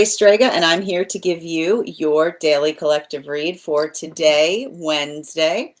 Strega, and I'm here to give you your daily collective read for today, Wednesday,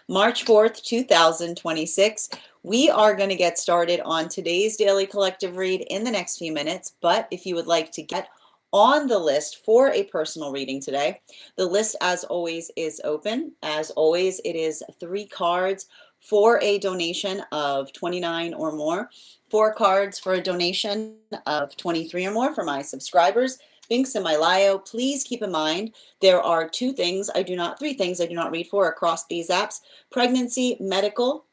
March 4th, 2026. We are going to get started on today's daily collective read in the next few minutes, but if you would like to get on the list for a personal reading today, the list, as always, is open. As always, it is 3 cards for a donation of $29 or more, 4 cards for a donation of $23 or more for my subscribers. Links in my bio. Please keep in mind there are 3 things I do not read for across these apps: pregnancy, medical,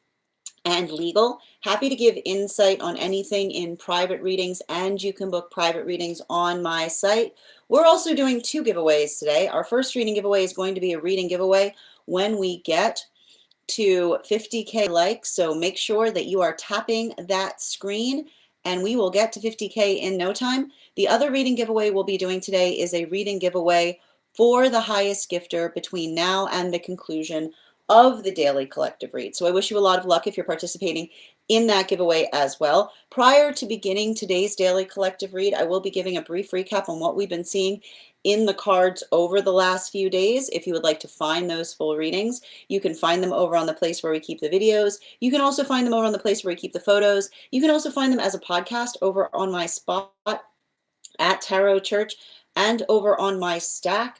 and legal. Happy to give insight on anything in private readings, and you can book private readings on my site. We're also doing 2 giveaways today. Our first reading giveaway is going to be a reading giveaway when we get to 50K likes, so make sure that you are tapping that screen and we will get to 50K in no time. The other reading giveaway we'll be doing today is a reading giveaway for the highest gifter between now and the conclusion of the daily collective read. So I wish you a lot of luck if you're participating in that giveaway as well. Prior to beginning today's daily collective read, I will be giving a brief recap on what we've been seeing in the cards over the last few days. If you would like to find those full readings, you can find them over on the place where we keep the videos. You can also find them over on the place where we keep the photos. You can also find them as a podcast over on my spot at Tarot Church and over on my stack.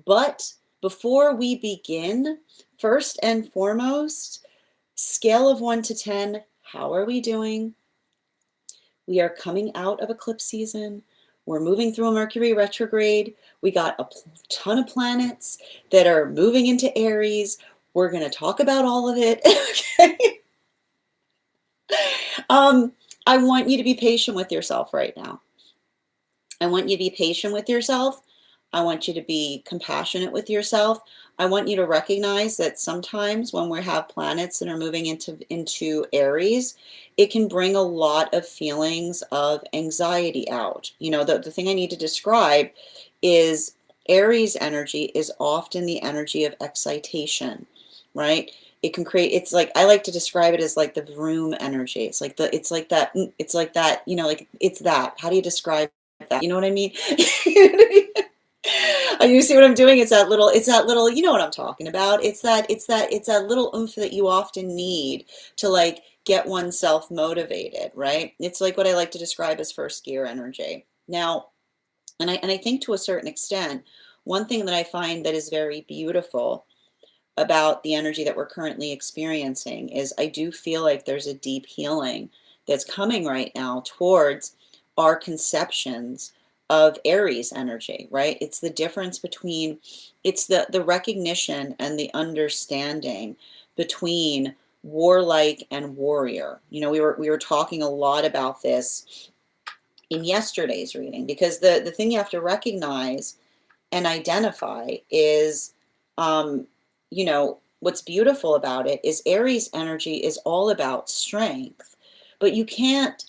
But before we begin, first and foremost, scale of 1 to 10, how are we doing? We are coming out of eclipse season. We're moving through a Mercury retrograde. We got a ton of planets that are moving into Aries. We're going to talk about all of it. Okay. I want you to be patient with yourself right now. I want you to be patient with yourself. I want you to be compassionate with yourself. I want you to recognize that sometimes when we have planets that are moving into Aries, it can bring a lot of feelings of anxiety out. You know, the thing I need to describe is Aries energy is often the energy of excitation, right? It can create, it's like, I like to describe it as like the vroom energy. It's like that, you know, like it's that. How do you describe that? You know what I mean? You see what I'm doing? It's that little, you know what I'm talking about. It's that little oomph that you often need to like get oneself motivated, right? It's like what I like to describe as first gear energy. Now, and I think to a certain extent, one thing that I find that is very beautiful about the energy that we're currently experiencing is I do feel like there's a deep healing that's coming right now towards our conceptions of Aries energy, right? It's the difference between, it's the recognition and the understanding between warlike and warrior. You know, we were talking a lot about this in yesterday's reading, because the thing you have to recognize and identify is, you know, what's beautiful about it is Aries energy is all about strength, but you can't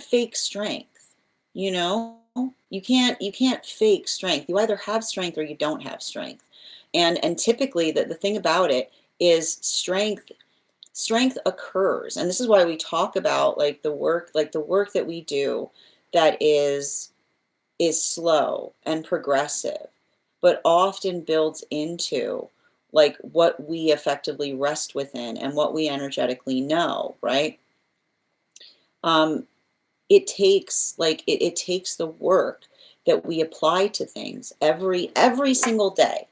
fake strength. You know, you can't fake strength. You either have strength or you don't have strength. And typically the thing about it is strength occurs. And this is why we talk about like the work that we do that is slow and progressive, but often builds into like what we effectively rest within and what we energetically know, right? It takes it takes the work that we apply to things every single day,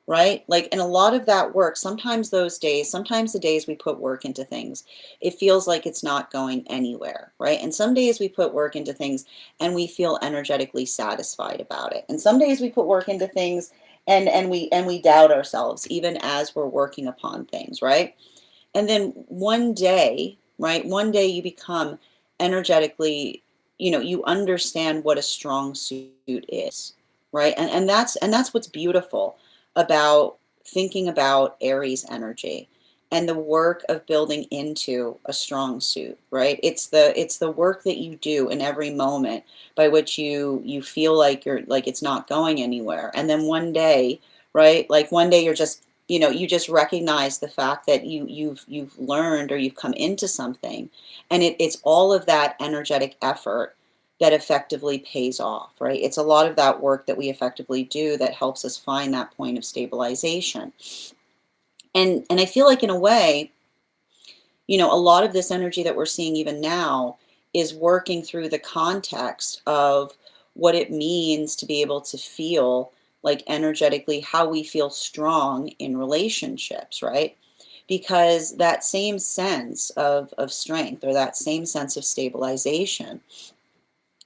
right? Like, and a lot of that work, sometimes the days we put work into things, it feels like it's not going anywhere, right? And some days we put work into things and we feel energetically satisfied about it. And some days we put work into things and we doubt ourselves even as we're working upon things, right? And then one day, right? One day you become energetically, you know, you understand what a strong suit is, right? And that's what's beautiful about thinking about Aries energy and the work of building into a strong suit, right? It's the work that you do in every moment by which you feel like you're like it's not going anywhere. And then one day, right? Like one day you're just, you know, you just recognize the fact that you've learned or you've come into something, and it's all of that energetic effort that effectively pays off, right? It's a lot of that work that we effectively do that helps us find that point of stabilization. And I feel like in a way, a lot of this energy that we're seeing even now is working through the context of what it means to be able to feel like energetically how we feel strong in relationships, right? Because that same sense of strength or that same sense of stabilization,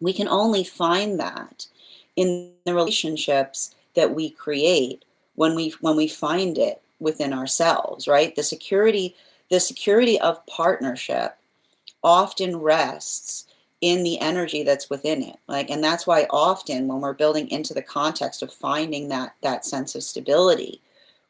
we can only find that in the relationships that we create when we find it within ourselves, right? The security of partnership often rests in the energy that's within it. And that's why often when we're building into the context of finding that sense of stability,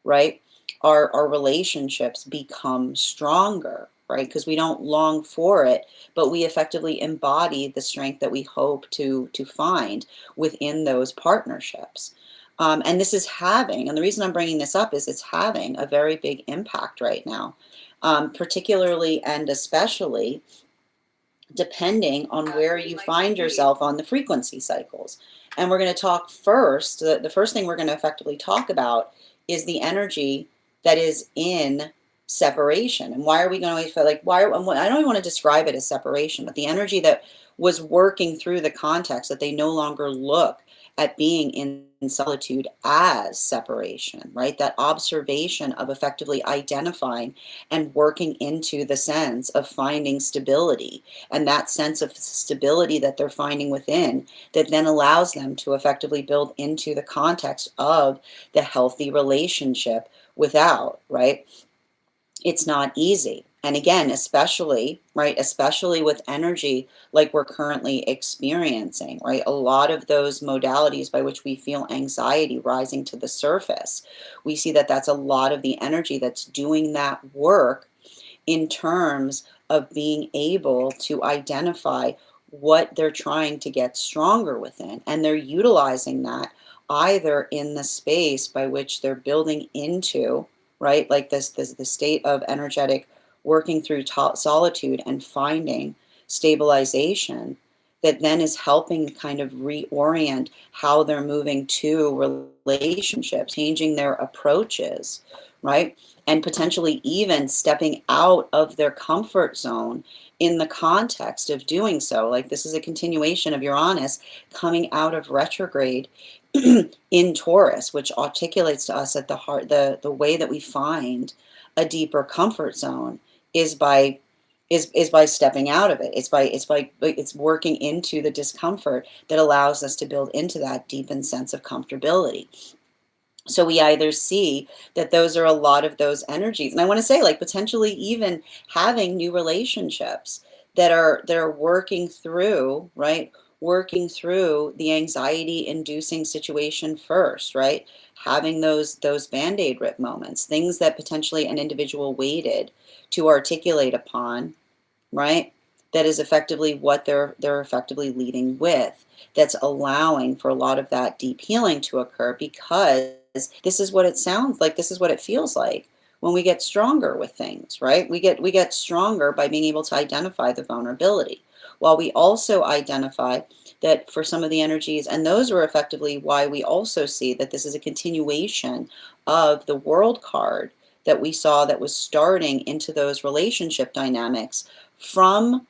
right, our relationships become stronger, right? Because we don't long for it, but we effectively embody the strength that we hope to find within those partnerships. And this is having, and the reason I'm bringing this up is it's having a very big impact right now, particularly and especially depending on where you find yourself on the frequency cycles. And we're going to talk first, the first thing we're going to effectively talk about is the energy that is in separation. And why are we going to feel like, I don't even want to describe it as separation, but the energy that was working through the context that they no longer look at being in solitude as separation, right? That observation of effectively identifying and working into the sense of finding stability, and that sense of stability that they're finding within that then allows them to effectively build into the context of the healthy relationship without, right? It's not easy. And again, especially, right, especially with energy like we're currently experiencing, right? A lot of those modalities by which we feel anxiety rising to the surface, we see that that's a lot of the energy that's doing that work in terms of being able to identify what they're trying to get stronger within. And they're utilizing that either in the space by which they're building into, right, like this the state of energetic working through solitude and finding stabilization that then is helping kind of reorient how they're moving to relationships, changing their approaches, right? And potentially even stepping out of their comfort zone in the context of doing so. Like this is a continuation of Uranus coming out of retrograde in Taurus, which articulates to us at the heart, the way that we find a deeper comfort zone is by stepping out of it. It's working into the discomfort that allows us to build into that deepened sense of comfortability. So we either see that those are a lot of those energies. And I want to say, like, potentially even having new relationships that are working through, right? Working through the anxiety inducing situation first, right? Having those band-aid rip moments, things that potentially an individual waited to articulate upon, right? That is effectively what they're effectively leading with. That's allowing for a lot of that deep healing to occur, because this is what it sounds like, this is what it feels like when we get stronger with things, right? We get stronger by being able to identify the vulnerability, while we also identify that for some of the energies, and those are effectively why we also see that this is a continuation of the World card that we saw that was starting into those relationship dynamics from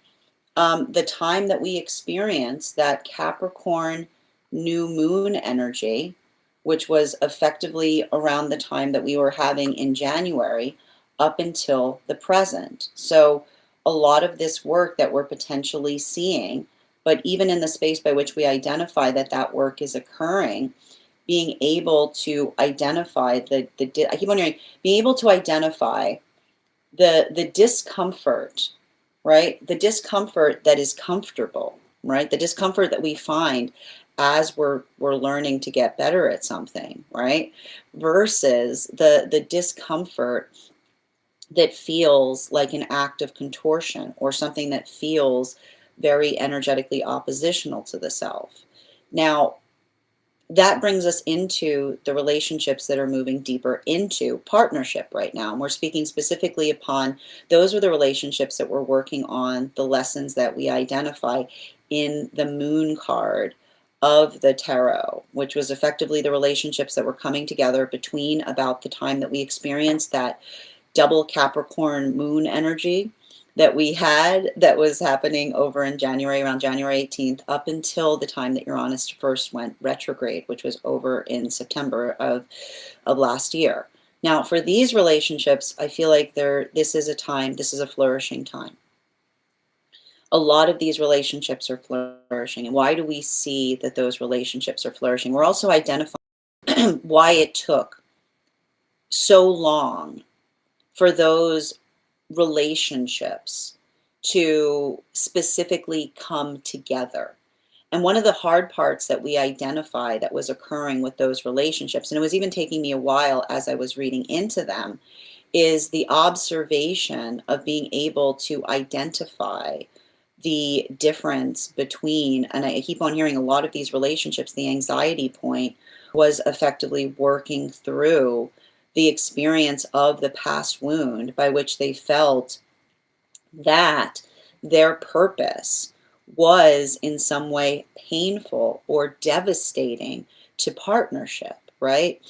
the time that we experienced that Capricorn new moon energy, which was effectively around the time that we were having in January up until the present. So a lot of this work that we're potentially seeing, but even in the space by which we identify that work is occurring, being able to identify I keep wondering, being able to identify the discomfort, right? The discomfort that is comfortable, right? The discomfort that we find as we're learning to get better at something, right? Versus the discomfort that feels like an act of contortion or something that feels very energetically oppositional to the self. Now, that brings us into the relationships that are moving deeper into partnership right now. And we're speaking specifically upon those are the relationships that we're working on, the lessons that we identify in the moon card of the tarot, which was effectively the relationships that were coming together between about the time that we experienced that double Capricorn moon energy that we had, that was happening over in January, around January 18th, up until the time that Uranus first went retrograde, which was over in September of last year. Now, for these relationships, I feel like this is a flourishing time. A lot of these relationships are flourishing. And why do we see that those relationships are flourishing? We're also identifying why it took so long for those relationships to specifically come together. And one of the hard parts that we identify that was occurring with those relationships, and it was even taking me a while as I was reading into them, is the observation of being able to identify the difference between, and I keep on hearing a lot of these relationships, the anxiety point was effectively working through the experience of the past wound by which they felt that their purpose was in some way painful or devastating to partnership, right?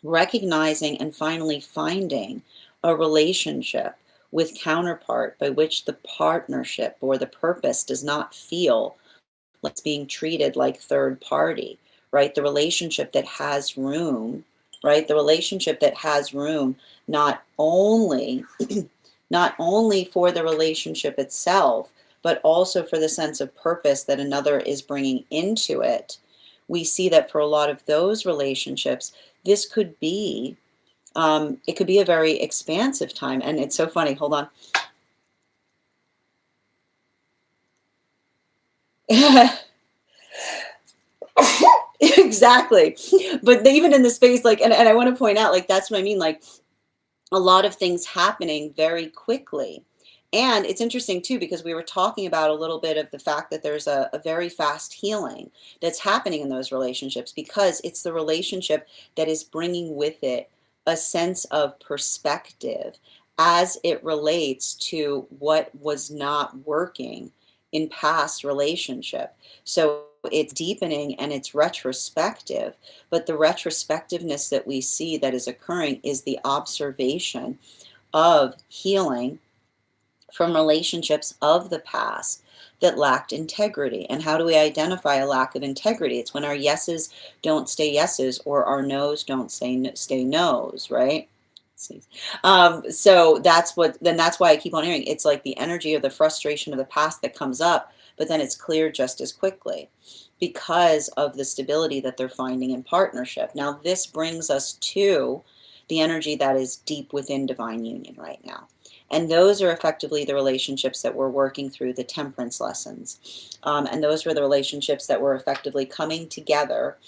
Recognizing and finally finding a relationship with counterpart by which the partnership or the purpose does not feel like it's being treated like third party, right? The relationship that has room, right? The relationship that has room not only not only for the relationship itself, but also for the sense of purpose that another is bringing into it. We see that for a lot of those relationships, this could be, it could be a very expansive time. And it's so funny, hold on. Exactly. But even in the space, like, and I want to point out, like, that's what I mean, like, a lot of things happening very quickly. And it's interesting too, because we were talking about a little bit of the fact that there's a very fast healing that's happening in those relationships, because it's the relationship that is bringing with it a sense of perspective as it relates to what was not working in past relationship. So it's deepening and it's retrospective, but the retrospectiveness that we see that is occurring is the observation of healing from relationships of the past that lacked integrity. And how do we identify a lack of integrity? It's when our yeses don't stay yeses, or our nos don't stay nos, right? So that's why I keep on hearing it's like the energy of the frustration of the past that comes up, but then it's cleared just as quickly because of the stability that they're finding in partnership. Now, this brings us to the energy that is deep within divine union right now. And those are effectively the relationships that we're working through, the temperance lessons. And those were the relationships that were effectively coming together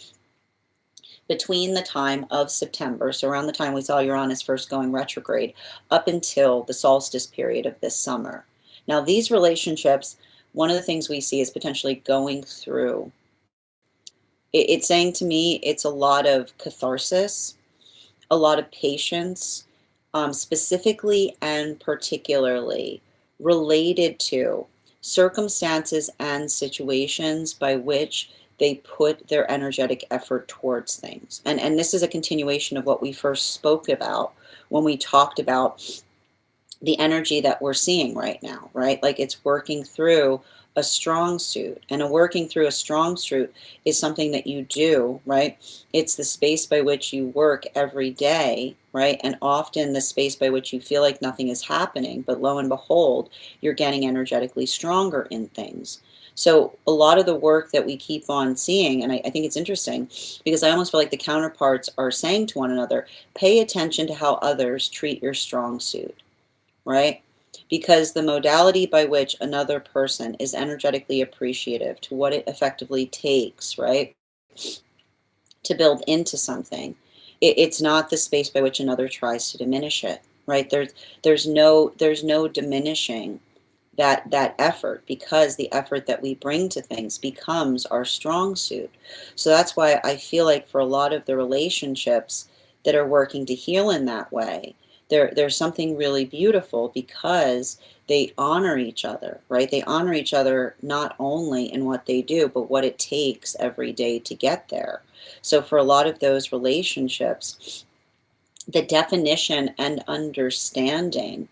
between the time of September, so around the time we saw Uranus first going retrograde, up until the solstice period of this summer. Now, these relationships, one of the things we see is potentially going through, it's saying to me, it's a lot of catharsis, a lot of patience, specifically and particularly related to circumstances and situations by which they put their energetic effort towards things. And this is a continuation of what we first spoke about when we talked about the energy that we're seeing right now, right? Like it's working through a strong suit, and working through a strong suit is something that you do, right? It's the space by which you work every day, right? And often the space by which you feel like nothing is happening, but lo and behold, you're getting energetically stronger in things. So a lot of the work that we keep on seeing, and I think it's interesting because I almost feel like the counterparts are saying to one another, pay attention to how others treat your strong suit, right? Because the modality by which another person is energetically appreciative to what it effectively takes, right, to build into something, it's not the space by which another tries to diminish it, right? There's no diminishing that effort, because the effort that we bring to things becomes our strong suit. So that's why I feel like for a lot of the relationships that are working to heal in that way, there's something really beautiful because they honor each other, right? They honor each other not only in what they do, but what it takes every day to get there. So for a lot of those relationships, the definition and understanding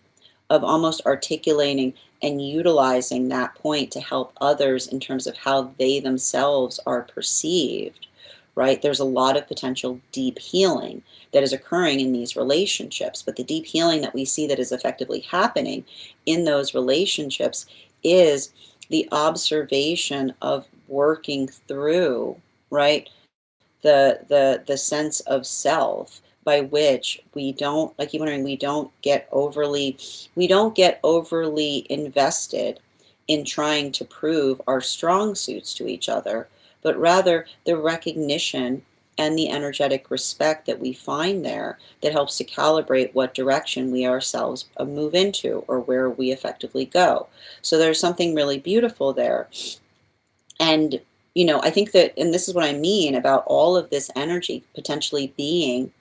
of almost articulating and utilizing that point to help others in terms of how they themselves are perceived, right? There's a lot of potential deep healing that is occurring in these relationships, but the deep healing that we see that is effectively happening in those relationships is the observation of working through, right? The sense of self by which we don't, like you wondering, we don't get overly invested in trying to prove our strong suits to each other, but rather the recognition and the energetic respect that we find there that helps to calibrate what direction we ourselves move into or where we effectively go. So there's something really beautiful there. And, I think that, and this is what I mean about all of this energy potentially being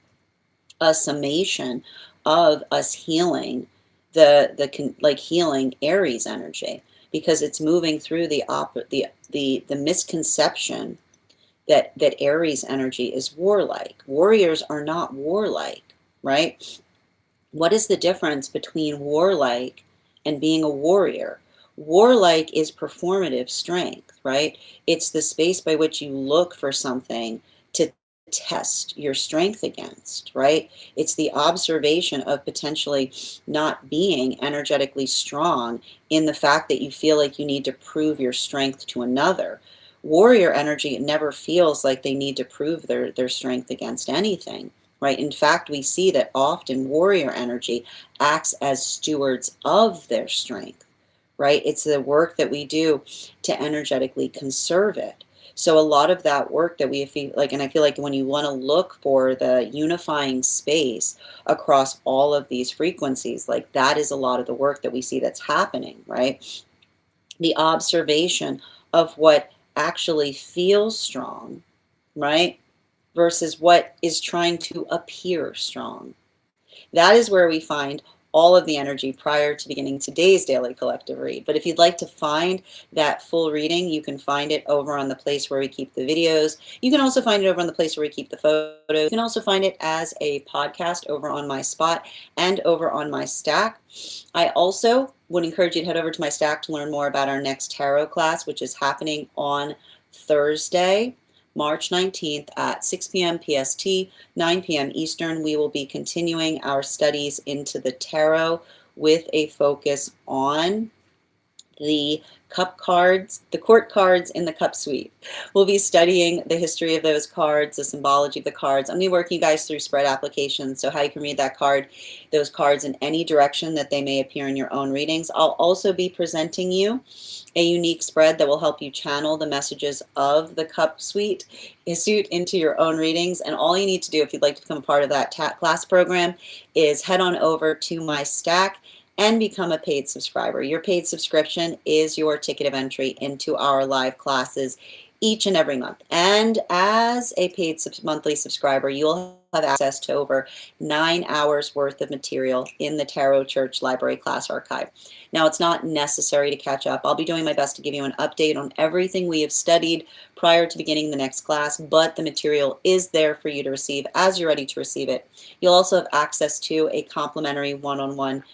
a summation of us healing like healing Aries energy, because it's moving through the misconception that Aries energy is warlike. Warriors are not warlike, right? What is the difference between warlike and being a warrior? Warlike is performative strength, right? It's the space by which you look for something to test your strength against, right? It's the observation of potentially not being energetically strong in the fact that you feel like you need to prove your strength to another. Warrior energy never feels like they need to prove their strength against anything, right? In fact, we see that often warrior energy acts as stewards of their strength, right? It's the work that we do to energetically conserve it. So a lot of that work that we feel like, and I feel like when you want to look for the unifying space across all of these frequencies, like that is a lot of the work that we see that's happening, right? The observation of what actually feels strong, right? Versus what is trying to appear strong. That is where we find all of the energy prior to beginning today's daily collective read. But if you'd like to find that full reading, you can find it over on the place where we keep the videos. You can also find it over on the place where we keep the photos. You can also find it as a podcast over on my Spot and over on my Stack. I also would encourage you to head over to my Stack to learn more about our next tarot class, which is happening on Thursday, March 19th at 6 p.m. PST, 9 p.m. Eastern. We will be continuing our studies into the tarot with a focus on the cup cards, the court cards in the cup suite. We'll be studying the history of those cards, the symbology of the cards. I'm going to be working you guys through spread applications, so how you can read those cards in any direction that they may appear in your own readings. I'll also be presenting you a unique spread that will help you channel the messages of the cup suite into your own readings. And all you need to do if you'd like to become a part of that class program is head on over to my Stack and become a paid subscriber. Your paid subscription is your ticket of entry into our live classes each and every month. And as a paid monthly subscriber, you'll have access to over 9 hours worth of material in the Tarot Church Library Class Archive. Now, it's not necessary to catch up. I'll be doing my best to give you an update on everything we have studied prior to beginning the next class, but the material is there for you to receive as you're ready to receive it. You'll also have access to a complimentary one-on-one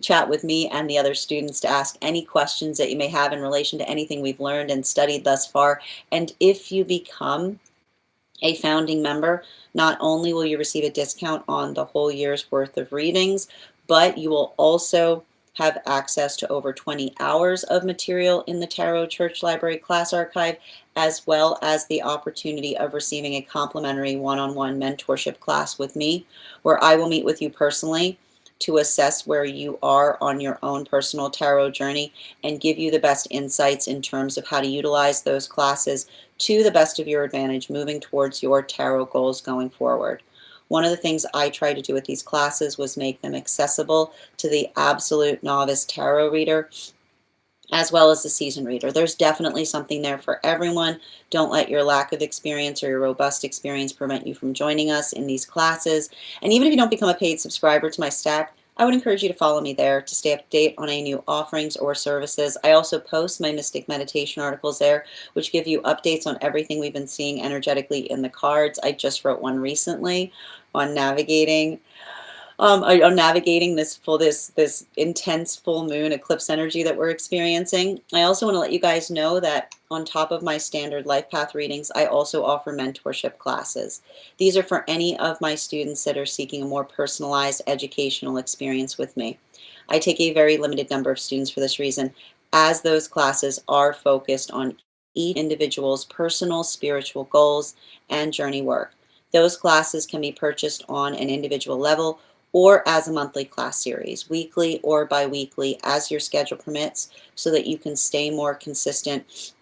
chat with me and the other students to ask any questions that you may have in relation to anything we've learned and studied thus far. And if you become a founding member, not only will you receive a discount on the whole year's worth of readings, but you will also have access to over 20 hours of material in the Tarot Church Library Class Archive, as well as the opportunity of receiving a complimentary one-on-one mentorship class with me, where I will meet with you personally to assess where you are on your own personal tarot journey and give you the best insights in terms of how to utilize those classes to the best of your advantage moving towards your tarot goals going forward. One of the things I tried to do with these classes was make them accessible to the absolute novice tarot reader. as well as the seasoned reader. There's definitely something there for everyone. Don't let your lack of experience or your robust experience prevent you from joining us in these classes. And even if you don't become a paid subscriber to my stack, I would encourage you to follow me there to stay up to date on any new offerings or services. I also post my Mystic Meditation articles there, which give you updates on everything we've been seeing energetically in the cards. I just wrote one recently on navigating on navigating this intense full moon eclipse energy that we're experiencing. I also want to let you guys know that on top of my standard life path readings, I also offer mentorship classes. These are for any of my students that are seeking a more personalized educational experience with me. I take a very limited number of students for this reason, as those classes are focused on each individual's personal spiritual goals and journey work. Those classes can be purchased on an individual level or as a monthly class series, weekly or bi-weekly, as your schedule permits, so that you can stay more consistent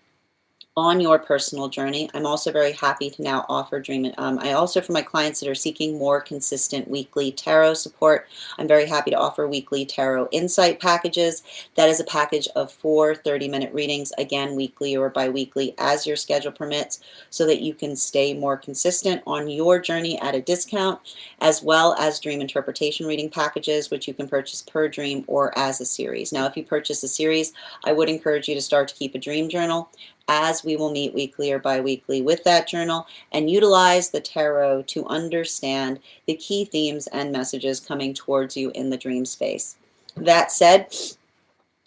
on your personal journey. I'm also very happy to now offer I also, for my clients that are seeking more consistent weekly tarot support, I'm very happy to offer weekly tarot insight packages. That is a package of 4 30-minute readings, again, weekly or bi-weekly, as your schedule permits, so that you can stay more consistent on your journey at a discount, as well as dream interpretation reading packages, which you can purchase per dream or as a series. Now, if you purchase a series, I would encourage you to start to keep a dream journal, as we will meet weekly or bi-weekly with that journal and utilize the tarot to understand the key themes and messages coming towards you in the dream space. That said,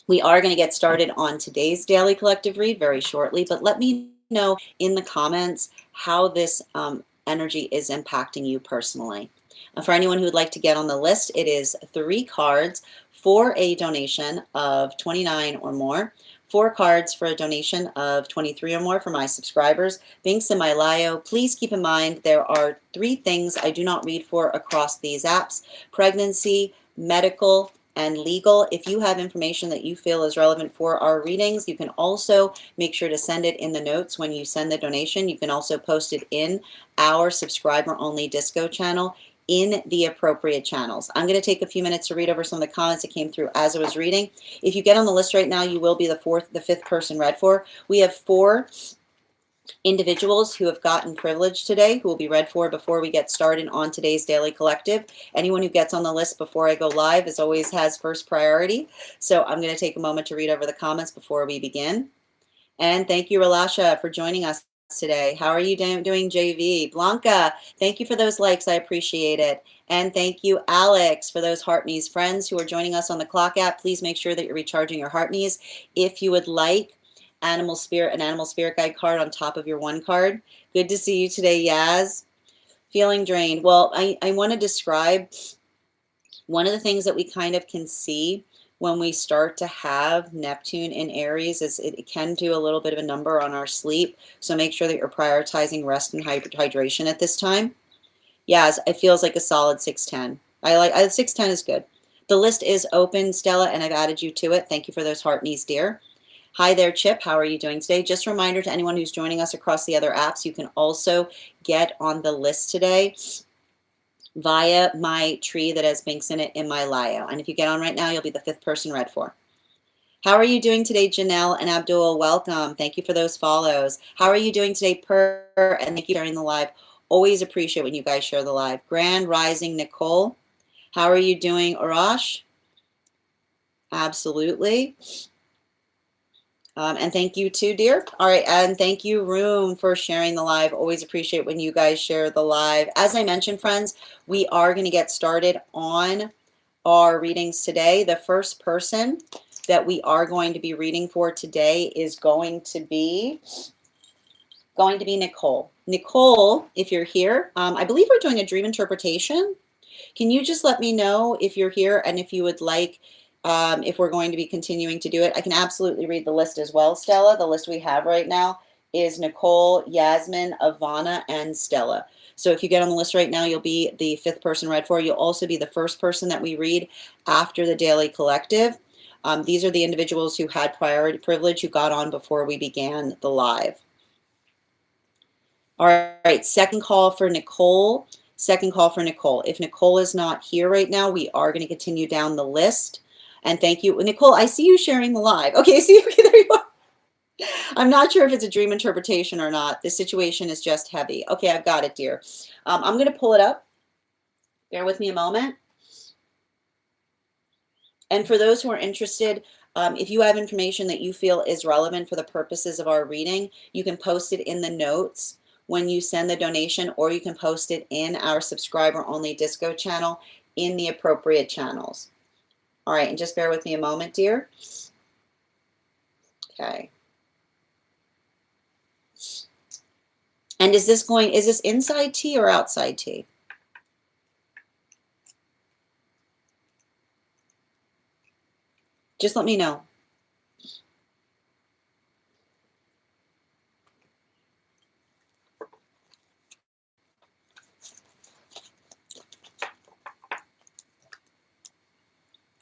we are going to get started on today's daily collective read very shortly, but let me know in the comments how this energy is impacting you personally. For anyone who would like to get on the list, it is 3 cards for a donation of $29 or more. 4 cards for a donation of $23 or more for my subscribers. Links in my bio. Please keep in mind there are 3 things I do not read for across these apps: pregnancy, medical, and legal. If you have information that you feel is relevant for our readings, you can also make sure to send it in the notes when you send the donation. You can also post it in our subscriber-only Disco channel in the appropriate channels. I'm going to take a few minutes to read over some of the comments that came through as I was reading. If you get on the list right now, you will be the 5th person read for. We have 4 individuals who have gotten privilege today, who will be read for before we get started on today's daily collective. Anyone who gets on the list before I go live as always has first priority. So I'm going to take a moment to read over the comments before we begin. And thank you, Ralasha, for joining us today. How are you doing, JV? Blanca, thank you for those likes. I appreciate it. And thank you, Alex, for those heart me's. Friends who are joining us on the clock app, please make sure that you're recharging your heart me's. If you would like an animal spirit guide card on top of your 1 card. Good to see you today, Yaz. Feeling drained. Well, I want to describe one of the things that we kind of can see when we start to have Neptune in Aries is it can do a little bit of a number on our sleep. So make sure that you're prioritizing rest and hydration at this time. Yeah, it feels like a solid 610. 610 is good. The list is open, Stella, and I've added you to it. Thank you for those heart knees, dear. Hi there, Chip. How are you doing today? Just a reminder to anyone who's joining us across the other apps, you can also get on the list today via my tree that has links in it in my bio. And if you get on right now, you'll be the 5th person read for. How are you doing today, Janelle and Abdul? Welcome. Thank you for those follows. How are you doing today, Per? And thank you for sharing the live. Always appreciate when you guys share the live. Grand Rising, Nicole. How are you doing, Arash? Absolutely. And thank you too, dear. All right, and thank you, Room, for sharing the live. Always appreciate when you guys share the live. As I mentioned, friends, we are going to get started on our readings today. The first person that we are going to be reading for today is going to be Nicole. Nicole, if you're here, I believe we're doing a dream interpretation. Can you just let me know if you're here and if you would like, if we're going to be continuing to do it? I can absolutely read the list as well, Stella. The list we have right now is Nicole, Yasmin, Ivana, and Stella. So if you get on the list right now, you'll be the 5th person read for. You'll also be the first person that we read after the daily collective. These are the individuals who had priority privilege, who got on before we began the live. All right, second call for Nicole. Second call for Nicole. If Nicole is not here right now, we are going to continue down the list. And thank you, Nicole. I see you sharing the live. Okay, see, okay, there you are. I'm not sure if it's a dream interpretation or not. This situation is just heavy. Okay, I've got it, dear. I'm going to pull it up. Bear with me a moment. And for those who are interested, if you have information that you feel is relevant for the purposes of our reading, you can post it in the notes when you send the donation, or you can post it in our subscriber only disco channel in the appropriate channels. All right, and just bear with me a moment, dear. Okay. And is this inside tea or outside tea? Just let me know.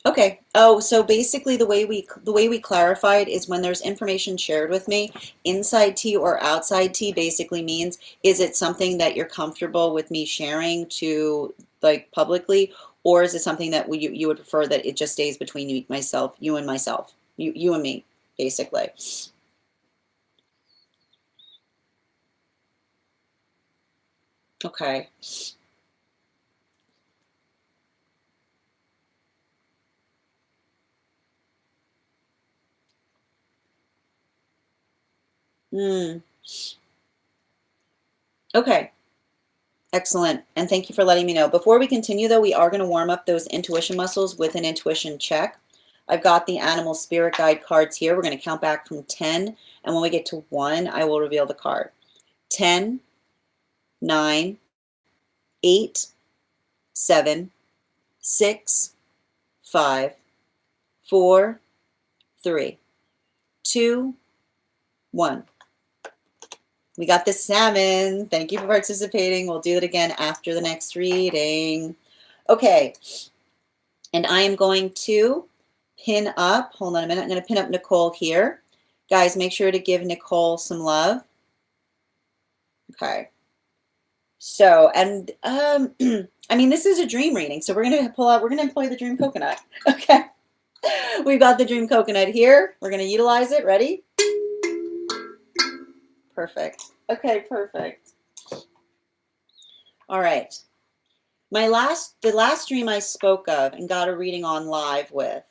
Okay. Oh, so basically the way we clarified is when there's information shared with me, inside tea or outside tea basically means, is it something that you're comfortable with me sharing to like publicly, or is it something that you would prefer that it just stays between you and myself, you and me, basically. Okay. Hmm. Okay. Excellent. And thank you for letting me know. Before we continue, though, we are going to warm up those intuition muscles with an intuition check. I've got the animal spirit guide cards here. We're going to count back from 10. And when we get to 1, I will reveal the card. 10, 9, 8, 7, 6, 5, 4, 3, 2, 1. We got the salmon. Thank you for participating. We'll do it again after the next reading. Okay. And I am going to pin up, hold on a minute, I'm going to pin up Nicole here. Guys, make sure to give Nicole some love. Okay. So, and I mean, this is a dream reading, so we're going to employ the dream coconut. Okay. We've got the dream coconut here. We're going to utilize it. Ready? Perfect. Okay, perfect. All right. The last dream I spoke of and got a reading on live with,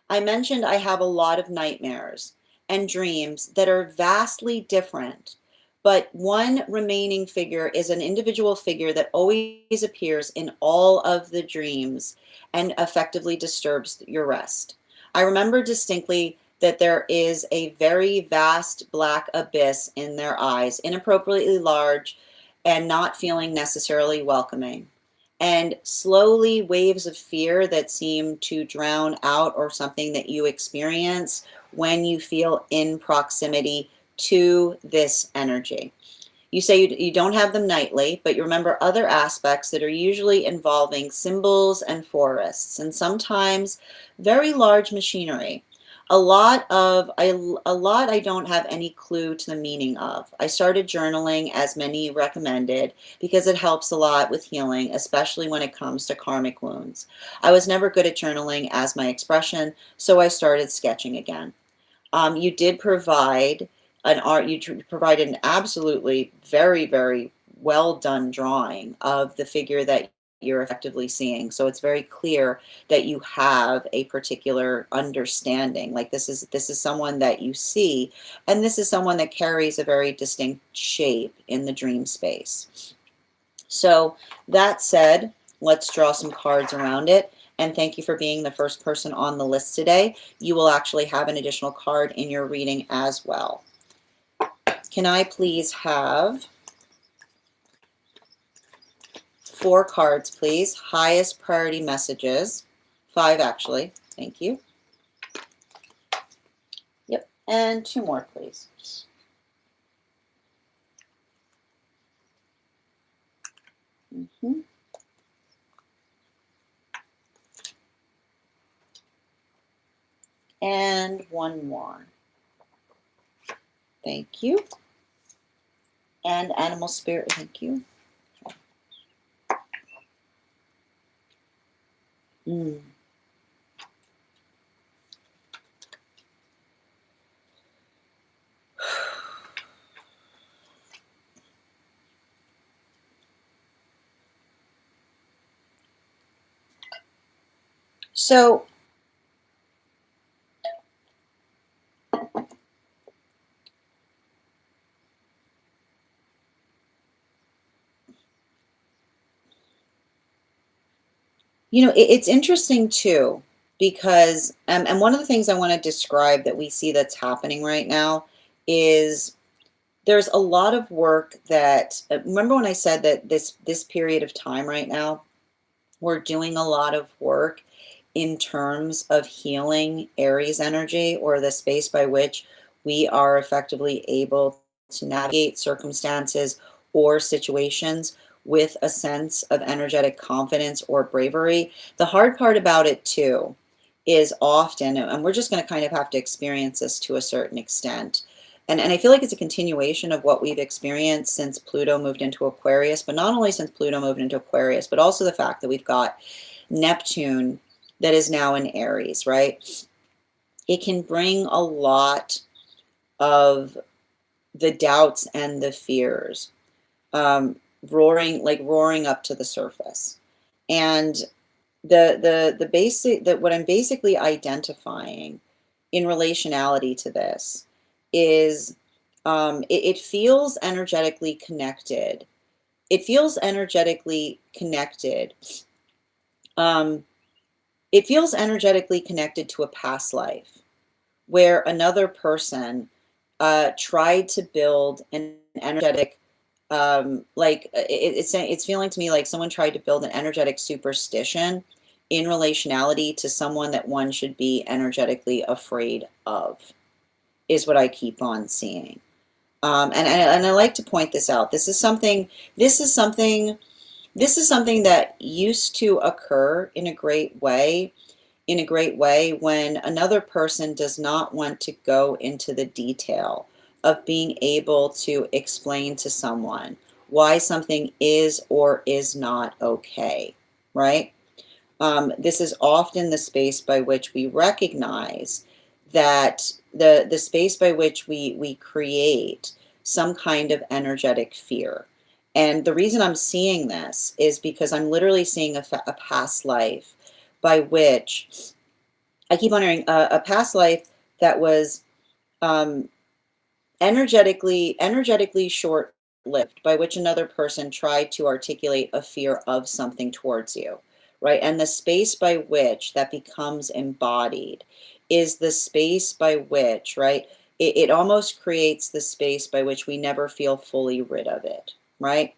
I mentioned I have a lot of nightmares and dreams that are vastly different, but one remaining figure is an individual figure that always appears in all of the dreams and effectively disturbs your rest. I remember distinctly that there is a very vast black abyss in their eyes, inappropriately large and not feeling necessarily welcoming, and slowly waves of fear that seem to drown out or something that you experience when you feel in proximity to this energy. You say you don't have them nightly, but you remember other aspects that are usually involving symbols and forests, and sometimes very large machinery. A lot I don't have any clue to the meaning of. I started journaling, as many recommended, because it helps a lot with healing, especially when it comes to karmic wounds. I was never good at journaling as my expression, so I started sketching again. You did provide provided an absolutely very, very well done drawing of the figure that you're effectively seeing. So it's very clear that you have a particular understanding. Like this is someone that you see, and this is someone that carries a very distinct shape in the dream space. So that said, let's draw some cards around it. And thank you for being the first person on the list today. You will actually have an additional card in your reading as well. Can I please have 4 cards, please? Highest priority messages. 5, actually. Thank you. Yep. And 2 more, please. Mm-hmm. And 1 more. Thank you. And animal spirit, thank you. So, it's interesting too, because, and one of the things I want to describe that we see that's happening right now is there's a lot of work that, remember when I said that this period of time right now, we're doing a lot of work in terms of healing Aries energy, or the space by which we are effectively able to navigate circumstances or situations with a sense of energetic confidence or bravery. The hard part about it too is often, and we're just going to kind of have to experience this to a certain extent. And I feel like it's a continuation of what we've experienced since Pluto moved into Aquarius, but not only since Pluto moved into Aquarius, but also the fact that we've got Neptune that is now in Aries, right? It can bring a lot of the doubts and the fears, um, roaring up to the surface. And the basic, that what I'm basically identifying in relationality to this is, it feels energetically connected. It feels energetically connected. Um, it feels energetically connected to a past life where another person tried to build an energetic, it's feeling to me like someone tried to build an energetic superstition in relationality to someone that one should be energetically afraid of, is what I keep on seeing. And I like to point this out. This is something this is something that used to occur in a great way when another person does not want to go into the detail of being able to explain to someone why something is or is not okay, right? This is often the space by which we recognize that the space by which we create some kind of energetic fear. And the reason I'm seeing this is because I'm literally seeing a past life by which I keep on hearing a past life that was, um, energetically short lived, by which another person tried to articulate a fear of something towards you, right? And the space by which that becomes embodied is the space by which, right, it almost creates the space by which we never feel fully rid of it, right?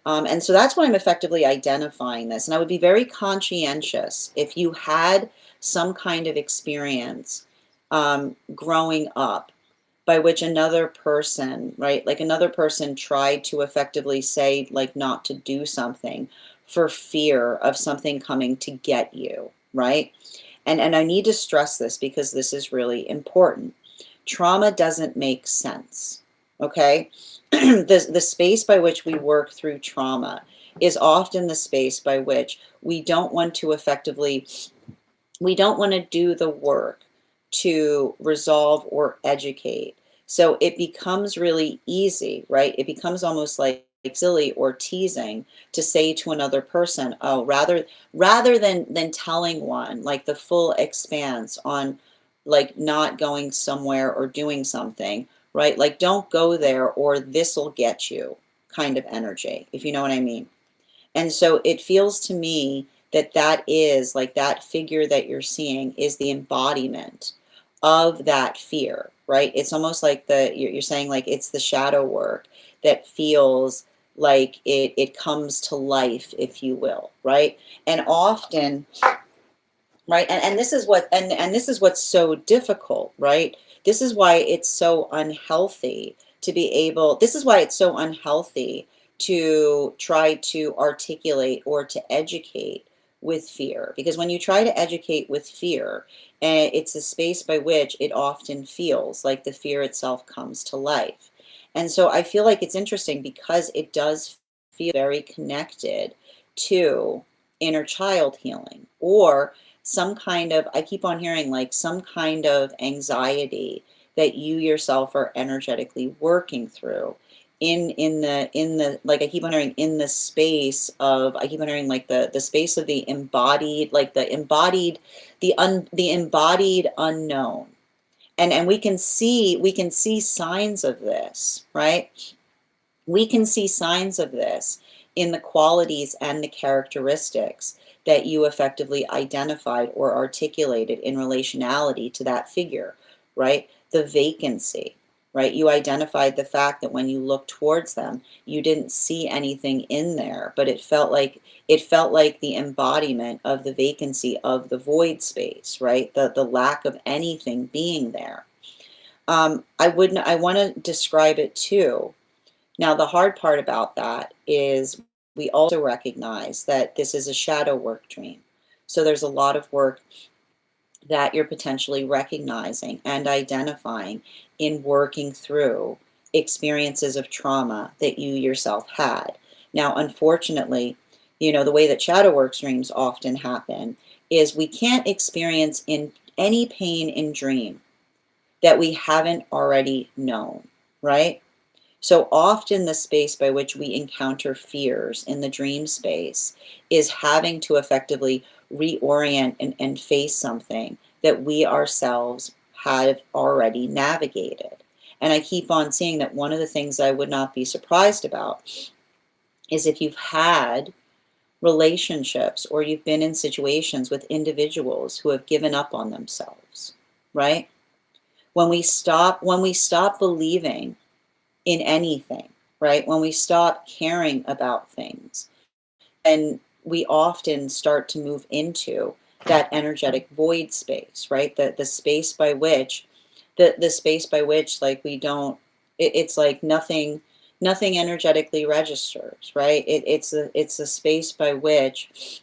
And so that's why I'm effectively identifying this. And I would be very conscientious if you had some kind of experience, growing up, by which another person, right, like another person tried to effectively say, like, not to do something for fear of something coming to get you, right? And I need to stress this because this is really important. Trauma doesn't make sense, okay? The space by which we work through trauma is often the space by which we don't want to do the work to resolve or educate. So it becomes really easy, right? It becomes almost like silly or teasing to say to another person, oh, rather than telling one like the full expanse on, like, not going somewhere or doing something, right? Like, don't go there or this'll get you kind of energy, if you know what I mean. And so it feels to me that that is like that figure that you're seeing is the embodiment of that fear, right? It's almost like you're saying, like, it's the shadow work that feels like it comes to life, if you will, right? And often, right, and this is and this is what's so difficult, right? This is why it's so unhealthy to be able this is why it's so unhealthy to try to articulate or to educate with fear, because when you try to educate with fear, it's a space by which it often feels like the fear itself comes to life. And so I feel like it's interesting because it does feel very connected to inner child healing, or some kind of, I keep on hearing, like, some kind of anxiety that you yourself are energetically working through in the like, I keep on hearing in the space of, I keep on hearing like the space of the embodied, like the embodied unknown. And we can see signs of this, right? We can see signs of this in the qualities and the characteristics that you effectively identified or articulated in relationality to that figure, right? The vacancy, right? You identified the fact that when you looked towards them, you didn't see anything in there, but it felt like the embodiment of the vacancy of the void space, right? The lack of anything being there. I want to describe it too. Now, the hard part about that is we also recognize that this is a shadow work dream. So there's a lot of work that you're potentially recognizing and identifying in working through experiences of trauma that you yourself had. Now, unfortunately, the way that shadow work dreams often happen is we can't experience in any pain in dream that we haven't already known, right? So often the space by which we encounter fears in the dream space is having to effectively reorient and face something that we ourselves have already navigated. And I keep on seeing that one of the things I would not be surprised about is if you've had relationships or you've been in situations with individuals who have given up on themselves, right? When we stop believing in anything, right? When we stop caring about things, and we often start to move into that energetic void space, right? The space by which the space by which, like, we don't, it's like nothing energetically registers, right? It's a space by which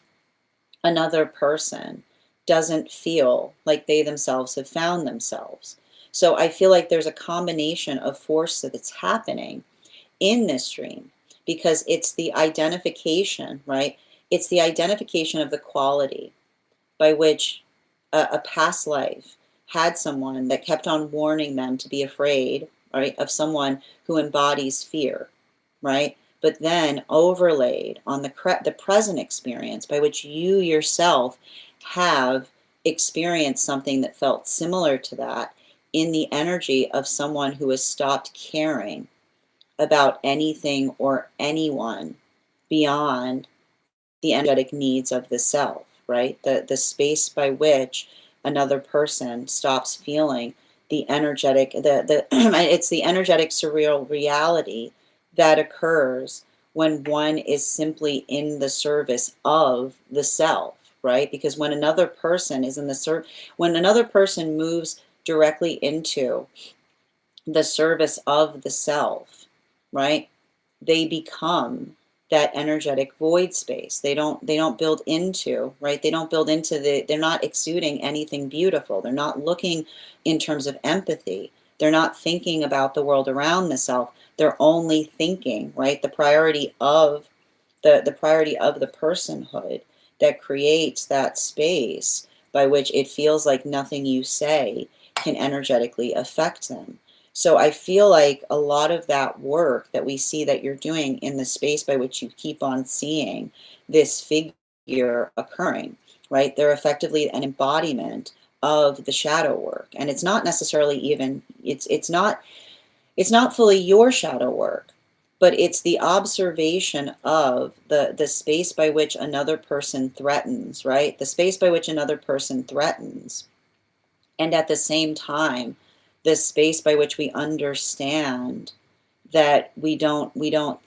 another person doesn't feel like they themselves have found themselves. So I feel like there's a combination of force that's happening in this dream because it's the identification, right? It's the identification of the quality by which a past life had someone that kept on warning them to be afraid, right, of someone who embodies fear, right? But then overlaid on the present experience by which you yourself have experienced something that felt similar to that in the energy of someone who has stopped caring about anything or anyone beyond the energetic needs of the self, right? The space by which another person stops feeling the energetic, the it's the energetic surreal reality that occurs when one is simply in the service of the self, right? Because when another person is in the when another person moves directly into the service of the self, right? They become that energetic void space. They don't build into, right? They don't build into they're not exuding anything beautiful. They're not looking in terms of empathy. They're not thinking about the world around the self. They're only thinking, right? The priority of the personhood that creates that space by which it feels like nothing you say can energetically affect them. So I feel like a lot of that work that we see that you're doing in the space by which you keep on seeing this figure occurring, right? They're effectively an embodiment of the shadow work. And it's not necessarily even, it's not fully your shadow work, but it's the observation of the space by which another person threatens, right? The space by which another person threatens. And at the same time, this space by which we understand that we don't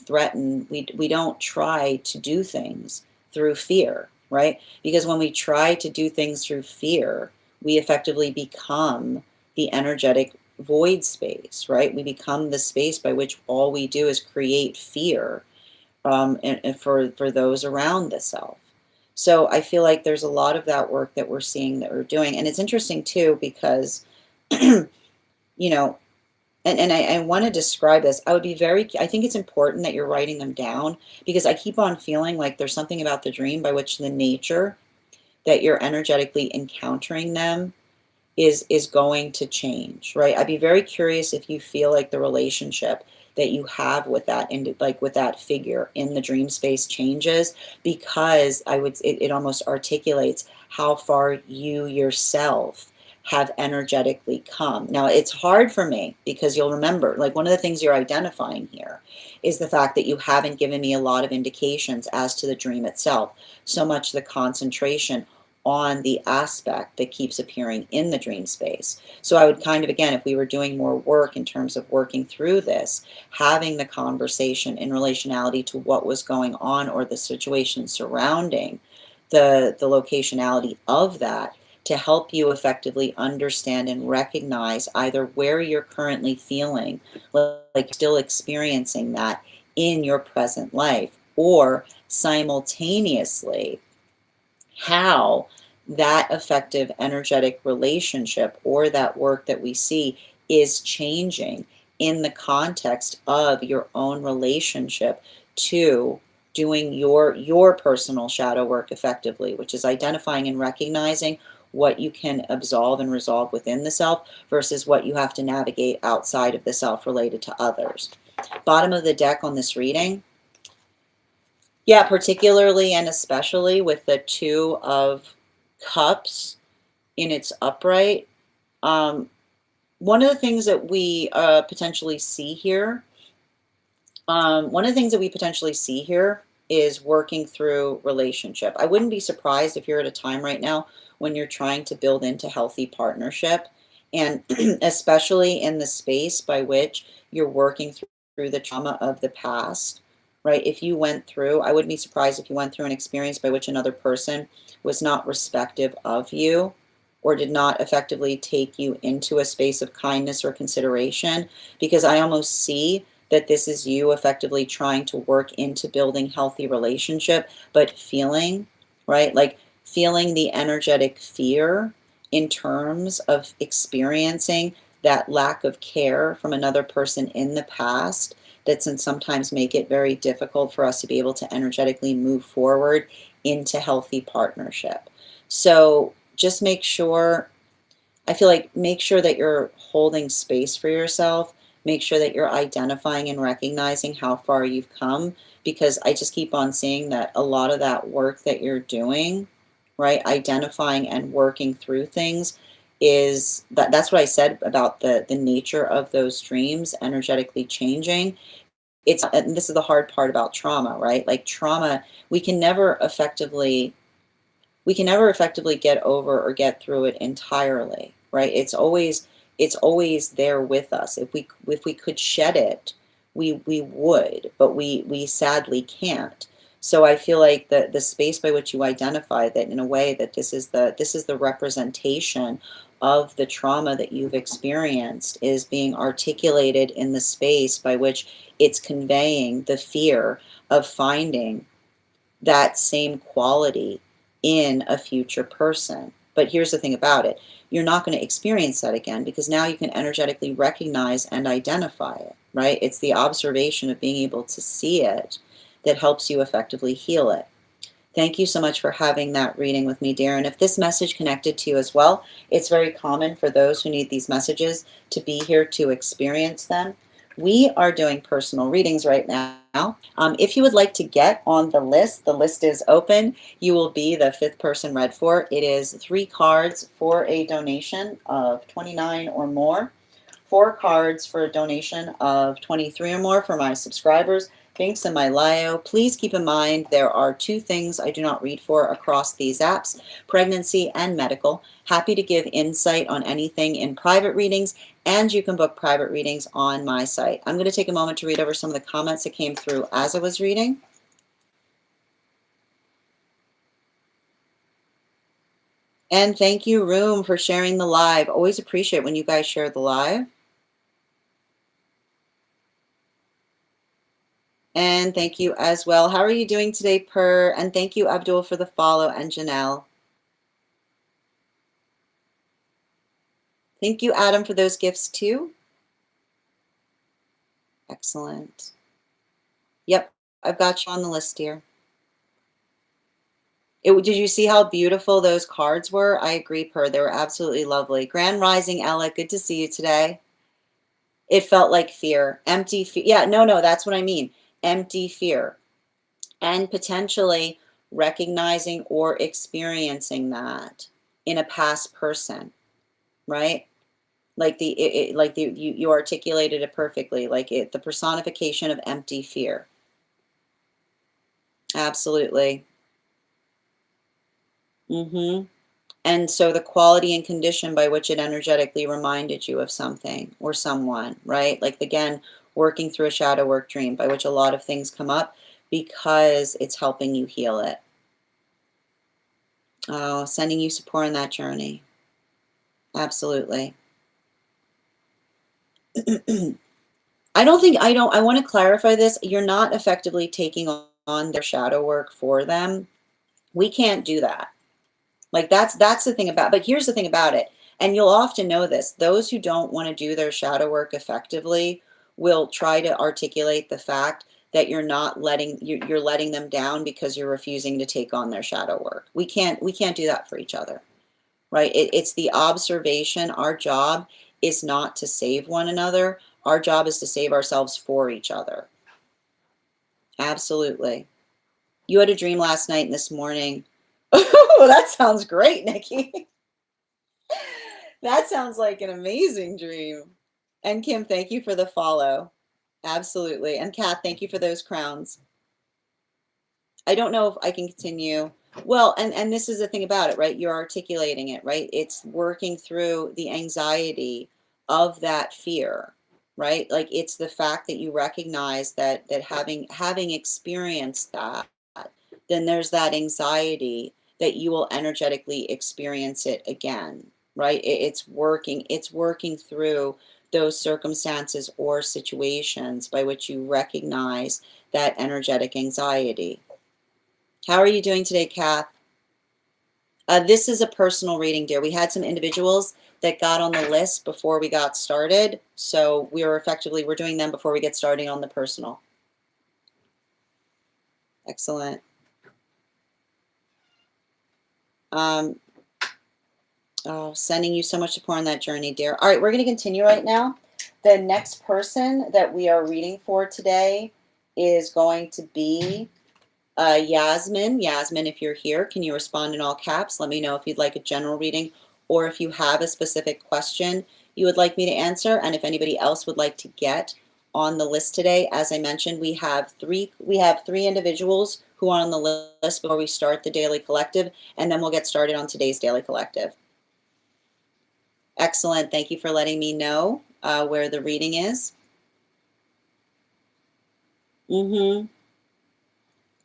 threaten, we don't try to do things through fear, right? Because when we try to do things through fear, we effectively become the energetic void space, right? We become the space by which all we do is create fear, and for those around the self. So I feel like there's a lot of that work that we're seeing that we're doing. And it's interesting too, because, you know, and I want to describe this. I think it's important that you're writing them down because I keep on feeling like there's something about the dream by which the nature that you're energetically encountering them is going to change, right? I'd be very curious if you feel like the relationship that you have with that, like with that figure in the dream space changes, because it almost articulates how far you yourself have energetically come. Now, it's hard for me because you'll remember, like, one of the things you're identifying here is the fact that you haven't given me a lot of indications as to the dream itself, so much the concentration on the aspect that keeps appearing in the dream space. So I would kind of, again, if we were doing more work in terms of working through this, having the conversation in relationality to what was going on or the situation surrounding the locationality of that, to help you effectively understand and recognize either where you're currently feeling like still experiencing that in your present life, or simultaneously how that effective energetic relationship or that work that we see is changing in the context of your own relationship to doing your personal shadow work effectively, which is identifying and recognizing what you can absolve and resolve within the self versus what you have to navigate outside of the self related to others. Bottom of the deck on this reading. Yeah, particularly and especially with the Two of Cups in its upright. One of the things that we potentially see here, is working through relationship. I wouldn't be surprised if you're at a time right now when you're trying to build into healthy partnership, and especially in the space by which you're working through the trauma of the past, right? If you went through, I wouldn't be surprised if you went through an experience by which another person was not respective of you or did not effectively take you into a space of kindness or consideration, because I almost see that this is you effectively trying to work into building healthy relationship, but feeling, right? Like feeling the energetic fear in terms of experiencing that lack of care from another person in the past that can sometimes make it very difficult for us to be able to energetically move forward into healthy partnership. So just make sure, I feel like, make sure that you're holding space for yourself. Make sure that you're identifying and recognizing how far you've come, because I just keep on seeing that a lot of that work that you're doing, right, identifying and working through things, is that's what I said about the nature of those dreams energetically changing. It's, and this is the hard part about trauma, right? Like trauma, we can never effectively get over or get through it entirely, right? It's always there with us. If we could shed it, we would, but we sadly can't. So I feel like the space by which you identify that, in a way, that this is the representation of the trauma that you've experienced, is being articulated in the space by which it's conveying the fear of finding that same quality in a future person. But here's the thing about it. You're not going to experience that again, because now you can energetically recognize and identify it, right? It's the observation of being able to see it that helps you effectively heal it. Thank you so much for having that reading with me, dear. And if this message connected to you as well, it's very common for those who need these messages to be here to experience them. We are doing personal readings right now. If you would like to get on the list is open. You will be the 5th person read for. It is 3 cards for a donation of $29 or more, 4 cards for a donation of $23 or more for my subscribers. Links in my bio. Please keep in mind there are 2 things I do not read for across these apps: pregnancy and medical. Happy to give insight on anything in private readings, and you can book private readings on my site. I'm going to take a moment to read over some of the comments that came through as I was reading. And thank you, Room, for sharing the live. Always appreciate when you guys share the live. And thank you as well. How are you doing today, Per? And thank you, Abdul, for the follow, and Janelle. Thank you, Adam, for those gifts too. Excellent. Yep, I've got you on the list here. Did you see how beautiful those cards were? I agree, Per. They were absolutely lovely. Grand Rising, Ella. Good to see you today. It felt like fear, empty fear. Yeah, no, that's what I mean. Empty fear. And potentially recognizing or experiencing that in a past person, right? Like you articulated it perfectly, like the personification of empty fear. Absolutely. Mm-hmm. And so the quality and condition by which it energetically reminded you of something or someone, right? Like again, working through a shadow work dream by which a lot of things come up because it's helping you heal it. Oh, sending you support on that journey. Absolutely. I want to clarify this. You're not effectively taking on their shadow work for them. We can't do that. Like that's the thing about, but here's the thing about it. And you'll often know this. Those who don't want to do their shadow work effectively will try to articulate the fact that you're letting them down because you're refusing to take on their shadow work. We can't do that for each other. Right? It's the observation. Our job is not to save one another. Our job is to save ourselves for each other. Absolutely. You had a dream last night and this morning. Oh, that sounds great, Nikki. That sounds like an amazing dream. And Kim, thank you for the follow. Absolutely. And Kath, thank you for those crowns. I don't know if I can continue. Well, and this is the thing about it, right? You're articulating it, right? It's working through the anxiety of that fear, right? Like it's the fact that you recognize that having experienced that, then there's that anxiety that you will energetically experience it again, right? It's working through those circumstances or situations by which you recognize that energetic anxiety. How are you doing today, Kath? This is a personal reading, dear. We had some individuals that got on the list before we got started. So we're doing them before we get started on the personal. Excellent. Sending you so much support on that journey, dear. All right, we're going to continue right now. The next person that we are reading for today is going to be Yasmin. Yasmin, if you're here, can you respond in all caps? Let me know if you'd like a general reading or if you have a specific question you would like me to answer. And if anybody else would like to get on the list today, as I mentioned, we have three individuals who are on the list before we start the daily collective, and then we'll get started on today's daily collective. Excellent. Thank you for letting me know where the reading is. Mm-hmm.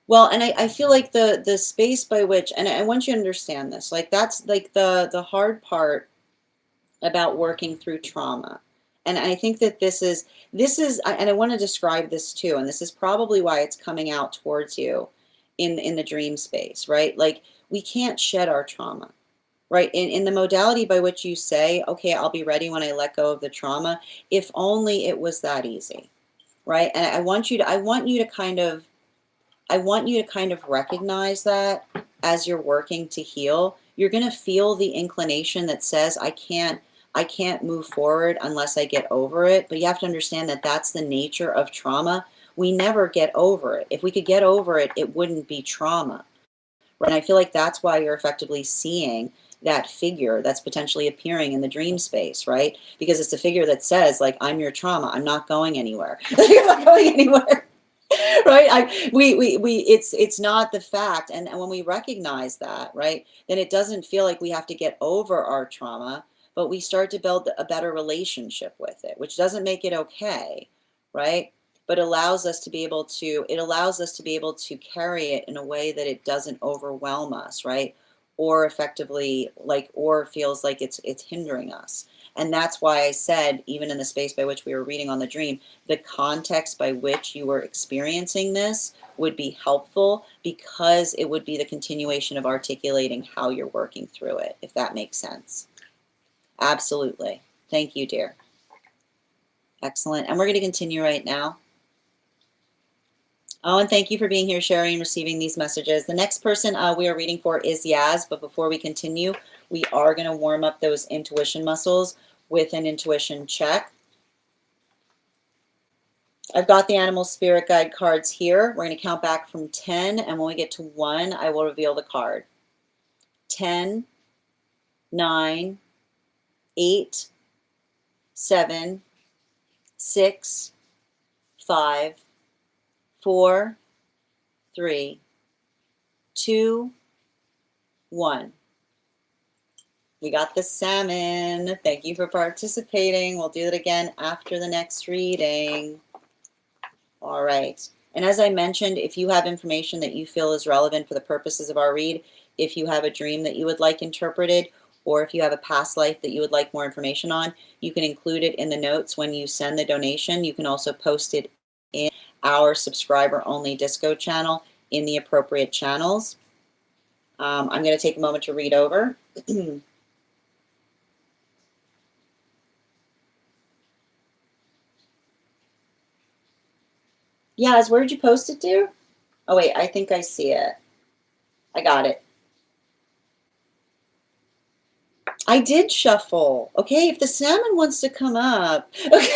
Well, and I feel like the space by which, and I want you to understand this, like that's like the hard part about working through trauma. And I think that this is, and I want to describe this too, and this is probably why it's coming out towards you in the dream space, right? Like we can't shed our trauma, right? In the modality by which you say, okay, I'll be ready when I let go of the trauma, if only it was that easy, right? And I want you to kind of recognize that as you're working to heal. You're going to feel the inclination that says, I can't move forward unless I get over it. But you have to understand that that's the nature of trauma. We never get over it. If we could get over it, it wouldn't be trauma. Right? And I feel like that's why you're effectively seeing that figure that's potentially appearing in the dream space, right? Because it's a figure that says, like, I'm your trauma. I'm not going anywhere. I'm not going anywhere. Right? It's not the fact. And when we recognize that, right, then it doesn't feel like we have to get over our trauma, but we start to build a better relationship with it, which doesn't make it okay, right? But allows us to be able to carry it in a way that it doesn't overwhelm us, right? Or effectively or feels like it's hindering us. And that's why I said, even in the space by which we were reading on the dream, the context by which you were experiencing this would be helpful, because it would be the continuation of articulating how you're working through it, if that makes sense. Absolutely. Thank you, dear. Excellent. And we're going to continue right now. Oh, and thank you for being here, sharing and receiving these messages. The next person we are reading for is Yaz, but before we continue, we are going to warm up those intuition muscles with an intuition check. I've got the animal spirit guide cards here. We're going to count back from 10, and when we get to 1, I will reveal the card. 10, 9, 8, 7, 6, 5, 4, 3, 2, 1. We got the salmon. Thank you for participating. We'll do it again after the next reading. All right. And as I mentioned, if you have information that you feel is relevant for the purposes of our read, if you have a dream that you would like interpreted, or if you have a past life that you would like more information on, you can include it in the notes when you send the donation. You can also post it in our subscriber-only Disco channel in the appropriate channels. I'm going to take a moment to read over. Yaz, where did you post it to? Oh, wait, I think I see it. I got it. I did shuffle. Okay, if the salmon wants to come up. Okay.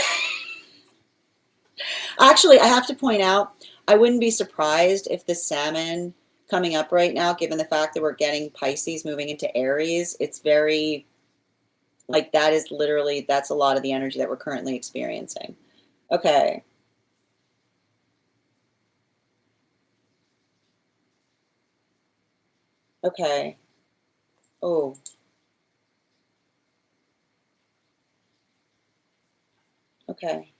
Actually, I have to point out, I wouldn't be surprised if the salmon coming up right now, given the fact that we're getting Pisces moving into Aries, it's very, like that is literally, that's a lot of the energy that we're currently experiencing. Okay. Okay. Oh. Okay.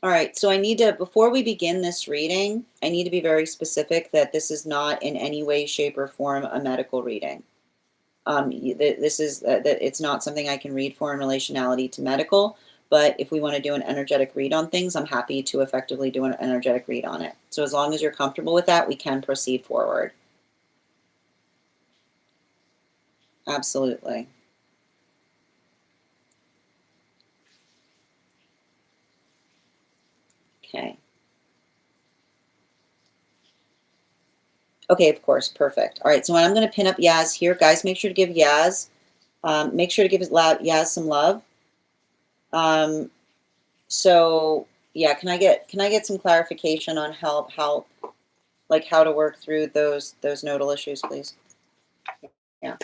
All right, so I need to, before we begin this reading, I need to be very specific that this is not in any way, shape, or form a medical reading. This is that it's not something I can read for in relationality to medical, but if we want to do an energetic read on things, I'm happy to effectively do an energetic read on it. So as long as you're comfortable with that, we can proceed forward. Absolutely. Okay. Okay, of course, perfect. All right, so I'm going to pin up Yaz here. Guys, make sure to give Yaz, make sure to give Yaz some love. So yeah, can I get some clarification on how like how to work through those nodal issues, please? Yeah.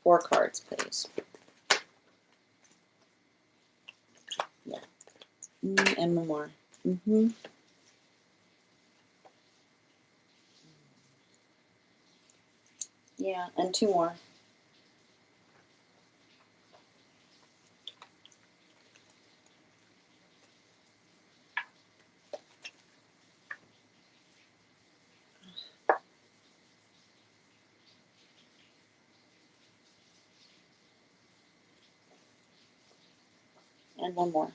4 cards, please. Yeah. And one more. Yeah, and 2 more. And 1 more.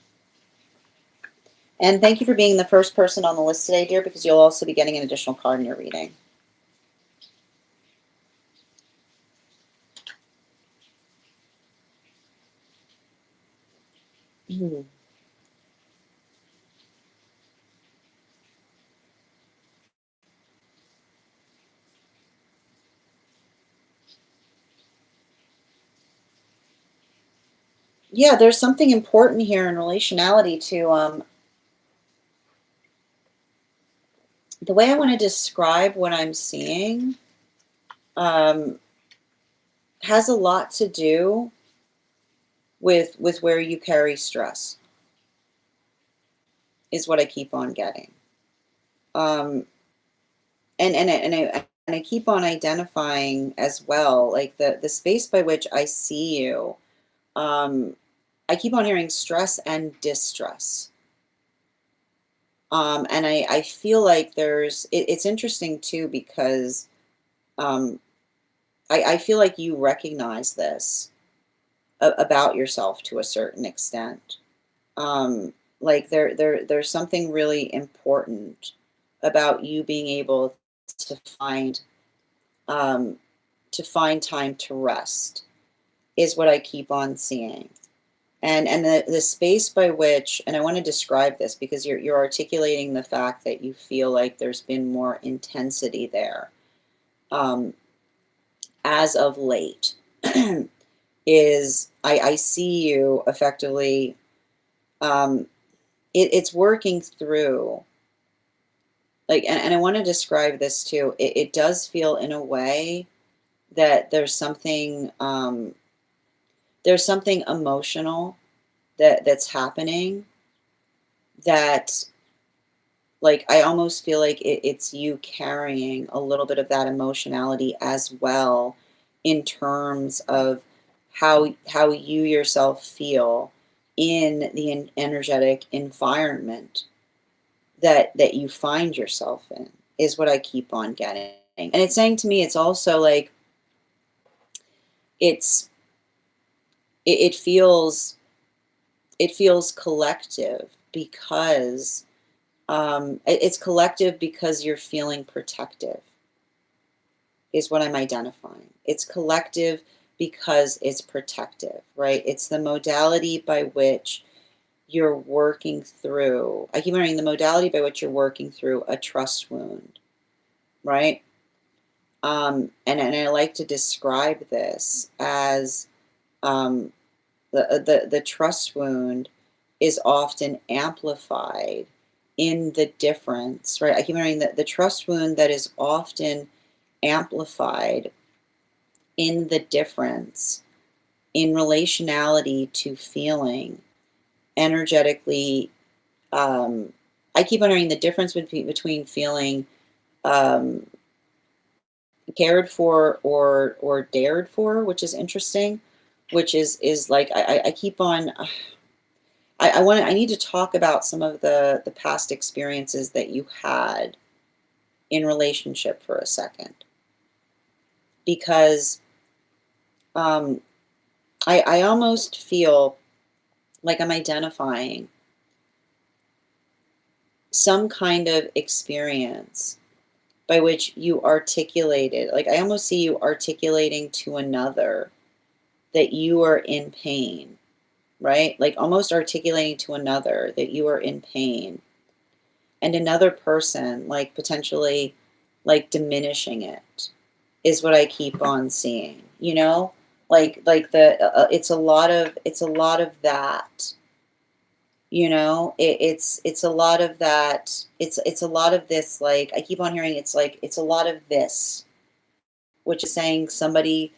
And thank you for being the first person on the list today, dear, because you'll also be getting an additional card in your reading. Yeah, there's something important here in relationality to the way I want to describe what I'm seeing has a lot to do with where you carry stress, is what I keep on getting. Um, and I keep on identifying as well, like the space by which I see you. I keep on hearing stress and distress. And I feel like it's interesting too, because um, I feel like you recognize this about yourself to a certain extent. Like there's something really important about you being able to find time to rest, is what I keep on seeing. And the space by which, and I want to describe this because you're articulating the fact that you feel like there's been more intensity there, um, as of late. Is I see you effectively, um, it's working through, like, and I want to describe this too. It does feel in a way that there's something emotional that's happening, that, like, I almost feel like it's you carrying a little bit of that emotionality as well, in terms of how you yourself feel in the energetic environment that you find yourself in, is what I keep on getting. And it's saying to me, it's also like, it's it feels, it feels collective, because it's collective because you're feeling protective, is what I'm identifying. It's collective because it's protective, right? It's the modality by which you're working through. I keep hearing the modality by which you're working through a trust wound, right? And I like to describe this as, um, the trust wound is often amplified in the difference, right? I keep hearing that the trust wound that is often amplified in the difference in relationality to feeling energetically. I keep wondering the difference between feeling, um, cared for or dared for, which is interesting. Which is like, I keep on. I need to talk about some of the past experiences that you had in relationship for a second, because, um, I almost feel like I'm identifying some kind of experience by which you articulated, like, I almost see you articulating to another that you are in pain, right? Like, almost articulating to another that you are in pain, and another person, like, potentially, like, diminishing it, is what I keep on seeing, you know? Like the it's a lot of that. It's a lot of that. It's a lot of this. Like, I keep on hearing, it's like, it's a lot of this, which is saying somebody,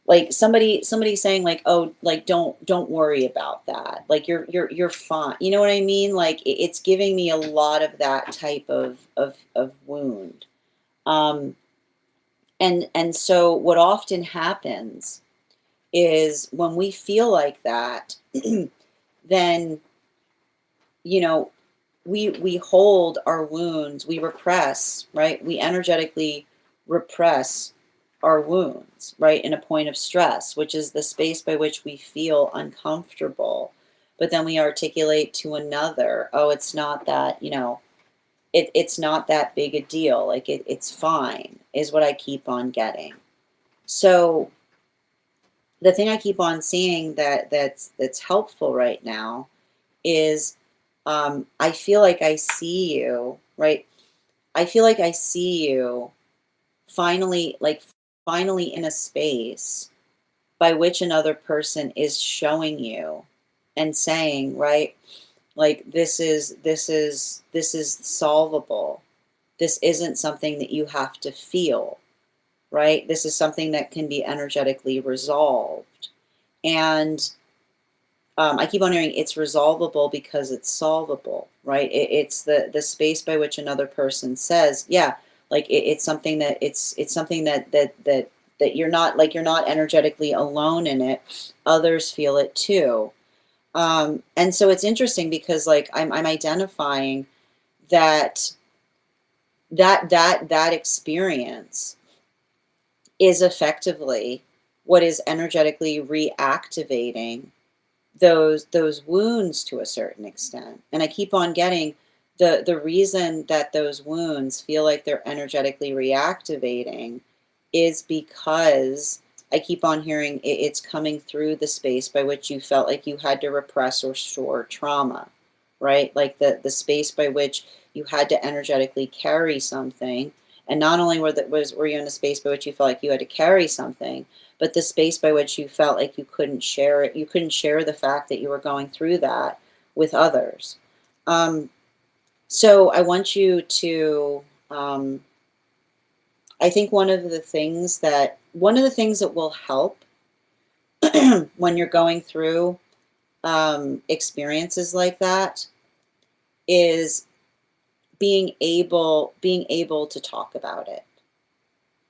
like, somebody saying, like, oh, like, don't worry about that, like, you're fine, you know what I mean? Like, it's giving me a lot of that type of wound. um and so what often happens is, when we feel like that, then, you know, we hold our wounds, we repress, right? We energetically repress our wounds, right? In a point of stress, which is the space by which we feel uncomfortable. But then we articulate to another, oh, it's not that, it's not that big a deal. Like, it's fine, is what I keep on getting. So the thing I keep on seeing that's helpful right now is, I feel like I see you, right? I feel like I see you finally, like, finally in a space by which another person is showing you and saying, right, like, this is solvable. This isn't something that you have to feel, right? This is something that can be energetically resolved. And, I keep on hearing, it's resolvable because it's solvable, right? It's the space by which another person says, yeah, like, it's something that, it's something that you're not, like, you're not energetically alone in it. Others feel it too. And so it's interesting because, like, I'm identifying that that experience is effectively what is energetically reactivating those wounds to a certain extent. And I keep on getting, the reason that those wounds feel like they're energetically reactivating is because I keep on hearing it's coming through the space by which you felt like you had to repress or store trauma, right? Like the space by which you had to energetically carry something. And not only were you in a space by which you felt like you had to carry something, but the space by which you felt like you couldn't share it. You couldn't share the fact that you were going through that with others. So I want you to, I think one of the things that will help when you're going through experiences like that is being able to talk about it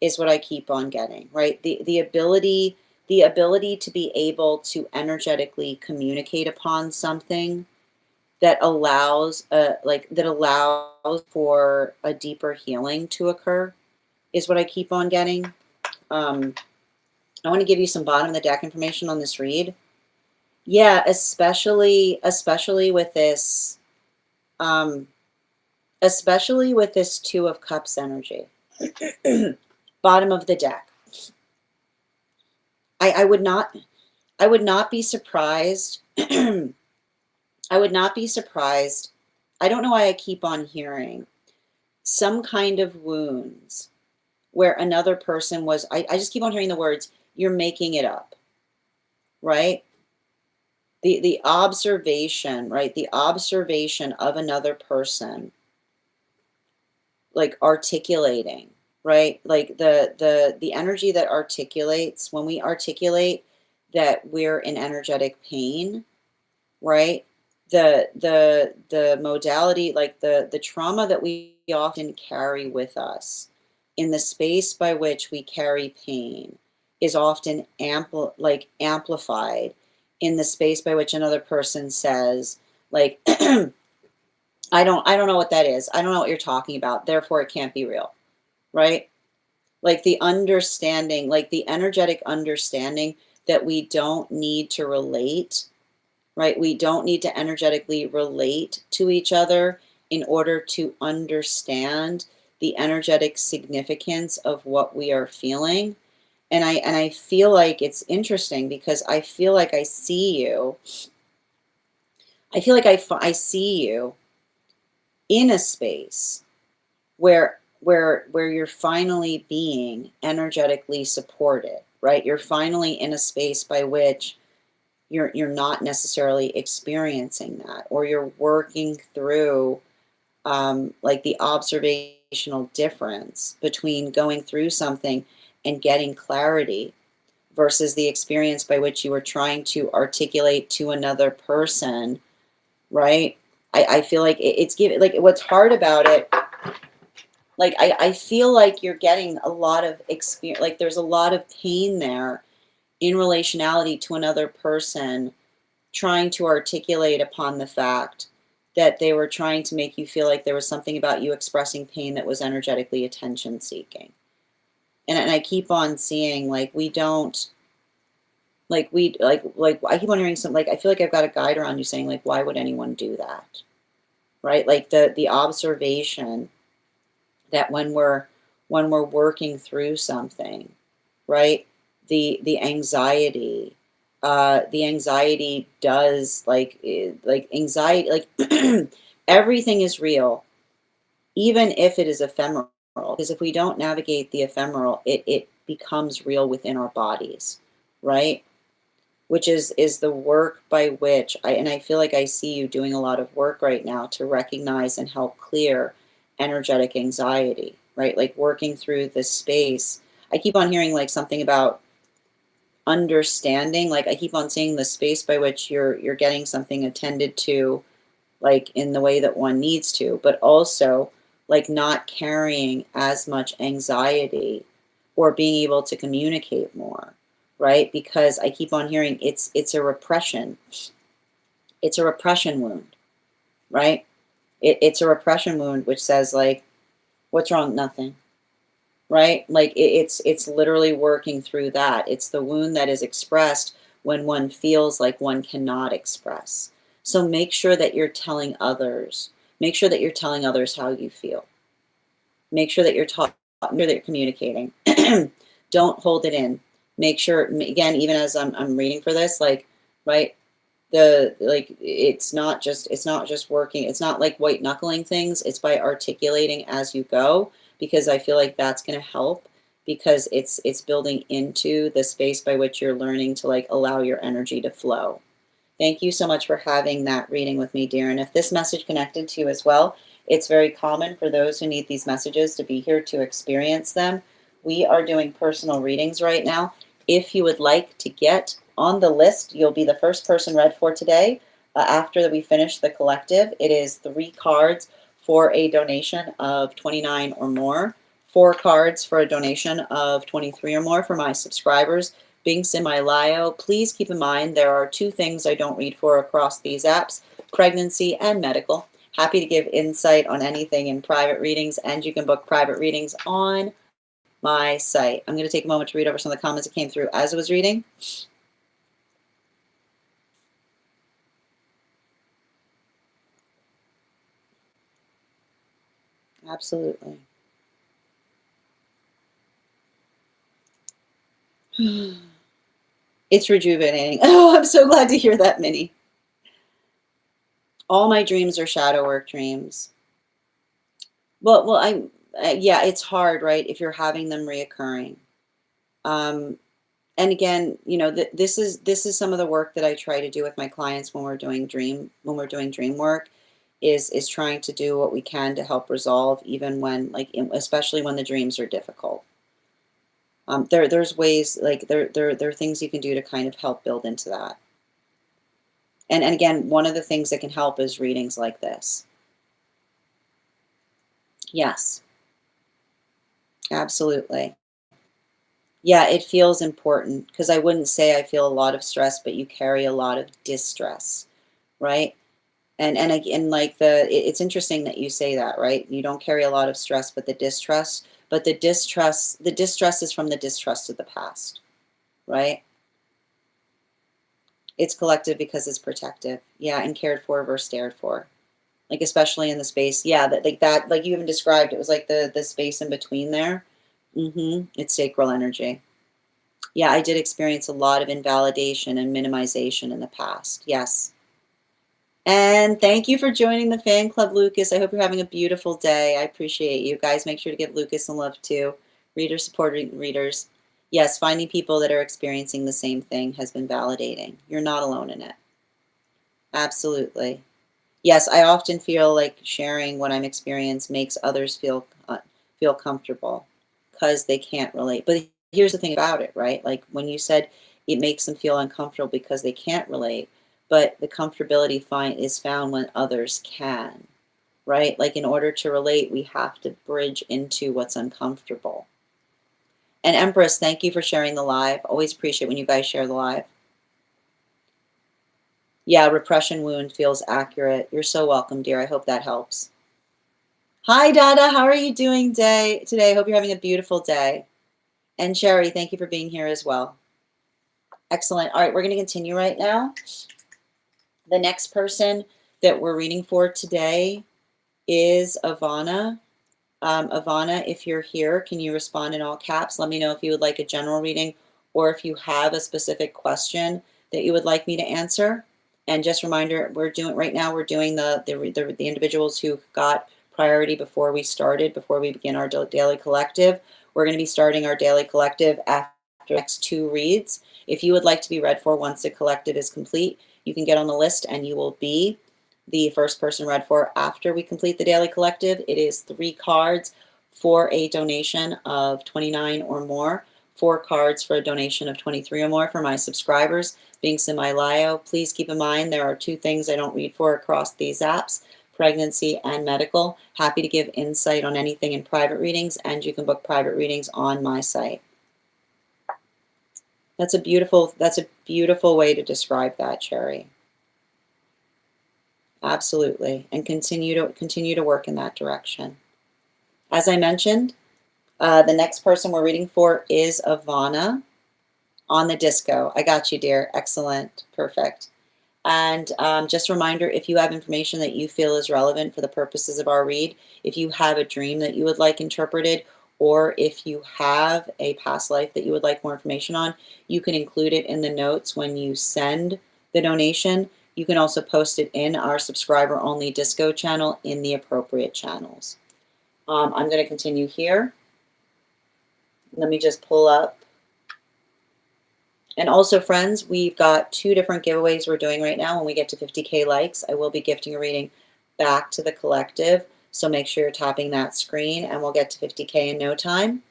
is what I keep on getting, right? The ability to be able to energetically communicate upon something that allows for a deeper healing to occur is what I keep on getting. I want to give you some bottom of the deck information on this read. Yeah, especially with this, Two of Cups energy. Bottom of the deck. I would not be surprised. I would not be surprised. I don't know why I keep on hearing some kind of wounds where another person was, I just keep on hearing the words, you're making it up, right? The observation, right? The observation of another person, like articulating, right? Like the energy that articulates, when we articulate that we're in energetic pain, right? The modality, like the trauma that we often carry with us in the space by which we carry pain is often amplified in the space by which another person says, like, I don't know what that is. I don't know what you're talking about. Therefore it can't be real. Right? Like the understanding, like the energetic understanding that we don't need to relate, right? We don't need to energetically relate to each other in order to understand the energetic significance of what we are feeling. And I feel like it's interesting because I feel like I see you. I feel like I see you in a space where you're finally being energetically supported, right? You're finally in a space by which you're not necessarily experiencing that, or you're working through like the observational difference between going through something and getting clarity versus the experience by which you were trying to articulate to another person, right? I feel like it's giving, like, what's hard about it, like I feel like you're getting a lot of experience, like there's a lot of pain there in relationality to another person trying to articulate upon the fact that they were trying to make you feel like there was something about you expressing pain that was energetically attention seeking. And I keep on seeing, like, we don't, like I keep on hearing some, like, I feel like I've got a guide around you saying, like, why would anyone do that? Right? Like the observation that when we're working through something, right? The anxiety, the anxiety does, like anxiety, like everything is real, even if it is ephemeral. Because if we don't navigate the ephemeral, it becomes real within our bodies, right? Which is the work by which I feel like I see you doing a lot of work right now to recognize and help clear energetic anxiety, right? Like working through this space. I keep on hearing like something about understanding, like I keep on seeing the space by which you're getting something attended to, like in the way that one needs to, but also like not carrying as much anxiety or being able to communicate more, right? Because I keep on hearing it's a repression. It's a repression wound, right? It's a repression wound which says, like, what's wrong? Nothing, right? Like it's literally working through that. It's the wound that is expressed when one feels like one cannot express. So make sure that you're telling others. Make sure that you're telling others how you feel. Make sure that you're talking, make sure that you're communicating. Don't hold it in. Make sure, again, even as I'm reading for this, like, right, it's not just working, it's not like white knuckling things, it's by articulating as you go, because I feel like that's going to help, because it's building into the space by which you're learning to like allow your energy to flow. Thank you so much for having that reading with me, dear. And if this message connected to you as well, it's very common for those who need these messages to be here to experience them. We are doing personal readings right now. If you would like to get on the list, you'll be the first person read for today. After we finish the collective, it is 3 cards for a donation of 29 or more, 4 cards for a donation of 23 or more for my subscribers. Binks in my bio. Please keep in mind there are 2 things I don't read for across these apps: pregnancy and medical. Happy to give insight on anything in private readings, and you can book private readings on my site. I'm going to take a moment to read over some of the comments that came through as I was reading. Absolutely. It's rejuvenating. Oh, I'm so glad to hear that, Minnie. All my dreams are shadow work dreams. Well, yeah, it's hard, right? If you're having them reoccurring. Um, and again, you know, this is some of the work that I try to do with my clients when we're doing dream work, is trying to do what we can to help resolve, even when, like, especially when the dreams are difficult. There's ways, like, there are things you can do to kind of help build into that. And again, one of the things that can help is readings like this. Yes, absolutely. Yeah, it feels important, because I wouldn't say I feel a lot of stress, but you carry a lot of distress, right? And like it's interesting that you say that, right? You don't carry a lot of stress, but the distrust is from the distrust of the past, right? It's collective because it's protective. Yeah, and cared for versus stared for. Like, especially in the space, yeah, that like you even described, it was like the space in between there. It's sacral energy. Yeah, I did experience a lot of invalidation and minimization in the past. Yes. And thank you for joining the fan club, Lucas. I hope you're having a beautiful day. I appreciate you guys. Make sure to give Lucas some love too. Readers supporting readers. Yes, finding people that are experiencing the same thing has been validating. You're not alone in it. Absolutely. Yes, I often feel like sharing what I'm experiencing makes others feel comfortable, because they can't relate. But here's the thing about it, right? Like when you said it makes them feel uncomfortable because they can't relate, but the comfortability is found when others can, right? Like, in order to relate, we have to bridge into what's uncomfortable. And Empress, thank you for sharing the live. Always appreciate when you guys share the live. Yeah, repression wound feels accurate. You're so welcome, dear. I hope that helps. Hi, Dada. How are you doing today? Hope you're having a beautiful day. And Sherry, thank you for being here as well. Excellent. All right, we're going to continue right now. The next person that we're reading for today is Ivana. Ivana, if you're here, can you respond in all caps? Let me know if you would like a general reading, or if you have a specific question that you would like me to answer. And just a reminder, we're doing the individuals who got priority before we begin our daily collective. We're going to be starting our daily collective after the next 2 reads. If you would like to be read for once the collective is complete, you can get on the list and you will be the first person read for after we complete the daily collective. It is 3 cards for a donation of 29 or more, 4 cards for a donation of 23 or more for my subscribers. Being semi-lio, please keep in mind there are 2 things I don't read for across these apps: pregnancy and medical. Happy to give insight on anything in private readings, and you can book private readings on my site. That's a beautiful way to describe that, Cherry. Absolutely, and continue to work in that direction. As I mentioned, the next person we're reading for is Ivana on the disco. I got you, dear. Excellent. Perfect. And just a reminder, if you have information that you feel is relevant for the purposes of our read, if you have a dream that you would like interpreted, or if you have a past life that you would like more information on, you can include it in the notes when you send the donation. You can also post it in our subscriber only disco channel in the appropriate channels. I'm going to continue here. Let me just pull up. And also, friends, we've got 2 different giveaways we're doing right now. When we get to 50K likes, I will be gifting a reading back to the collective. So make sure you're tapping that screen, and we'll get to 50K in no time.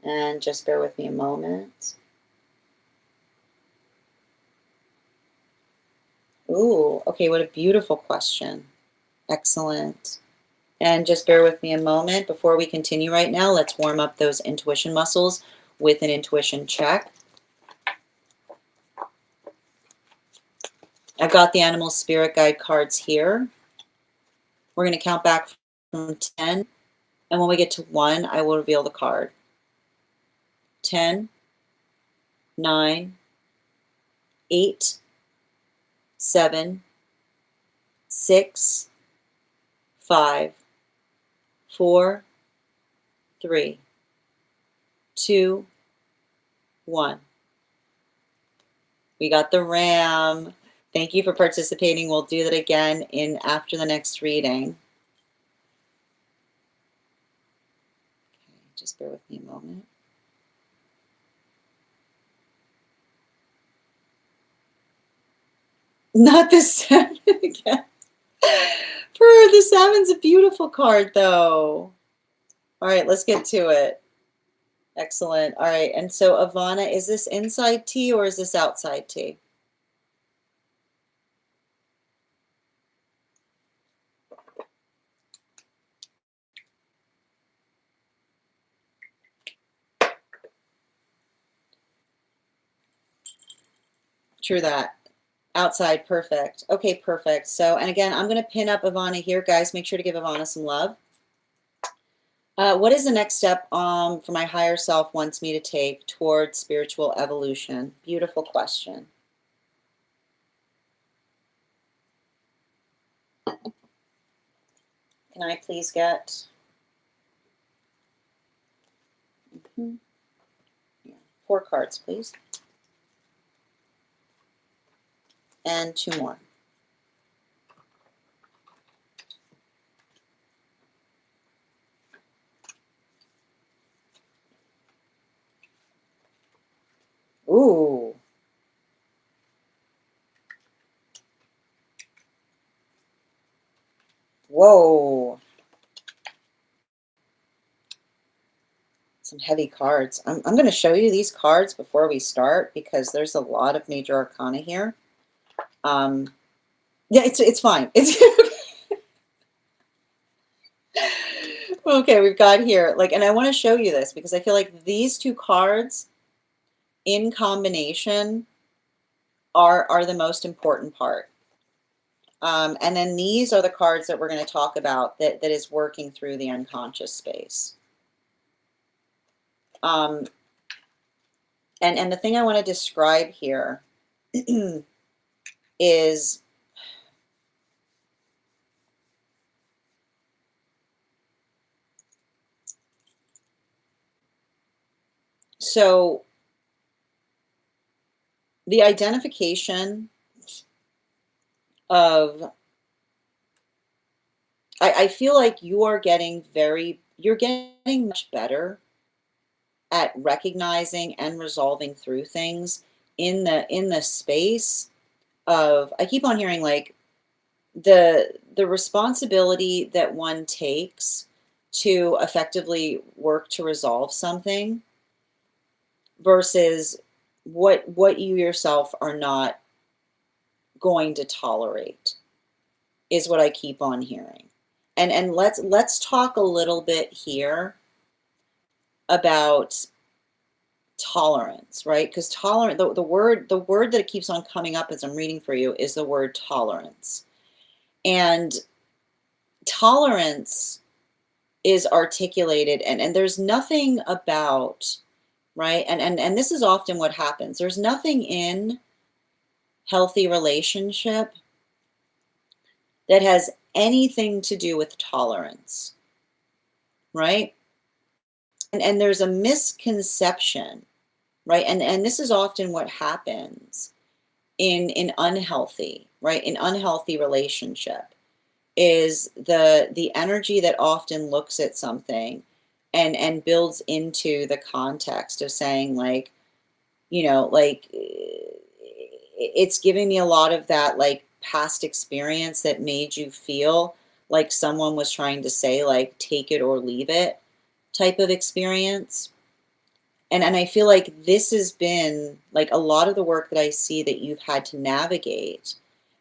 And just bear with me a moment. Ooh, okay, what a beautiful question. Excellent. And just bear with me a moment before we continue right now. Let's warm up those intuition muscles with an intuition check. I've got the animal spirit guide cards here. We're going to count back from 10. And when we get to 1, I will reveal the card. 10, 9, 8, 7, 6, 5, 4, 3, 2, 1. We got the ram. Thank you for participating. We'll do that again after the next reading. Okay, just bear with me a moment. Not the 7 again. The 7's a beautiful card, though. All right, let's get to it. Excellent. All right, and so Ivana, is this inside T or is this outside T? True that. Outside, perfect. Okay, perfect. So, and again, I'm going to pin up Ivana here. Guys, make sure to give Ivana some love. What is the next step for my higher self wants me to take towards spiritual evolution? Beautiful question. Can I please get 4 cards, please? And 2 more. Ooh. Whoa. Some heavy cards. I'm going to show you these cards before we start because there's a lot of major arcana here. Yeah, it's fine. It's okay. We've got here and I want to show you this because I feel like these 2 cards in combination are the most important part. And then these are the cards that we're going to talk about that is working through the unconscious space. And the thing I want to describe here is so the identification of I feel like you're getting much better at recognizing and resolving through things in the space of, I keep on hearing like the responsibility that one takes to effectively work to resolve something versus what you yourself are not going to tolerate is what I keep on hearing. And let's talk a little bit here about tolerance, right? Because tolerant, the word that it keeps on coming up as I'm reading for you is the word tolerance. And tolerance is articulated, and there's nothing about, right? And this is often what happens. There's nothing in healthy relationship that has anything to do with tolerance. right? And there's a misconception, right? And this is often what happens in unhealthy, right? In unhealthy relationship is the energy that often looks at something and builds into the context of saying like, like it's giving me a lot of that like past experience that made you feel like someone was trying to say like take it or leave it type of experience. And I feel like this has been like a lot of the work that I see that you've had to navigate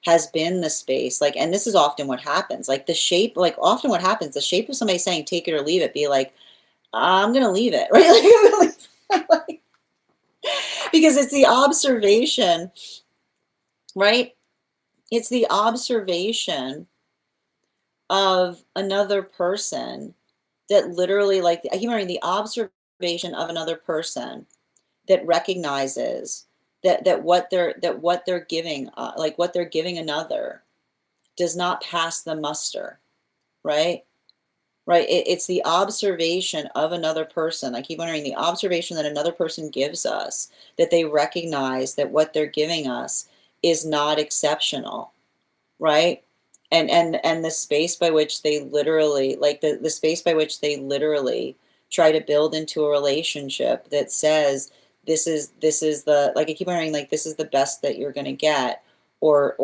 has been the space. Like, and this is often what happens. Like the shape, like often what happens, the shape of somebody saying take it or leave it, be like, I'm gonna leave it, right? Like, I'm gonna leave it. Like, because it's the observation, right? It's the observation of another person that literally, like, I keep remembering the observation of another person that recognizes that what they're giving, like what they're giving another, does not pass the muster, right? Right. It's the observation of another person. I keep wondering the observation that another person gives us, that they recognize that what they're giving us is not exceptional, right? And the space by which they literally, like the space by which they literally try to build into a relationship that says this is the, like I keep hearing, like this is the best that you're gonna get, or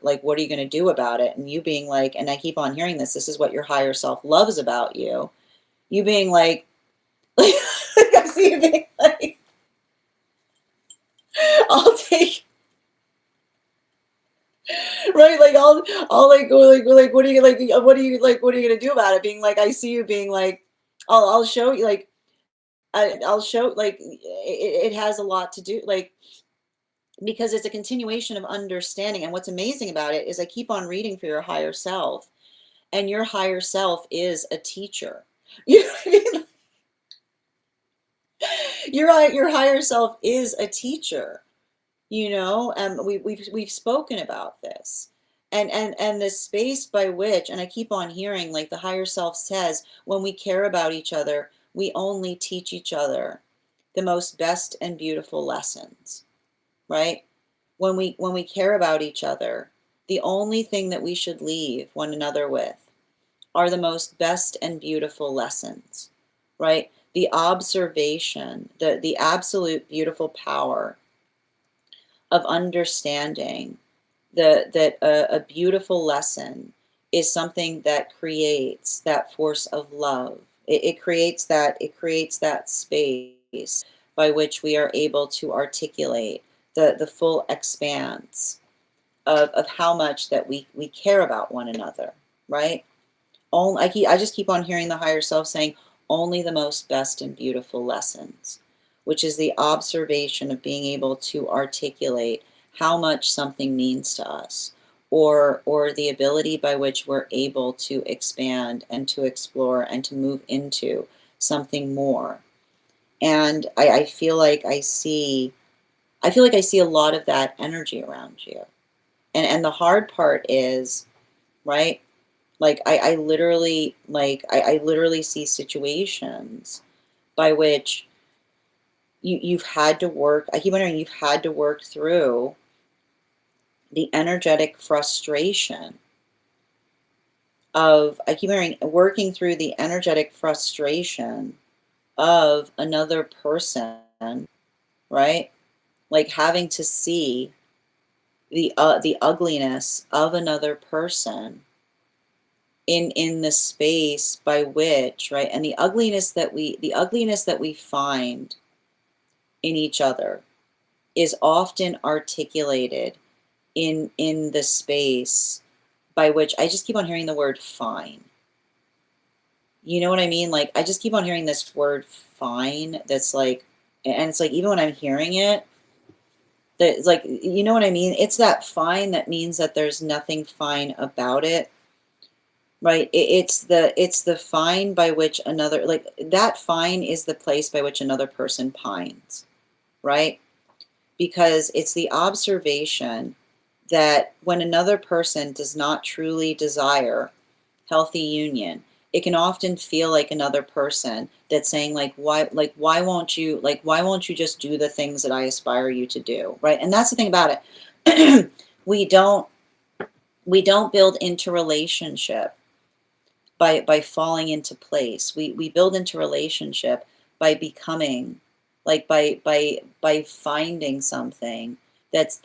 like what are you gonna do about it? And you being like, and I keep on hearing this is what your higher self loves about you. You being like, like I see you being like, I'll take, right, like I'll like go like what are you like what are you like what are you gonna do about it? Being like, I see you being like, I'll show you, like I'll show, like it has a lot to do, like, because it's a continuation of understanding. And what's amazing about it is I keep on reading for your higher self, and your higher self is a teacher. You know what I mean? Your higher self is a teacher. We've spoken about this, and the space by which, and I keep on hearing, like the higher self says, when we care about each other, we only teach each other the most best and beautiful lessons, right? When we care about each other, the only thing that we should leave one another with are the most best and beautiful lessons, right? The observation, the absolute beautiful power of understanding that a beautiful lesson is something that creates that force of love. It creates that space by which we are able to articulate the full expanse of how much that we care about one another, right? I just keep on hearing the higher self saying only the most best and beautiful lessons, which is the observation of being able to articulate how much something means to us, or the ability by which we're able to expand and to explore and to move into something more. And I feel like I see a lot of that energy around you. And the hard part is, right? Like I literally see situations by which you've had to work. I keep wondering, you've had to work through the energetic frustration of, I keep hearing, working through the energetic frustration of another person, right? Like having to see the ugliness of another person in the space by which, right, and the ugliness that we find in each other is often articulated in the space by which I just keep on hearing the word fine. You know what I mean? Like I just keep on hearing this word fine that's like, and it's like even when I'm hearing it, that it's like, you know what I mean? It's that fine that means that there's nothing fine about it. Right. It's the fine by which another, like that fine is the place by which another person pines, right? Because it's the observation that when another person does not truly desire healthy union, it can often feel like another person that's saying why won't you just do the things that I aspire you to do, right? And that's the thing about it. we don't we don't build interrelationship by falling into place. We build into relationship by becoming, like by finding something that's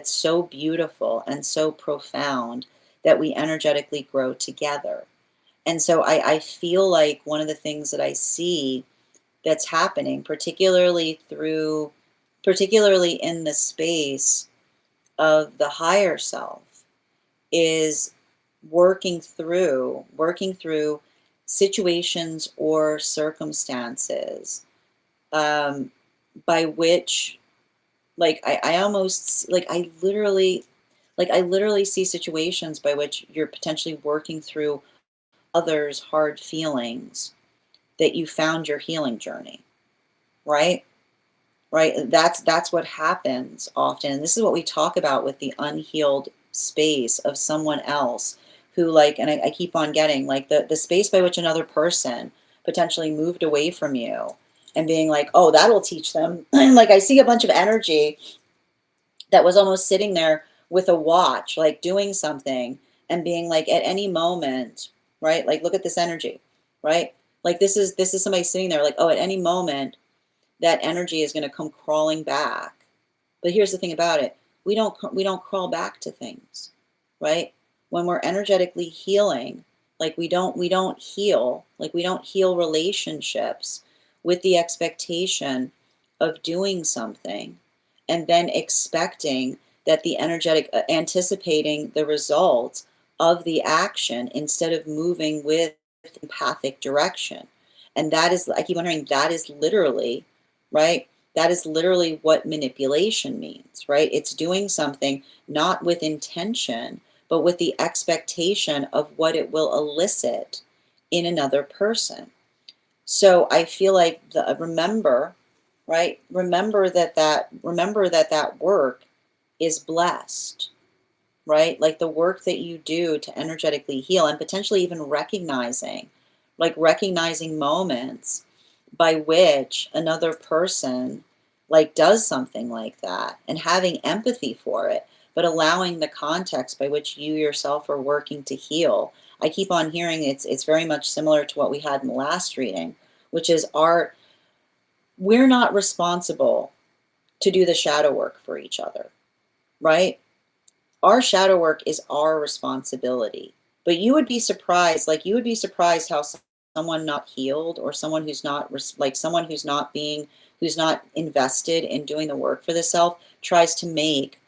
so beautiful and so profound that we energetically grow together. And so I feel like one of the things that I see that's happening, particularly in the space of the higher self, is working through situations or circumstances, um, by which, I almost I literally see situations by which you're potentially working through others' hard feelings that you found your healing journey, right? Right? That's what happens often. And this is what we talk about with the unhealed space of someone else who, and I keep on getting, the space by which another person potentially moved away from you and being like, oh, that'll teach them. Like, I see a bunch of energy that was almost sitting there with a watch, like doing something and being like, at any moment, right? Like, look at this energy, right? Like, this is somebody sitting there like, oh, at any moment that energy is going to come crawling back. But here's the thing about it. We don't crawl back to things, right? When we're energetically healing, we don't heal relationships with the expectation of doing something and then expecting that the anticipating the results of the action instead of moving with empathic direction. And that is, I keep wondering, that is literally, right? That is literally what manipulation means, right? It's doing something not with intention, but with the expectation of what it will elicit in another person. So I feel like remember, right? Remember that work is blessed, right? Like the work that you do to energetically heal and potentially even recognizing moments by which another person does something like that and having empathy for it, but allowing the context by which you yourself are working to heal. I keep on hearing it's very much similar to what we had in the last reading, which is we're not responsible to do the shadow work for each other, right? Our shadow work is our responsibility. But you would be surprised how someone not healed, or someone who's not who's not invested in doing the work for the self, tries to make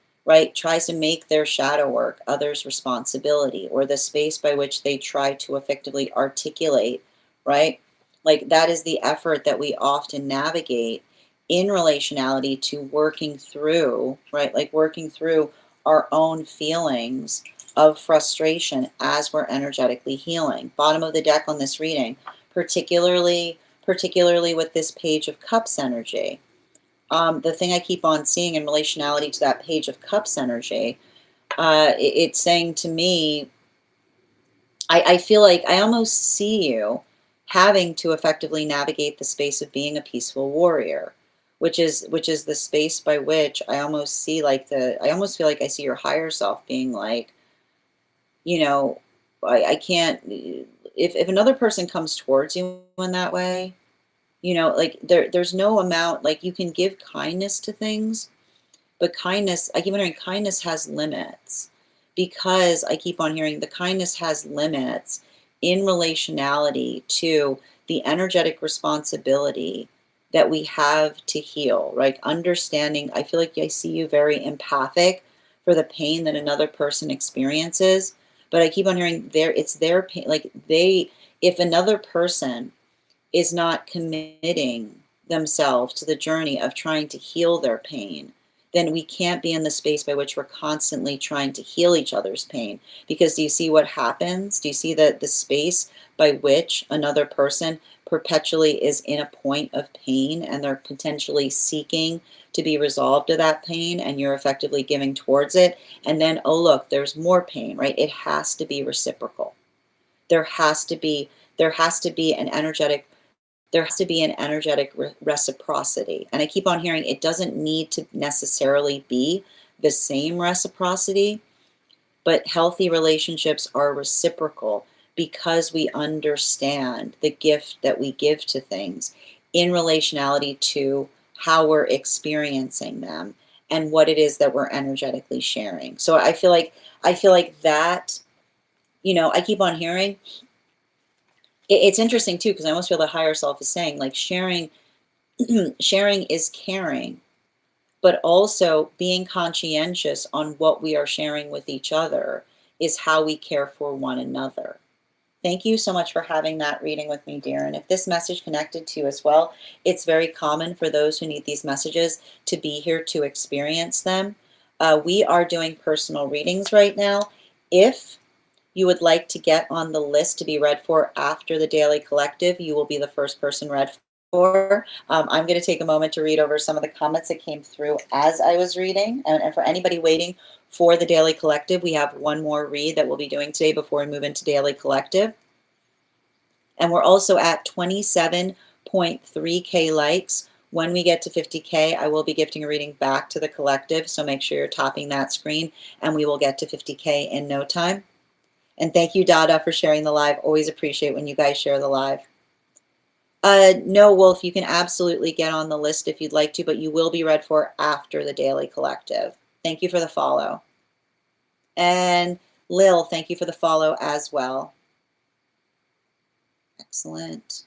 their shadow work others' responsibility, or the space by which they try to effectively articulate, right? Like, that is the effort that we often navigate in relationality to working through, right? Like working through our own feelings of frustration as we're energetically healing. Bottom of the deck on this reading, particularly with this Page of Cups energy. The thing I keep on seeing in relationality to that Page of Cups energy, it's saying to me, I feel like I almost see you having to effectively navigate the space of being a peaceful warrior, which is the space by which I almost feel like I see your higher self being like, you know, I can't, if another person comes towards you in that way, like there's no amount, like, you can give kindness to things, but kindness, I keep wondering, kindness has limits, because I keep on hearing the kindness has limits in relationality to the energetic responsibility that we have to heal, right? Understanding, I feel like I see you very empathic for the pain that another person experiences, but I keep on hearing it's their pain, if another person is not committing themselves to the journey of trying to heal their pain, then we can't be in the space by which we're constantly trying to heal each other's pain. Because do you see what happens? Do you see the space by which another person perpetually is in a point of pain, and they're potentially seeking to be resolved of that pain, and you're effectively giving towards it? And then, oh, look, there's more pain, right? It has to be reciprocal. There has to be there has to be an energetic reciprocity. And I keep on hearing it doesn't need to necessarily be the same reciprocity, but healthy relationships are reciprocal because we understand the gift that we give to things in relationality to how we're experiencing them and what it is that we're energetically sharing. So I feel like that, I keep on hearing it's interesting too, because I almost feel the higher self is saying like sharing is caring, but also being conscientious on what we are sharing with each other is how we care for one another. Thank you so much for having that reading with me, dear. And if this message connected to you as well, it's very common for those who need these messages to be here to experience them. We are doing personal readings right now. If you would like to get on the list to be read for after the Daily Collective, you will be the first person read for. I'm going to take a moment to read over some of the comments that came through as I was reading. And for anybody waiting for the Daily Collective, we have one more read that we'll be doing today before we move into Daily Collective. And we're also at 27.3K likes. When we get to 50K, I will be gifting a reading back to the collective. So make sure you're topping that screen and we will get to 50K in no time. And thank you, Dada, for sharing the live. Always appreciate when you guys share the live. No, Wolf, you can absolutely get on the list if you'd like to, but you will be read for after the Daily Collective. Thank you for the follow. And Lil, thank you for the follow as well. Excellent.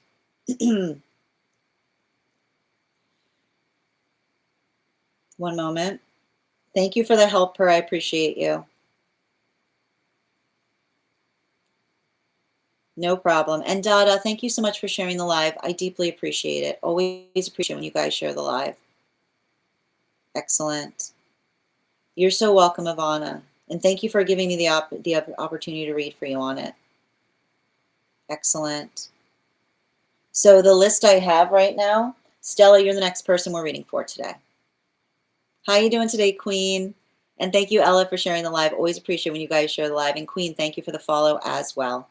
One moment. Thank you for the help, Per. I appreciate you. No problem. And Dada, thank you so much for sharing the live. I deeply appreciate it. Always appreciate when you guys share the live. Excellent. You're so welcome, Ivana. And thank you for giving me the opportunity to read for you on it. Excellent. So the list I have right now, Stella, you're the next person we're reading for today. How you doing today, Queen? And thank you, Ella, for sharing the live. Always appreciate when you guys share the live. And Queen, thank you for the follow as well.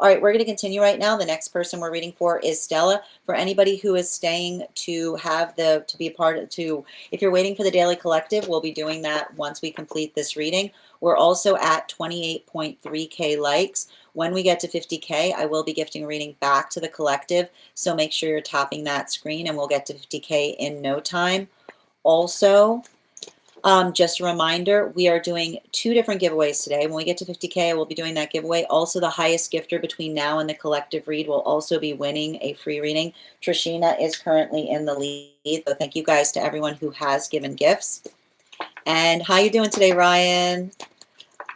All right, we're going to continue right now. The next person we're reading for is Stella. For anybody who is staying to be a part of, if you're waiting for the Daily Collective, we'll be doing that once we complete this reading. We're also at 28.3K likes. When we get to 50K, I will be gifting a reading back to the collective. So make sure you're topping that screen and we'll get to 50K in no time. Also, just a reminder, we are doing 2 different giveaways today. When we get to 50K, I will be doing that giveaway. Also, the highest gifter between now and the collective read will also be winning a free reading. Trishina is currently in the lead. So thank you guys to everyone who has given gifts. And how you doing today, Ryan?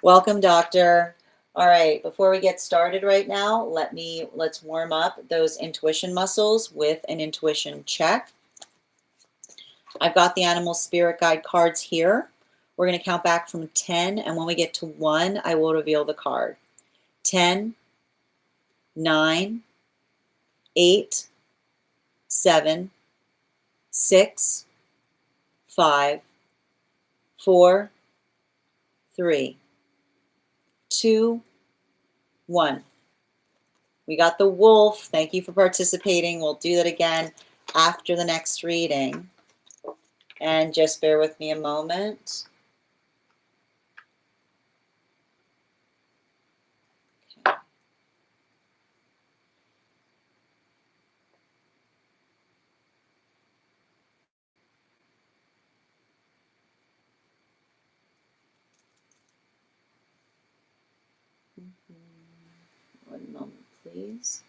Welcome, Doctor. All right, before we get started right now, let's warm up those intuition muscles with an intuition check. I've got the animal spirit guide cards here. We're going to count back from 10, and when we get to 1, I will reveal the card. 10, 9, 8, 7, 6, 5, 4, 3, 2, 1. We got the wolf. Thank you for participating. We'll do that again after the next reading. And just bear with me a moment. Okay. One moment, please.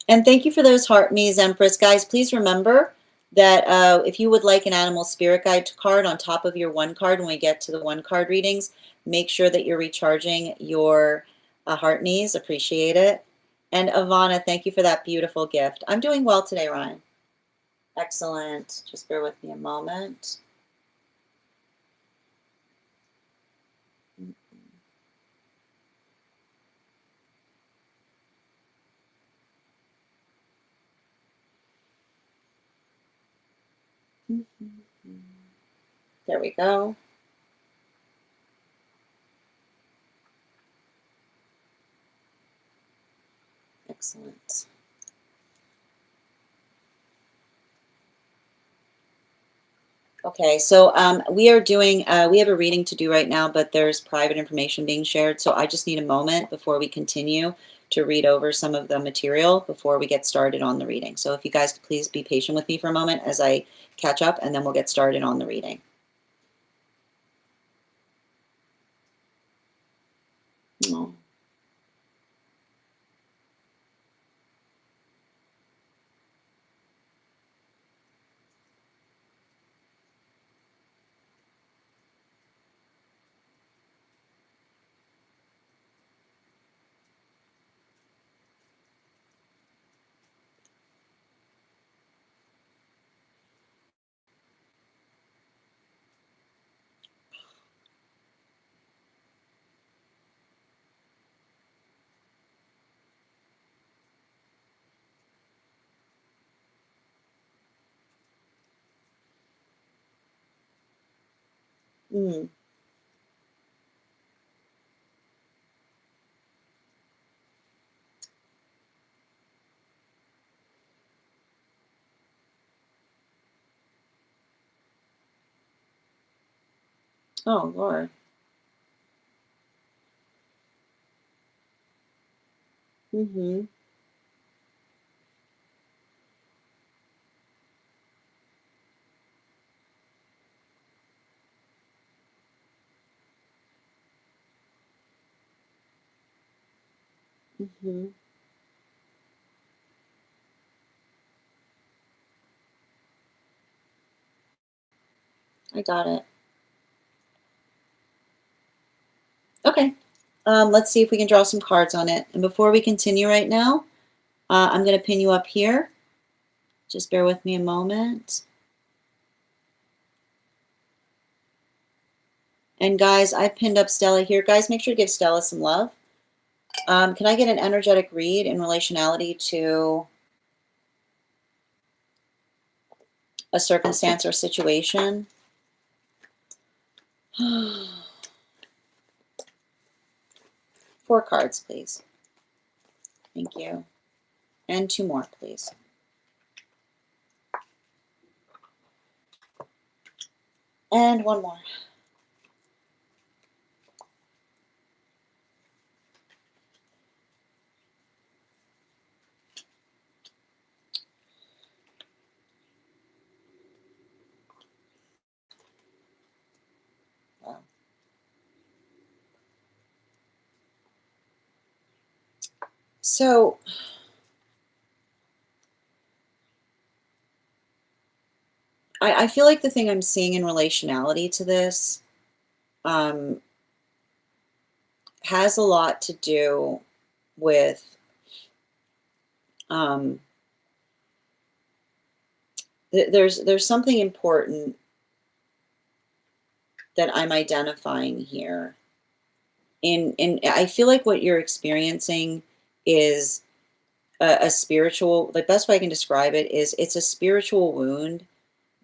And thank you for those heart me's, Empress. Guys, please remember that if you would like an animal spirit guide card on top of your 1 card when we get to the 1 card readings, make sure that you're recharging your heart me's. Appreciate it. And Ivana, thank you for that beautiful gift. I'm doing well today, Ryan. Excellent. Just bear with me a moment. There we go. Excellent. Okay, so we are doing, we have a reading to do right now, but there's private information being shared. So I just need a moment before we continue to read over some of the material before we get started on the reading. So if you guys could please be patient with me for a moment as I catch up, and then we'll get started on the reading. Oh. Mm. Oh, Lord. Mm-hmm. Mm-hmm. I got it. Okay. Let's see if we can draw some cards on it. And before we continue right now, I'm going to pin you up here. Just bear with me a moment. And guys, I pinned up Stella here. Guys, make sure to give Stella some love. Can I get an energetic read in relationality to a circumstance or situation? 4 cards, please. Thank you. And 2 more, please. And 1 more. Wow. So I feel like the thing I'm seeing in relationality to this um, has a lot to do with um, there's something important that I'm identifying here. In I feel like what you're experiencing is a spiritual. The best way I can describe it is it's a spiritual wound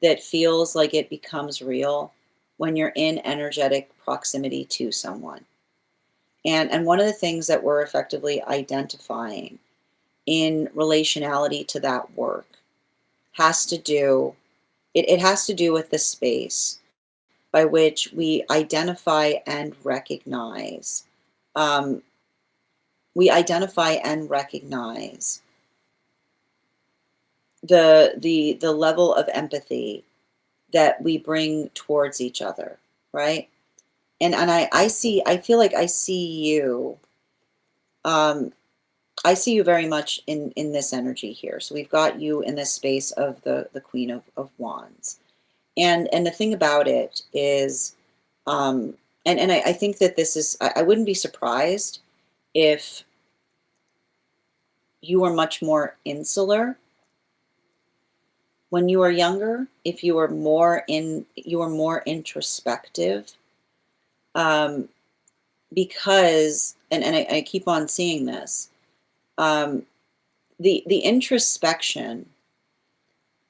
that feels like it becomes real when you're in energetic proximity to someone. And one of the things that we're effectively identifying in relationality to that work has to do it has to do with the space by which we identify and recognize um, the level of empathy that we bring towards each other, right? And I feel like um, I see you very much in this energy here. So we've got you in this space of the Queen of Wands. And the thing about it is, and I think that this is, I wouldn't be surprised if you were much more insular when you were younger, if you were more introspective, um, because, and I keep on seeing this, um, the introspection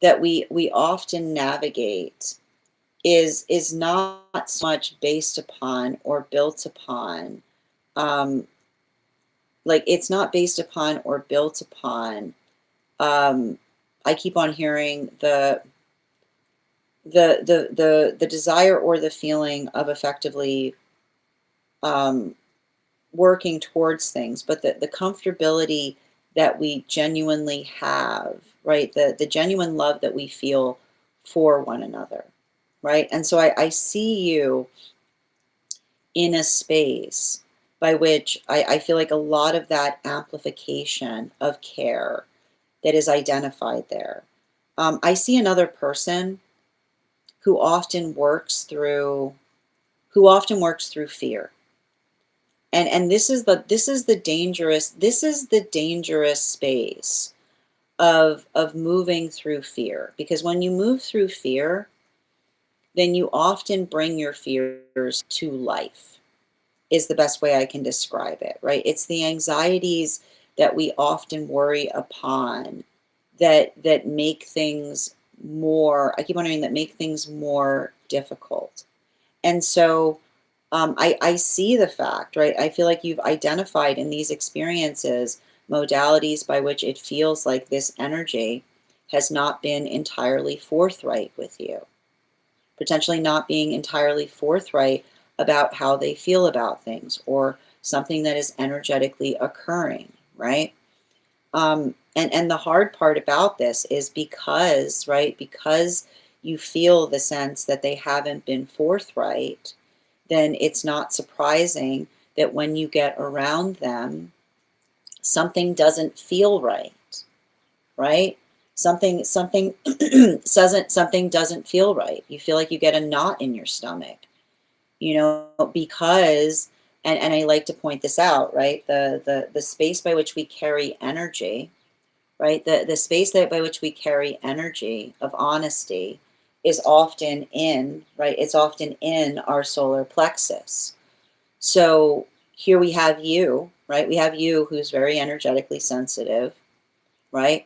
that we often navigate is not so much based upon or built upon, um, like it's not based upon or built upon. Um, I keep on hearing the desire or the feeling of effectively um, working towards things, but the comfortability that we genuinely have, right? The genuine love that we feel for one another, right? And so I see you in a space by which I feel like a lot of that amplification of care that is identified there. I see another person who often works through fear. And this is the dangerous space of moving through fear, because when you move through fear, then you often bring your fears to life, is the best way I can describe it, right? It's the anxieties that we often worry upon that make things more, I keep wondering, that make things more difficult. And so I see the fact, right? I feel like you've identified in these experiences modalities by which it feels like this energy has not been entirely forthright with you, potentially not being entirely forthright about how they feel about things or something that is energetically occurring, right? And the hard part about this is because, right, because you feel the sense that they haven't been forthright, then it's not surprising that when you get around them, something doesn't feel right, right? Something something doesn't feel right. You feel like you get a knot in your stomach, because and I like to point this out, right? The space by which we carry energy, right? The space that by which we carry energy of honesty is often in, right? It's often in our solar plexus. So here we have you, right? We have you who's very energetically sensitive, right?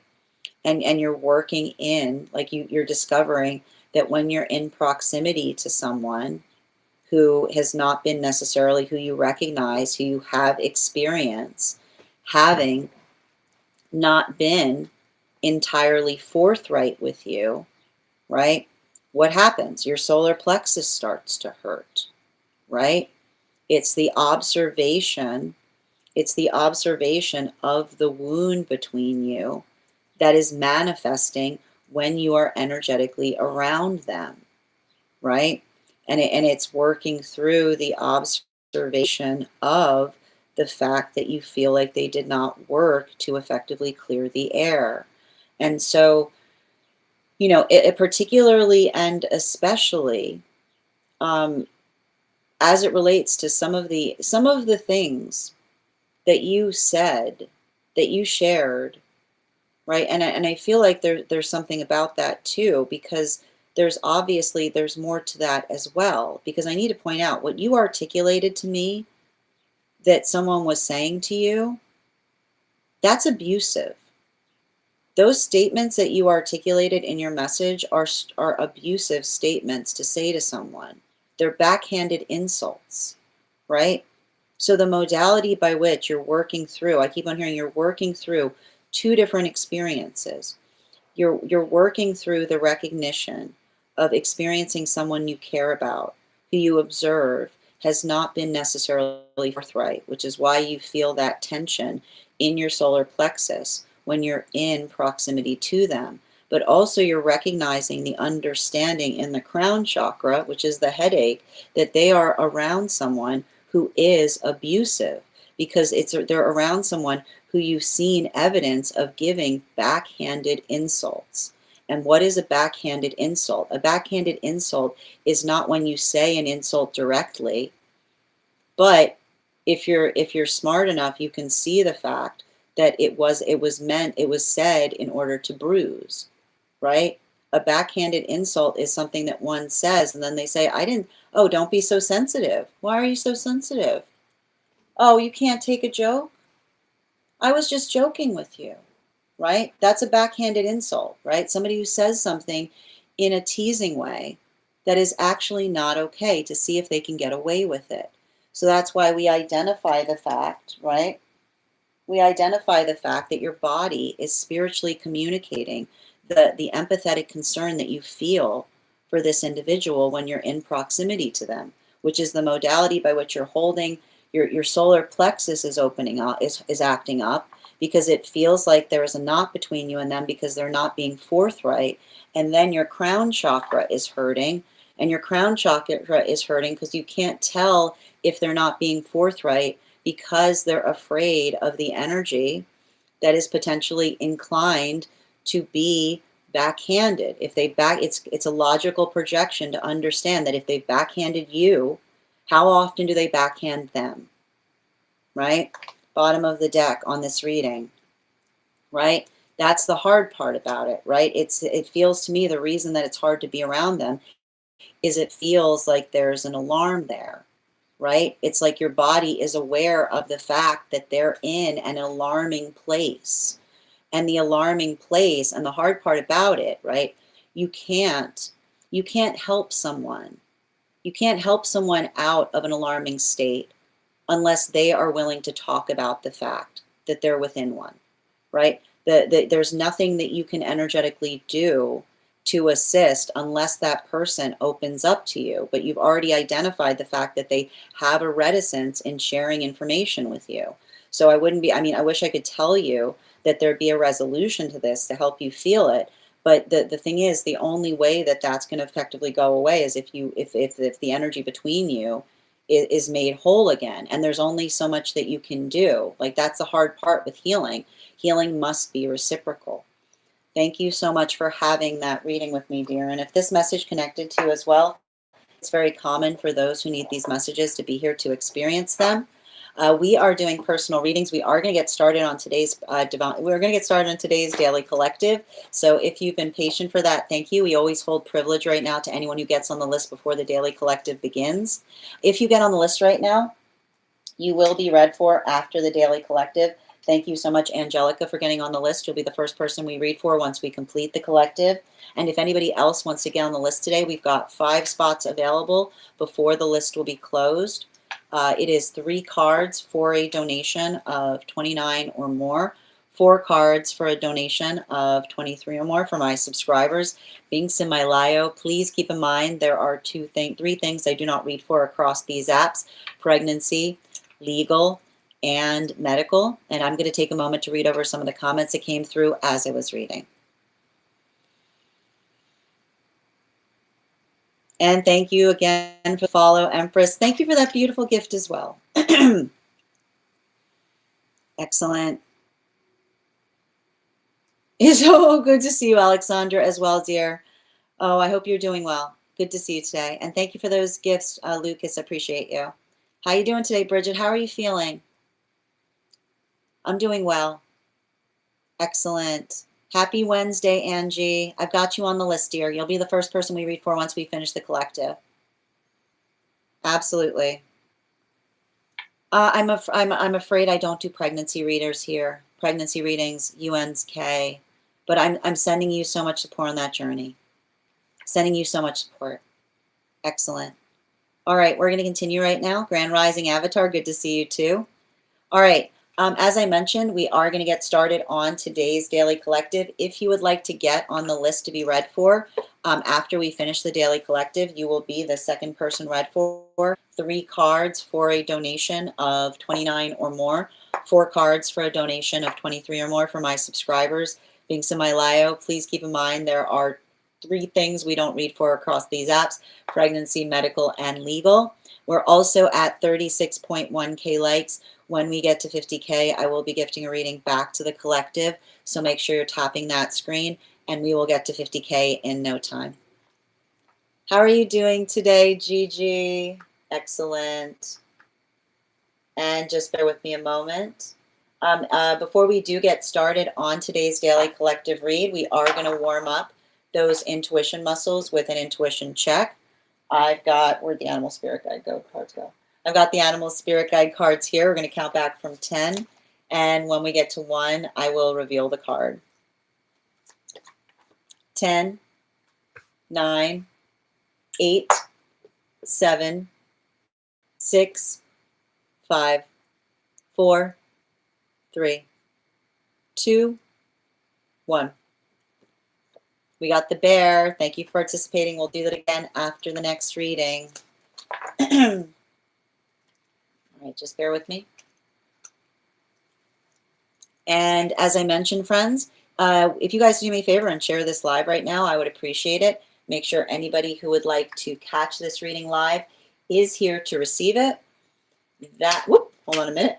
And you're working in, like you're discovering that when you're in proximity to someone who has not been necessarily who you recognize, who you have experience having not been entirely forthright with you, right? What happens? Your solar plexus starts to hurt, right? It's the observation, it's the observation of the wound between you that is manifesting when you are energetically around them, right? And it's working through the observation of the fact that you feel like they did not work to effectively clear the air. And so, it particularly and especially, um, as it relates to some of the things that you said, that you shared, right? And I feel like there's something about that too, because there's more to that as well. Because I need to point out what you articulated to me that someone was saying to you, that's abusive. Those statements that you articulated in your message are abusive statements to say to someone. They're backhanded insults, right? So the modality by which you're working through, I keep on hearing you're working through two different experiences. You're working through the recognition of experiencing someone you care about, who you observe has not been necessarily forthright, which is why you feel that tension in your solar plexus when you're in proximity to them. But also you're recognizing the understanding in the crown chakra, which is the headache, that they are around someone who is abusive, because they're around someone who you've seen evidence of giving backhanded insults. And what is a backhanded insult? A backhanded insult is not when you say an insult directly, but if you're smart enough, you can see the fact that it was said in order to bruise, right? A backhanded insult is something that one says and then they say, I didn't, oh, don't be so sensitive. Why are you so sensitive? Oh, you can't take a joke? I was just joking with you. right? That's a backhanded insult, right? Somebody who says something in a teasing way that is actually not okay, to see if they can get away with it. So that's why we identify the fact, right? We identify the fact that your body is spiritually communicating the empathetic concern that you feel for this individual when you're in proximity to them, which is the modality by which you're holding your solar plexus is opening up, is acting up, because it feels like there is a knot between you and them because they're not being forthright. And then your crown chakra is hurting, and your crown chakra is hurting because you can't tell if they're not being forthright, because they're afraid of the energy that is potentially inclined to be backhanded. If they back, it's a logical projection to understand that if they backhanded you, how often do they backhand them? Right? Bottom of the deck on this reading, right? That's the hard part about it, right? It feels to me, the reason that it's hard to be around them is it feels like there's an alarm there, right? It's like your body is aware of the fact that they're in an alarming place. And the alarming place, and the hard part about it, right? You can't help someone. You can't help someone out of an alarming state unless they are willing to talk about the fact that they're within one, right? There's nothing that you can energetically do to assist unless that person opens up to you. But you've already identified the fact that they have a reticence in sharing information with you. So I wouldn't be, I mean, I wish I could tell you that there'd be a resolution to this to help you feel it. But the thing is, the only way that that's going to effectively go away is if the energy between you is made whole again. And there's only so much that you can do. Like, that's the hard part with healing. Healing must be reciprocal. Thank you so much for having that reading with me, dear. And if this message connected to you as well, it's very common for those who need these messages to be here to experience them. We are doing personal readings. We are going to get started on today's we're going to get started on today's daily collective. So if you've been patient for that, thank you. We always hold privilege right now to anyone who gets on the list before the daily collective begins. If you get on the list right now, you will be read for after the daily collective. Thank you so much, Angelica, for getting on the list. You'll be the first person we read for once we complete the collective. And if anybody else wants to get on the list today, we've got 5 spots available before the list will be closed. It is 3 cards for a donation of $29 or more, 4 cards for a donation of $23 or more for my subscribers. Being Similayo, please keep in mind there are 3 things I do not read for across these apps: pregnancy, legal, and medical. And I'm going to take a moment to read over some of the comments that came through as I was reading. And thank you again for the follow, Empress. Thank you for that beautiful gift as well. Excellent. It's so good to see you, Alexandra, as well, dear. Oh, I hope you're doing well. Good to see you today. And thank you for those gifts, Lucas. Appreciate you. How you doing today, Bridget? How are you feeling? I'm doing well. Excellent. Happy Wednesday, Angie. I've got you on the list, dear. You'll be the first person we read for once we finish the collective. Absolutely. I'm afraid I don't do pregnancy readers here. Pregnancy readings, UNK. But I'm sending you so much support on that journey. Sending you so much support. Excellent. All right, we're going to continue right now. Grand Rising Avatar, good to see you too. All right. As I mentioned, we are going to get started on today's daily collective. If you would like to get on the list to be read for, after we finish the daily collective, you will be the second person read for. 3 cards for a donation of $29 or more. 4 cards for a donation of $23 or more for my subscribers. Being Similayo, please keep in mind there are 3 things we don't read for across these apps: pregnancy, medical, and legal. We're also at 36.1K likes. When we get to 50K, I will be gifting a reading back to the collective. So make sure you're tapping that screen, and we will get to 50K in no time. How are you doing today, Gigi? Excellent. And just bear with me a moment. Before we do get started on today's daily collective read, we are going to warm up those intuition muscles with an intuition check. I've got, where'd the animal spirit guide cards go? I've got the animal spirit guide cards here. We're going to count back from 10. And when we get to 1, I will reveal the card. 10, 9, 8, 7, 6, 5, 4, 3, 2, 1. We got the bear. Thank you for participating. We'll do that again after the next reading. All right, just bear with me. And as I mentioned, friends, if you guys do me a favor and share this live right now, I would appreciate it. Make sure anybody who would like to catch this reading live is here to receive it. Hold on a minute.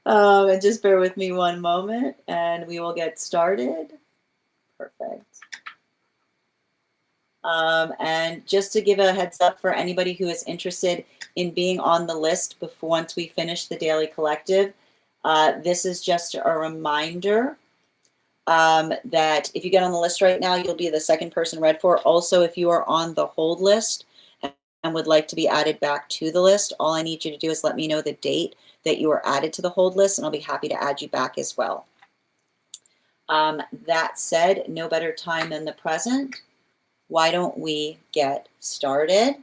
And just bear with me one moment and we will get started. Perfect. And just to give a heads up for anybody who is interested in being on the list once we finish the daily collective, this is just a reminder that if you get on the list right now, you'll be the second person read for. Also, if you are on the hold list and would like to be added back to the list, all I need you to do is let me know the date that you are added to the hold list, and I'll be happy to add you back as well. That said, no better time than the present. Why don't we get started?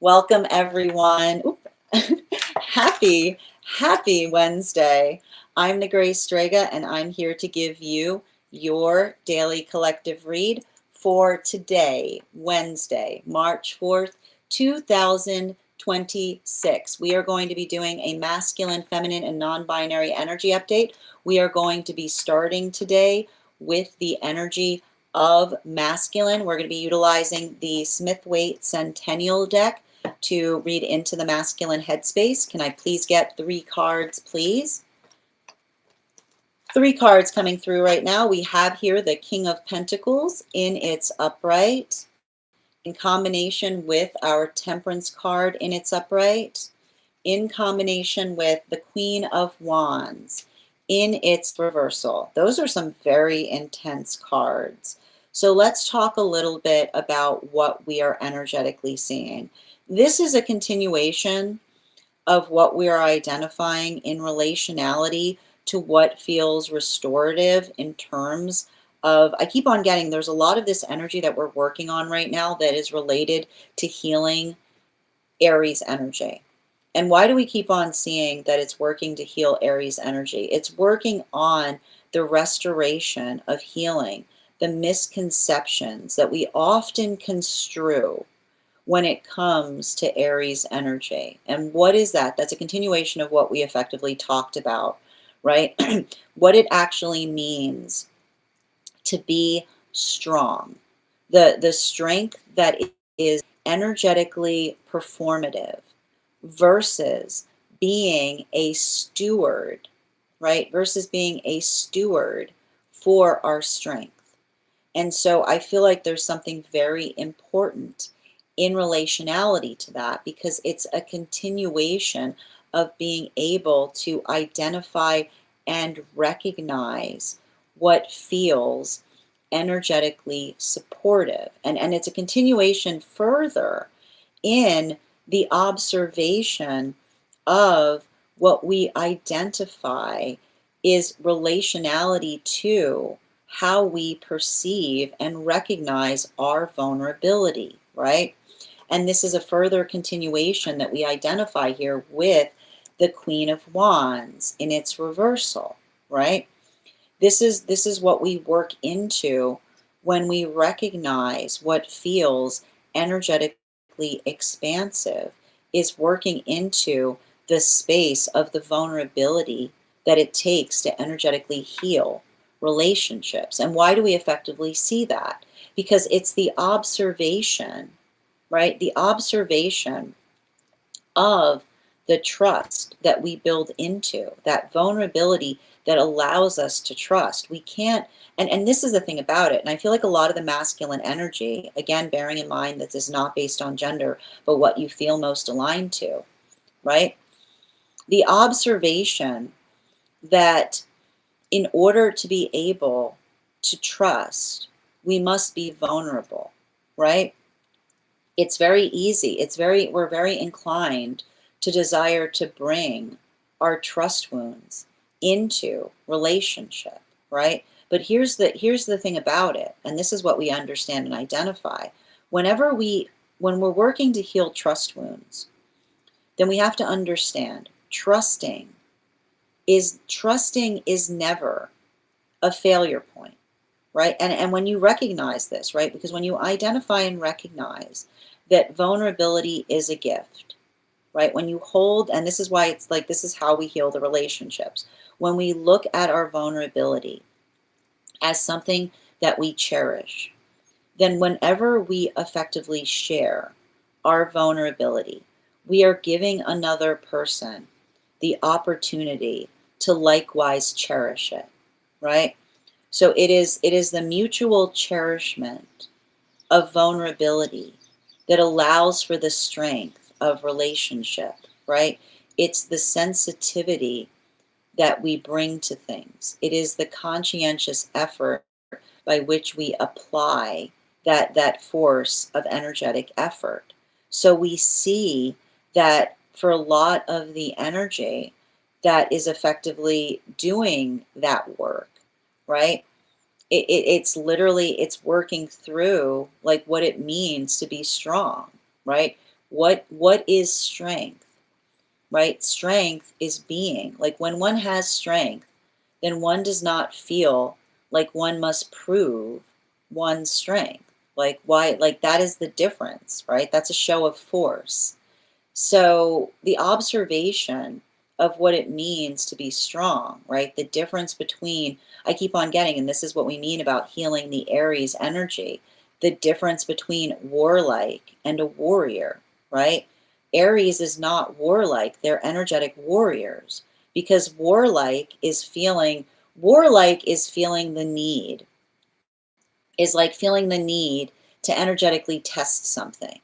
Welcome, everyone. Happy Wednesday. I'm Strega, and I'm here to give you your daily collective read for today, Wednesday, March 4th, 2026. We are going to be doing a masculine, feminine, and non-binary energy update. We are going to be starting today with the energy of masculine. We're going to be utilizing the Smith-Waite Centennial deck to read into the masculine headspace. Can I please get 3 cards, please? 3 cards coming through right now. We have here the King of Pentacles in its upright, in combination with our Temperance card in its upright, in combination with the Queen of Wands in its reversal. Those are some very intense cards. So let's talk a little bit about what we are energetically seeing. This is a continuation of what we are identifying in relationality to what feels restorative in terms of, I keep on getting, there's a lot of this energy that we're working on right now that is related to healing Aries energy. And why do we keep on seeing that it's working to heal Aries energy? It's working on the restoration of healing, the misconceptions that we often construe when it comes to Aries energy. And what is that? That's a continuation of what we effectively talked about, right? What it actually means to be strong. The strength that is energetically performative versus being a steward, right? Versus being a steward for our strength. And so I feel like there's something very important in relationality to that, because it's a continuation of being able to identify and recognize what feels energetically supportive. And it's a continuation further in the observation of what we identify is relationality to how we perceive and recognize our vulnerability, right? And this is a further continuation that we identify here with the Queen of Wands in its reversal, right? This is what we work into when we recognize what feels energetically expansive, is working into the space of the vulnerability that it takes to energetically heal relationships. And why do we effectively see that? Because it's the observation, right? The observation of the trust that we build into, that vulnerability that allows us to trust. We can't, and this is the thing about it, and I feel like a lot of the masculine energy, again, bearing in mind that this is not based on gender, but what you feel most aligned to, right? The observation that in order to be able to trust, we must be vulnerable, right? It's very easy. We're very inclined to desire to bring our trust wounds into relationship, right? But here's the thing about it, and this is what we understand and identify. Whenever when we're working to heal trust wounds, then we have to understand trusting is never a failure point, right? And when you recognize this, right? Because when you identify and recognize that vulnerability is a gift, right? When you hold, and this is why it's like, this is how we heal the relationships. When we look at our vulnerability as something that we cherish, then whenever we effectively share our vulnerability, we are giving another person the opportunity to likewise cherish it, right? So it is the mutual cherishment of vulnerability that allows for the strength of relationship, right? It's the sensitivity that we bring to things. It is the conscientious effort by which we apply that force of energetic effort. So we see that for a lot of the energy that is effectively doing that work, right? It's literally, it's working through like what it means to be strong, right? What is strength, right? Strength is being. Like when one has strength, then one does not feel like one must prove one's strength. Like why, like that is the difference, right? That's a show of force. So the observation of what it means to be strong, right? The difference between, I keep on getting, and this is what we mean about healing the Aries energy, the difference between warlike and a warrior, right? Aries is not warlike, they're energetic warriors, because warlike is feeling the need, is like feeling the need to energetically test something,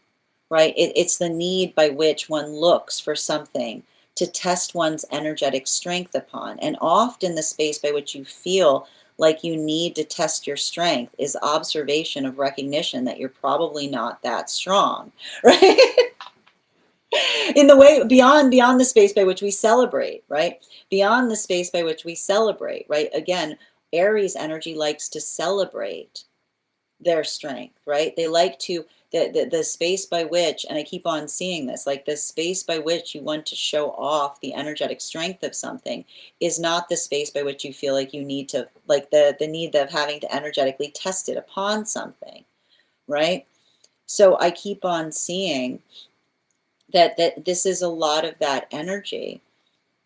right? It's the need by which one looks for something to test one's energetic strength upon. And often the space by which you feel like you need to test your strength is observation of recognition that you're probably not that strong, right? In the way beyond the space by which we celebrate, right? Beyond the space by which we celebrate, right? Again, Aries energy likes to celebrate their strength, right? They like to, the space by which, and I keep on seeing this, like the space by which you want to show off the energetic strength of something is not the space by which you feel like you need to, like the need of having to energetically test it upon something, right? So I keep on seeing that this is a lot of that energy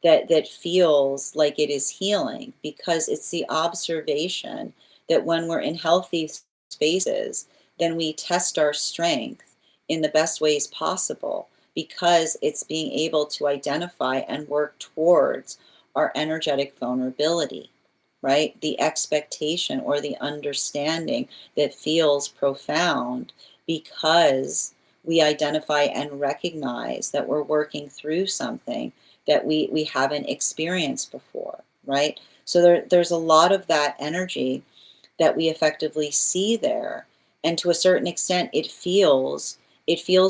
that feels like it is healing, because it's the observation that when we're in healthy spaces, then we test our strength in the best ways possible, because it's being able to identify and work towards our energetic vulnerability, right? The expectation or the understanding that feels profound because we identify and recognize that we're working through something that we haven't experienced before, right? So there's a lot of that energy that we effectively see there, and to a certain extent it feels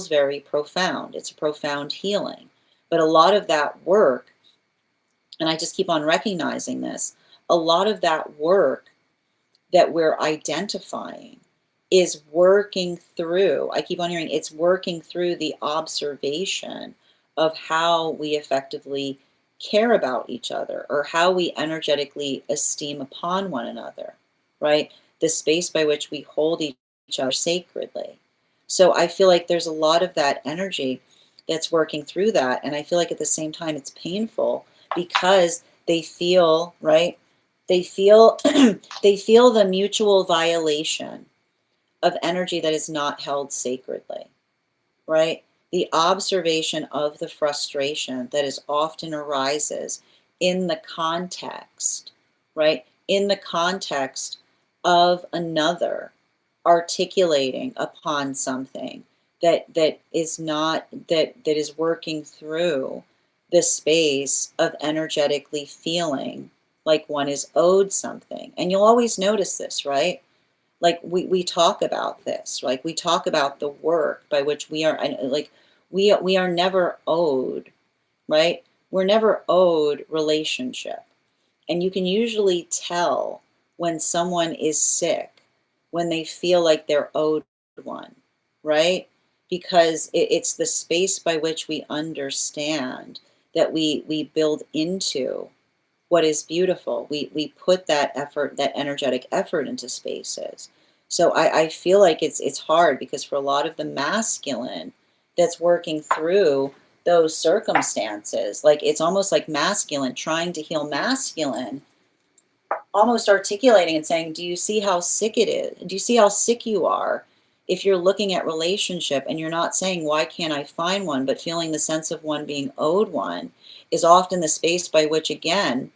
very profound. It's a profound healing. But a lot of that work, and I just keep on recognizing this, a lot of that work that we're identifying is working through, I keep on hearing, it's working through the observation of how we effectively care about each other, or how we energetically esteem upon one another, right? The space by which we hold each other sacredly. So I feel like there's a lot of that energy that's working through that. And I feel like at the same time it's painful, because they feel, right? They feel they feel the mutual violation of energy that is not held sacredly, right? The observation of the frustration that is often arises in the context, right? In the context of another articulating upon something that is not, that is working through the space of energetically feeling like one is owed something. And you'll always notice this, right? Like we talk about this, like we talk about the work by which we are, like we are never owed, right? We're never owed relationship. And you can usually tell when someone is sick, when they feel like they're owed one, right? Because it's the space by which we understand that we build into what is beautiful. We put that effort, that energetic effort into spaces. So I feel like it's hard because for a lot of the masculine that's working through those circumstances, like it's almost like masculine trying to heal masculine, almost articulating and saying, do you see how sick it is? Do you see how sick you are? If you're looking at relationship and you're not saying, why can't I find one, but feeling the sense of one being owed one is often the space by which, again,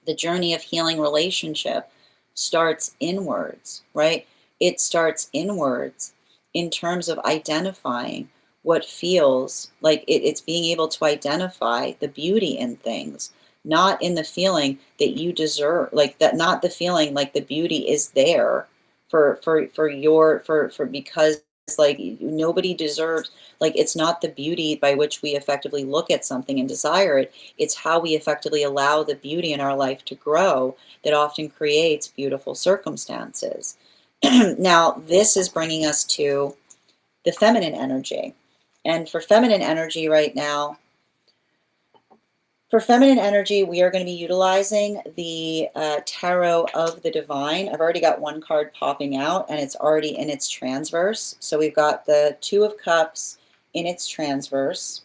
the journey of healing relationship starts inwards, right? It starts inwards in terms of identifying what feels like it's being able to identify the beauty in things, not in the feeling that you deserve, like that, not the feeling like the beauty is there for because like nobody deserves, like it's not the beauty by which we effectively look at something and desire it. It's how we effectively allow the beauty in our life to grow that often creates beautiful circumstances. Now, this is bringing us to the feminine energy. And for feminine energy right now, we are going to be utilizing the Tarot of the Divine. I've already got one card popping out, and it's already in its transverse. So we've got the Two of Cups in its transverse.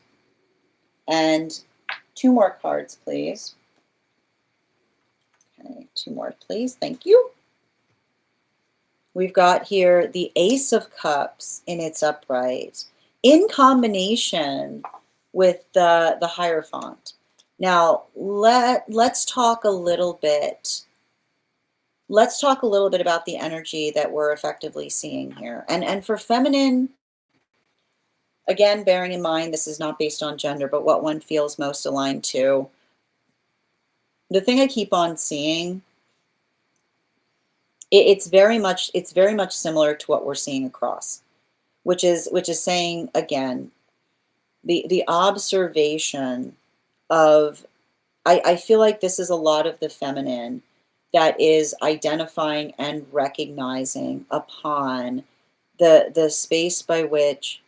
And two more cards, please. Okay, two more, please. Thank you. We've got here the Ace of Cups in its upright, in combination with the Hierophant. Now, let's talk a little bit. Let's talk a little bit about the energy that we're effectively seeing here. And for feminine, again, bearing in mind this is not based on gender, but what one feels most aligned to. The thing I keep on seeing, it's very much similar to what we're seeing across, which is saying again, the observation of, I feel like this is a lot of the feminine that is identifying and recognizing upon the space by which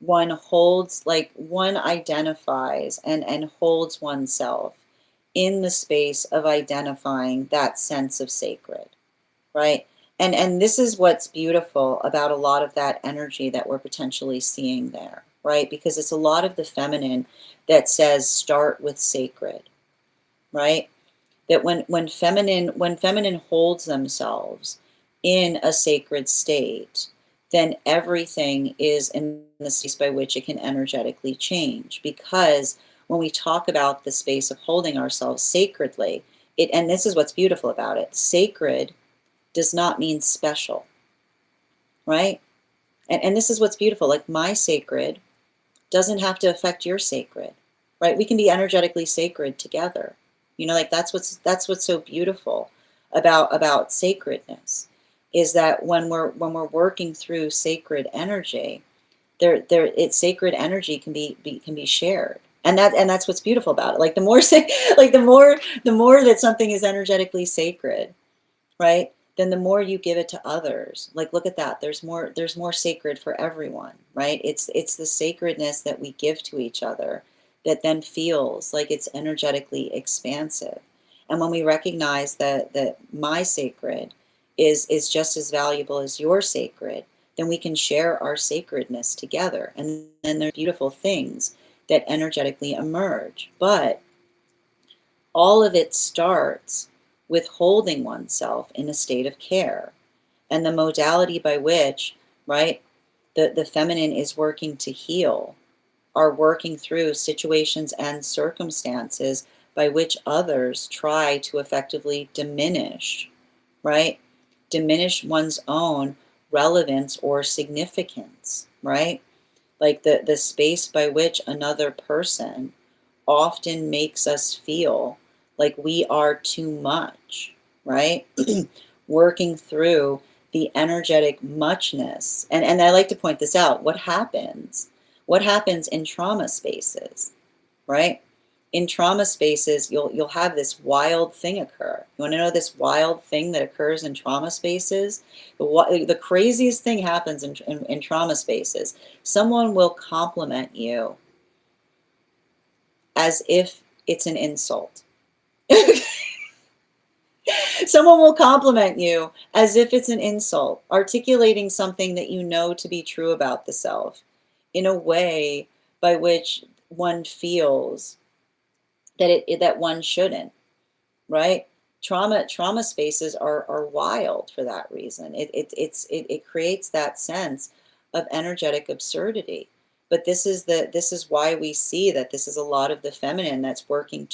one holds, like one identifies and holds oneself in the space of identifying that sense of sacred, right? And this is what's beautiful about a lot of that energy that we're potentially seeing there, right? Because it's a lot of the feminine that says start with sacred, right? That when feminine holds themselves in a sacred state, then everything is in the space by which it can energetically change. Because when we talk about the space of holding ourselves sacredly, and this is what's beautiful about it, sacred does not mean special, right? And this is what's beautiful, like my sacred doesn't have to affect your sacred, right? We can be energetically sacred together. You know, like that's what's so beautiful about sacredness, is that when we're working through sacred energy, it's sacred energy can be shared. And that's what's beautiful about it. Like the more like the more that something is energetically sacred, right? Then the more you give it to others. Like look at that. There's more sacred for everyone, right? It's the sacredness that we give to each other that then feels like it's energetically expansive. And when we recognize that my sacred is just as valuable as your sacred, then we can share our sacredness together. And then there's beautiful things that energetically emerge. But all of it starts with holding oneself in a state of care. And the modality by which, right, the feminine is working to heal, are working through situations and circumstances by which others try to effectively diminish, right? Diminish one's own relevance or significance, right? Like the space by which another person often makes us feel like we are too much, right? Working through the energetic muchness. And I like to point this out. What happens in trauma spaces, right? In trauma spaces, you'll have this wild thing occur. You want to know this wild thing that occurs in trauma spaces? The craziest thing happens in trauma spaces. Someone will compliment you as if it's an insult. Someone will compliment you as if it's an insult, articulating something that you know to be true about the self in a way by which one feels that one shouldn't, right? Trauma spaces are wild for that reason. It creates that sense of energetic absurdity. But this is why we see that this is a lot of the feminine that's working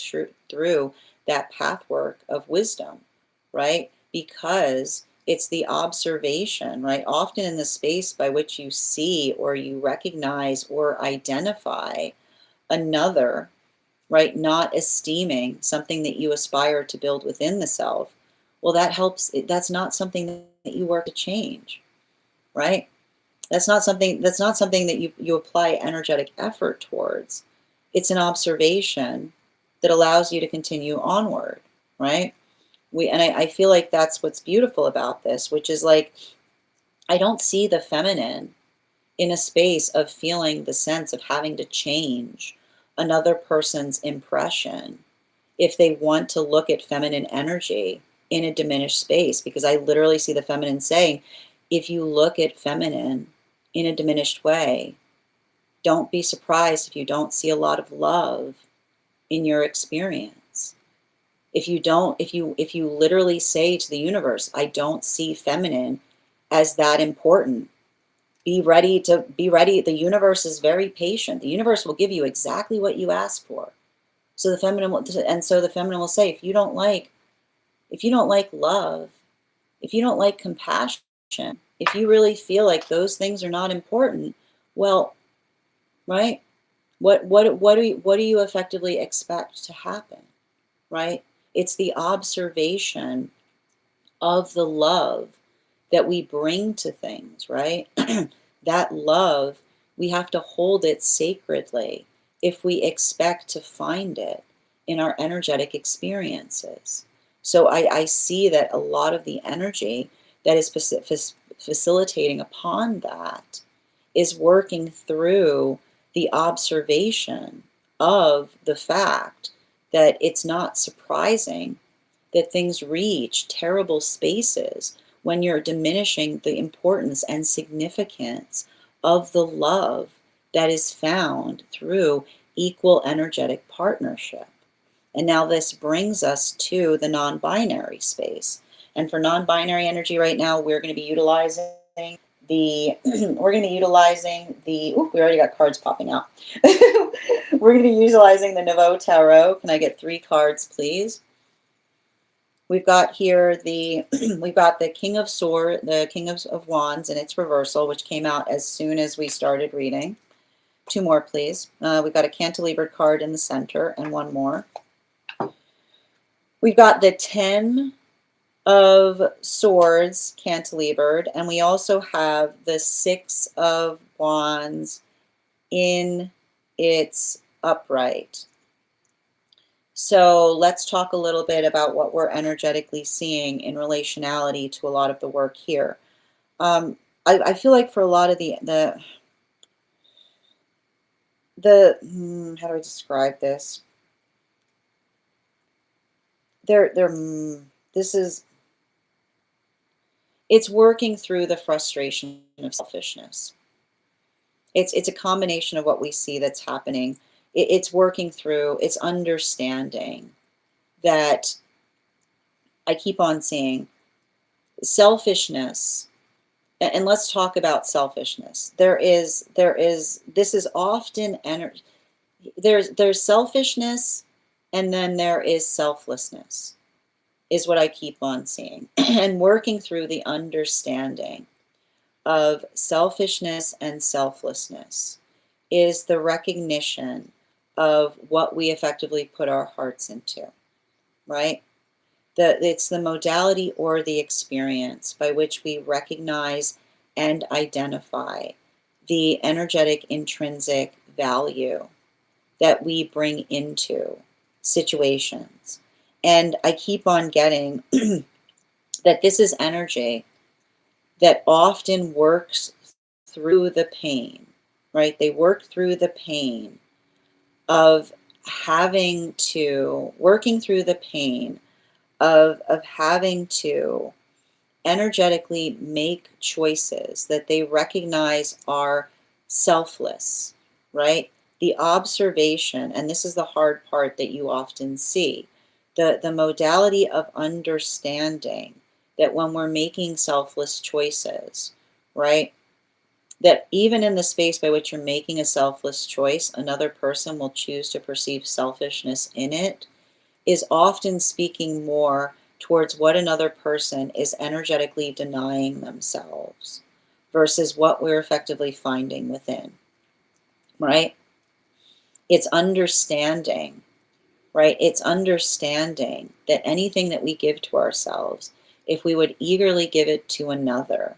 through that pathwork of wisdom, right? Because it's the observation, right? Often in the space by which you see or you recognize or identify another, right? Not esteeming something that you aspire to build within the self. Well, that helps. That's not something that you work to change, right? That's not something that you apply energetic effort towards. It's an observation that allows you to continue onward, right? I feel like that's what's beautiful about this, which is like, I don't see the feminine in a space of feeling the sense of having to change another person's impression if they want to look at feminine energy in a diminished space. Because I literally see the feminine saying, if you look at feminine in a diminished way, don't be surprised if you don't see a lot of love in your experience. If you literally say to the universe, I don't see feminine as that important, be ready. The universe is very patient. The universe will give you exactly what you ask for. So the feminine will say, if you don't like love, if you don't like compassion, if you really feel like those things are not important, well, right? What do you effectively expect to happen? Right? It's the observation of the love that we bring to things, right? That love, we have to hold it sacredly if we expect to find it in our energetic experiences. So I see that a lot of the energy that is facilitating upon that is working through the observation of the fact that it's not surprising that things reach terrible spaces when you're diminishing the importance and significance of the love that is found through equal energetic partnership. And now this brings us to the non-binary space. And for non-binary energy right now, we're going to be utilizing the we already got cards popping out. We're going to be utilizing the Nouveau Tarot. Can I get 3 cards, please? We've got here we've got the King of Wands in its reversal, which came out as soon as we started reading. 2 more, please. We've got a cantilevered card in the center and 1 more. We've got the 10 of Swords cantilevered, and we also have the 6 of Wands in its upright. So let's talk a little bit about what we're energetically seeing in relationality to a lot of the work here. I feel like for a lot of the how do I describe this? It's working through the frustration of selfishness. It's a combination of what we see that's happening. It's working through, it's understanding that I keep on seeing selfishness. And let's talk about selfishness. This is often energy. There's selfishness, and then there is selflessness, is what I keep on seeing. And working through the understanding of selfishness and selflessness is the recognition of what we effectively put our hearts into, right? It's the modality or the experience by which we recognize and identify the energetic intrinsic value that we bring into situations. And I keep on getting that this is energy that often works through the pain, right? They work through the pain of working through the pain of having to energetically make choices that they recognize are selfless, right? The observation, and this is the hard part that you often see, the modality of understanding that when we're making selfless choices, right? That even in the space by which you're making a selfless choice, another person will choose to perceive selfishness in it, is often speaking more towards what another person is energetically denying themselves versus what we're effectively finding within, right? It's understanding, right? It's understanding that anything that we give to ourselves, if we would eagerly give it to another,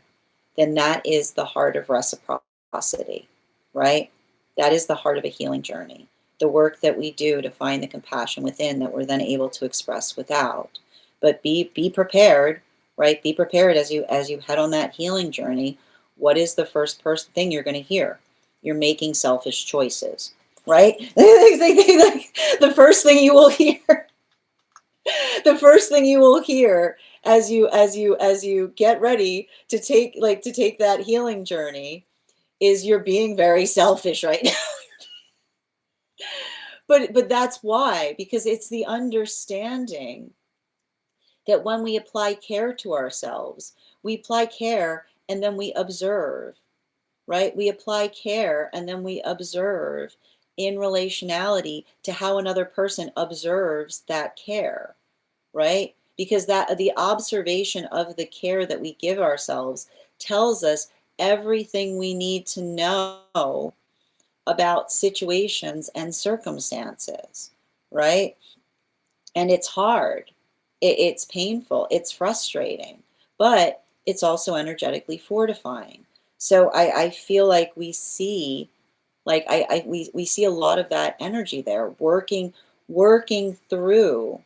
then that is the heart of reciprocity, right? That is the heart of a healing journey. The work that we do to find the compassion within that we're then able to express without. But be prepared, right? Be prepared as you head on that healing journey. What is the first thing you're going to hear? You're making selfish choices, right? The first thing you will hear, the first thing you will hear as you get ready to take that healing journey is you're being very selfish right now. But that's why, because it's the understanding that when we apply care to ourselves, we apply care and then we observe, right? We apply care and then we observe in relationality to how another person observes that care, right? Because that the observation of the care that we give ourselves tells us everything we need to know about situations and circumstances, right? And it's hard. It's painful. It's frustrating, but it's also energetically fortifying. So I feel like we see, we see a lot of that energy there working through,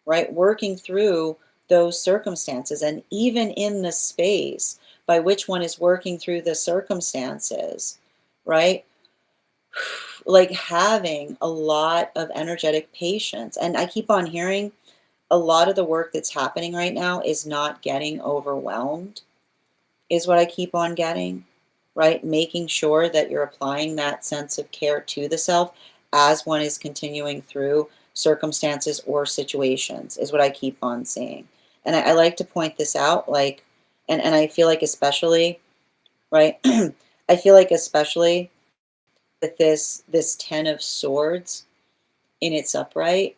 right? Working through those circumstances. And even in the space by which one is working through the circumstances, right? Like having a lot of energetic patience. And I keep on hearing a lot of the work that's happening right now is not getting overwhelmed, is what I keep on getting, right? Making sure that you're applying that sense of care to the self as one is continuing through circumstances or situations, is what I keep on seeing. And I like to point this out, and I feel like especially, right? I feel like especially with this 10 of swords in its upright,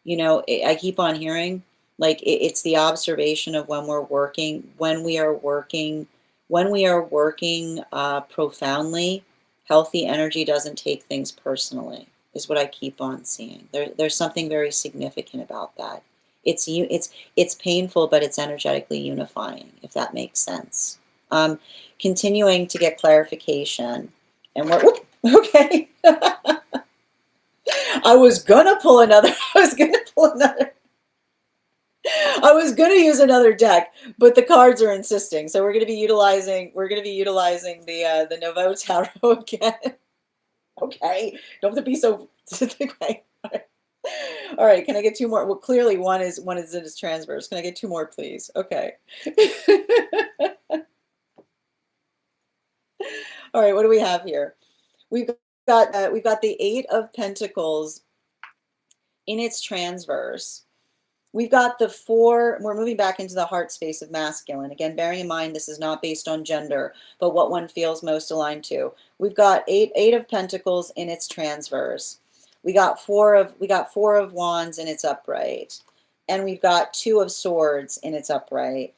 I keep on hearing it's the observation of when we are working profoundly. Healthy energy doesn't take things personally, is what I keep on seeing. There's something very significant about that. It's painful, but it's energetically unifying, if that makes sense. Continuing to get clarification, and okay. I was gonna pull another. I was gonna use another deck, but the cards are insisting, so we're gonna be utilizing the Nouveau Tarot again. Okay, don't have to be so. Okay. All right, can I get two more? Well, clearly one is in its transverse. Can I get two more, please? Okay. All right, what do we have here? We've got the Eight of Pentacles in its transverse. We've got the four, we're moving back into the heart space of masculine. Again, bearing in mind this is not based on gender, but what one feels most aligned to. We've got eight of Pentacles in its transverse. We got four of Wands in its upright. And we've got Two of Swords in its upright.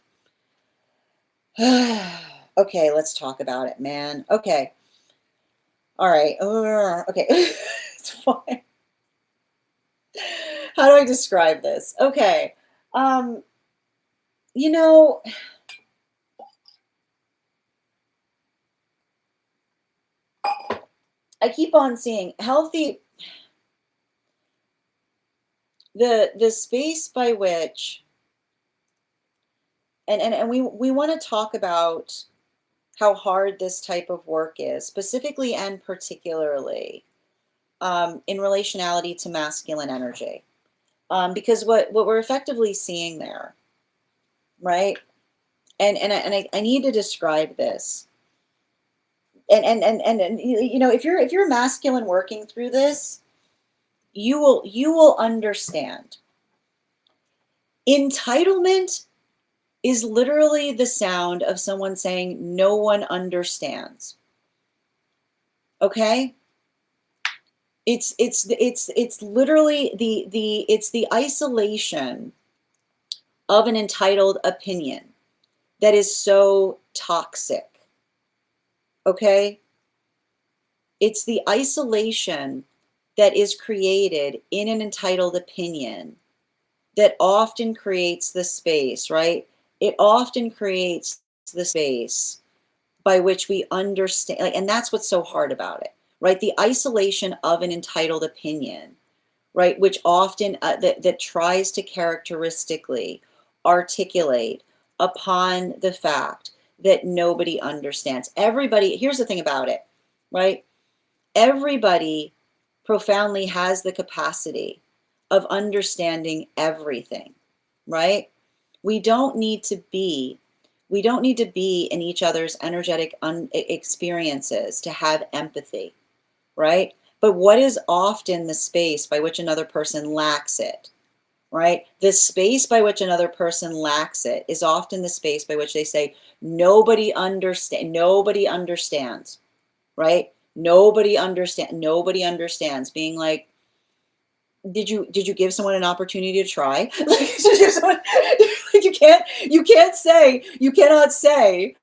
Okay, let's talk about it, man. Okay. All right. Okay. It's fine. How do I describe this? Okay. You know, I keep on seeing healthy. the space by which, and we want to talk about how hard this type of work is, specifically and particularly in relationality to masculine energy. Because what we're effectively seeing there, right? And I need to describe this. And you know, if you're masculine working through this, you will understand. Entitlement is literally the sound of someone saying no one understands. Okay? It's literally the isolation of an entitled opinion that is so toxic. Okay? It's the isolation that is created in an entitled opinion that often creates the space, right? It often creates the space by which we understand, like, and that's what's so hard about it, right? The isolation of an entitled opinion, right? Which often that tries to characteristically articulate upon the fact that nobody understands. Everybody, here's the thing about it, right? Everybody profoundly has the capacity of understanding everything, right? We don't need to be in each other's energetic experiences to have empathy, right? But what is often the space by which another person lacks it, right? The space by which another person lacks it is often the space by which they say, nobody understands, right? Nobody understands, being like, did you give someone an opportunity to try? You cannot say,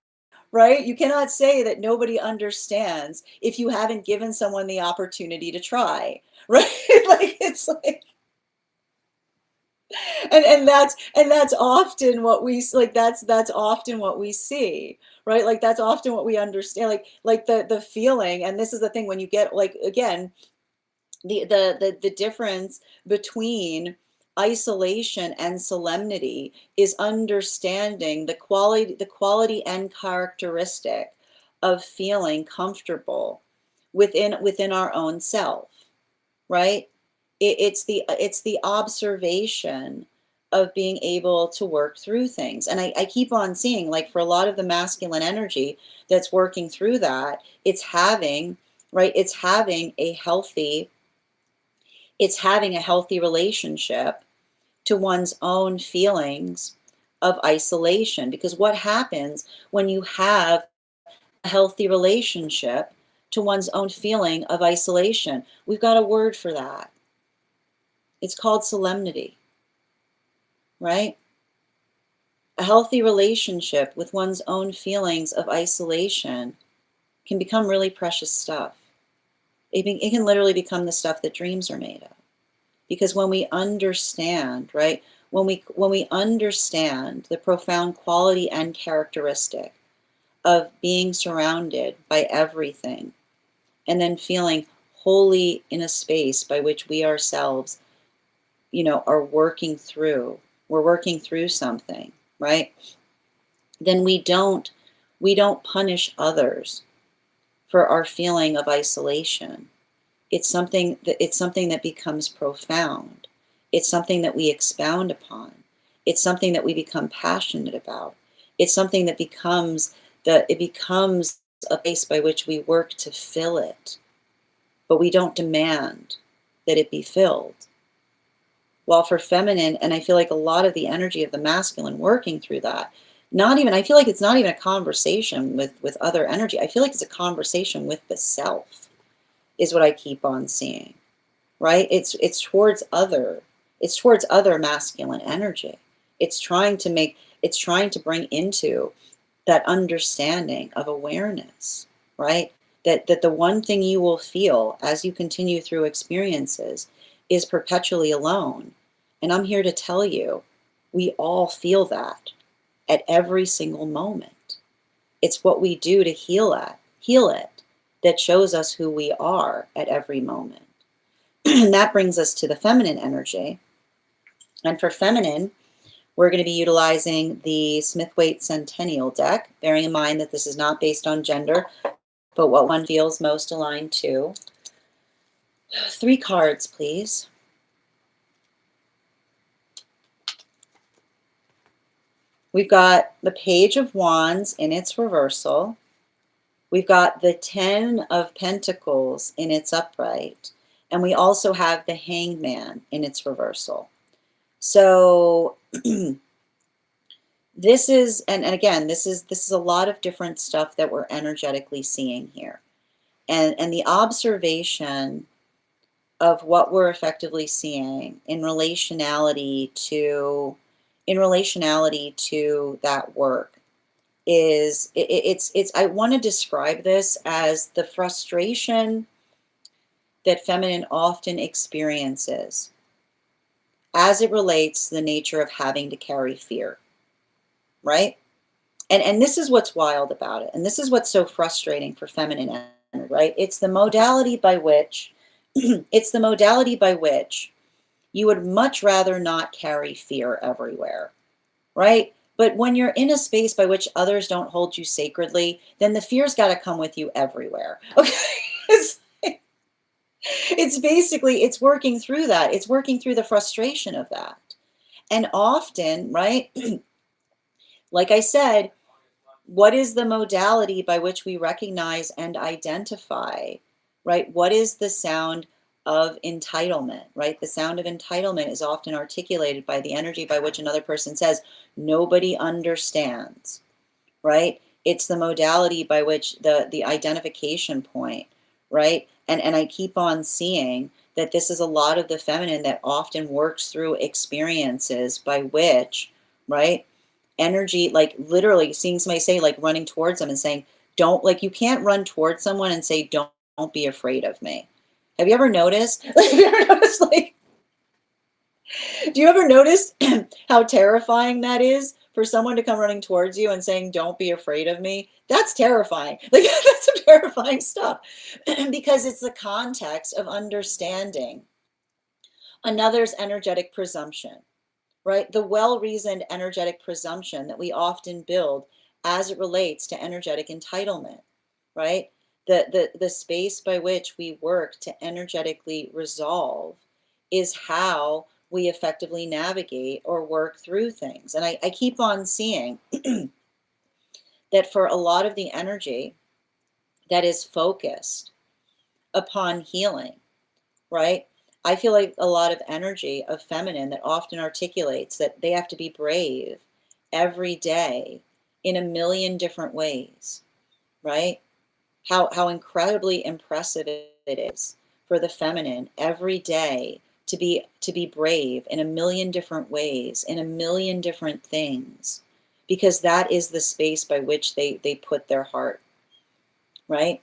right? You cannot say that nobody understands if you haven't given someone the opportunity to try, right? Like, it's like, and that's often what we like. That's often what we see, right? Like, that's often what we understand. Like the feeling, and this is the thing, when you get, like, again, the difference between isolation and solemnity is understanding the quality and characteristic of feeling comfortable within our own self, right? It's the observation of being able to work through things. And I keep on seeing, like, for a lot of the masculine energy that's working through that, it's having, right, it's having a healthy relationship to one's own feelings of isolation. Because what happens when you have a healthy relationship to one's own feeling of isolation? We've got a word for that. It's called solemnity, right? A healthy relationship with one's own feelings of isolation can become really precious stuff. It can literally become the stuff that dreams are made of. Because when we understand, right, when we understand the profound quality and characteristic of being surrounded by everything, and then feeling wholly in a space by which we ourselves, are we're working through something, right? Then we don't punish others for our feeling of isolation. It's something that becomes profound. It's something that we expound upon. It's something that we become passionate about. It's something that becomes a place by which we work to fill it, but we don't demand that it be filled. While for feminine, and I feel like a lot of the energy of the masculine working through that, I feel like it's not even a conversation with other energy. I feel like it's a conversation with the self, is what I keep on seeing, right? It's towards other masculine energy. It's trying to bring into that understanding of awareness, right? That the one thing you will feel as you continue through experiences is perpetually alone. And I'm here to tell you, we all feel that at every single moment. It's what we do to heal it that shows us who we are at every moment. And that brings us to the feminine energy, And for feminine, we're going to be utilizing the Smith-Waite Centennial deck, bearing in mind that this is not based on gender, but what one feels most aligned to. 3 cards, please. We've got the Page of Wands in its reversal. We've got the 10 of Pentacles in its upright. And we also have the Hangman in its reversal. So this is, and again, this is a lot of different stuff that we're energetically seeing here. And the observation of what we're effectively seeing in relationality to that work is it's I want to describe this as the frustration that feminine often experiences as it relates to the nature of having to carry fear, right? And this is what's wild about it, and this is what's so frustrating for feminine energy, right? It's the modality by which it's the modality by which you would much rather not carry fear everywhere, right? But when you're in a space by which others don't hold you sacredly, then the fear's got to come with you everywhere. Okay. It's basically, it's working through that. It's working through the frustration of that. And often, right, like I said, what is the modality by which we recognize and identify, right? What is the sound of entitlement, right? The sound of entitlement is often articulated by the energy by which another person says, nobody understands, right? It's the modality by which the identification point, right? And I keep on seeing that this is a lot of the feminine that often works through experiences by which, right? Energy, like literally seeing somebody say, like running towards them and saying, don't, like, you can't run towards someone and say, don't be afraid of me. Have you ever noticed? Have you ever noticed, like, do you ever notice how terrifying that is for someone to come running towards you and saying, don't be afraid of me? That's terrifying. Like, that's some terrifying stuff because it's the context of understanding another's energetic presumption, right? The well-reasoned energetic presumption that we often build as it relates to energetic entitlement, right? The space by which we work to energetically resolve is how we effectively navigate or work through things. And I keep on seeing that for a lot of the energy that is focused upon healing, right? I feel like a lot of energy of feminine that often articulates that they have to be brave every day in a million different ways, right? How incredibly impressive it is for the feminine every day to be brave in a million different ways, in a million different things, because that is the space by which they put their heart, right?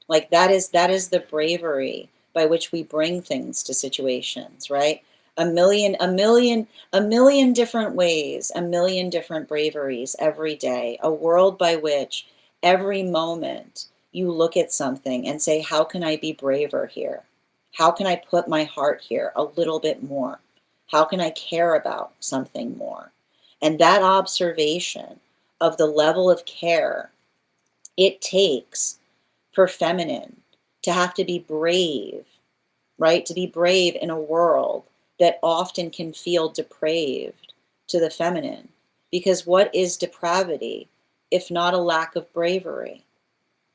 Like that is the bravery by which we bring things to situations, right? A million different ways, a million different braveries every day, a world by which every moment you look at something and say, how can I be braver here? How can I put my heart here a little bit more? How can I care about something more? And that observation of the level of care it takes for feminine to have to be brave, right? To be brave in a world that often can feel depraved to the feminine. Because what is depravity if not a lack of bravery?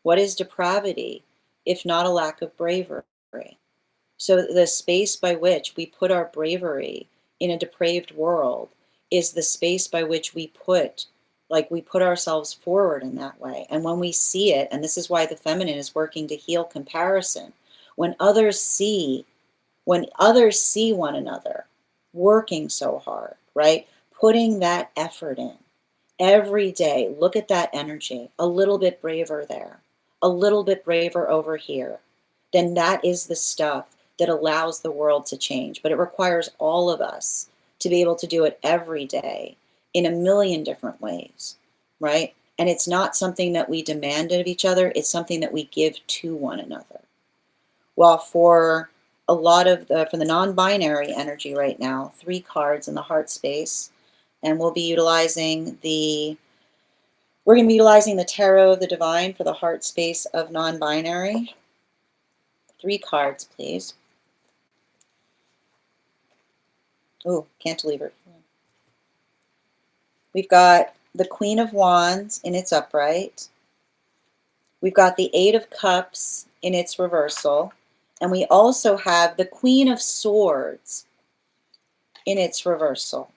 What is depravity if not a lack of bravery? So the space by which we put our bravery in a depraved world is the space by which we put ourselves forward in that way. And when we see it, and this is why the feminine is working to heal comparison, when others see one another working so hard, right? Putting that effort in every day, look at that energy, a little bit braver there, a little bit braver over here, then that is the stuff that allows the world to change. But it requires all of us to be able to do it every day in a million different ways, right? And it's not something that we demand of each other, it's something that we give to one another. While for a lot of for the non-binary energy right now, 3 cards in the heart space, and we're going to be utilizing the Tarot of the Divine for the heart space of non-binary. 3 cards, please. Oh, cantilever. We've got the Queen of Wands in its upright. We've got the 8 of Cups in its reversal. And we also have the Queen of Swords in its reversal.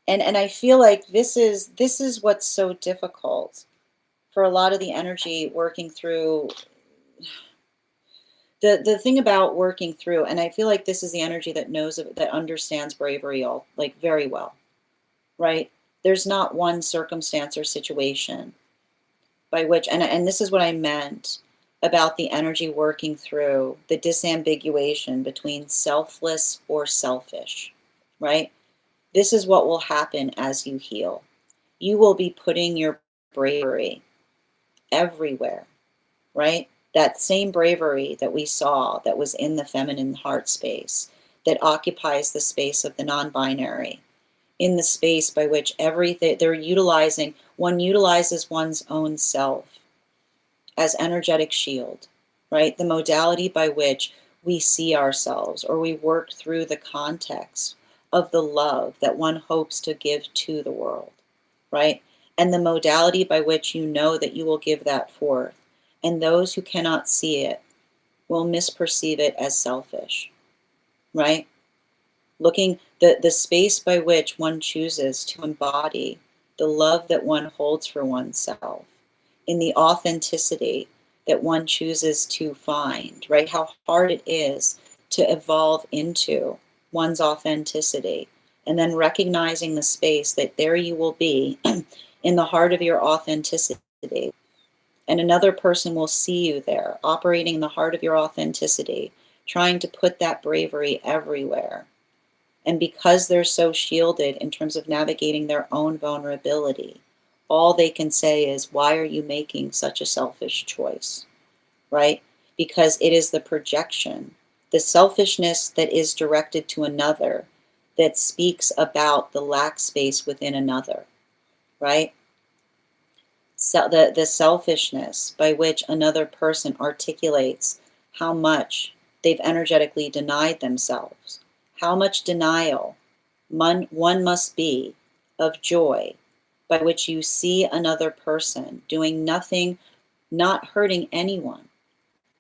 And I feel like this is what's so difficult for a lot of the energy working through. The thing about working through, and I feel like this is the energy that knows that understands bravery all like very well, right? There's not one circumstance or situation by which, and this is what I meant about the energy working through the disambiguation between selfless or selfish, right? This is what will happen as you heal. You will be putting your bravery everywhere, right? That same bravery that we saw that was in the feminine heart space, that occupies the space of the non-binary, in the space by which everything one utilizes one's own self as energetic shield, right? The modality by which we see ourselves or we work through the context of the love that one hopes to give to the world, right? And the modality by which you know that you will give that forth. And those who cannot see it will misperceive it as selfish, right? Looking the space by which one chooses to embody the love that one holds for oneself, in the authenticity that one chooses to find, right? How hard it is to evolve into one's authenticity, and then recognizing the space that there you will be in the heart of your authenticity, and another person will see you there, operating in the heart of your authenticity, trying to put that bravery everywhere. And because they're so shielded in terms of navigating their own vulnerability, all they can say is, why are you making such a selfish choice, right? Because it is the projection, the selfishness that is directed to another, that speaks about the lack space within another, right? So the selfishness by which another person articulates how much they've energetically denied themselves, how much denial one must be of joy, by which you see another person doing nothing, not hurting anyone,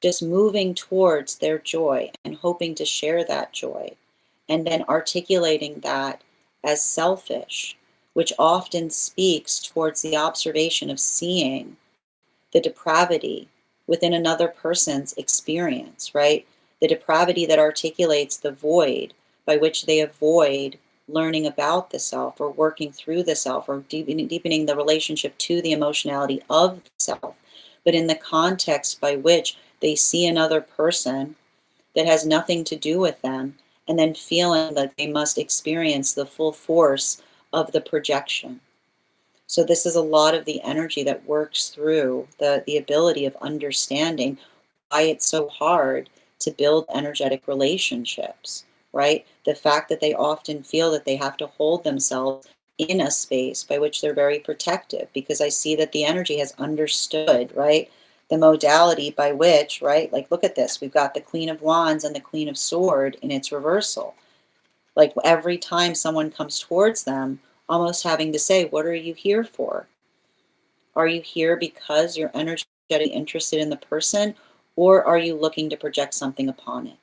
just moving towards their joy and hoping to share that joy, and then articulating that as selfish, which often speaks towards the observation of seeing the depravity within another person's experience, right? The depravity that articulates the void by which they avoid learning about the self or working through the self or deepening the relationship to the emotionality of the self, but in the context by which they see another person that has nothing to do with them, and then feeling that they must experience the full force of the projection. So this is a lot of the energy that works through the ability of understanding why it's so hard to build energetic relationships, right? The fact that they often feel that they have to hold themselves in a space by which they're very protective, because I see that the energy has understood, right? The modality by which, right? Like, look at this. We've got the Queen of Wands and the Queen of Sword in its reversal. Like, every time someone comes towards them, almost having to say, what are you here for? Are you here because you're energetically interested in the person, or are you looking to project something upon it?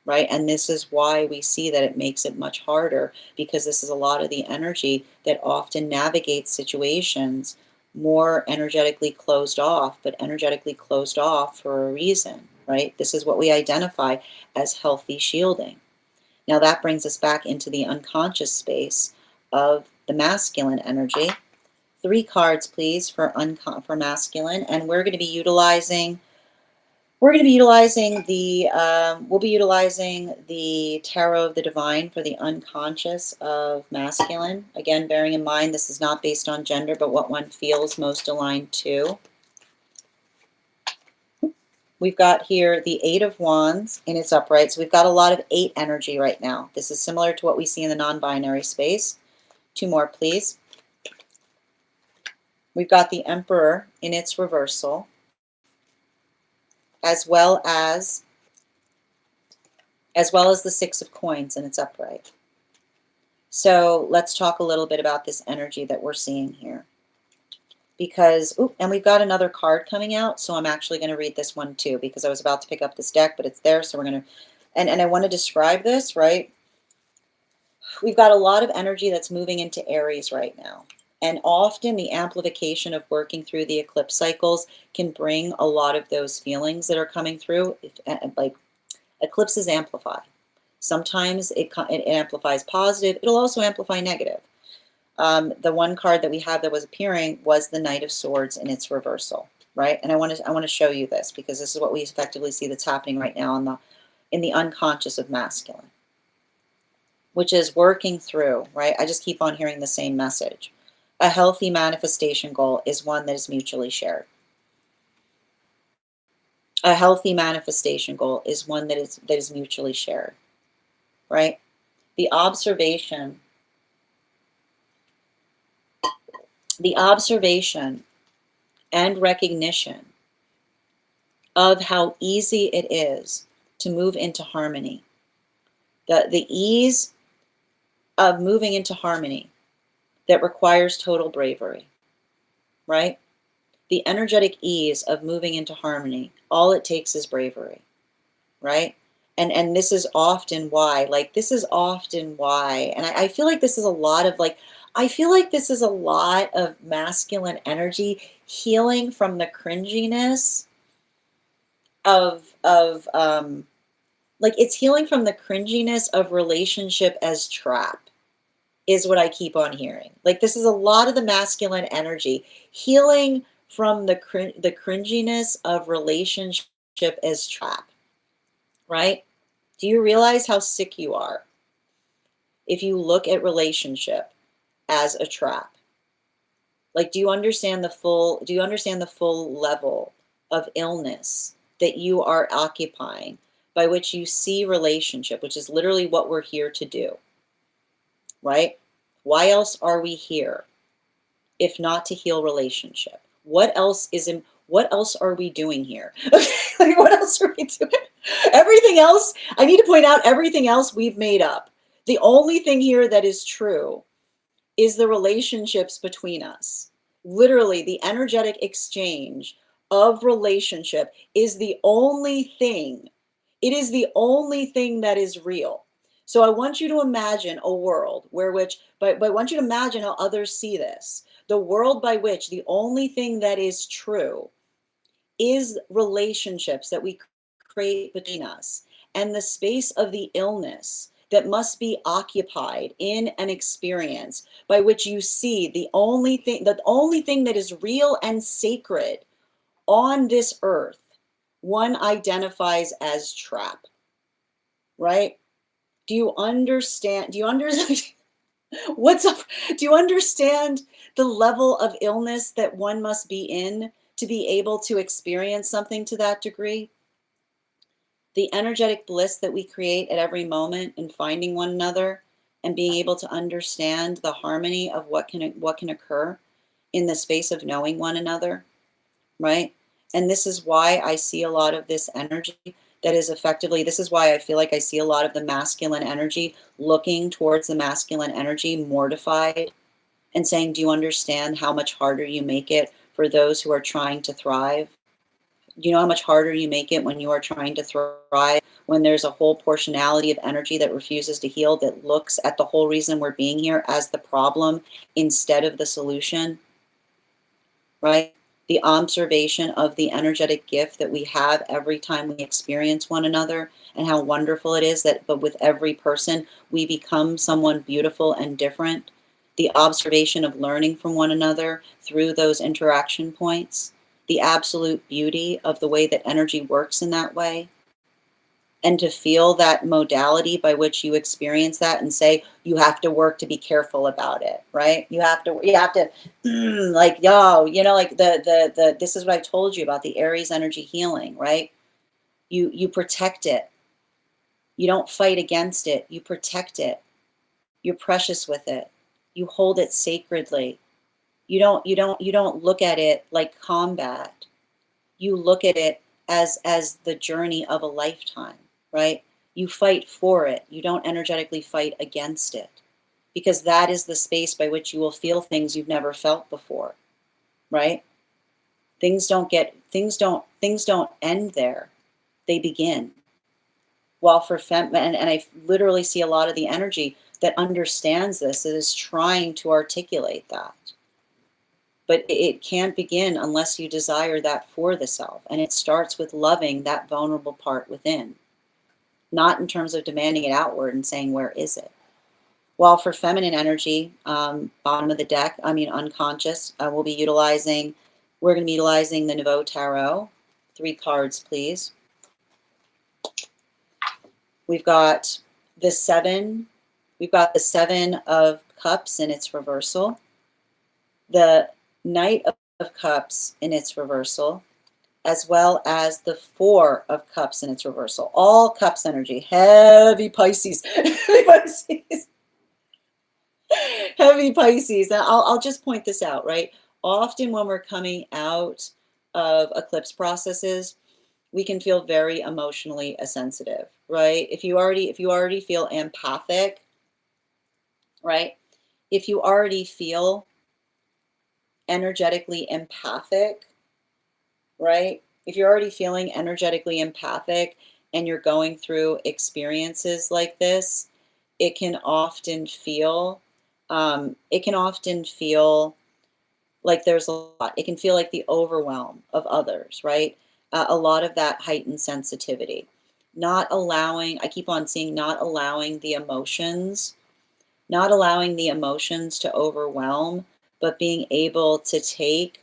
Right? And this is why we see that it makes it much harder, because this is a lot of the energy that often navigates situations more energetically closed off, but energetically closed off for a reason, right? This is what we identify as healthy shielding. Now that brings us back into the unconscious space of the masculine energy. 3 cards, please, for masculine, and we'll be utilizing the Tarot of the Divine for the unconscious of masculine. Again, bearing in mind this is not based on gender, but what one feels most aligned to. We've got here the Eight of Wands in its upright. So we've got a lot of 8 energy right now. This is similar to what we see in the non-binary space. 2 more, please. We've got the Emperor in its reversal, as well as the Six of Coins in its upright. So let's talk a little bit about this energy that we're seeing here. Because, and we've got another card coming out, so I'm actually going to read this one too, because I was about to pick up this deck, but it's there, so we're going to, and I want to describe this, right? We've got a lot of energy that's moving into Aries right now. And often the amplification of working through the eclipse cycles can bring a lot of those feelings that are coming through. Like eclipses amplify. Sometimes it amplifies positive. It'll also amplify negative. The one card that we have that was appearing was the Knight of Swords in its reversal, right? And I want to show you this, because this is what we effectively see that's happening right now in the unconscious of masculine, which is working through, right? I just keep on hearing the same message. A healthy manifestation goal is one that is mutually shared. A healthy manifestation goal is one that is mutually shared, right? The observation and recognition of how easy it is to move into harmony. The ease of moving into harmony that requires total bravery, right? The energetic ease of moving into harmony, all it takes is bravery, right? And this is often why, and I feel like this is a lot of masculine energy healing from the cringiness it's healing from the cringiness of relationship as trap, is what I keep on hearing. Like, this is a lot of the masculine energy healing from the cringiness of relationship as trap, right? Do you realize how sick you are if you look at relationship as a trap? Like, do you understand the full level of illness that you are occupying, by which you see relationship, which is literally what we're here to do, right? Why else are we here if not to heal relationship? What else are we doing here? Like, what else are we doing? Everything else, I need to point out, everything else we've made up. The only thing here that is true is the relationships between us. Literally, the energetic exchange of relationship is the only thing. It is the only thing that is real. So I want you to imagine a world but I want you to imagine how others see this. The world by which the only thing that is true is relationships that we create between us, and the space of the illness that must be occupied in an experience by which you see the only thing that is real and sacred on this earth, one identifies as trap, right? Do you understand? What's up? Do you understand the level of illness that one must be in to be able to experience something to that degree? The energetic bliss that we create at every moment in finding one another and being able to understand the harmony of what can occur in the space of knowing one another, right? And this is why I see a lot of this energy this is why I feel like I see a lot of the masculine energy looking towards the masculine energy, mortified, and saying, do you understand how much harder you make it for those who are trying to thrive? Do you know how much harder you make it when you are trying to thrive, when there's a whole portionality of energy that refuses to heal, that looks at the whole reason we're being here as the problem instead of the solution, right? The observation of the energetic gift that we have every time we experience one another, and how wonderful it is but with every person, we become someone beautiful and different. The observation of learning from one another through those interaction points, the absolute beauty of the way that energy works in that way. And to feel that modality by which you experience that and say, you have to work to be careful about it, right? You have to, this is what I told you about the Aries energy healing, right? You protect it. You don't fight against it. You protect it. You're precious with it. You hold it sacredly. You don't look at it like combat. You look at it as the journey of a lifetime, right? You fight for it. You don't energetically fight against it, because that is the space by which you will feel things you've never felt before, right? Things don't end there. They begin. While for and I literally see a lot of the energy that understands this, that is trying to articulate that. But it can't begin unless you desire that for the self. And it starts with loving that vulnerable part within, not in terms of demanding it outward and saying, where is it? While for feminine energy, bottom of the deck, unconscious, we're going to be utilizing the Nouveau Tarot. 3 cards, please. We've got the 7 of Cups in its reversal, the Knight of Cups in its reversal, as well as the 4 of Cups in its reversal. All Cups energy, heavy Pisces, heavy Pisces, heavy Pisces. And I'll just point this out, right? Often when we're coming out of eclipse processes, we can feel very emotionally sensitive, right? If you already feel empathic, right? If you already feel energetically empathic, right? If you're already feeling energetically empathic and you're going through experiences like this, it can often feel like there's a lot. It can feel like the overwhelm of others, right? A lot of that heightened sensitivity. I keep on seeing not allowing the emotions to overwhelm, but being able to take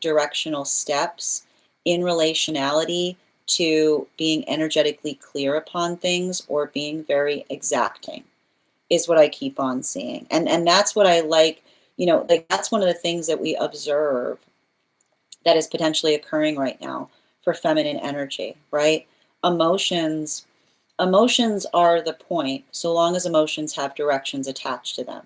directional steps in relationality to being energetically clear upon things, or being very exacting, is what I keep on seeing. And that's what I like, like that's one of the things that we observe that is potentially occurring right now for feminine energy, right? Emotions are the point, so long as emotions have directions attached to them,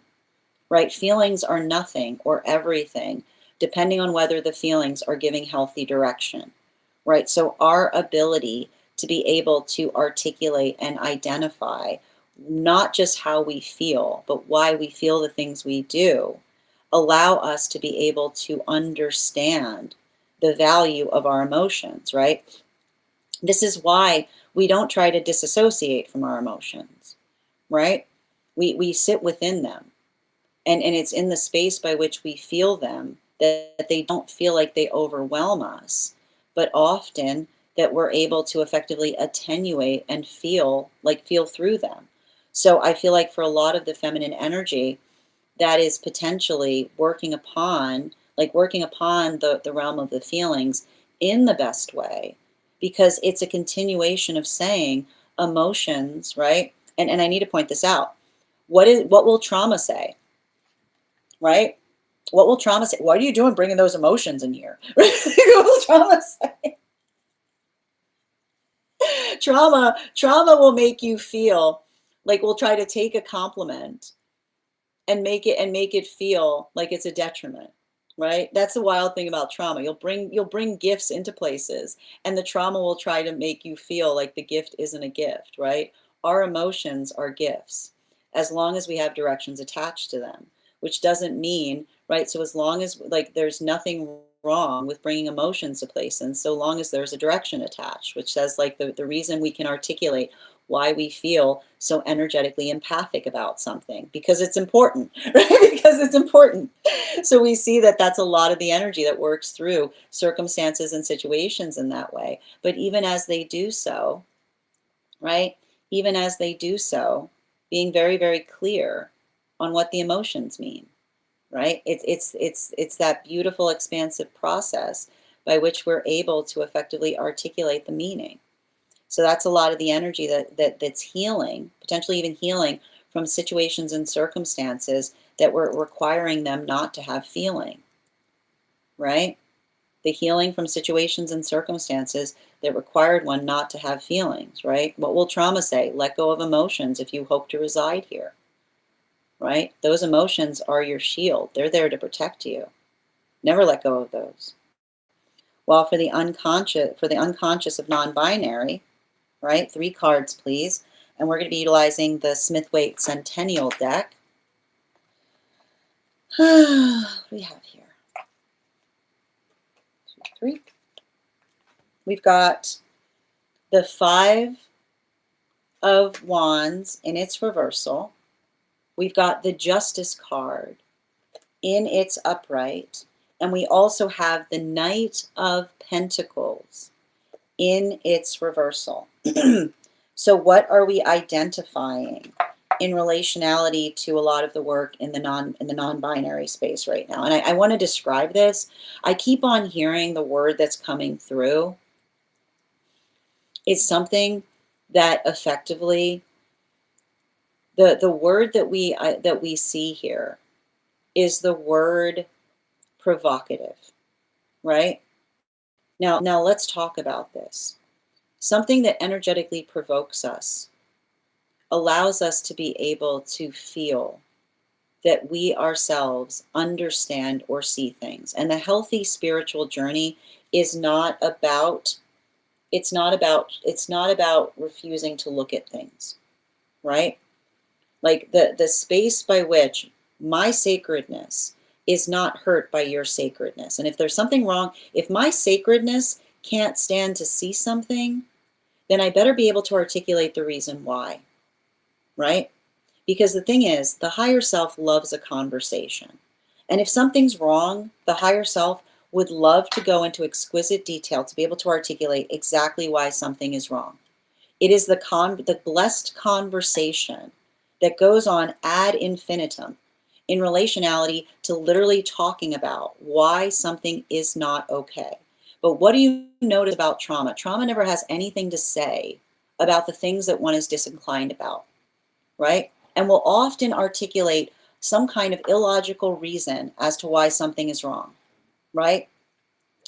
right? Feelings are nothing or everything, depending on whether the feelings are giving healthy direction, right? So our ability to be able to articulate and identify not just how we feel, but why we feel the things we do, allow us to be able to understand the value of our emotions, right? This is why we don't try to disassociate from our emotions, right? We sit within them. And it's in the space by which we feel them that they don't feel like they overwhelm us, but often that we're able to effectively attenuate and feel through them. So I feel like for a lot of the feminine energy, that is potentially working upon the realm of the feelings in the best way, because it's a continuation of saying emotions, right? And I need to point this out. What will trauma say? Right? What will trauma say? What are you doing bringing those emotions in here? What will trauma say? Trauma will make you feel like, we'll try to take a compliment and make it feel like it's a detriment, right? That's the wild thing about trauma. You'll bring gifts into places, and the trauma will try to make you feel like the gift isn't a gift, right? Our emotions are gifts, as long as we have directions attached to them, which doesn't mean, right? So as long as, like, there's nothing wrong with bringing emotions to place, and so long as there's a direction attached, which says, like, the reason we can articulate why we feel so energetically empathic about something, because it's important, right? Because it's important. So we see that that's a lot of the energy that works through circumstances and situations in that way. But even as they do so, right? Even as they do so, being very, very clear on what the emotions mean, right? It's that beautiful, expansive process by which we're able to effectively articulate the meaning. So that's a lot of the energy that's healing, potentially even healing from situations and circumstances that were requiring them not to have feeling, right? the healing from situations and circumstances that required one not to have feelings, right? What will trauma say? Let go of emotions if you hope to reside here, right? Those emotions are your shield. They're there to protect you. Never let go of those. While for the unconscious of non-binary, right? 3 cards, please. And we're going to be utilizing the Smith-Waite Centennial deck. What do we have here? 2, 3. We've got the 5 of Wands in its reversal. We've got the Justice card in its upright. And we also have the Knight of Pentacles in its reversal. So what are we identifying in relationality to a lot of the work in the non-binary space right now? And I want to describe this. I keep on hearing the word that's coming through. It's something that effectively the word that we see here is the word provocative, right? Now let's talk about this. Something that energetically provokes us allows us to be able to feel that we ourselves understand or see things. And the healthy spiritual journey is not about refusing to look at things, right? Like the space by which my sacredness is not hurt by your sacredness. And if there's something wrong, if my sacredness can't stand to see something, then I better be able to articulate the reason why, right? Because the thing is, the higher self loves a conversation. And if something's wrong, the higher self would love to go into exquisite detail to be able to articulate exactly why something is wrong. It is the blessed conversation that goes on ad infinitum in relationality to literally talking about why something is not okay. But what do you notice about trauma? Trauma never has anything to say about the things that one is disinclined about, right? And will often articulate some kind of illogical reason as to why something is wrong, right?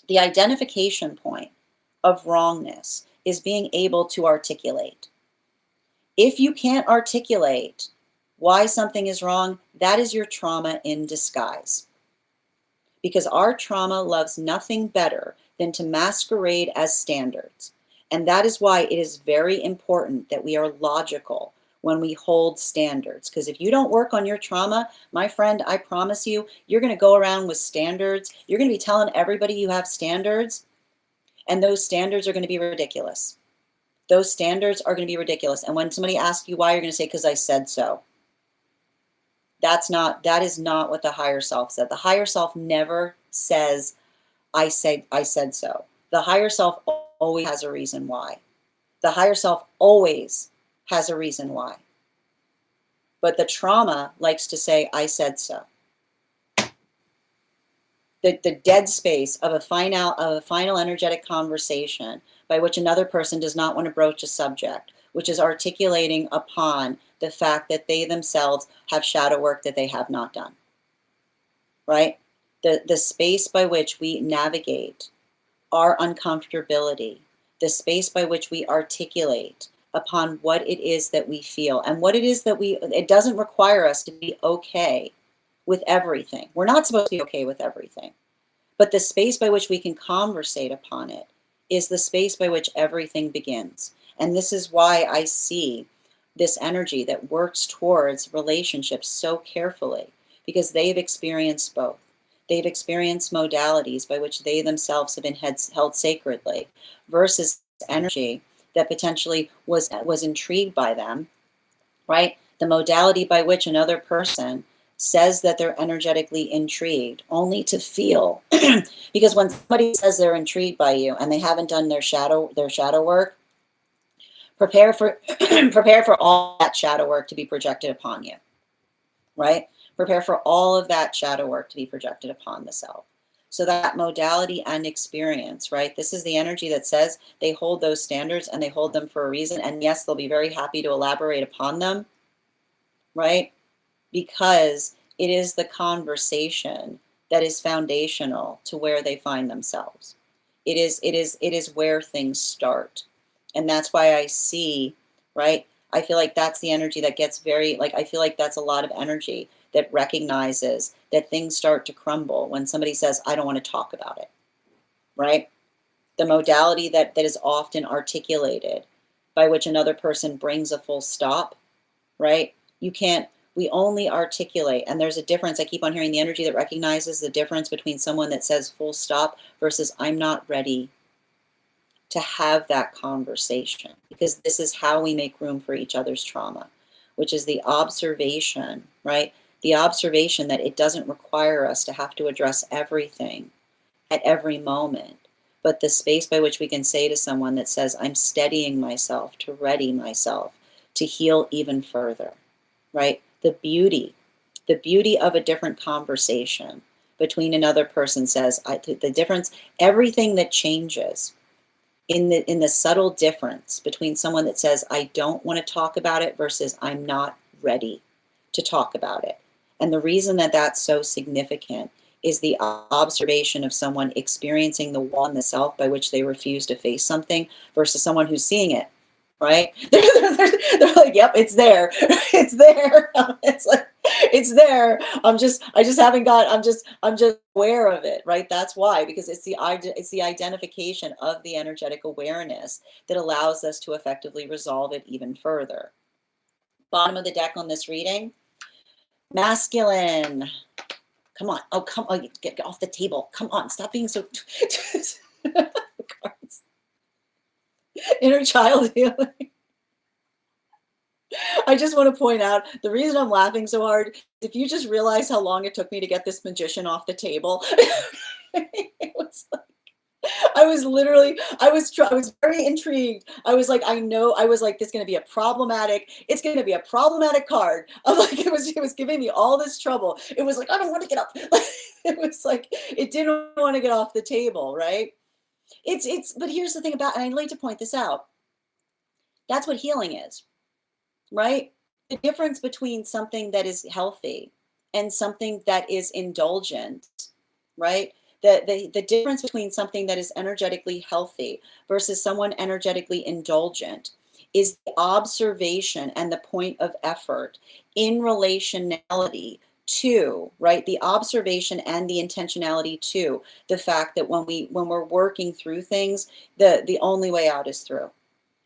The identification point of wrongness is being able to articulate. If you can't articulate why something is wrong, that is your trauma in disguise. Because our trauma loves nothing better than to masquerade as standards. And that is why it is very important that we are logical when we hold standards. Because if you don't work on your trauma, my friend, I promise you, you're going to go around with standards. You're going to be telling everybody you have standards, and those standards are going to be ridiculous. Those standards are going to be ridiculous. And when somebody asks you why, you're going to say, because I said so. That is not what the higher self said. The higher self never says, I said so. The higher self always has a reason why. The higher self always has a reason why. But the trauma likes to say, I said so. The dead space of a final energetic conversation by which another person does not want to broach a subject, which is articulating upon the fact that they themselves have shadow work that they have not done, right? The space by which we navigate our uncomfortability, the space by which we articulate upon what it is that we feel and what it is that it doesn't require us to be okay with everything. We're not supposed to be okay with everything. But the space by which we can conversate upon it is the space by which everything begins. And this is why I see this energy that works towards relationships so carefully, because they've experienced both. They've experienced modalities by which they themselves have been held sacredly versus energy that potentially was intrigued by them, right? The modality by which another person says that they're energetically intrigued only to feel because when somebody says they're intrigued by you and they haven't done their shadow work, prepare for all that shadow work to be projected upon you, right? Prepare for all of that shadow work to be projected upon the self. So that modality and experience, right? This is the energy that says they hold those standards and they hold them for a reason. And yes, they'll be very happy to elaborate upon them, right? Because it is the conversation that is foundational to where they find themselves. It is where things start. And that's why I see, right? I feel like that's the energy that gets very, like, I feel like that's a lot of energy that recognizes that things start to crumble when somebody says, I don't want to talk about it, right? The modality that is often articulated by which another person brings a full stop, right? You can't, we only articulate, and there's a difference. I keep on hearing the energy that recognizes the difference between someone that says full stop versus I'm not ready to have that conversation, because this is how we make room for each other's trauma, which is the observation, right? The observation that it doesn't require us to have to address everything at every moment, but the space by which we can say to someone that says, I'm steadying myself to ready myself to heal even further, right? The beauty of a different conversation between another person says, the difference, everything that changes in the subtle difference between someone that says, I don't want to talk about it versus I'm not ready to talk about it. And the reason that that's so significant is the observation of someone experiencing the wall in the self by which they refuse to face something versus someone who's seeing it, right? They're like, yep, it's there. It's there. It's like, it's there. I just haven't got, I'm just aware of it, right? That's why, because it's the identification of the energetic awareness that allows us to effectively resolve it even further. Bottom of the deck on this reading, masculine. Come on. Oh, come on. Get off the table. Come on. Stop being so. Cards. Inner child healing. I just want to point out the reason I'm laughing so hard. If you just realize how long it took me to get this magician off the table, it was like, I was very intrigued. I was like, I was like, this is going to be it's going to be a problematic card. I'm like, it was giving me all this trouble. It was like, I don't want to get up. It was like, it didn't want to get off the table, right? But here's the thing about, and I'd like to point this out. That's what healing is, right? The difference between something that is healthy and something that is indulgent, right? The difference between something that is energetically healthy versus someone energetically indulgent is the observation and the point of effort in relationality to, right? The observation and the intentionality to the fact that when we're working through things, the only way out is through,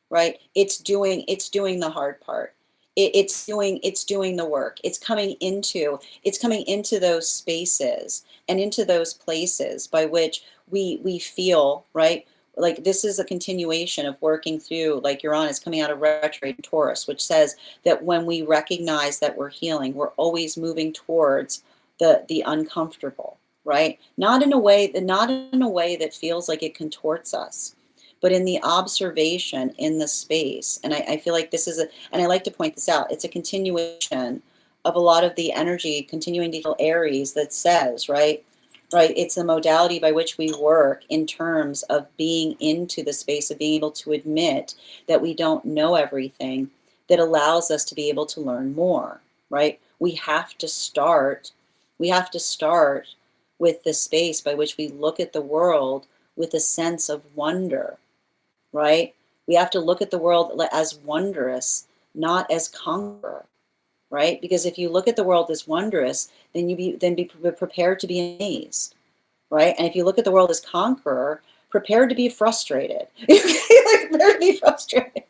right? It's doing the hard part. It's doing the work. It's coming into those spaces and into those places by which we feel, right? Like this is a continuation of working through, like Uranus coming out of retrograde in Taurus, which says that when we recognize that we're healing, we're always moving towards the uncomfortable, right? Not in a way that feels like it contorts us, but in the observation in the space. And I feel like this is and I like to point this out, it's a continuation of a lot of the energy continuing to heal Aries that says, right, it's the modality by which we work in terms of being into the space of being able to admit that we don't know everything, that allows us to be able to learn more, right? We have to start with the space by which we look at the world with a sense of wonder, right? We have to look at the world as wondrous, not as conqueror, right? Because if you look at the world as wondrous, then be prepared to be amazed, right? And if you look at the world as conqueror, prepared to be frustrated. Prepare to be frustrated.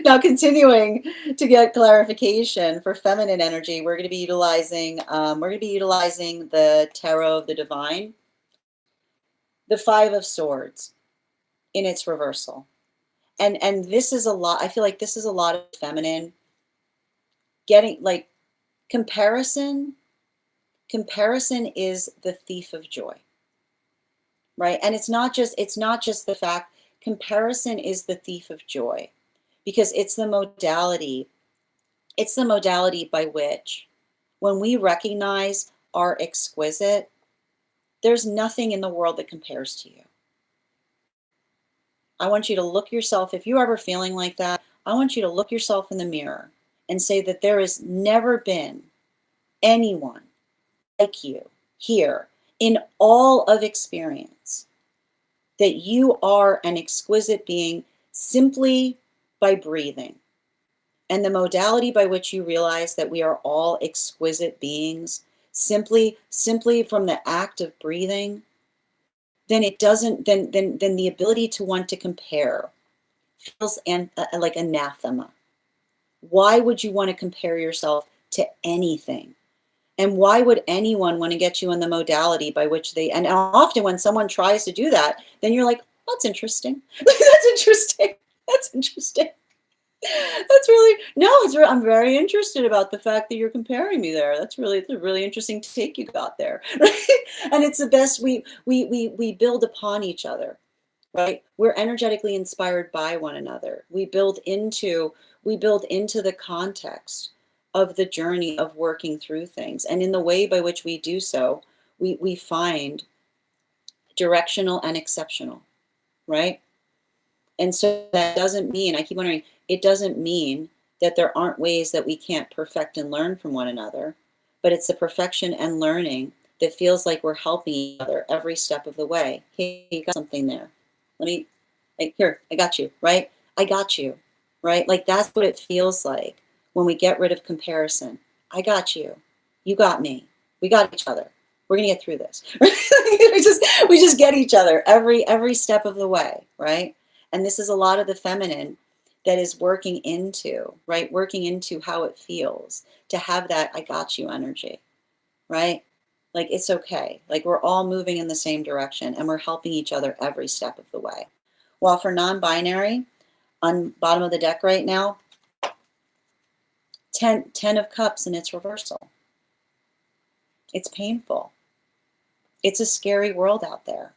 Now, continuing to get clarification for feminine energy, we're going to be utilizing the Tarot of the Divine, the Five of Swords in its reversal. And this is a lot, I feel like this is a lot of feminine getting, like, comparison is the thief of joy, right? And it's not just the fact, comparison is the thief of joy, because it's the modality by which, when we recognize our exquisite, there's nothing in the world that compares to you. I want you to look yourself, if you're ever feeling like that, I want you to look yourself in the mirror and say that there has never been anyone like you here in all of experience, that you are an exquisite being simply by breathing. And the modality by which you realize that we are all exquisite beings, simply from the act of breathing, then it doesn't, then the ability to want to compare feels like anathema. Why would you want to compare yourself to anything? And why would anyone want to get you in the modality by which they, and often when someone tries to do that, then you're like, that's interesting. That's interesting. That's interesting. That's really, no, I'm very interested about the fact that you're comparing me there. That's a really interesting take you got there. Right? And it's the best, we build upon each other, right? We're energetically inspired by one another. We build into the context of the journey of working through things. And in the way by which we do so, we find directional and exceptional, right? And so that doesn't mean, I keep wondering, it doesn't mean that there aren't ways that we can't perfect and learn from one another, but it's the perfection and learning that feels like we're helping each other every step of the way. Hey, you got something there. Here, I got you, right? I got you, right? Like that's what it feels like when we get rid of comparison. I got you. You got me. We got each other. We're gonna get through this. we just get each other every step of the way, right? And this is a lot of the feminine that is working into, right? Working into how it feels to have that I got you energy, right? Like it's okay. Like we're all moving in the same direction and we're helping each other every step of the way. While for non-binary, on bottom of the deck right now, 10 of cups in its reversal. It's painful. It's a scary world out there.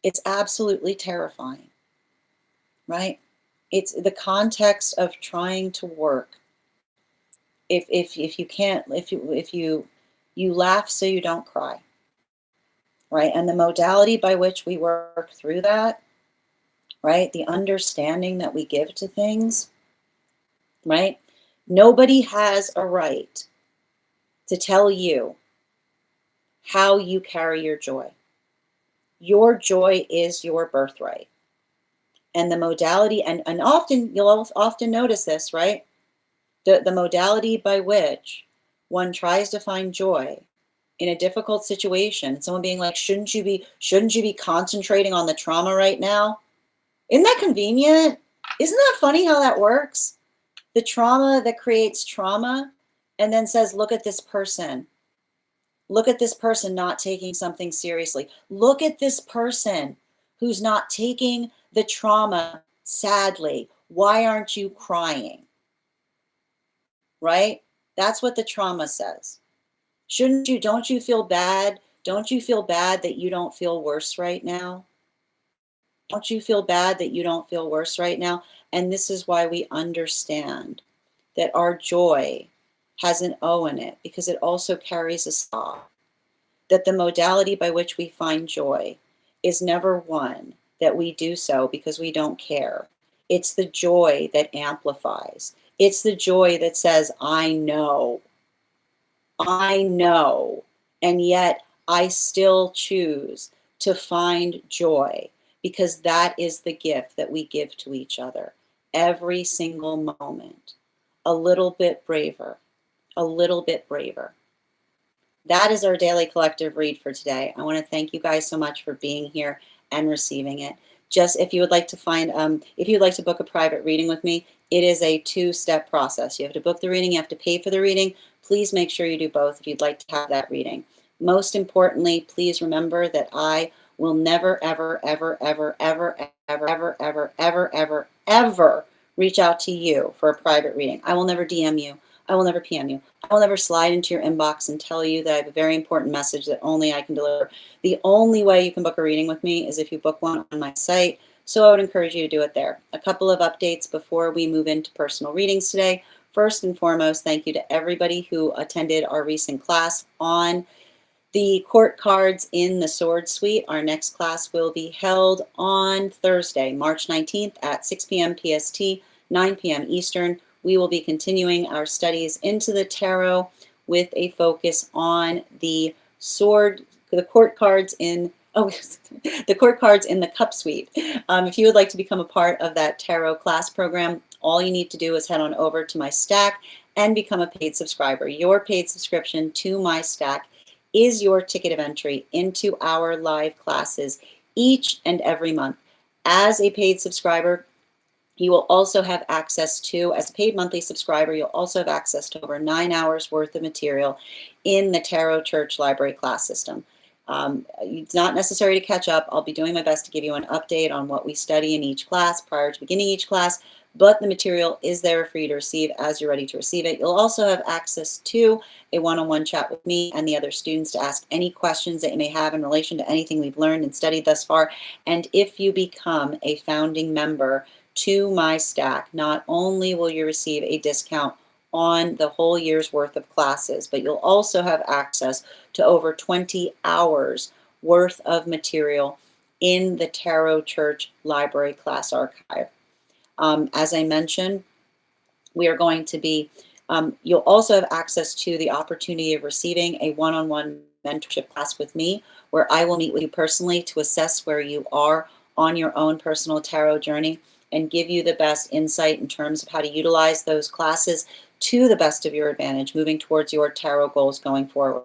It's absolutely terrifying, right? It's the context of trying to work. If you can't, if you laugh so you don't cry, right? And the modality by which we work through that, right? The understanding that we give to things, right? Nobody has a right to tell you how you carry your joy. Your joy is your birthright. And the modality, and often, you'll often notice this, right? The modality by which one tries to find joy in a difficult situation, someone being like, shouldn't you be concentrating on the trauma right now? Isn't that convenient? Isn't that funny how that works? The trauma that creates trauma and then says, look at this person. Look at this person not taking something seriously. Look at this person who's not taking the trauma sadly. Why aren't you crying? Right? That's what the trauma says. Don't you feel bad? Don't you feel bad that you don't feel worse right now? Don't you feel bad that you don't feel worse right now? And this is why we understand that our joy has an O in it, because it also carries a star. That the modality by which we find joy is never one that we do so because we don't care. It's the joy that amplifies. It's the joy that says, I know, and yet I still choose to find joy, because that is the gift that we give to each other every single moment. A little bit braver, a little bit braver. That is our daily collective read for today. I want to thank you guys so much for being here and receiving it. Just if you would like to if you'd like to book a private reading with me, it is a 2-step process. You have to book the reading, you have to pay for the reading. Please make sure you do both if you'd like to have that reading. Most importantly, please remember that I will never, ever, ever, ever, ever, ever, ever, ever, ever, ever, ever reach out to you for a private reading. I will never DM you. I will never PM you. I will never slide into your inbox and tell you that I have a very important message that only I can deliver. The only way you can book a reading with me is if you book one on my site. So I would encourage you to do it there. A couple of updates before we move into personal readings today. First and foremost, thank you to everybody who attended our recent class on the court cards in the Sword Suite. Our next class will be held on Thursday, March 19th at 6 p.m. PST, 9 p.m. Eastern. We will be continuing our studies into the tarot with a focus on the court cards in, oh, the court cards in the Cup Suite. If you would like to become a part of that tarot class program, all you need to do is head on over to my stack and become a paid subscriber. Your paid subscription to my stack is your ticket of entry into our live classes each and every month. As a paid subscriber, you will also have access to, as a paid monthly subscriber, you'll also have access to over 9 hours worth of material in the Tarot Church Library class system. It's not necessary to catch up. I'll be doing my best to give you an update on what we study in each class prior to beginning each class, but the material is there for you to receive as you're ready to receive it. You'll also have access to a one-on-one chat with me and the other students to ask any questions that you may have in relation to anything we've learned and studied thus far. And if you become a founding member to my stack, not only will you receive a discount on the whole year's worth of classes, but you'll also have access to over 20 hours worth of material in the Tarot Church Library class archive. As I mentioned, we are going to be, you'll also have access to the opportunity of receiving a one-on-one mentorship class with me, where I will meet with you personally to assess where you are on your own personal tarot journey and give you the best insight in terms of how to utilize those classes to the best of your advantage, moving towards your tarot goals going forward.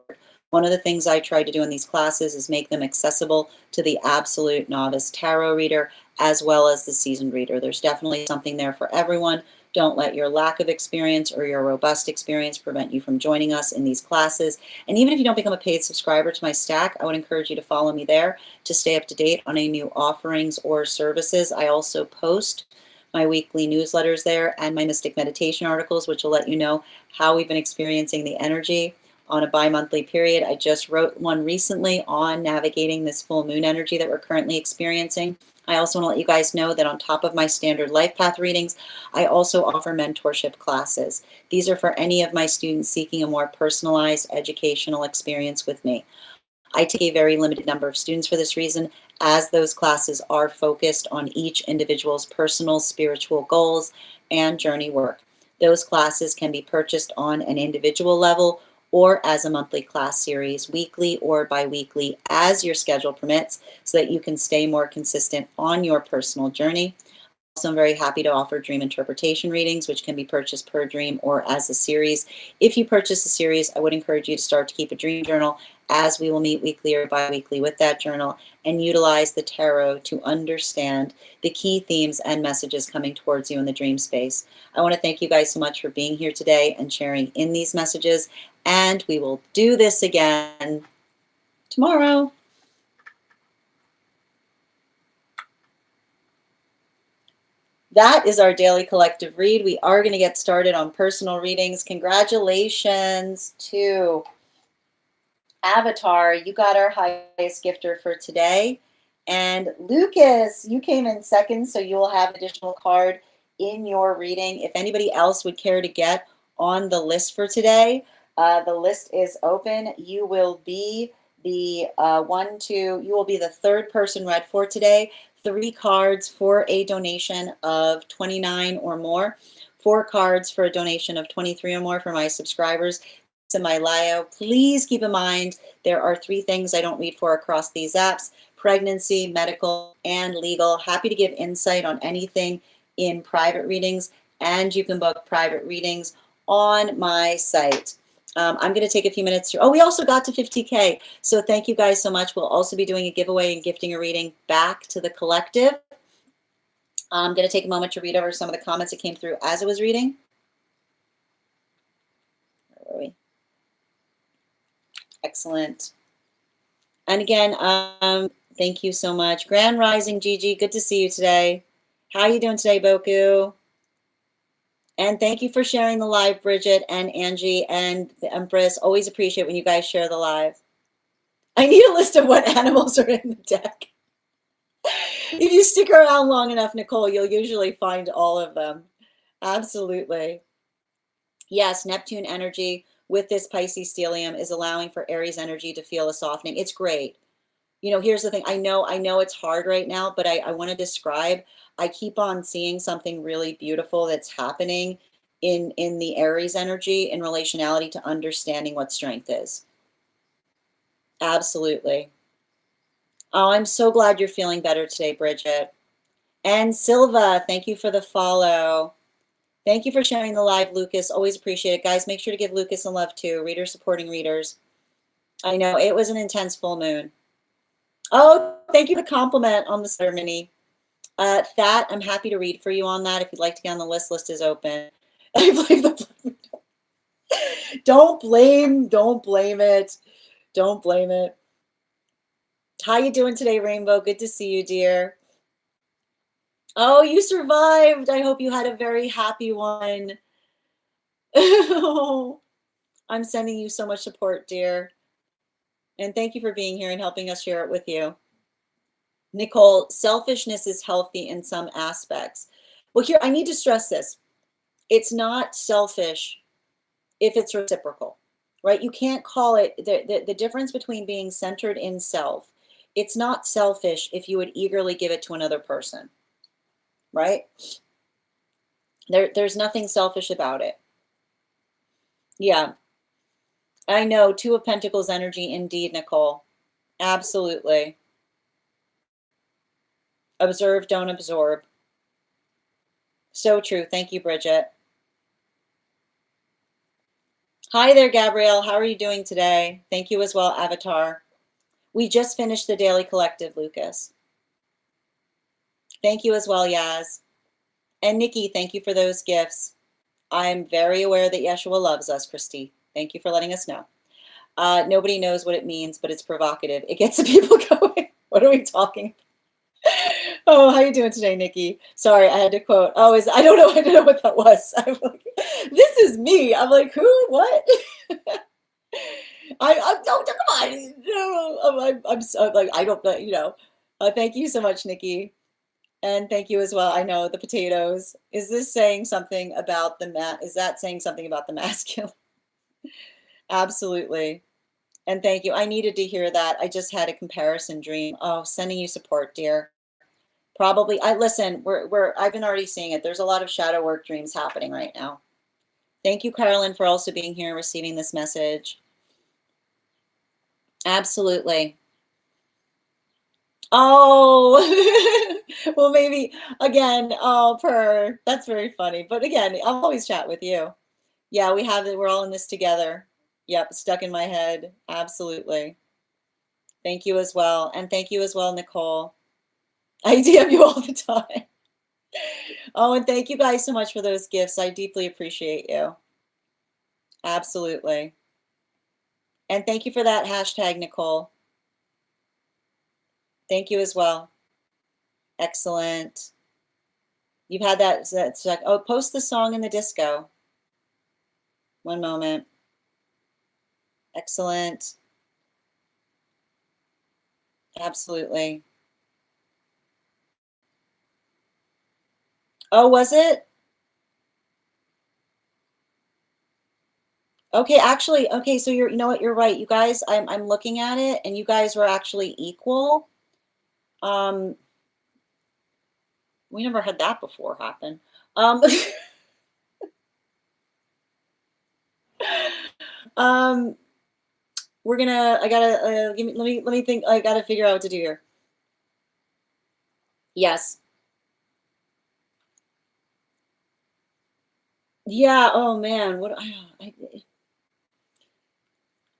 One of the things I try to do in these classes is make them accessible to the absolute novice tarot reader as well as the seasoned reader. There's definitely something there for everyone. Don't let your lack of experience or your robust experience prevent you from joining us in these classes. And even if you don't become a paid subscriber to my stack, I would encourage you to follow me there to stay up to date on any new offerings or services. I also post my weekly newsletters there and my mystic meditation articles, which will let you know how we've been experiencing the energy on a bi-monthly period. I just wrote one recently on navigating this full moon energy that we're currently experiencing. I also want to let you guys know that on top of my standard life path readings, I also offer mentorship classes. These are for any of my students seeking a more personalized educational experience with me. I take a very limited number of students for this reason, as those classes are focused on each individual's personal spiritual goals and journey work. Those classes can be purchased on an individual level or as a monthly class series, weekly or bi-weekly, as your schedule permits, so that you can stay more consistent on your personal journey. Also, I'm very happy to offer dream interpretation readings, which can be purchased per dream or as a series. If you purchase a series, I would encourage you to start to keep a dream journal, as we will meet weekly or bi-weekly with that journal and utilize the tarot to understand the key themes and messages coming towards you in the dream space. I want to thank you guys so much for being here today and sharing in these messages, and we will do this again tomorrow. That is our daily collective read. We are going to get started on personal readings. Congratulations to Avatar. You got our highest gifter for today. And Lucas, you came in second, so you will have an additional card in your reading. If anybody else would care to get on the list for today, the list is open. You will be the you will be the third person read for today. 3 cards for a donation of $29 or more. 4 cards for a donation of $23 or more for my subscribers. To my bio. Please keep in mind there are 3 things I don't read for across these apps: pregnancy, medical, and legal. Happy to give insight on anything in private readings, and you can book private readings on my site. I'm going to take a few minutes to, we also got to 50K. So thank you guys so much. We'll also be doing a giveaway and gifting a reading back to the collective. I'm going to take a moment to read over some of the comments that came through as I was reading. Where were we? Excellent. And again, thank you so much. Grand Rising, Gigi, good to see you today. How are you doing today, Boku? And thank you for sharing the live, Bridget and Angie and the Empress. Always appreciate when you guys share the live. I need a list of what animals are in the deck. If you stick around long enough, Nicole, you'll usually find all of them. Absolutely. Yes, Neptune energy with this Pisces stellium is allowing for Aries energy to feel a softening. It's great. You know, here's the thing. I know it's hard right now, but I want to describe, I keep on seeing something really beautiful that's happening in the Aries energy in relationality to understanding what strength is. Absolutely. Oh, I'm so glad you're feeling better today, Bridget. And Silva, thank you for the follow. Thank you for sharing the live, Lucas. Always appreciate it. Guys, make sure to give Lucas some love too. Readers supporting readers. I know, it was an intense full moon. Oh, thank you for the compliment on the ceremony. That, I'm happy to read for you on that. If you'd like to get on the list, list is open. I believe the don't blame it. Don't blame it. How you doing today, Rainbow? Good to see you, dear. Oh, you survived. I hope you had a very happy one. I'm sending you so much support, dear. And thank you for being here and helping us share it with you. Nicole, selfishness is healthy in some aspects. Well, here, I need to stress this. It's not selfish if it's reciprocal, right? You can't call it, the difference between being centered in self, it's not selfish if you would eagerly give it to another person, right? There's nothing selfish about it. Yeah, I know. Two of Pentacles energy, indeed, Nicole. Absolutely. Observe, don't absorb. So true. Thank you, Bridget. Hi there, Gabrielle. How are you doing today? Thank you as well, Avatar. We just finished the Daily Collective, Lucas. Thank you as well, Yaz. And Nikki, thank you for those gifts. I'm very aware that Yeshua loves us, Christy. Thank you for letting us know. Nobody knows what it means, but it's provocative. It gets the people going. What are we talking about? Oh, how you doing today, Nikki? Sorry, I had to quote. Oh, I don't know what that was. I'm like, this is me. I'm like, who? What? No, come on. No, I'm so, like, I don't, you know. Thank you so much, Nikki. And thank you as well. I know the potatoes. Is this saying something about is that saying something about the masculine? Absolutely. And thank you. I needed to hear that. I just had a comparison dream. Oh, sending you support, dear. Probably. Listen, I've been already seeing it. There's a lot of shadow work dreams happening right now. Thank you, Carolyn, for also being here and receiving this message. Absolutely. Oh, well, maybe again. Oh, that's very funny. But again, I'll always chat with you. Yeah, we have it. We're all in this together. Yep, stuck in my head. Absolutely. Thank you as well. And thank you as well, Nicole. I DM you all the time. Oh, and thank you guys so much for those gifts. I deeply appreciate you. Absolutely. And thank you for that hashtag, Nicole. Thank you as well. Excellent. You've had that's like, oh, post the song in the disco. One moment. Excellent. Absolutely. Oh, was it? Okay, actually, okay, so you know what, you're right. You guys, I'm looking at it and you guys were actually equal. We never had that before happen. We're gonna, I gotta, let me think, I gotta figure out what to do here. Yes. Yeah, oh man,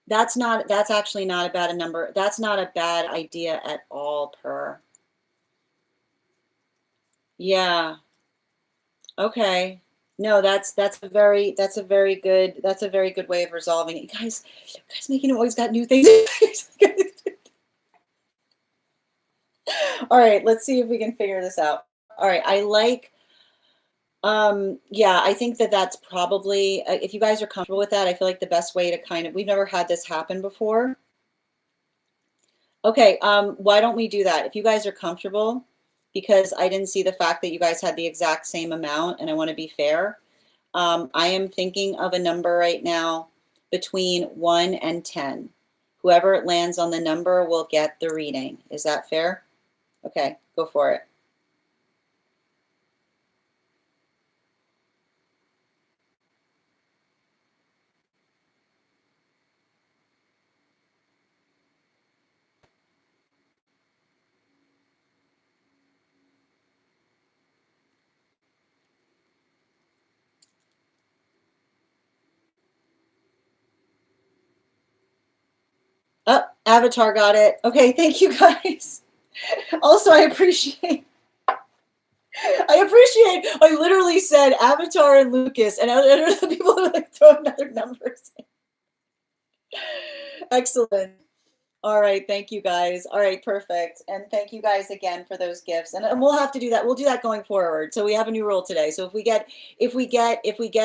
that's actually not a bad number. That's not a bad idea at all, Per. Yeah. Okay. No, that's a very good way of resolving it. You guys making it always got new things. All right, let's see if we can figure this out. All right, I like yeah, I think that's probably if you guys are comfortable with that, I feel like the best way to kind of, we've never had this happen before. Okay, why don't we do that? If you guys are comfortable, because I didn't see the fact that you guys had the exact same amount and I want to be fair. I am thinking of a number right now between 1 and 10. Whoever lands on the number will get the reading. Is that fair? Okay, go for it. Avatar got it. Okay, thank you guys. Also, I literally said Avatar and Lucas, and other people are like throwing other numbers in. Excellent. All right, thank you guys. All right, perfect. And thank you guys again for those gifts. And we'll have to do that. We'll do that going forward. So we have a new rule today. So if we get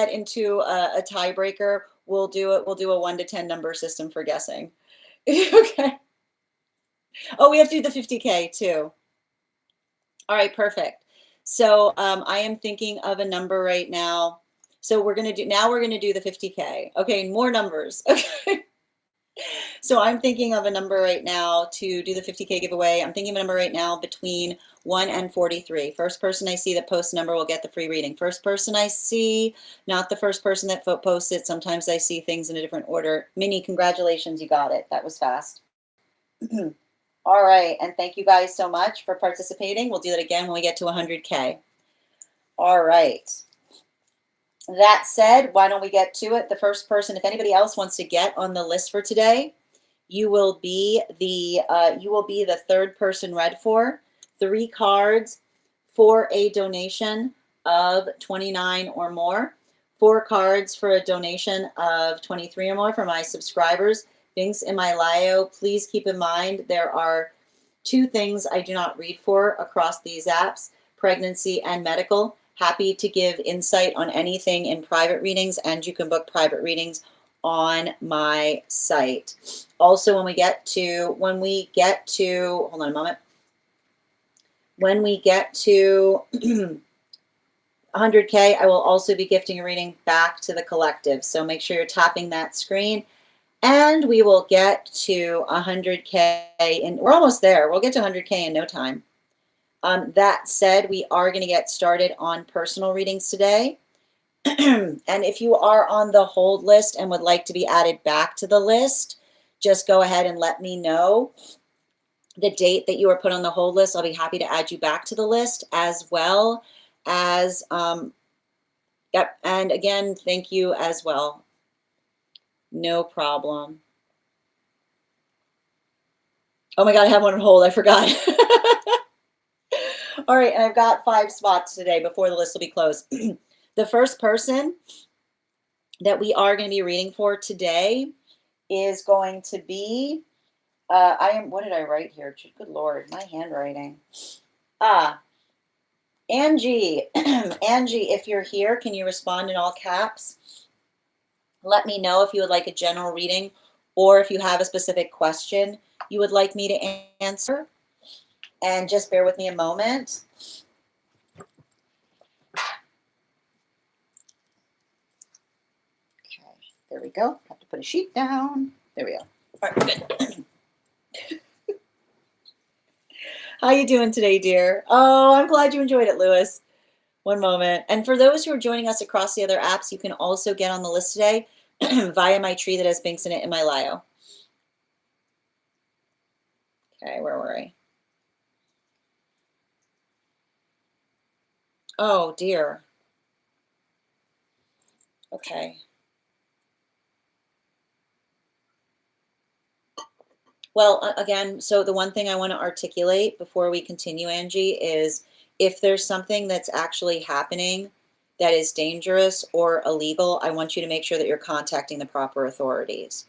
into a tiebreaker, we'll do it. We'll do a 1 to 10 number system for guessing. Okay. Oh, we have to do the 50K too. All right, perfect. So I am thinking of a number right now. So we're gonna do the 50K. Okay, more numbers. Okay. So I'm thinking of a number right now to do the 50K giveaway. I'm thinking of a number right now between 1 and 43. First person I see that posts a number will get the free reading. First person I see, not the first person that posts it. Sometimes I see things in a different order. Minnie, congratulations, you got it. That was fast. All right, and thank you guys so much for participating. We'll do that again when we get to 100K. All right. That said, why don't we get to it? The first person, if anybody else wants to get on the list for today, you will be the third person read for. 3 cards for a donation of 29 or more. 4 cards for a donation of 23 or more for my subscribers. Links in my bio. Please keep in mind there are 2 things I do not read for across these apps: pregnancy and medical. Happy to give insight on anything in private readings, and you can book private readings on my site. Also, when we get to, hold on a moment. When we get to 100K, I will also be gifting a reading back to the collective. So make sure you're tapping that screen. And we will get to 100K, we're almost there. We'll get to 100K in no time. That said, we are going to get started on personal readings today. And if you are on the hold list and would like to be added back to the list, just go ahead and let me know the date that you were put on the hold list. I'll be happy to add you back to the list, as well as, yep. And again, thank you as well. No problem. Oh my God, I have one on hold. I forgot. All right, and I've got 5 spots today before the list will be closed. The first person that we are going to be reading for today is going to be, what did I write here? Good Lord, my handwriting. Angie. Angie, if you're here, can you respond in all caps? Let me know if you would like a general reading or if you have a specific question you would like me to answer. And just bear with me a moment. Okay, there we go. Have to put a sheet down. There we go. All right, good. How you doing today, dear? Oh, I'm glad you enjoyed it, Lewis. One moment. And for those who are joining us across the other apps, you can also get on the list today via my tree that has binks in it in my bio. Okay, where were I? Oh, dear. Okay. Well, again, so the one thing I want to articulate before we continue, Angie, is if there's something that's actually happening that is dangerous or illegal, I want you to make sure that you're contacting the proper authorities.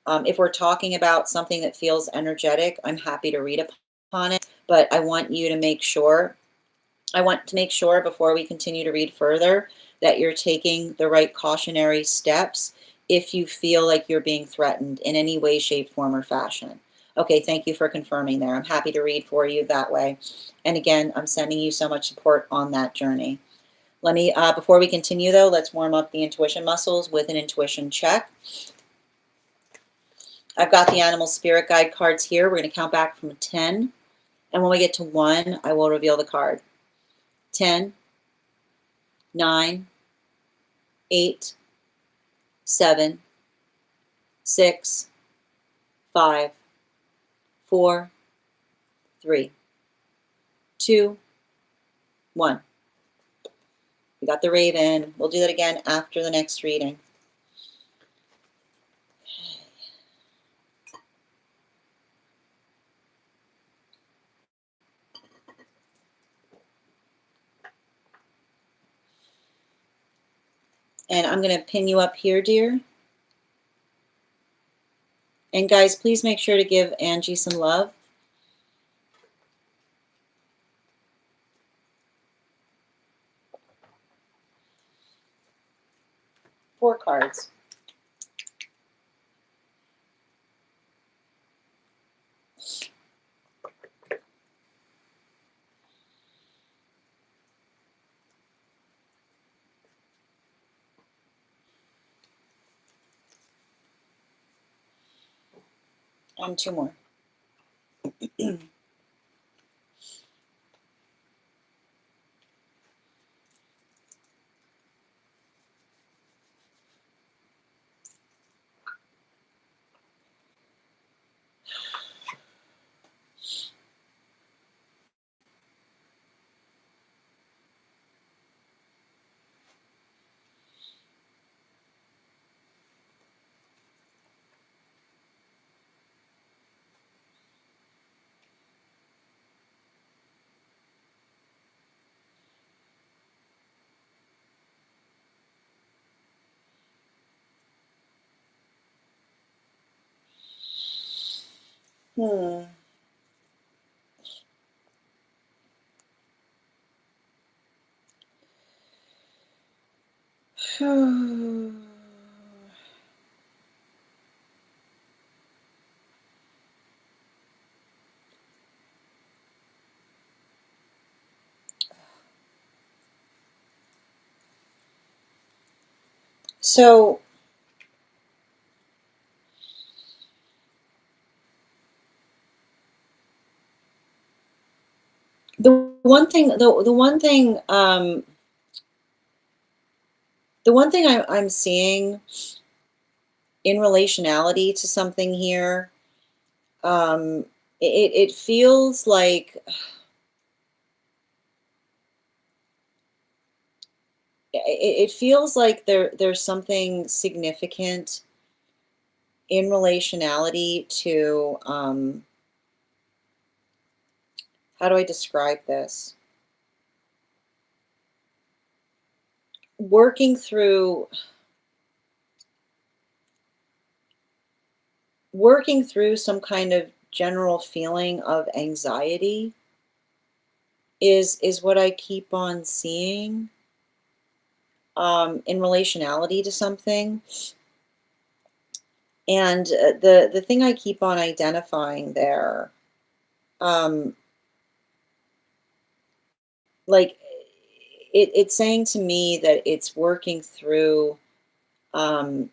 If we're talking about something that feels energetic, I'm happy to read upon it, but I want you to make sure, before we continue to read further, that you're taking the right cautionary steps if you feel like you're being threatened in any way, shape, form, or fashion. Okay, thank you for confirming there. I'm happy to read for you that way. And again, I'm sending you so much support on that journey. Let me, before we continue though, let's warm up the intuition muscles with an intuition check. I've got the animal spirit guide cards here. We're going to count back from 10. And when we get to 1, I will reveal the card. 10, 9, 8, 7, 6, 5, 4, 3, 2, 1. We got the raven. We'll do that again after the next reading. And I'm going to pin you up here, dear. And guys, please make sure to give Angie some love. Four cards. And two more. Hmm. So the one thing I'm seeing in relationality to something here, it feels like it feels like there's something significant in relationality to how do I describe this? Working through some kind of general feeling of anxiety is what I keep on seeing in relationality to something. And the thing I keep on identifying there, um, like it's saying to me that it's working through um,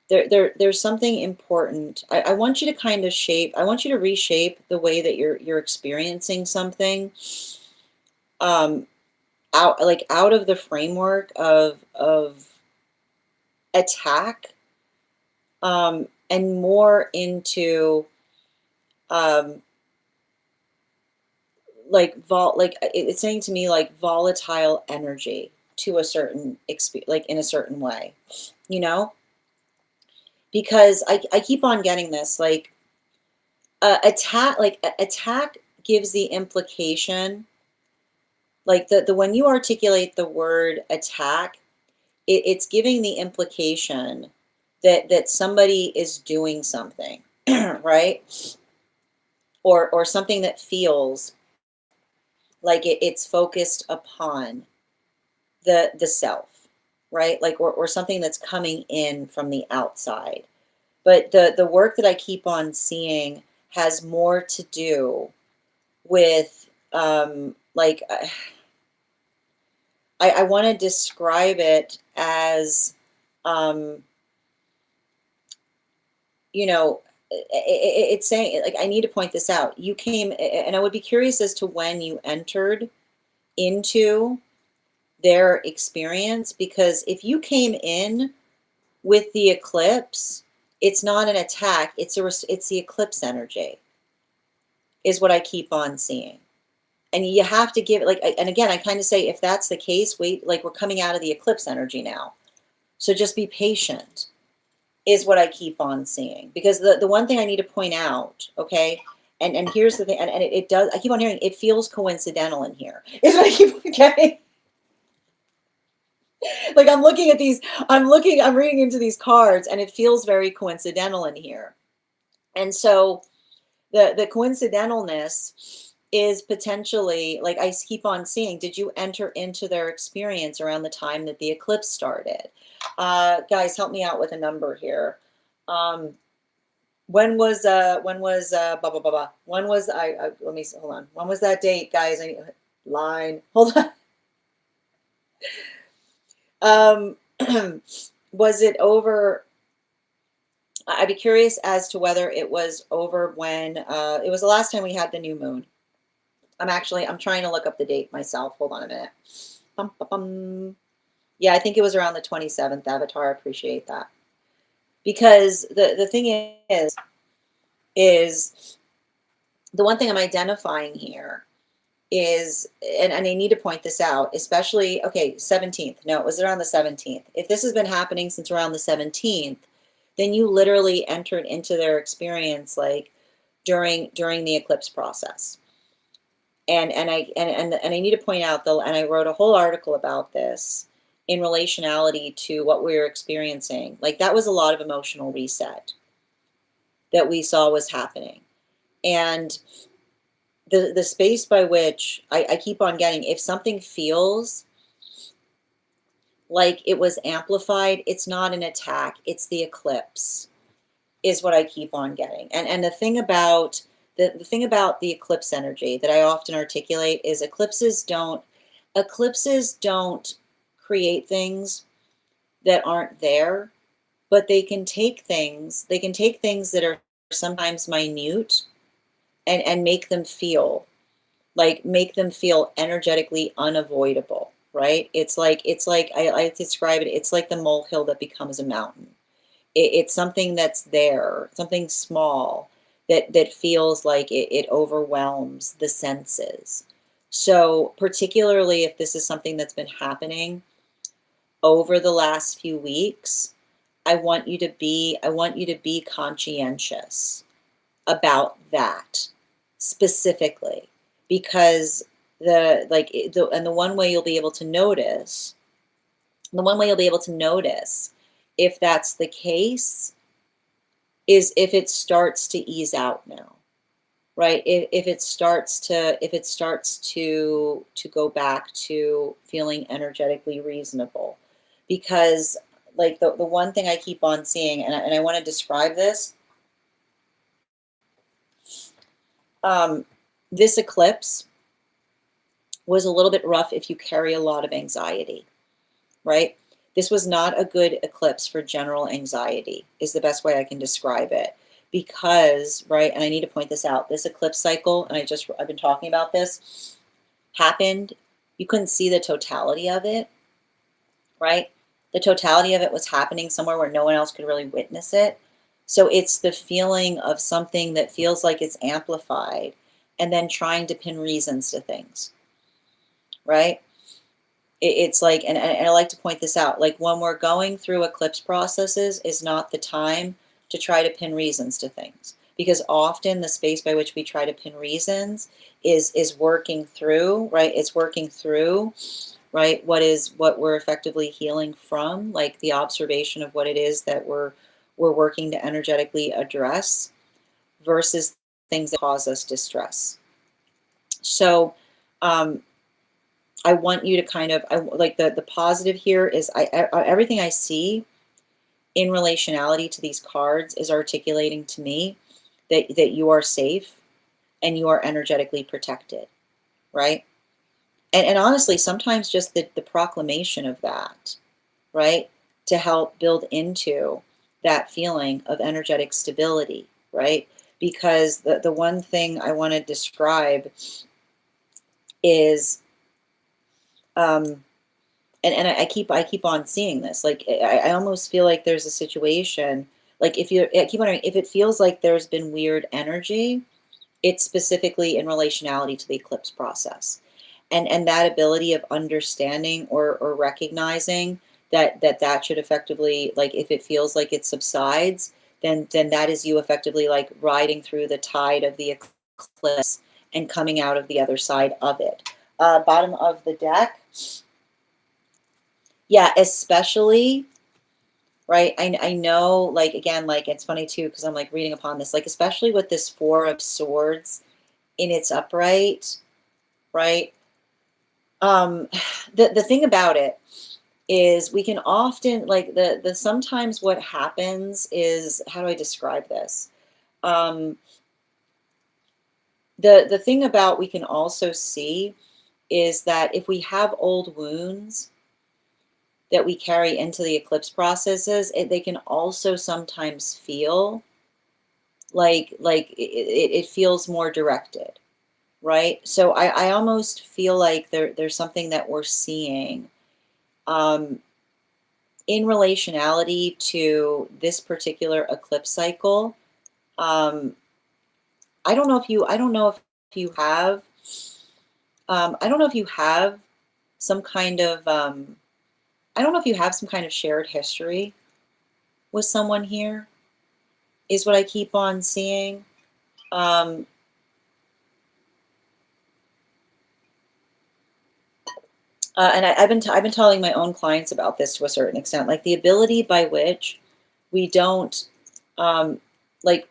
there's something important. I want you to kind of I want you to reshape the way that you're experiencing something um, out of the framework of attack and more into um, it's saying to me like volatile energy to a certain like in a certain way, you know, because I keep on getting this like attack gives the implication like the when you articulate the word attack, it's giving the implication that somebody is doing something right, or something that feels like it's focused upon the self, right? Like or something that's coming in from the outside. But the work that I keep on seeing has more to do with I want to describe it as um, you know it's saying like I need to point this out. You came, and I would be curious as to when you entered into their experience, because if you came in with the eclipse, it's not an attack, it's the eclipse energy is what I keep on seeing. And you have to give it like, and again, I kind of say, if that's the case, wait, like we're coming out of the eclipse energy now. So just be patient is what I keep on seeing. Because the one thing I need to point out, okay, and here's the thing, and it does, I keep on hearing, it feels coincidental in here. Is what I keep on getting. Like I'm looking at these, I'm reading into these cards and it feels very coincidental in here. And so the coincidentalness is potentially, like I keep on seeing, did you enter into their experience around the time that the eclipse started? Guys, help me out with a number here. When was blah blah blah blah? When was I let me hold on. When was that date, guys? I need line. Hold on. Um, was it over? I'd be curious as to whether it was over when it was the last time we had the new moon. I'm trying to look up the date myself. Hold on a minute. Bum, bum, bum. Yeah, I think it was around the 27th, Avatar. I appreciate that. Because the thing is the one thing I'm identifying here is, and I need to point this out, especially, okay, 17th. No, it was around the 17th. If this has been happening since around the 17th, then you literally entered into their experience like during the eclipse process. And I need to point out though, and I wrote a whole article about this in relationality to what we were experiencing. Like that was a lot of emotional reset that we saw was happening. And the space by which I keep on getting, if something feels like it was amplified, it's not an attack, it's the eclipse, is what I keep on getting. And the thing about the thing about the eclipse energy that I often articulate is eclipses don't create things that aren't there, but they can take things that are sometimes minute and make them feel energetically unavoidable, right? It's like I describe it, it's like the molehill that becomes a mountain. It's something that's there, something small that feels like it overwhelms the senses. So particularly if this is something that's been happening over the last few weeks, I want you to be conscientious about that specifically, because the one way you'll be able to notice, the one way you'll be able to notice if that's the case is if it starts to ease out now, right? If it starts to go back to feeling energetically reasonable, because like the one thing I keep on seeing, and I want to describe this, um, this eclipse was a little bit rough if you carry a lot of anxiety, right? This was not a good eclipse for general anxiety, is the best way I can describe it. Because, right, and I need to point this out, this eclipse cycle, and I've been talking about this, happened, you couldn't see the totality of it, right? The totality of it was happening somewhere where no one else could really witness it. So it's the feeling of something that feels like it's amplified and then trying to pin reasons to things, right? It's like, and I like to point this out, like when we're going through eclipse processes is not the time to try to pin reasons to things, because often the space by which we try to pin reasons is working through, right? It's working through, right? What we're effectively healing from, like the observation of what it is that we're working to energetically address versus things that cause us distress. So, I want you to kind of, like the positive here is everything I see in relationality to these cards is articulating to me that you are safe and you are energetically protected, right? And honestly, sometimes just the proclamation of that, right? To help build into that feeling of energetic stability, right? Because the one thing I want to describe is, and I keep on seeing this. Like I almost feel like there's a situation. Like I keep wondering if it feels like there's been weird energy. It's specifically in relationality to the eclipse process, and that ability of understanding or recognizing that should effectively, like if it feels like it subsides, then that is you effectively like riding through the tide of the eclipse and coming out of the other side of it. Bottom of the deck. Yeah, especially, right? I know, like, again, like, it's funny too, because I'm like reading upon this, like, especially with this Four of Swords in its upright, right? Um, the thing about it is we can often, like, the sometimes what happens is, how do I describe this? Um, the thing about we can also see is that if we have old wounds that we carry into the eclipse processes, they can also sometimes feel like it feels more directed, right? So I almost feel like there's something that we're seeing um, in relationality to this particular eclipse cycle. Um, I don't know if you have, I don't know if you have some kind of, I don't know if you have some kind of shared history with someone here, is what I keep on seeing. Um, and I've been telling my own clients about this to a certain extent, like the ability by which we don't, um,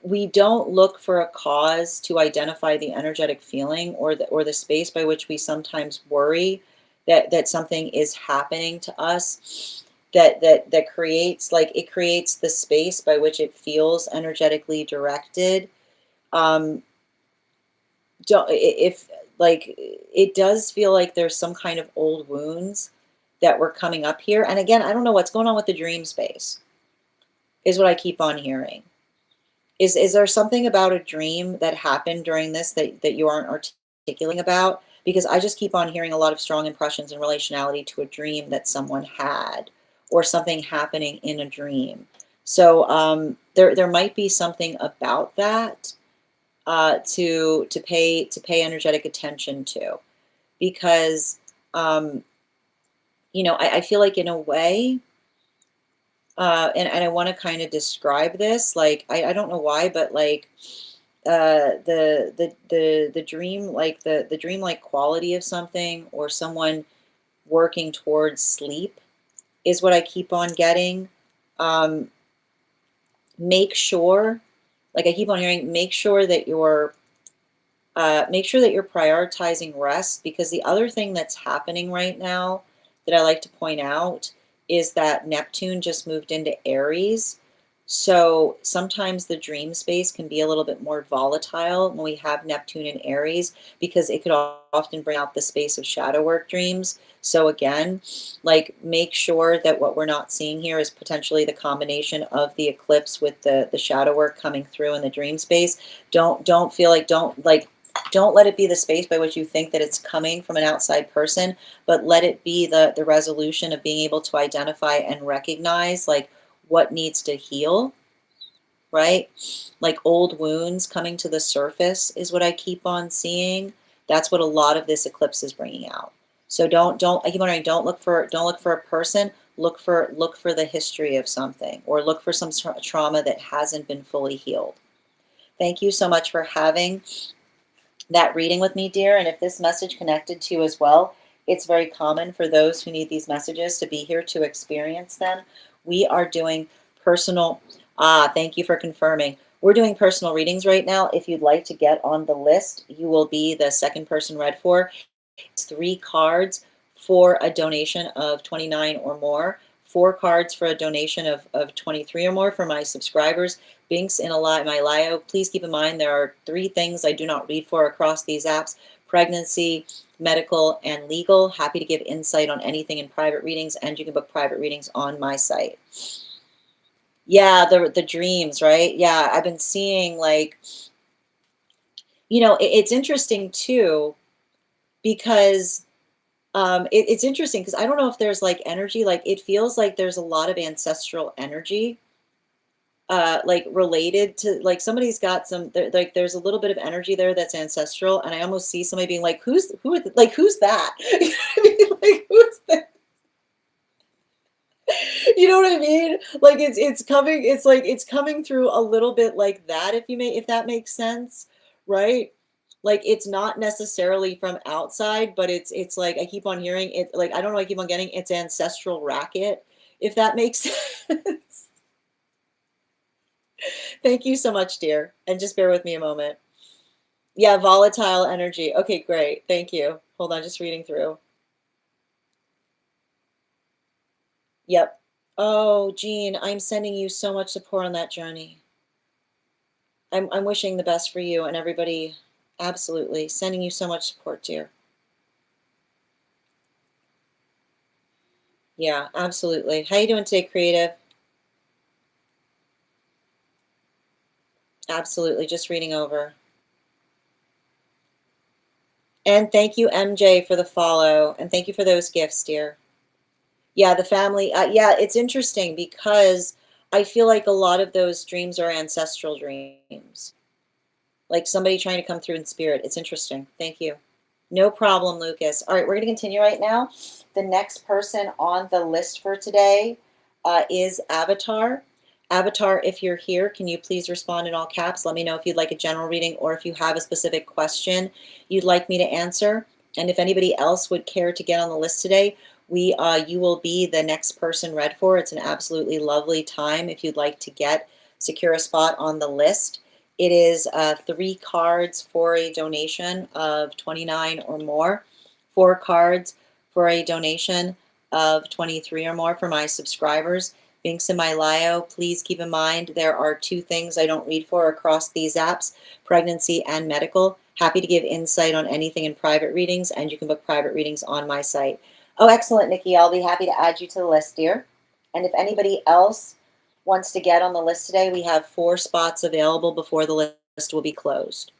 we don't look for a cause to identify the energetic feeling or the space by which we sometimes worry that something is happening to us that creates, like, it creates the space by which it feels energetically directed. Um, don't if like it does feel like there's some kind of old wounds that were coming up here. And again, I don't know what's going on with the dream space, is what I keep on hearing. Is there something about a dream that happened during this that you aren't articulating about? Because I just keep on hearing a lot of strong impressions in relationality to a dream that someone had, or something happening in a dream. So there might be something about that to pay energetic attention to, because um, I feel like in a way, and I want to kind of describe this, like, I don't know why, but like the dream, like the dream like quality of something, or someone working towards sleep, is what I keep on getting. Um, make sure, like I keep on hearing, make sure that you're prioritizing rest, because the other thing that's happening right now that I like to point out is that Neptune just moved into Aries. So sometimes the dream space can be a little bit more volatile when we have Neptune in Aries, because it could often bring out the space of shadow work dreams. So again, like, make sure that what we're not seeing here is potentially the combination of the eclipse with the shadow work coming through in the dream space. Don't feel like, don't let it be the space by which you think that it's coming from an outside person, but let it be the resolution of being able to identify and recognize, like, what needs to heal, right? Like old wounds coming to the surface is what I keep on seeing. That's what a lot of this eclipse is bringing out. So don't I keep wondering, don't look for a person, look for the history of something, or look for some trauma that hasn't been fully healed. Thank you so much for having that reading with me, dear. And if this message connected to you as well, it's very common for those who need these messages to be here to experience them. We are doing personal, thank you for confirming. We're doing personal readings right now. If you'd like to get on the list, you will be the second person read for. It's 3 cards for a donation of 29 or more, 4 cards for a donation of 23 or more for my subscribers. Binks in my bio. Please keep in mind there are 3 things I do not read for across these apps: pregnancy, medical, and legal. Happy to give insight on anything in private readings, and you can book private readings on my site. Yeah, the dreams, right? Yeah, I've been seeing, like, it's interesting too, because it's interesting because I don't know if there's like energy, like it feels like there's a lot of ancestral energy, like related to, like, somebody's got like there's a little bit of energy there that's ancestral, and I almost see somebody being like, who's that? You know what I mean? Like, who's that? You know what I mean? Like it's coming through a little bit like that, if that makes sense, right? Like, it's not necessarily from outside, but it's like I keep on hearing it, like, I don't know, I keep on getting it's ancestral racket, if that makes sense. Thank you so much, dear, and just bear with me a moment. Yeah, volatile energy. Okay, great. Thank you. Hold on, just reading through. Yep. Oh, Jean, I'm sending you so much support on that journey. I'm wishing the best for you and everybody. Absolutely. Sending you so much support, dear. Yeah, absolutely. How you doing today, creative? Absolutely. Just reading over. And thank you, MJ, for the follow. And thank you for those gifts, dear. Yeah, the family. Yeah, it's interesting because I feel like a lot of those dreams are ancestral dreams. Like somebody trying to come through in spirit. It's interesting. Thank you. No problem, Lucas. All right, we're going to continue right now. The next person on the list for today is Avatar. Avatar, if you're here, can you please respond in all caps? Let me know if you'd like a general reading or if you have a specific question you'd like me to answer. And if anybody else would care to get on the list today, you will be the next person read for. It's an absolutely lovely time if you'd like to secure a spot on the list. It is 3 cards for a donation of 29 or more, 4 cards for a donation of 23 or more for my subscribers. Links in my bio. Please keep in mind there are 2 things I don't read for across these apps, pregnancy and medical. Happy to give insight on anything in private readings, and you can book private readings on my site. Oh, excellent, Nikki. I'll be happy to add you to the list, dear. And if anybody else wants to get on the list today, we have 4 spots available before the list will be closed.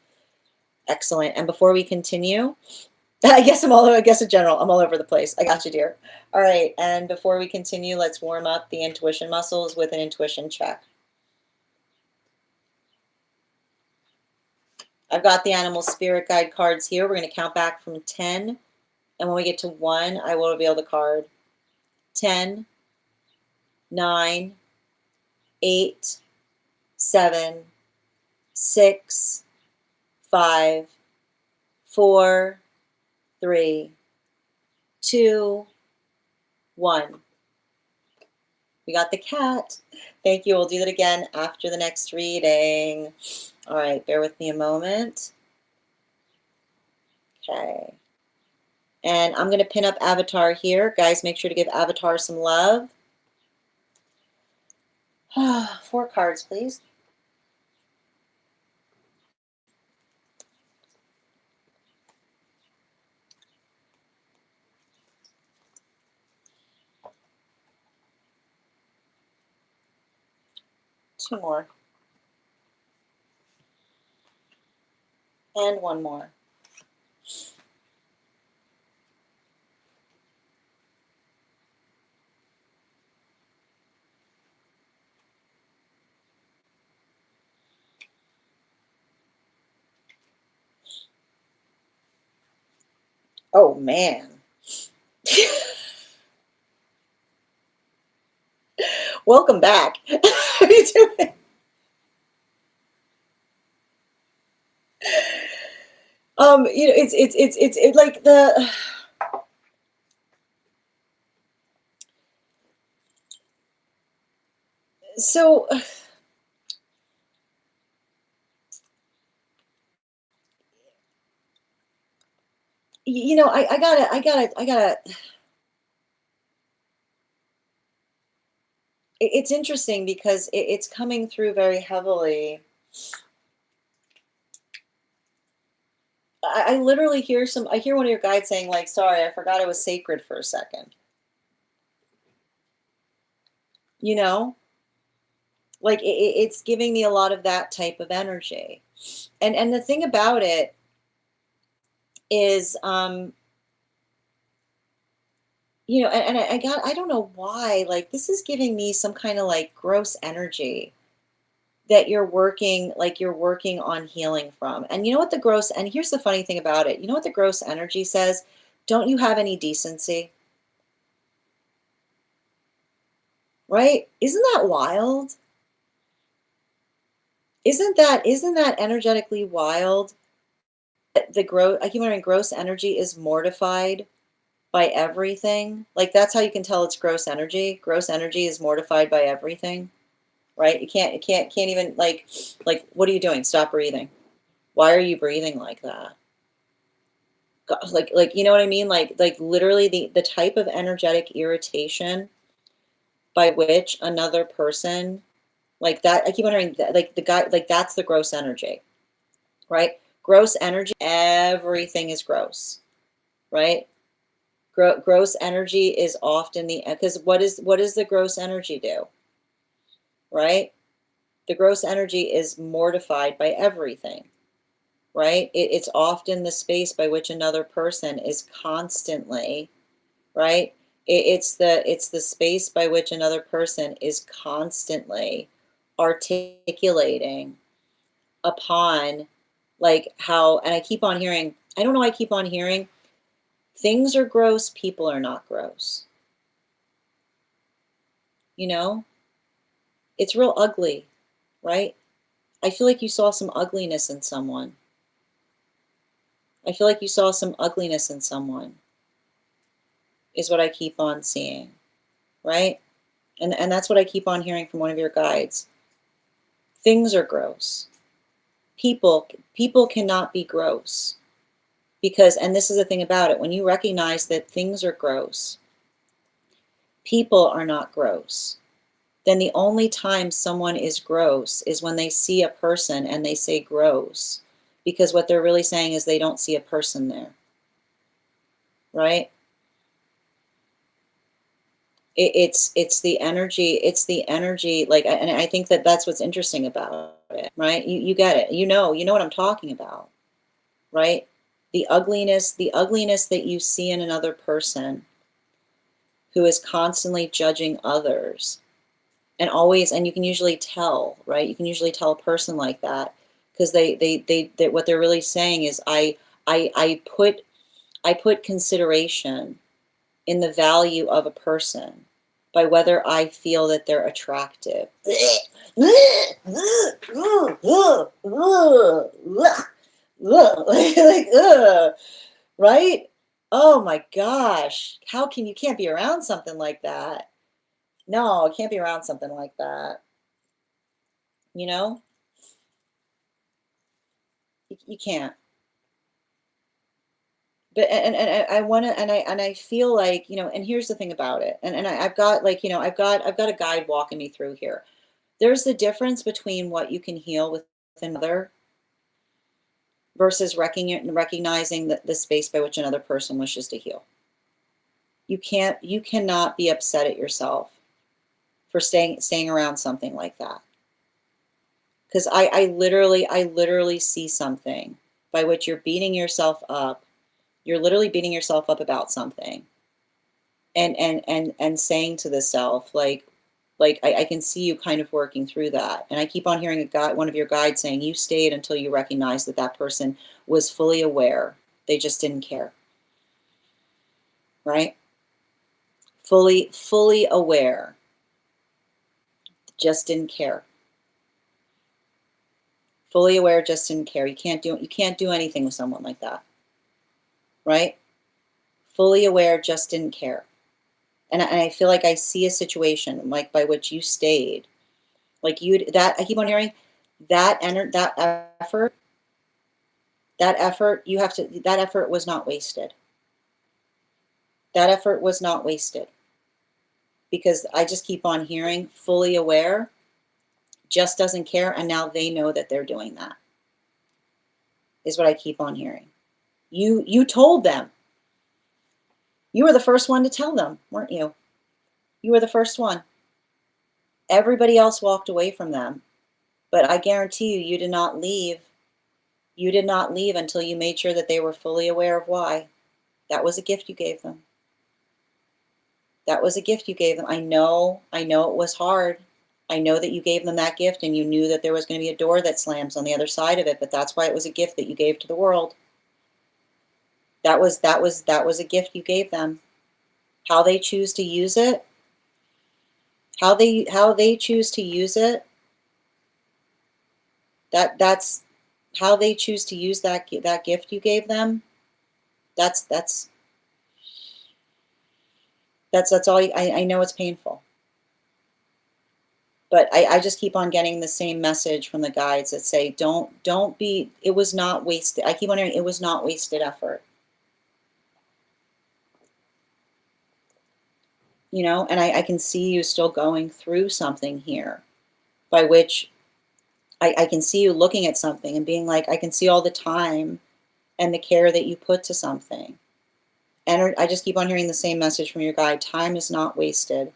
Excellent. And before we continue, I guess in general, I'm all over the place. I got you, dear. All right. And before we continue, let's warm up the intuition muscles with an intuition check. I've got the animal spirit guide cards here. We're going to count back from 10. And when we get to 1, I will reveal the card. 10, 9, 8, 7, 6, 5, 4, 3, 2, 1. We got the cat. Thank you. We'll do that again after the next reading. All right, bear with me a moment. Okay. And I'm going to pin up Avatar here. Guys, make sure to give Avatar some love. 4 cards, please. Two more. And 1 more. Oh, man. Welcome back. How are you doing? It's like the so I gotta it's interesting because it's coming through very heavily. I literally I hear one of your guides saying like, sorry, I forgot it was sacred for a second. You know, like it's giving me a lot of that type of energy. And the thing about it is, I don't know why, like this is giving me some kind of like gross energy that you're working on healing from. And you know what and here's the funny thing about it. You know what the gross energy says? Don't you have any decency? Right? Isn't that wild? Isn't that energetically wild? I keep wondering, gross energy is mortified by everything. Like that's how you can tell it's gross energy. Gross energy is mortified by everything, right? You can't even like what are you doing? Stop breathing. Why are you breathing like that? Like you know what I mean? Like literally the type of energetic irritation by which another person like that. I keep wondering like the guy like that's the gross energy, right? Gross energy, everything is gross, right? Gross energy is often because what does the gross energy do, right? The gross energy is mortified by everything, right? It's often the space by which another person is constantly, right? It's the space by which another person is constantly articulating upon like how, and I keep on hearing, I don't know, I keep on hearing things are gross, people are not gross. You know, it's real ugly, right? I feel like you saw some ugliness in someone. I feel like you saw some ugliness in someone, is what I keep on seeing, right? And that's what I keep on hearing from one of your guides. Things are gross. People cannot be gross because, and this is the thing about it, when you recognize that things are gross, people are not gross, then the only time someone is gross is when they see a person and they say gross, because what they're really saying is they don't see a person there, right? It's the energy like, and I think that that's what's interesting about it, right? You get it, you know what I'm talking about, right? The ugliness that you see in another person who is constantly judging others, and always, and you can usually tell, right? You can usually tell a person like that because they what they're really saying is I put consideration in the value of a person by whether I feel that they're attractive. Like, ugh, right? Oh my gosh. How can you can't be around something like that? No, I can't be around something like that. You know? You can't. But and I want to and I feel like, and here's the thing about it. And I've got like, I've got a guide walking me through here. There's the difference between what you can heal with another versus recognizing the space by which another person wishes to heal. You cannot be upset at yourself for staying around something like that. Because I literally see something by which you're beating yourself up. You're literally beating yourself up about something and saying to the self, like I can see you kind of working through that. And I keep on hearing one of your guides saying you stayed until you recognized that that person was fully aware. They just didn't care, right? Fully aware, just didn't care. Fully aware, just didn't care. You can't do anything with someone like that, right? Fully aware, just didn't care. And I feel like I see a situation like by which you stayed, like you that I keep on hearing that effort, that effort was not wasted. That effort was not wasted because I just keep on hearing fully aware, just doesn't care, and now they know that they're doing that. Is what I keep on hearing. You told them. You were the first one to tell them, weren't you? You were the first one. Everybody else walked away from them. But I guarantee you, you did not leave. You did not leave until you made sure that they were fully aware of why. That was a gift you gave them. That was a gift you gave them. I know it was hard. I know that you gave them that gift and you knew that there was going to be a door that slams on the other side of it, but that's why it was a gift that you gave to the world. That was a gift you gave them. How they choose to use it, how they choose to use it, that's how they choose to use that gift you gave them, that's all. I know it's painful, but I just keep on getting the same message from the guides that say, don't be, it was not wasted. I keep on hearing, it was not wasted effort, you know, and I can see you still going through something here, by which I can see you looking at something and being like, I can see all the time and the care that you put to something. And I just keep on hearing the same message from your guide. Time is not wasted.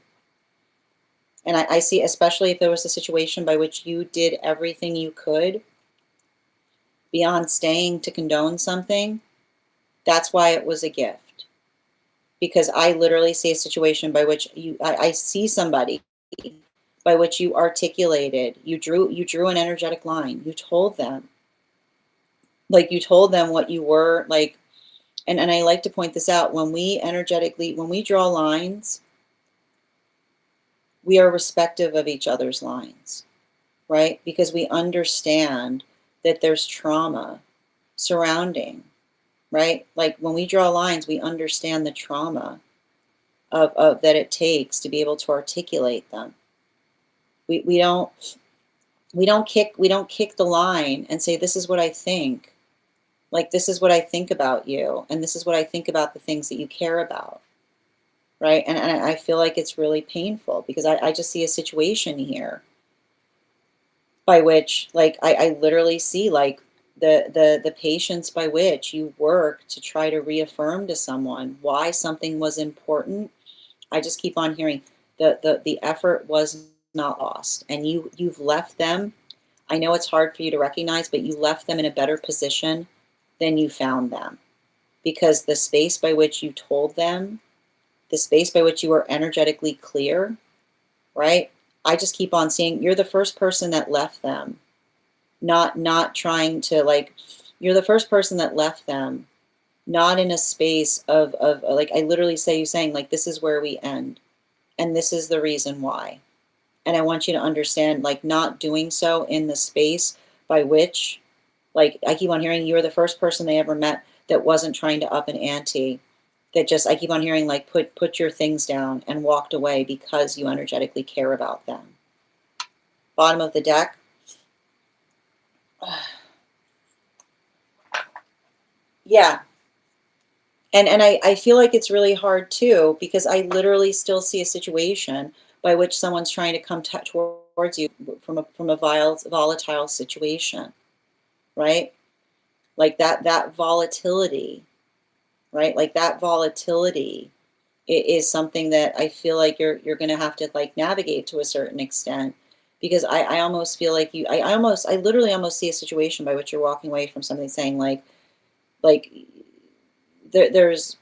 And I see, especially if there was a situation by which you did everything you could beyond staying to condone something, that's why it was a gift. Because I literally see a situation by which I see somebody by which you articulated, you drew an energetic line. You told them, like you told them what you were like. And I like to point this out, when we draw lines, we are respective of each other's lines, right? Because we understand that there's trauma surrounding, right? Like when we draw lines, we understand the trauma of that it takes to be able to articulate them. We don't kick the line and say, this is what I think. Like, this is what I think about you, and this is what I think about the things that you care about, right? And I feel like it's really painful, because I just see a situation here by which, like, I literally see, like, the patience by which you work to try to reaffirm to someone why something was important. I just keep on hearing the effort was not lost, and you've left them. I know it's hard for you to recognize, but you left them in a better position than you found them, because the space by which you told them, the space by which you were energetically clear, right? I just keep on seeing you're the first person that left them, not trying to, like, you're the first person that left them, not in a space of like, I literally say, you saying, like, this is where we end, and this is the reason why. And I want you to understand, like, not doing so in the space by which, like, I keep on hearing you're the first person they ever met that wasn't trying to up an ante, that just, I keep on hearing, like, put your things down and walked away because you energetically care about them. Bottom of the deck. Yeah. And I feel like it's really hard too, because I literally still see a situation by which someone's trying to come towards you from a volatile situation, right? Like that volatility, right? Like that volatility is something that I feel like you're going to have to, like, navigate to a certain extent, because I almost feel like I literally almost see a situation by which you're walking away from something saying, like there's,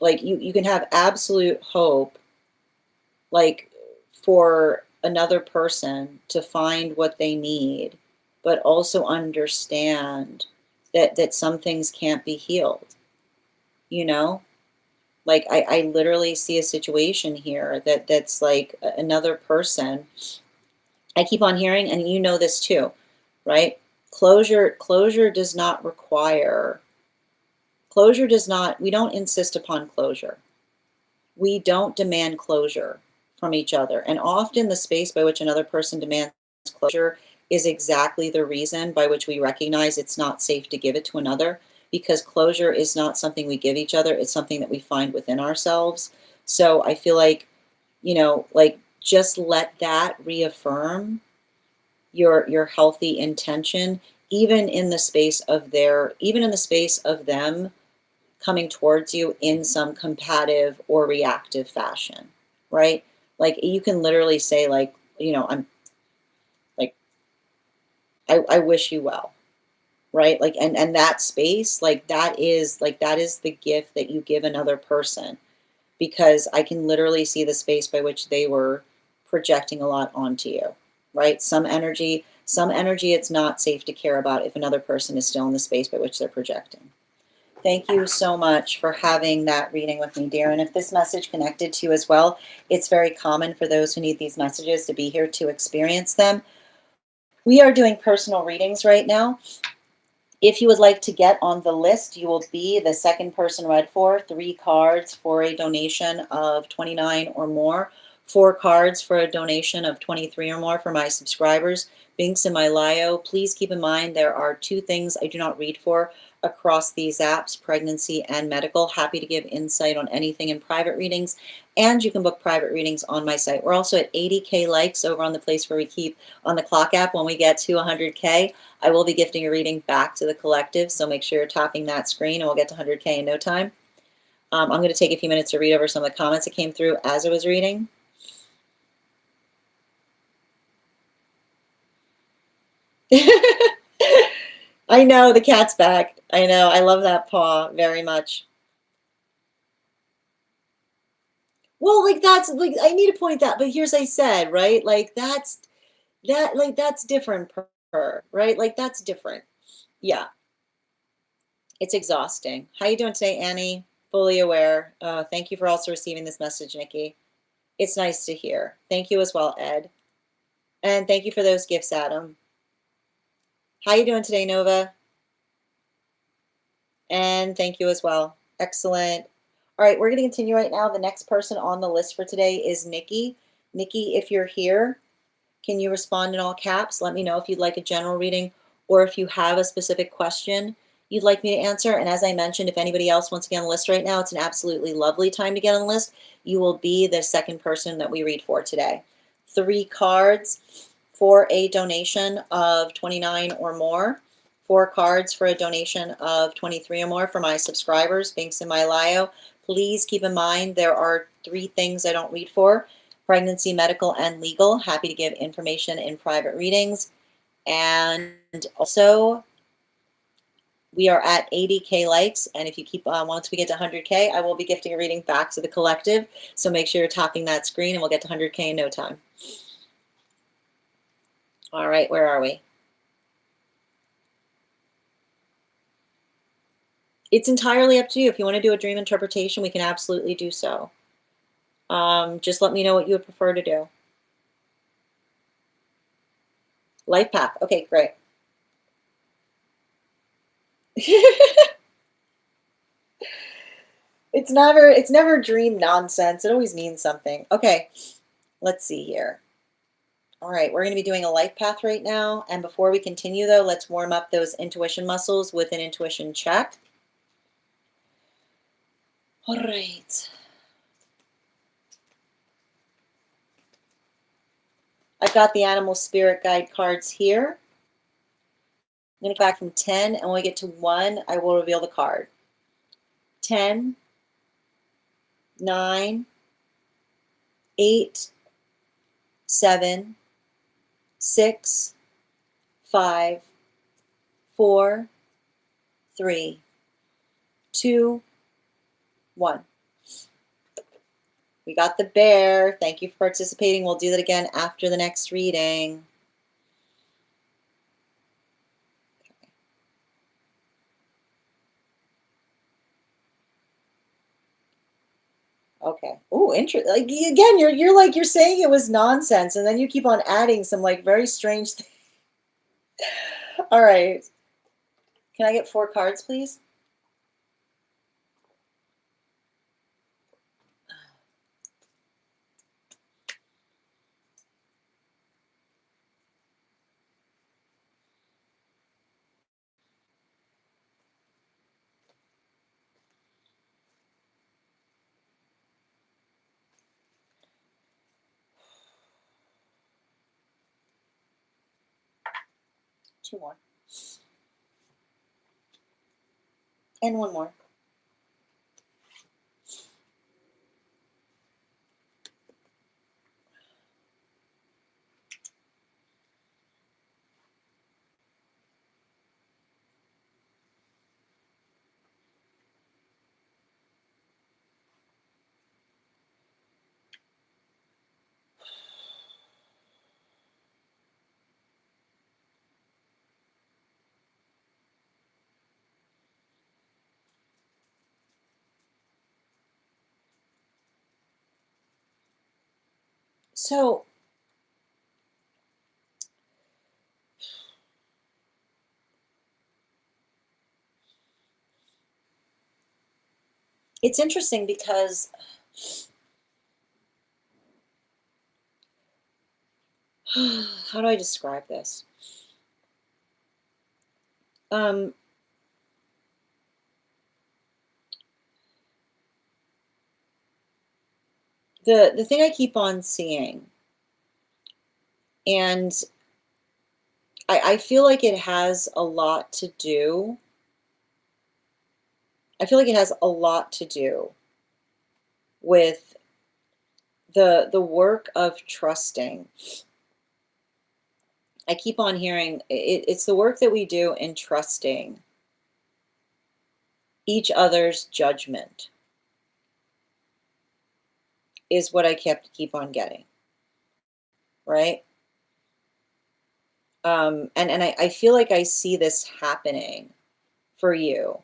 like, you can have absolute hope, like, for another person to find what they need, but also understand that some things can't be healed, you know? Like, I literally see a situation here that's like another person. I keep on hearing, and you know this too, right? Closure does not require, closure does not, we don't insist upon closure. We don't demand closure from each other. And often the space by which another person demands closure is exactly the reason by which we recognize it's not safe to give it to another, because closure is not something we give each other, it's something that we find within ourselves. So I feel like, you know, like, just let that reaffirm your healthy intention, even in the space of them coming towards you in some combative or reactive fashion, right? Like, you can literally say, like, you know, I'm like, I wish you well, right? Like, and that space, that is the gift that you give another person, because I can literally see the space by which they were projecting a lot onto you, right? Some energy it's not safe to care about if another person is still in the space by which they're projecting. Thank you so much for having that reading with me, dear. And if this message connected to you as well, it's very common for those who need these messages to be here to experience them. We are doing personal readings right now. If you would like to get on the list, you will be the second person read for. 3 cards for a donation of $29 or more. 4 cards for a donation of $23 or more for my subscribers. Links in my bio. Please keep in mind there are 2 things I do not read for across these apps, pregnancy and medical. Happy to give insight on anything in private readings, and you can book private readings on my site. We're also at 80K likes over on the place where we keep on the clock app. When we get to 100K, I will be gifting a reading back to the collective, so make sure you're tapping that screen and we'll get to 100K in no time. I'm going to take a few minutes to read over some of the comments that came through as I was reading. I know, the cat's back. I know, I love that paw very much. Well, like that's like I need to point that, but here's I said, right? Like that's different per her, right? Like that's different. Yeah, it's exhausting. How you doing today, Annie? Fully aware. Thank you for also receiving this message, Nikki. It's nice to hear. Thank you as well, Ed. And thank you for those gifts, Adam. How you doing today, Nova? And thank you as well. Excellent. All right, we're going to continue right now. The next person on the list for today is Nikki. Nikki, if you're here, can you respond in all caps? Let me know if you'd like a general reading or if you have a specific question you'd like me to answer. And as I mentioned, if anybody else wants to get on the list right now, it's an absolutely lovely time to get on the list. You will be the second person that we read for today. 3 cards for a donation of $29 or more. 4 cards for a donation of $23 or more for my subscribers. Links in my bio. Please keep in mind there are 3 things I don't read for: pregnancy, medical, and legal. Happy to give information in private readings. And also, we are at 80K likes, and if you keep once we get to 100K, I will be gifting a reading back to the collective. So make sure you're tapping that screen, and we'll get to 100K in no time. All right, where are we? It's entirely up to you. If you want to do a dream interpretation, we can absolutely do so. Just let me know what you would prefer to do. Life path. Okay, great. It's never dream nonsense. It always means something. Okay, let's see here. All right, we're going to be doing a life path right now. And before we continue, though, let's warm up those intuition muscles with an intuition check. All right. I've got the animal spirit guide cards here. I'm going to go back from 10, and when we get to 1, I will reveal the card. 10, 9, 8, 7, 6, 5, 4, 3, 2, 1. We got the bear. Thank you for participating. We'll do that again after the next reading. Okay. Oh, interesting. Like again, you're like you're saying it was nonsense, and then you keep on adding some like very strange things. All right. Can I get 4 cards, please? Two more. And 1 more. So it's interesting because how do I describe this? Um, the thing I keep on seeing, and I feel like it has a lot to do. I feel like it has a lot to do with the work of trusting. I keep on hearing it's the work that we do in trusting each other's judgment is what I keep on getting, right? And I feel like I see this happening for you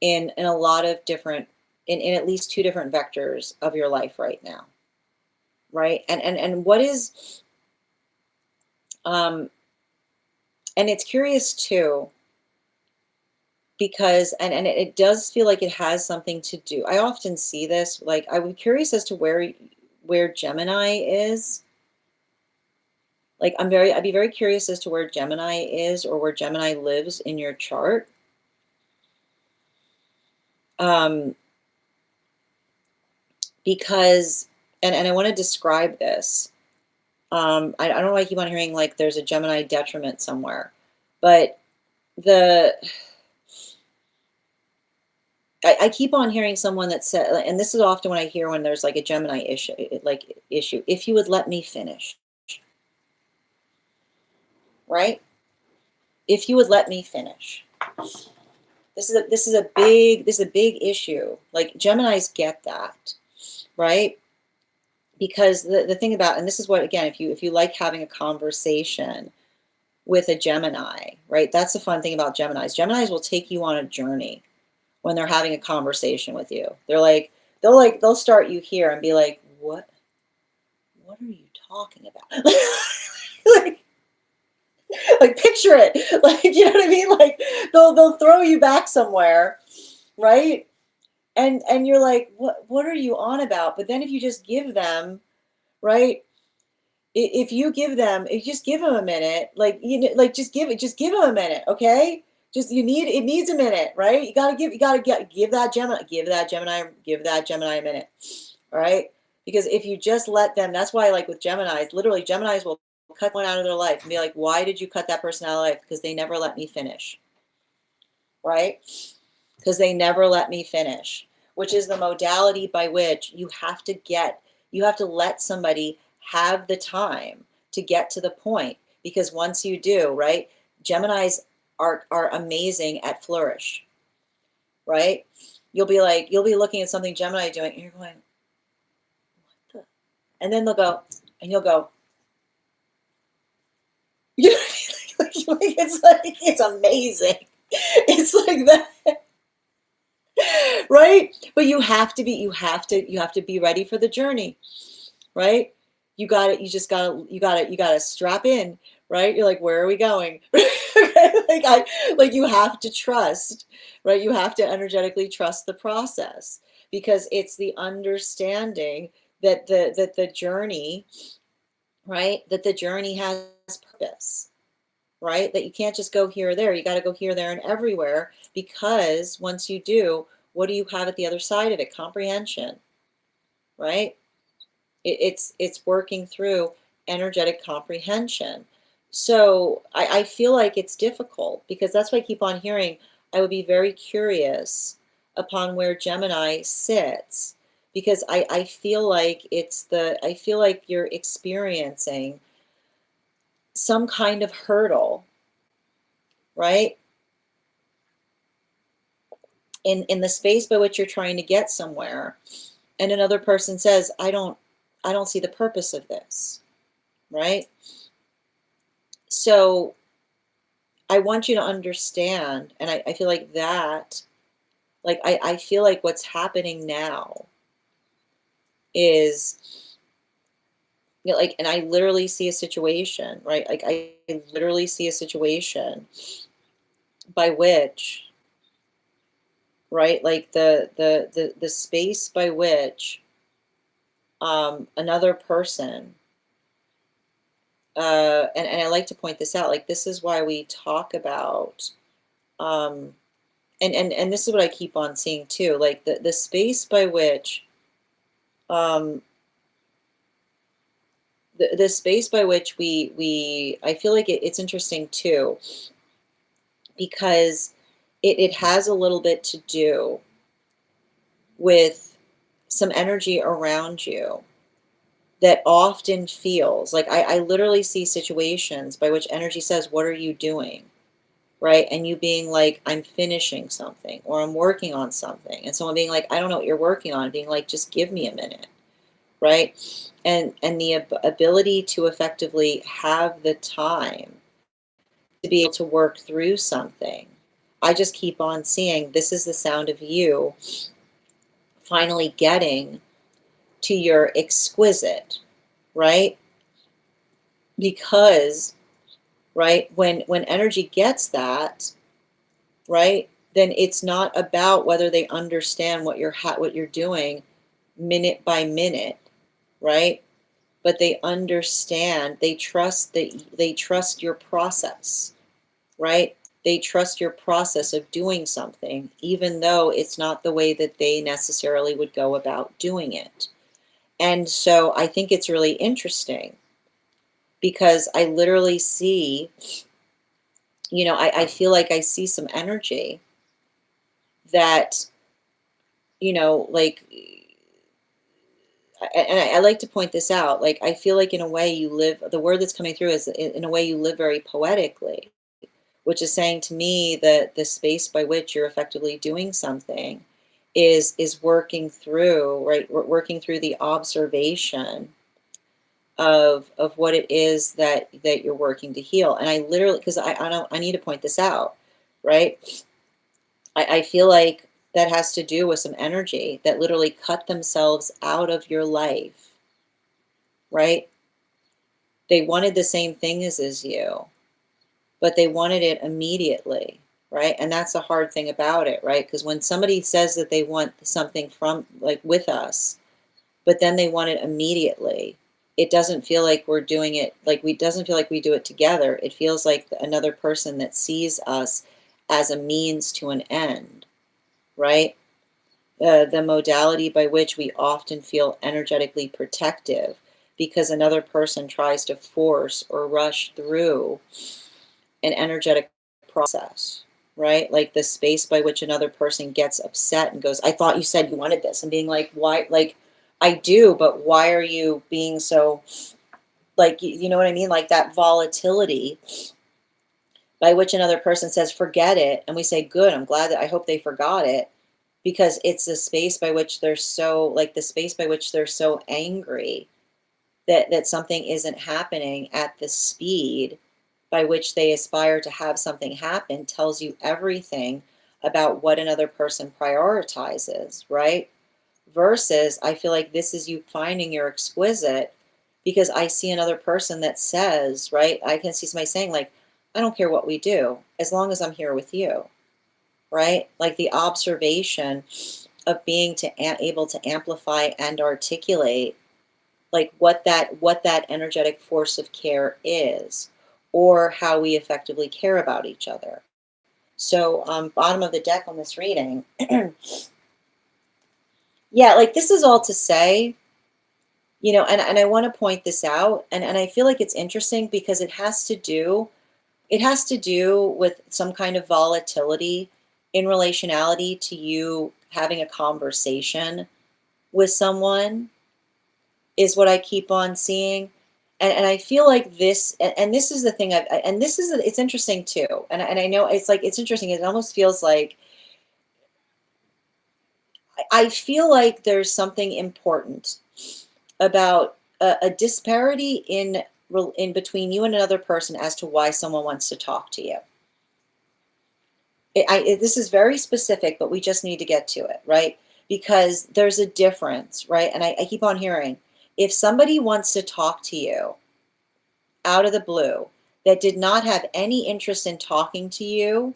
in a lot of different in at least two different vectors of your life right now, right? And what is um and it's curious too because and it does feel like it has something to do. I often see this, like I'm curious as to where Gemini is. Like I'd be very curious as to where Gemini is or where Gemini lives in your chart. Um because and I want to describe this. I don't know why I keep on hearing like there's a Gemini detriment somewhere, but the I keep on hearing someone that said, and this is often what I hear when there's like a Gemini issue. If you would let me finish, right? If you would let me finish. This is a big issue. Like Geminis get that, right? Because the thing about, and this is what, again, if you like having a conversation with a Gemini, right? That's the fun thing about Geminis. Geminis will take you on a journey when they're having a conversation with you. They'll start you here and be like, what are you talking about? like, like picture it. Like, you know what I mean? Like they'll throw you back somewhere, right? And you're like, what are you on about? But then if you just give them, right? If you just give them a minute, like like just give them a minute, okay? Just it needs a minute, right? Give that Gemini a minute, all right? Because if you just let them, that's why, like with Geminis, literally Geminis will cut one out of their life and be like, why did you cut that person out of life? Because they never let me finish, right? Because they never let me finish, which is the modality by which you have to let somebody have the time to get to the point. Because once you do, right, Geminis are amazing at flourish, right? You'll be looking at something Gemini doing, and you're going, what the? And then they'll go, and you'll go, you know, it's amazing. It's like that. Right? But you have to be ready for the journey, right? You got to strap in, right? You're like, where are we going? Like you have to trust, right? You have to energetically trust the process because it's the understanding that the journey, right? That the journey has purpose, right? That you can't just go here or there. You got to go here, there, and everywhere because once you do, what do you have at the other side of it? Comprehension, right? It's working through energetic comprehension. So I feel like it's difficult because that's why I keep on hearing I would be very curious upon where Gemini sits because I feel like I feel like you're experiencing some kind of hurdle, right? In the space by which you're trying to get somewhere and another person says I don't see the purpose of this, right? So I want you to understand, and I feel like that, like I feel like what's happening now is, you know, like, and I literally see a situation, right? Like I literally see a situation by which, right? Like the space by which another person, and I like to point this out, like this is why we talk about, um, and this is what I keep on seeing too, like the space by which, um, the space by which I feel like it's interesting too, because it has a little bit to do with some energy around you that often feels like I literally see situations by which energy says, "What are you doing?" Right? And you being like, "I'm finishing something," or "I'm working on something," and someone being like, "I don't know what you're working on," being like, "Just give me a minute," right? And the ability to effectively have the time to be able to work through something. I just keep on seeing this is the sound of you finally getting to your exquisite, right? Because, right, when energy gets that, right, then it's not about whether they understand what you're doing minute by minute, right? But they understand, they trust your process, right? They trust your process of doing something, even though it's not the way that they necessarily would go about doing it. And so I think it's really interesting because I literally see, I feel like I see some energy that, like, and I like to point this out. Like, I feel like in a way you live, the word that's coming through is in a way you live very poetically, which is saying to me that the space by which you're effectively doing something is working through, right? Working through the observation of what it is that you're working to heal. And I literally, because I don't, I need to point this out, right? I feel like that has to do with some energy that literally cut themselves out of your life, right? They wanted the same thing as you, but they wanted it immediately, right? And that's the hard thing about it, right? Because when somebody says that they want something from, like, with us, but then they want it immediately, it doesn't feel like we're doing it, like, we doesn't feel like we do it together. It feels like another person that sees us as a means to an end, right? The modality by which we often feel energetically protective because another person tries to force or rush through an energetic process, right? Like the space by which another person gets upset and goes, "I thought you said you wanted this," and being like, "Why?" Like, I do, but why are you being so, like, you know what I mean? Like that volatility by which another person says, "Forget it," and we say, "Good, I'm glad that I hope they forgot it," because it's the space by which they're so, like, the space by which they're so angry that something isn't happening at the speed by which they aspire to have something happen tells you everything about what another person prioritizes, right? Versus, I feel like this is you finding your exquisite because I see another person that says, right? I can see somebody saying, like, "I don't care what we do as long as I'm here with you," right? Like the observation of being able to amplify and articulate, like what that energetic force of care is, or how we effectively care about each other. So, bottom of the deck on this reading, yeah, like this is all to say, and I want to point this out, and I feel like it's interesting because it has to do with some kind of volatility in relationality to you having a conversation with someone, is what I keep on seeing. And I feel like this, and this is the thing, and this is, it's interesting too. And I know it's like, it's interesting. It almost feels like, I feel like there's something important about a disparity in between you and another person as to why someone wants to talk to you. This is very specific, but we just need to get to it, right? Because there's a difference, right? And I keep on hearing, if somebody wants to talk to you out of the blue that did not have any interest in talking to you,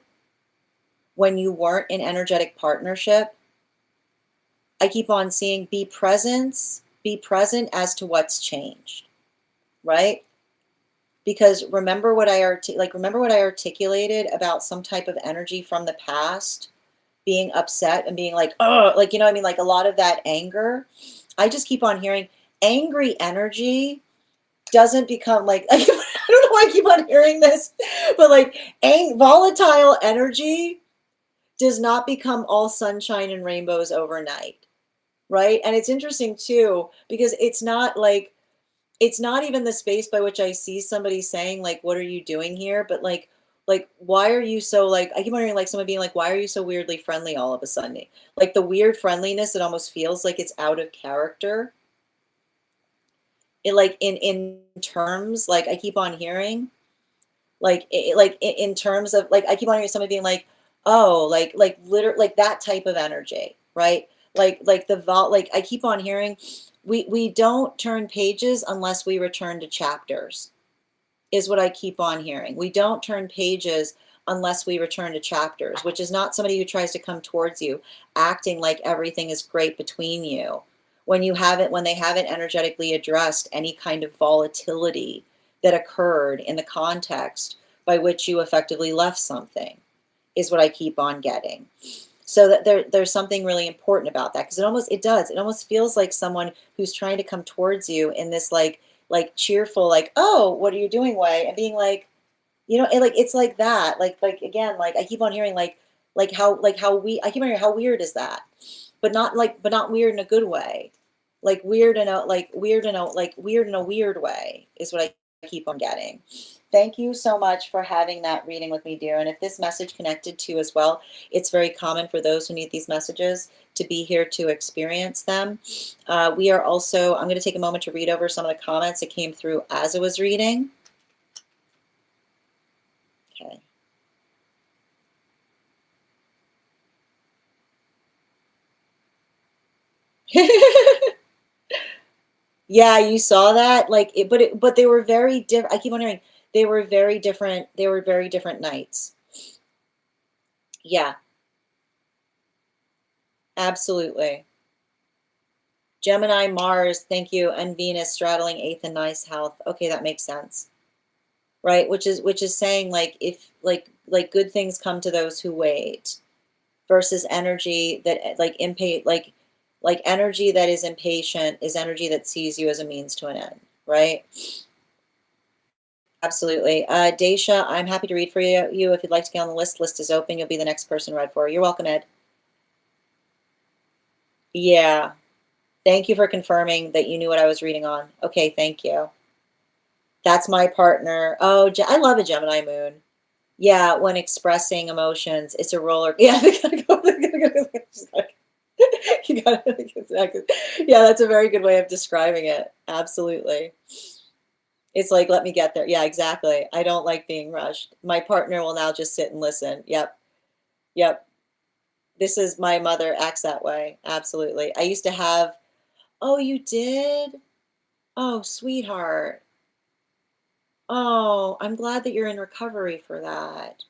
when you weren't in energetic partnership, I keep on seeing be present as to what's changed, right? Because remember what remember what I articulated about some type of energy from the past being upset and being like, oh, like, you know what I mean? Like a lot of that anger. I just keep on hearing angry energy doesn't become like, I don't know why I keep on hearing this, but like volatile energy does not become all sunshine and rainbows overnight, right? And it's interesting too, because it's not even the space by which I see somebody saying like, what are you doing here? But like, why are you so like, I keep wondering like someone being like, why are you so weirdly friendly all of a sudden? Like the weird friendliness, it almost feels like it's out of character. It like in terms, like I keep on hearing, in terms of like I keep on hearing somebody being like, oh, like literally like that type of energy, right? Like the vol like I keep on hearing we don't turn pages unless we return to chapters, is what I keep on hearing. We don't turn pages unless we return to chapters, which is not somebody who tries to come towards you acting like everything is great between you. When they haven't energetically addressed any kind of volatility that occurred in the context by which you effectively left something, is what I keep on getting. So that there's something really important about that, because it almost feels like someone who's trying to come towards you in this like cheerful, like, oh, what are you doing way, and being like, you know, it's like that, like again, like I keep on hearing I keep on hearing how weird is that, but not weird in a good way, like weird in a weird way, is what I keep on getting. Thank you so much for having that reading with me, dear. And if this message connected to you as well, it's very common for those who need these messages to be here to experience them. We are also, I'm going to take a moment to read over some of the comments that came through as I was reading. Okay. Yeah, you saw that, but they were very different. I keep wondering, they were very different. They were very different nights. Yeah, absolutely. Gemini, Mars, thank you, and Venus straddling eighth and ninth health. Okay, that makes sense, right? Which is saying like if like good things come to those who wait, versus energy that like energy that is impatient is energy that sees you as a means to an end, right? Absolutely. Daisha, I'm happy to read for you. If you'd like to get on the list, list is open. You'll be the next person read for. You're welcome, Ed. Yeah. Thank you for confirming that you knew what I was reading on. Okay, thank you. That's my partner. Oh, I love a Gemini moon. Yeah, when expressing emotions, it's a roller. Yeah, they gotta go. You gotta, exactly. Yeah, that's a very good way of describing it. Absolutely. It's like, let me get there. Yeah, exactly. I don't like being rushed. My partner will now just sit and listen. Yep. Yep. This is my mother acts that way. Absolutely. I used to have, oh, you did? Oh, sweetheart. Oh, I'm glad that you're in recovery for that.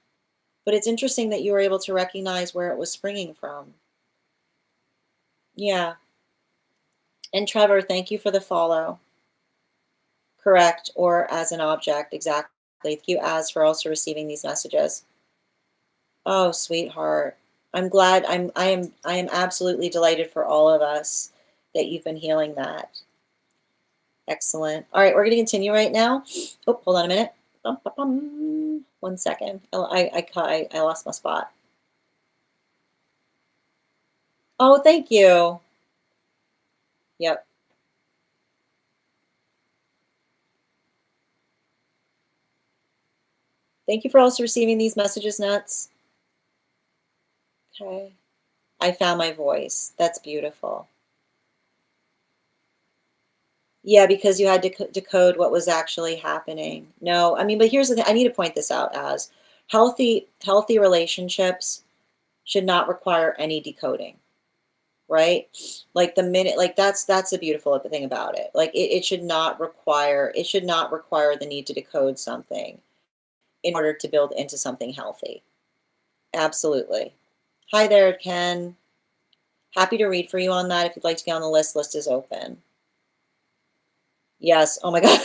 But it's interesting that you were able to recognize where it was springing from. Yeah. And Trevor, thank you for the follow. Correct. Or as an object. Exactly. Thank you as for also receiving these messages. Oh, sweetheart. I'm glad I am absolutely delighted for all of us that you've been healing that. Excellent. All right, we're going to continue right now. Oh, hold on a minute. Bum, bum, bum. 1 second. I lost my spot. Oh, thank you. Yep. Thank you for also receiving these messages, Nuts. Okay. I found my voice. That's beautiful. Yeah, because you had to decode what was actually happening. No, I mean, but here's the thing. I need to point this out as healthy relationships should not require any decoding, right? Like the minute, like that's the beautiful thing about it. Like it should not require the need to decode something in order to build into something healthy. Absolutely. Hi there, Ken. Happy to read for you on that. If you'd like to get on the list, list is open. Yes. Oh my God.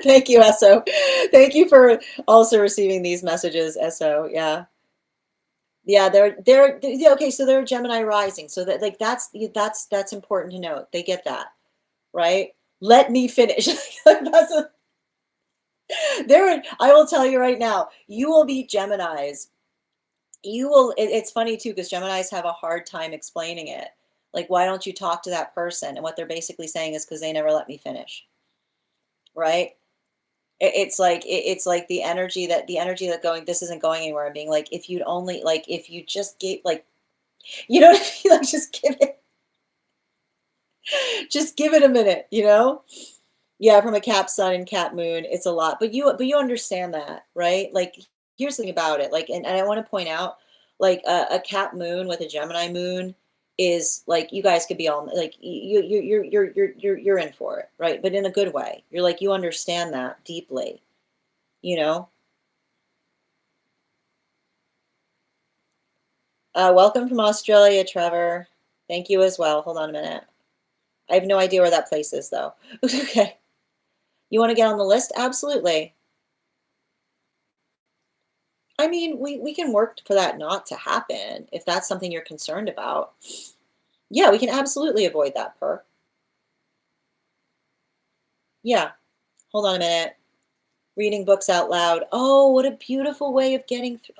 Thank you, SO. Thank you for also receiving these messages, SO. Yeah. Yeah, yeah, okay, so they're Gemini rising. So that like that's important to note. They get that, right? Let me finish. That's I will tell you right now, you will be Geminis. It's funny too, because Geminis have a hard time explaining it. Like, why don't you talk to that person? And what they're basically saying is because they never let me finish, right? It's like the energy that going, this isn't going anywhere. And being like, if you'd only like, if you just gave like, you know what I mean? Like, just give it a minute, you know? Yeah, from a Cap Sun and Cap Moon, it's a lot. But you understand that, right? Like, here's the thing about it. Like, and I want to point out, like a Cap Moon with a Gemini Moon is like you guys could be all like you're in for it, right? But in a good way. You're like you understand that deeply, you know? Welcome from Australia, Trevor. Thank you as well. Hold on a minute. I have no idea where that place is, though. Okay. You want to get on the list? Absolutely. I mean, we can work for that not to happen if that's something you're concerned about. Yeah, we can absolutely avoid that, Per. Yeah. Hold on a minute. Reading books out loud. Oh, what a beautiful way of getting through.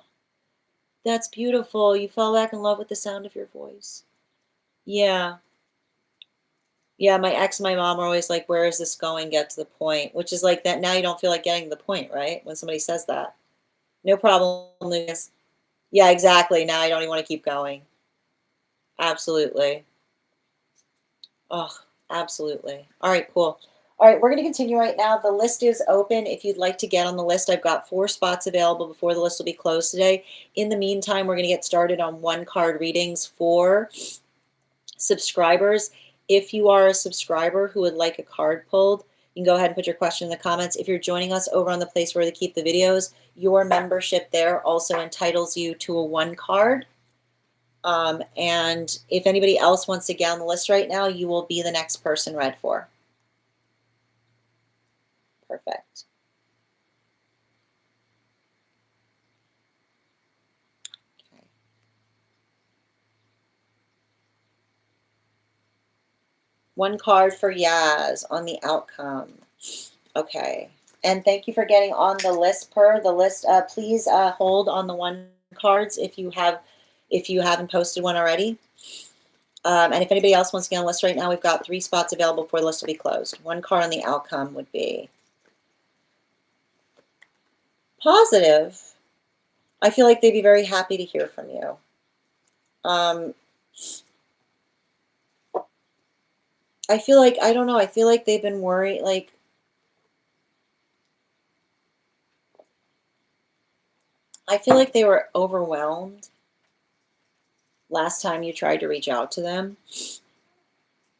That's beautiful. You fell back in love with the sound of your voice. Yeah. Yeah, my ex and my mom are always like, where is this going? Get to the point, which is like that now you don't feel like getting to the point, right? When somebody says that. No problem, Lucas. Yeah, exactly. Now I don't even want to keep going. Absolutely. Oh, absolutely. All right, cool. All right, we're going to continue right now. The list is open. If you'd like to get on the list, I've got 4 spots available before the list will be closed today. In the meantime, we're going to get started on 1-card readings for subscribers. If you are a subscriber who would like a card pulled, you can go ahead and put your question in the comments. If you're joining us over on the place where they keep the videos, your membership there also entitles you to a 1 card. And if anybody else wants to get on the list right now, you will be the next person read for. Perfect. Okay. 1 card for Yaz on the outcome. Okay. And thank you for getting on the list, Per. The list, please hold on the 1 cards if you haven't posted one already. And if anybody else wants to get on the list right now, we've got 3 spots available before the list will be closed. 1 card on the outcome would be positive. I feel like they'd be very happy to hear from you. I feel like, I don't know, I feel like they've been worried, like, I feel like they were overwhelmed last time you tried to reach out to them,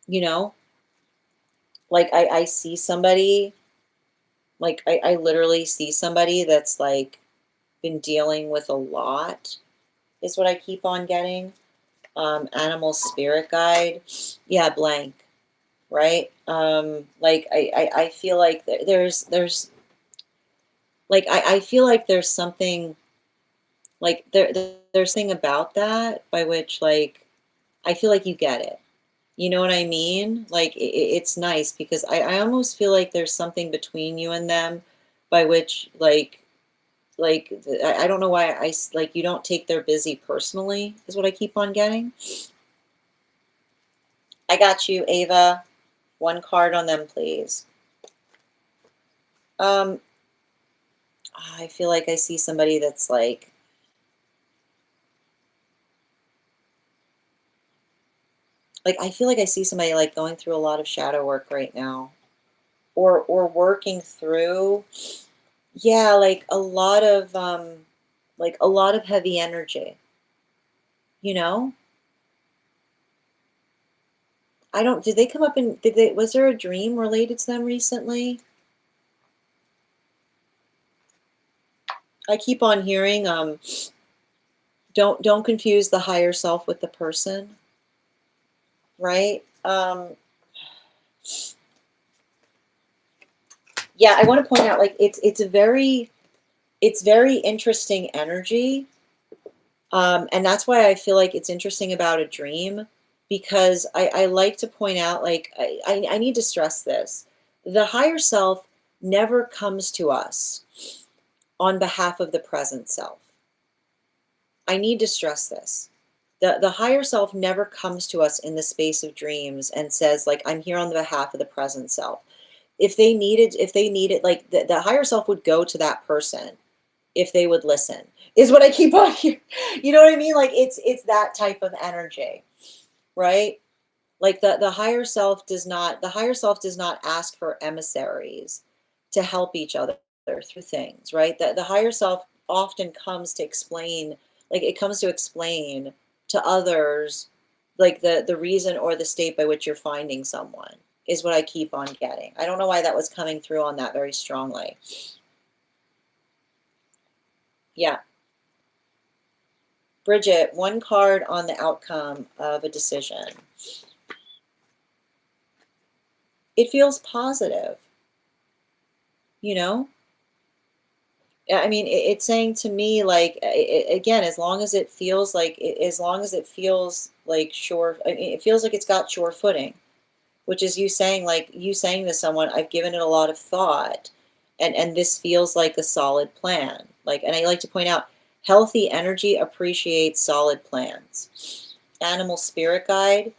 you know? Like, I see somebody, like, I literally see somebody that's, like, been dealing with a lot, is what I keep on getting. Animal spirit guide. Yeah, blank, right? Like, I feel like there's like, I feel like there's something, like, there's something about that by which, like, I feel like you get it. You know what I mean? Like, it's nice because I almost feel like there's something between you and them by which, like I don't know why like, you don't take their busy personally, is what I keep on getting. I got you, Ava. 1 card on them, please. Um, I feel like I see somebody that's like I feel like I see somebody like going through a lot of shadow work right now, or working through, yeah, like a lot of heavy energy, you know? I don't, did they come up in, was there a dream related to them recently? I keep on hearing, Don't confuse the higher self with the person, right? Yeah, I want to point out, like, it's very interesting energy. And that's why I feel like it's interesting about a dream, because I like to point out, like, I need to stress this. The higher self never comes to us on behalf of the present self. I need to stress this. The higher self never comes to us in the space of dreams and says, like, I'm here on the behalf of the present self. If they needed, like, the higher self would go to that person if they would listen, is what I keep on hearing. You know what I mean? Like, it's that type of energy, right? Like, the higher self does not ask for emissaries to help each other through things, right? The higher self often comes to explain, like, it comes to explain to others, like, the reason or the state by which you're finding someone, is what I keep on getting. I don't know why that was coming through on that very strongly. Yeah. Bridget, one card on the outcome of a decision. It feels positive, you know? I mean, it's saying to me, like, again, as long as it feels like, as long as it feels like sure, I mean, it feels like it's got sure footing, which is you saying, like, you saying to someone, I've given it a lot of thought, and this feels like a solid plan. Like, and I like to point out, healthy energy appreciates solid plans. Animal spirit guide.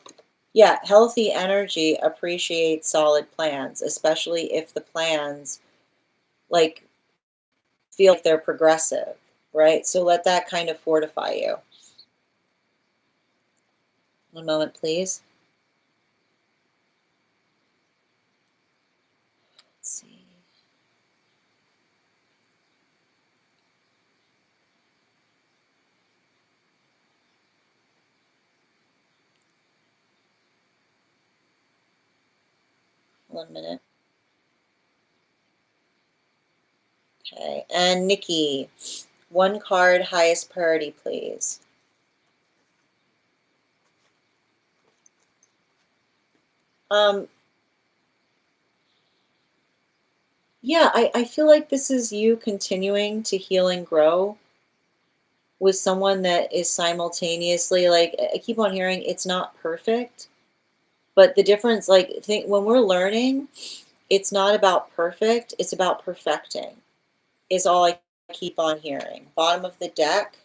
Yeah, healthy energy appreciates solid plans, especially if the plans, like, feel like they're progressive, right? So let that kind of fortify you. One moment, please. Let's see. One minute. Okay. And Nikki, one card, highest priority, please. Um, yeah, I feel like this is you continuing to heal and grow with someone that is simultaneously, like, I keep on hearing it's not perfect, but the difference, like, think when we're learning, it's not about perfect, it's about perfecting, is all I keep on hearing. Bottom of the deck.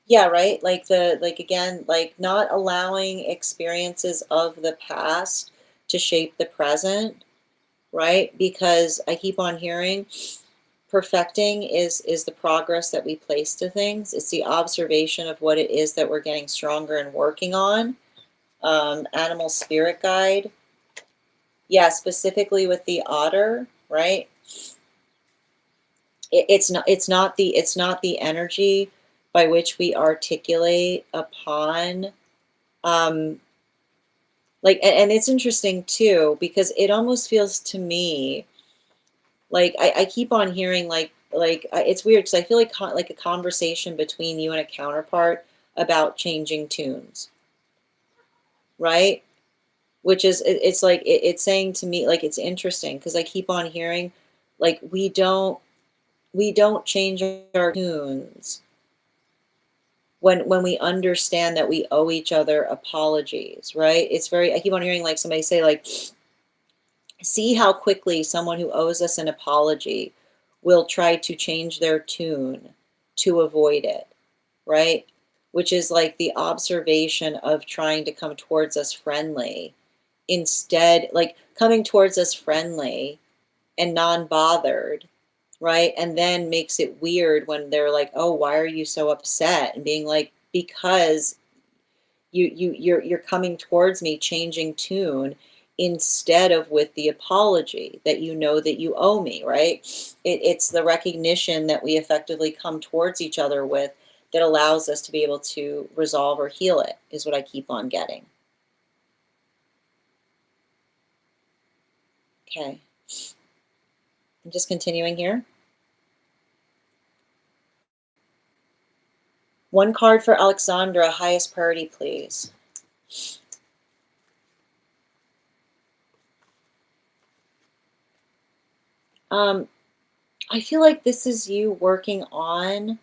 Yeah, right? Like, again, like, not allowing experiences of the past to shape the present, right? Because I keep on hearing perfecting is the progress that we place to things. It's the observation of what it is that we're getting stronger and working on. Animal spirit guide. Yeah, specifically with the otter, right? It's not the energy by which we articulate upon, um like, and it's interesting too, because it almost feels to me like, I keep on hearing, it's weird because I feel like like a conversation between you and a counterpart about changing tunes, right? Which is, it's like, it's saying to me, like, it's interesting because I keep on hearing, like, we don't change our tunes when we understand that we owe each other apologies, right? It's very, I keep on hearing, like, somebody say, like, see how quickly someone who owes us an apology will try to change their tune to avoid it, right? Which is like the observation of trying to come towards us friendly, instead, like, coming towards us friendly and non-bothered, right? And then makes it weird when they're like, "Oh, why are you so upset?" And being like, "Because you're coming towards me changing tune instead of with the apology that you know that you owe me," right? It's the recognition that we effectively come towards each other with that allows us to be able to resolve or heal it, is what I keep on getting. Okay, I'm just continuing here. One card for Alexandra, highest priority, please. I feel like this is you working on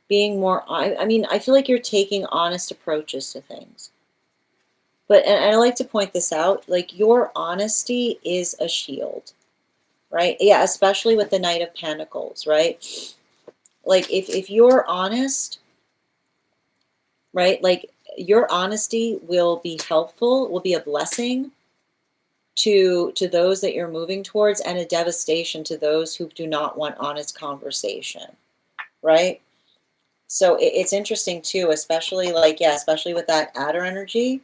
being more, I mean, I feel like you're taking honest approaches to things. But, and I like to point this out, like your honesty is a shield, right? Yeah, especially with the Knight of Pentacles, right? Like if you're honest, right? Like your honesty will be helpful, will be a blessing to those that you're moving towards, and a devastation to those who do not want honest conversation, right? So it's interesting too, especially like, yeah, especially with that adder energy.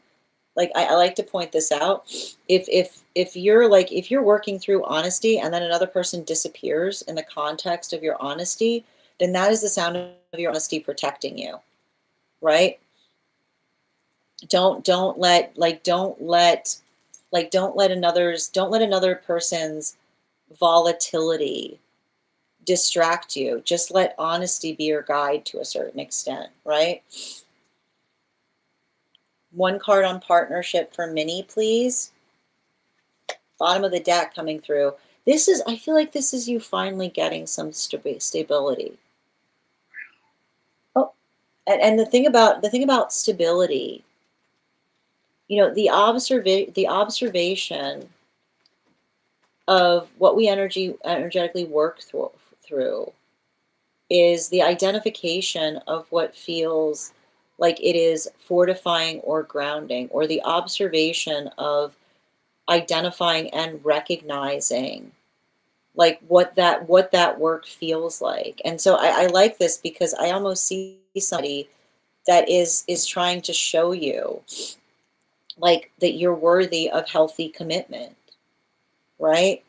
Like I like to point this out. If you're like, if you're working through honesty and then another person disappears in the context of your honesty, then that is the sound of your honesty protecting you, right? Don't let like don't let another person's volatility distract you. Just let honesty be your guide to a certain extent, right? One card on partnership for Minnie, please. Bottom of the deck coming through. This is, I feel like this is you finally getting some stability. Oh, and the thing about stability, you know, the observation of what we energetically work through is the identification of what feels like it is fortifying or grounding, or the observation of identifying and recognizing like what that work feels like. And so I like this because I almost see somebody that is trying to show you like that you're worthy of healthy commitment, right?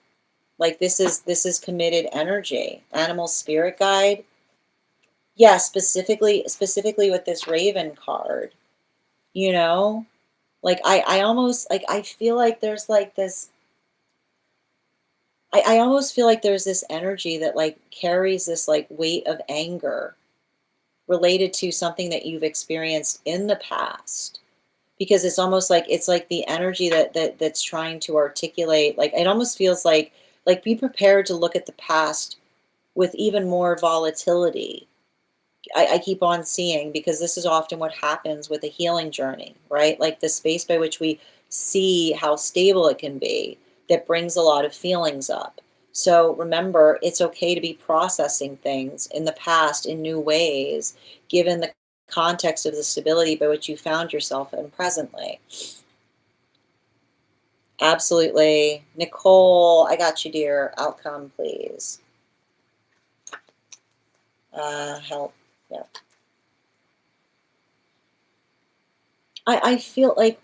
Like this is committed energy. Animal spirit guide. Yeah, specifically with this Raven card, you know? Like I almost like I feel like there's like this I almost feel like there's this energy that like carries this like weight of anger related to something that you've experienced in the past, because it's like the energy that's trying to articulate, like it almost feels like be prepared to look at the past with even more volatility. I keep on seeing, because this is often what happens with a healing journey, right? Like the space by which we see how stable it can be, that brings a lot of feelings up. So remember, it's okay to be processing things in the past in new ways, given the context of the stability by which you found yourself in presently. Absolutely. Nicole, I got you, dear. Outcome, please. Help. Yeah. I feel like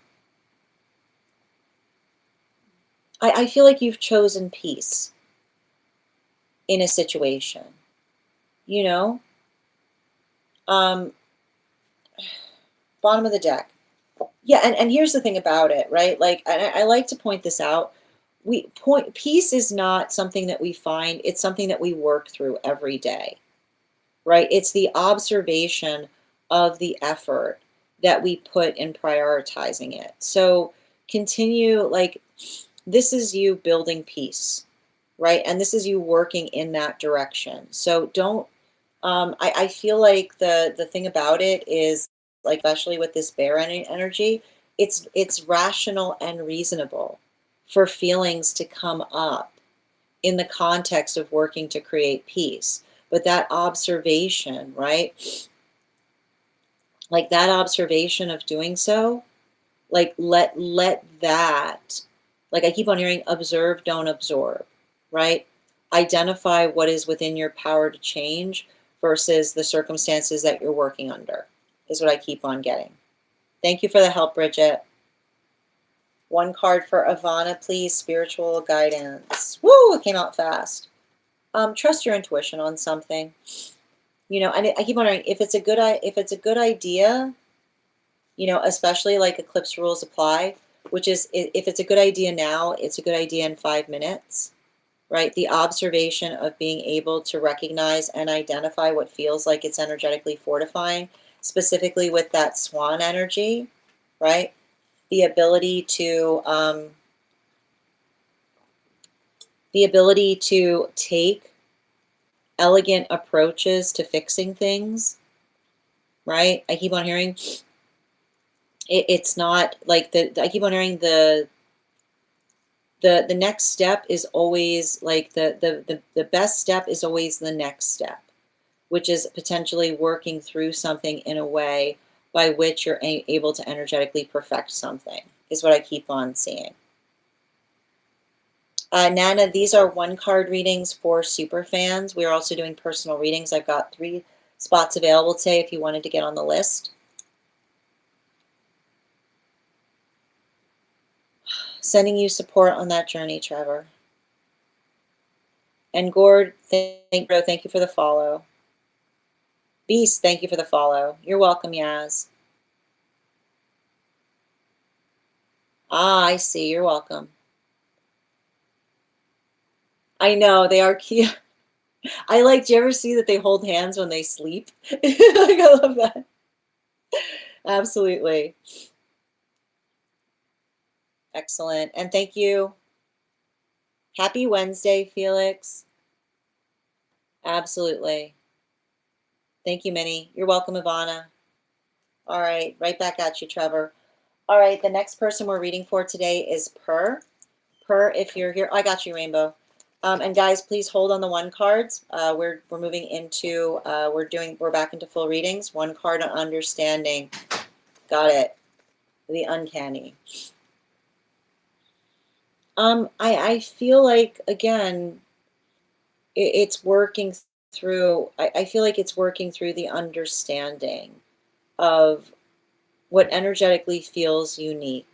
I feel like you've chosen peace in a situation, you know? Um, Bottom of the deck. Yeah, and here's the thing about it, right? Like, I like to point this out. Peace is not something that we find, it's something that we work through every day, right? It's the observation of the effort that we put in prioritizing it. So continue, like, this is you building peace, right? And this is you working in that direction. So don't, I feel like the thing about it is, like, especially with this bear energy, it's rational and reasonable for feelings to come up in the context of working to create peace. But that observation, right? Like that observation of doing so, like let that, like I keep on hearing, observe, don't absorb, right? Identify what is within your power to change versus the circumstances that you're working under, is what I keep on getting. Thank you for the help, Bridget. One card for Ivana, please. Spiritual guidance. Woo, it came out fast. Trust your intuition on something. You know, and I keep wondering if it's a good idea, you know, especially like eclipse rules apply, which is if it's a good idea now, it's a good idea in 5 minutes. right? The observation of being able to recognize and identify what feels like it's energetically fortifying, specifically with that swan energy, right? The ability to take elegant approaches to fixing things, right? I keep on hearing it's not like I keep on hearing the next step is always like the best step is always the next step, which is potentially working through something in a way by which you're able to energetically perfect something, is what I keep on seeing. Nana, these are one card readings for super fans. We're also doing personal readings. I've got 3 spots available today if you wanted to get on the list. Sending you support on that journey, Trevor. And Gord, thank you for the follow. Beast, thank you for the follow. You're welcome, Yaz. Ah, I see. You're welcome. I know, they are cute. I like, do you ever see that they hold hands when they sleep? Like, I love that. Absolutely. Excellent. And thank you. Happy Wednesday, Felix. Absolutely. Thank you, Minnie. You're welcome, Ivana. All right, right back at you, Trevor. All right, the next person we're reading for today is Per. Per, if you're here, I got you, Rainbow. And guys, please hold on the 1 cards. We're moving into we're back into full readings. 1 card on understanding. Got it. The uncanny. I feel like, again, it's working through. I feel like it's working through the understanding of what energetically feels unique,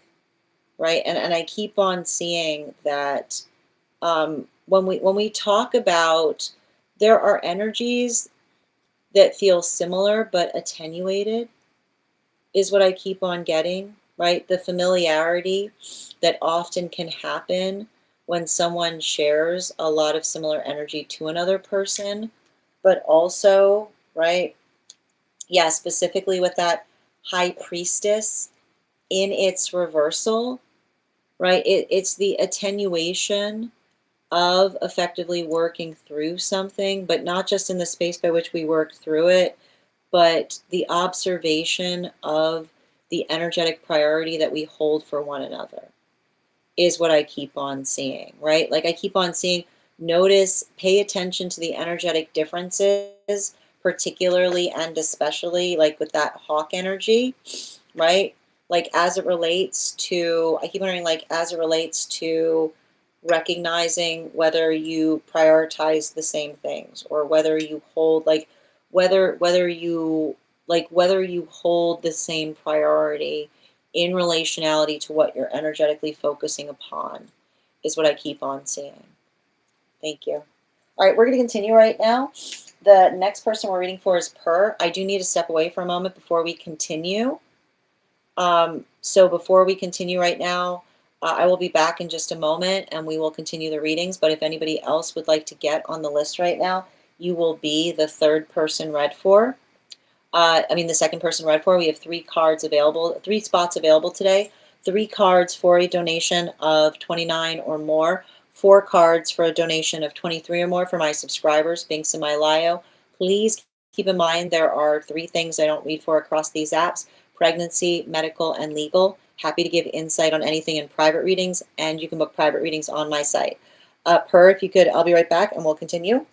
right? And I keep on seeing that when we talk about, there are energies that feel similar but attenuated, is what I keep on getting, right? The familiarity that often can happen when someone shares a lot of similar energy to another person, but also, right? Yeah, specifically with that high priestess in its reversal, right? It's the attenuation of effectively working through something, but not just in the space by which we work through it, but the observation of the energetic priority that we hold for one another is what I keep on seeing, right? Like I keep on seeing, notice, pay attention to the energetic differences, particularly and especially like with that hawk energy, right? Like as it relates to, I keep wondering, like as it relates to recognizing whether you prioritize the same things or whether you hold like whether you hold the same priority in relationality to what you're energetically focusing upon is what I keep on seeing. Thank you. All right, we're going to continue right now. The next person we're reading for is Per. I do need to step away for a moment before we continue. So before we continue right now, I will be back in just a moment and we will continue the readings. But if anybody else would like to get on the list right now, you will be the 3rd person read for. The 2nd person read for. We have 3 cards available, 3 spots available today. 3 cards for a donation of $29 or more. 4 cards for a donation of $23 or more for my subscribers, Binks and Mylayo. Please keep in mind there are 3 things I don't read for across these apps: pregnancy, medical, and legal. Happy to give insight on anything in private readings, and you can book private readings on my site. Per, if you could, I'll be right back and we'll continue.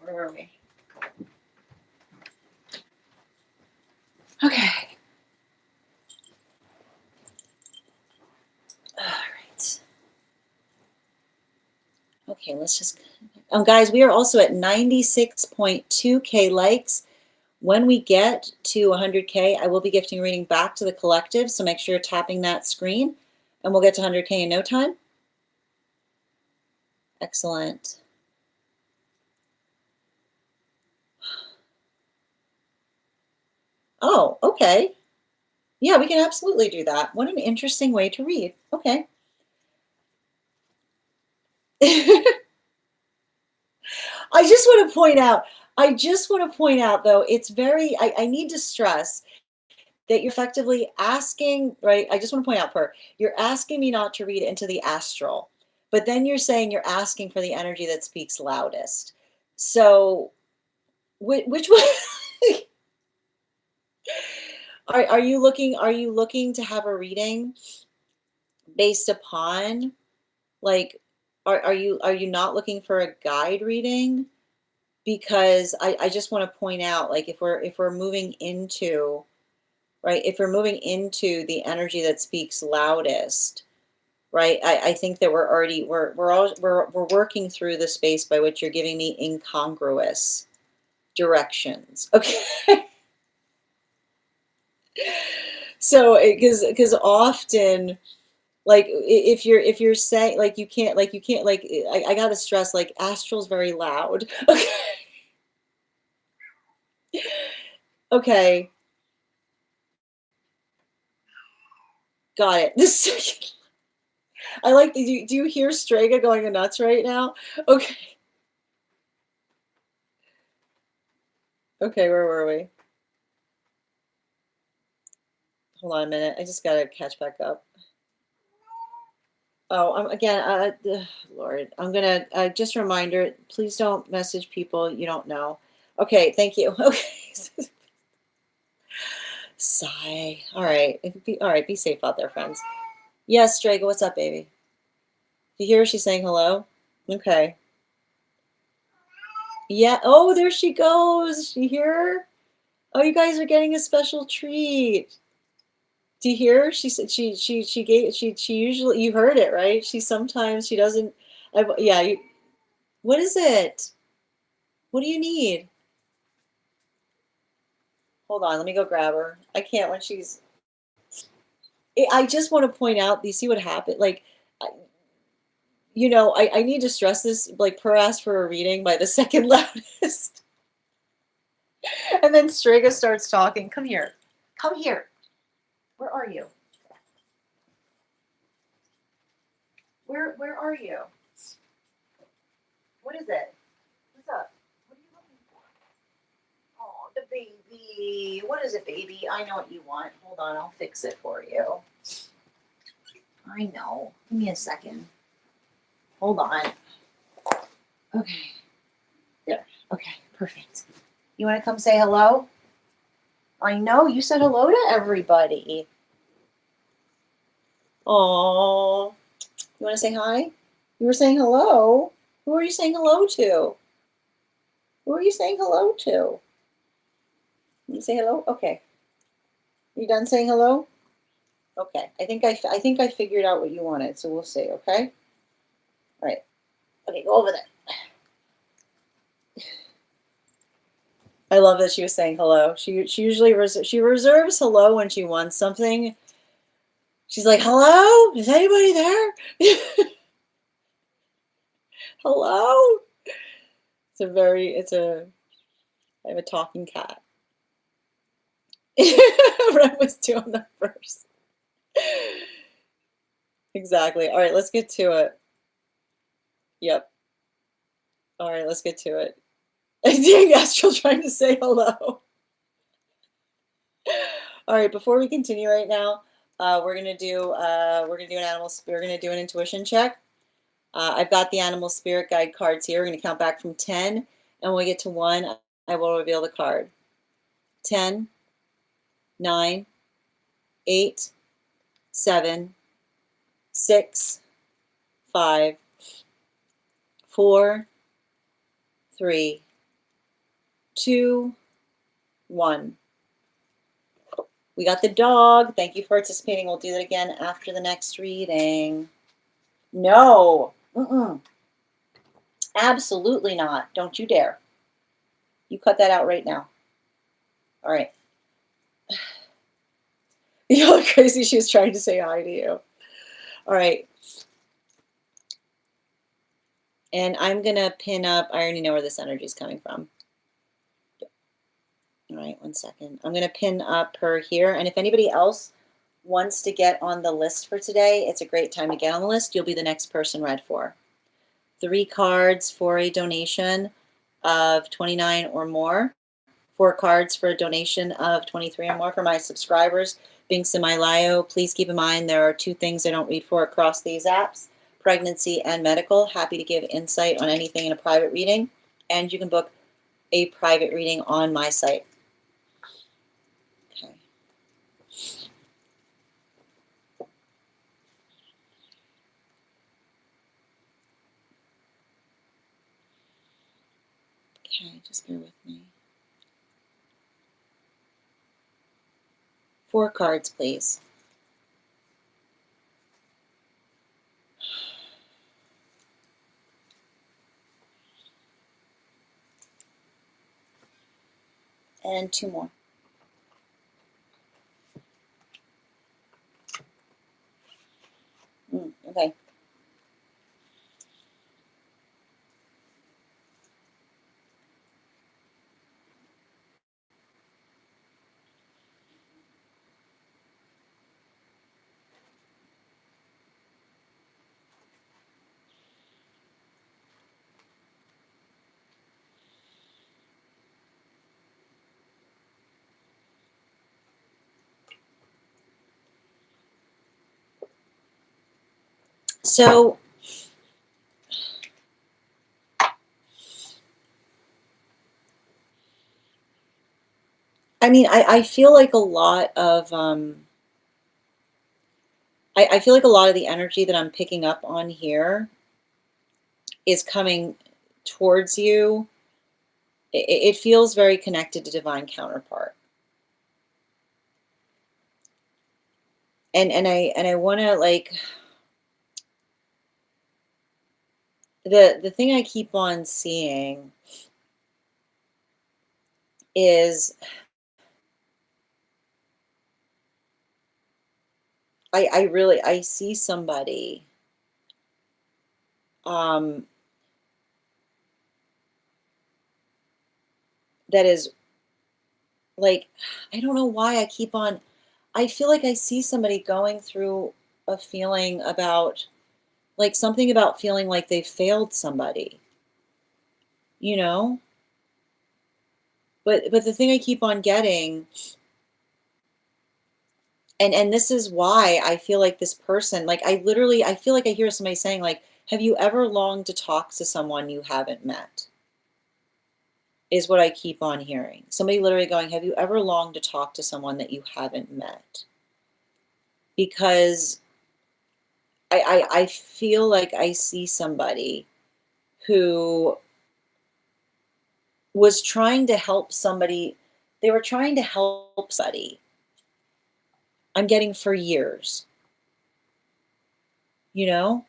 Where were we? Okay. All right. Okay, let's just, guys, we are also at 96.2K likes. When we get to 100K, I will be gifting a reading back to the collective, so make sure you're tapping that screen, and we'll get to 100K in no time. Excellent. Oh, okay. Yeah, we can absolutely do that. What an interesting way to read. Okay. I just want to point out, though, it's very, I need to stress that you're effectively asking, right? I just want to point out, you're asking me not to read into the astral, but then you're saying you're asking for the energy that speaks loudest. So, which one? Are you looking to have a reading based upon, like, are you not looking for a guide reading? Because I just want to point out, like, if we're moving into, right, if we're moving into the energy that speaks loudest, right, I think that we're working through the space by which you're giving me incongruous directions. Okay. So because often, like, if you're saying, like, you can't like, I gotta stress, like, astral's very loud. Okay. Okay, got it. This I like the, do you hear Strega going nuts right now? Okay. Okay, where were we? Hold on a minute. I just gotta catch back up. Oh, again, Lord, I'm gonna, just a reminder, please don't message people you don't know. Okay, thank you. Okay. Sigh. All right. All right, be safe out there, friends. Yes, Strega, what's up, baby? You hear her? She's saying hello? Okay. Yeah. Oh, there she goes. You hear her? Oh, you guys are getting a special treat. Do you hear her? She said she usually, you heard it, right? She doesn't. Yeah. What is it? What do you need? Hold on, let me go grab her. I can't when she's. I just want to point out. You see what happened? Like, I need to stress this. Like, per asked for a reading by the second loudest, and then Strega starts talking. Come here. Come here. Where are you? Where are you? What is it? What's up? What are you looking for? Oh, the baby. What is it, baby? I know what you want. Hold on, I'll fix it for you. I know. Give me a second. Hold on. Okay. There. Okay, perfect. You want to come say hello? I know, you said hello to everybody. Oh, you want to say hi? You were saying hello. Who are you saying hello to? Who are you saying hello to? You say hello? Okay. You done saying hello? Okay. I think I figured out what you wanted, so we'll see, okay? All right. Okay, go over there. I love that she was saying hello. She usually reserves hello when she wants something. She's like, hello? Is anybody there? Hello? I have a talking cat. Ren was doing that first. Exactly. All right, let's get to it. Yep. All right, let's get to it. Dang, Astral trying to say hello. All right, before we continue right now, we're gonna do an intuition check. I've got the animal spirit guide cards here. We're gonna count back from 10, and when we get to 1, I will reveal the card. 10, 9, 8, 7, 6, 5, 4, 3, 2, 1. We got the dog. Thank you for participating. We'll do that again after the next reading. No. Absolutely not. Don't you dare. You cut that out right now. All right. You look crazy. She was trying to say hi to you. All right. And I'm going to pin up. I already know where this energy is coming from. All right, 1 second. I'm going to pin up her here. And if anybody else wants to get on the list for today, it's a great time to get on the list. You'll be the next person read for. 3 cards for a donation of 29 or more. 4 cards for a donation of 23 or more for my subscribers. Binks in my Lio. Please keep in mind there are 2 things I don't read for across these apps: pregnancy and medical. Happy to give insight on anything in a private reading. And you can book a private reading on my site. Okay. Okay, just bear with me. 4 cards, please. And 2 more. Okay. So I mean, I feel like a lot of I feel like a lot of the energy that I'm picking up on here is coming towards you. It feels very connected to divine counterpart. And I want to, like, the thing I keep on seeing is I see somebody that is, like, I don't know why I feel like I see somebody going through a feeling about, like, something about feeling like they failed somebody, you know? But the thing I keep on getting, and this is why I feel like this person, like, I feel like I hear somebody saying, like, have you ever longed to talk to someone you haven't met? Is what I keep on hearing. Somebody literally going, have you ever longed to talk to someone that you haven't met? Because I feel like I see somebody who was trying to help somebody. They were trying to help somebody. I'm getting for years, you know?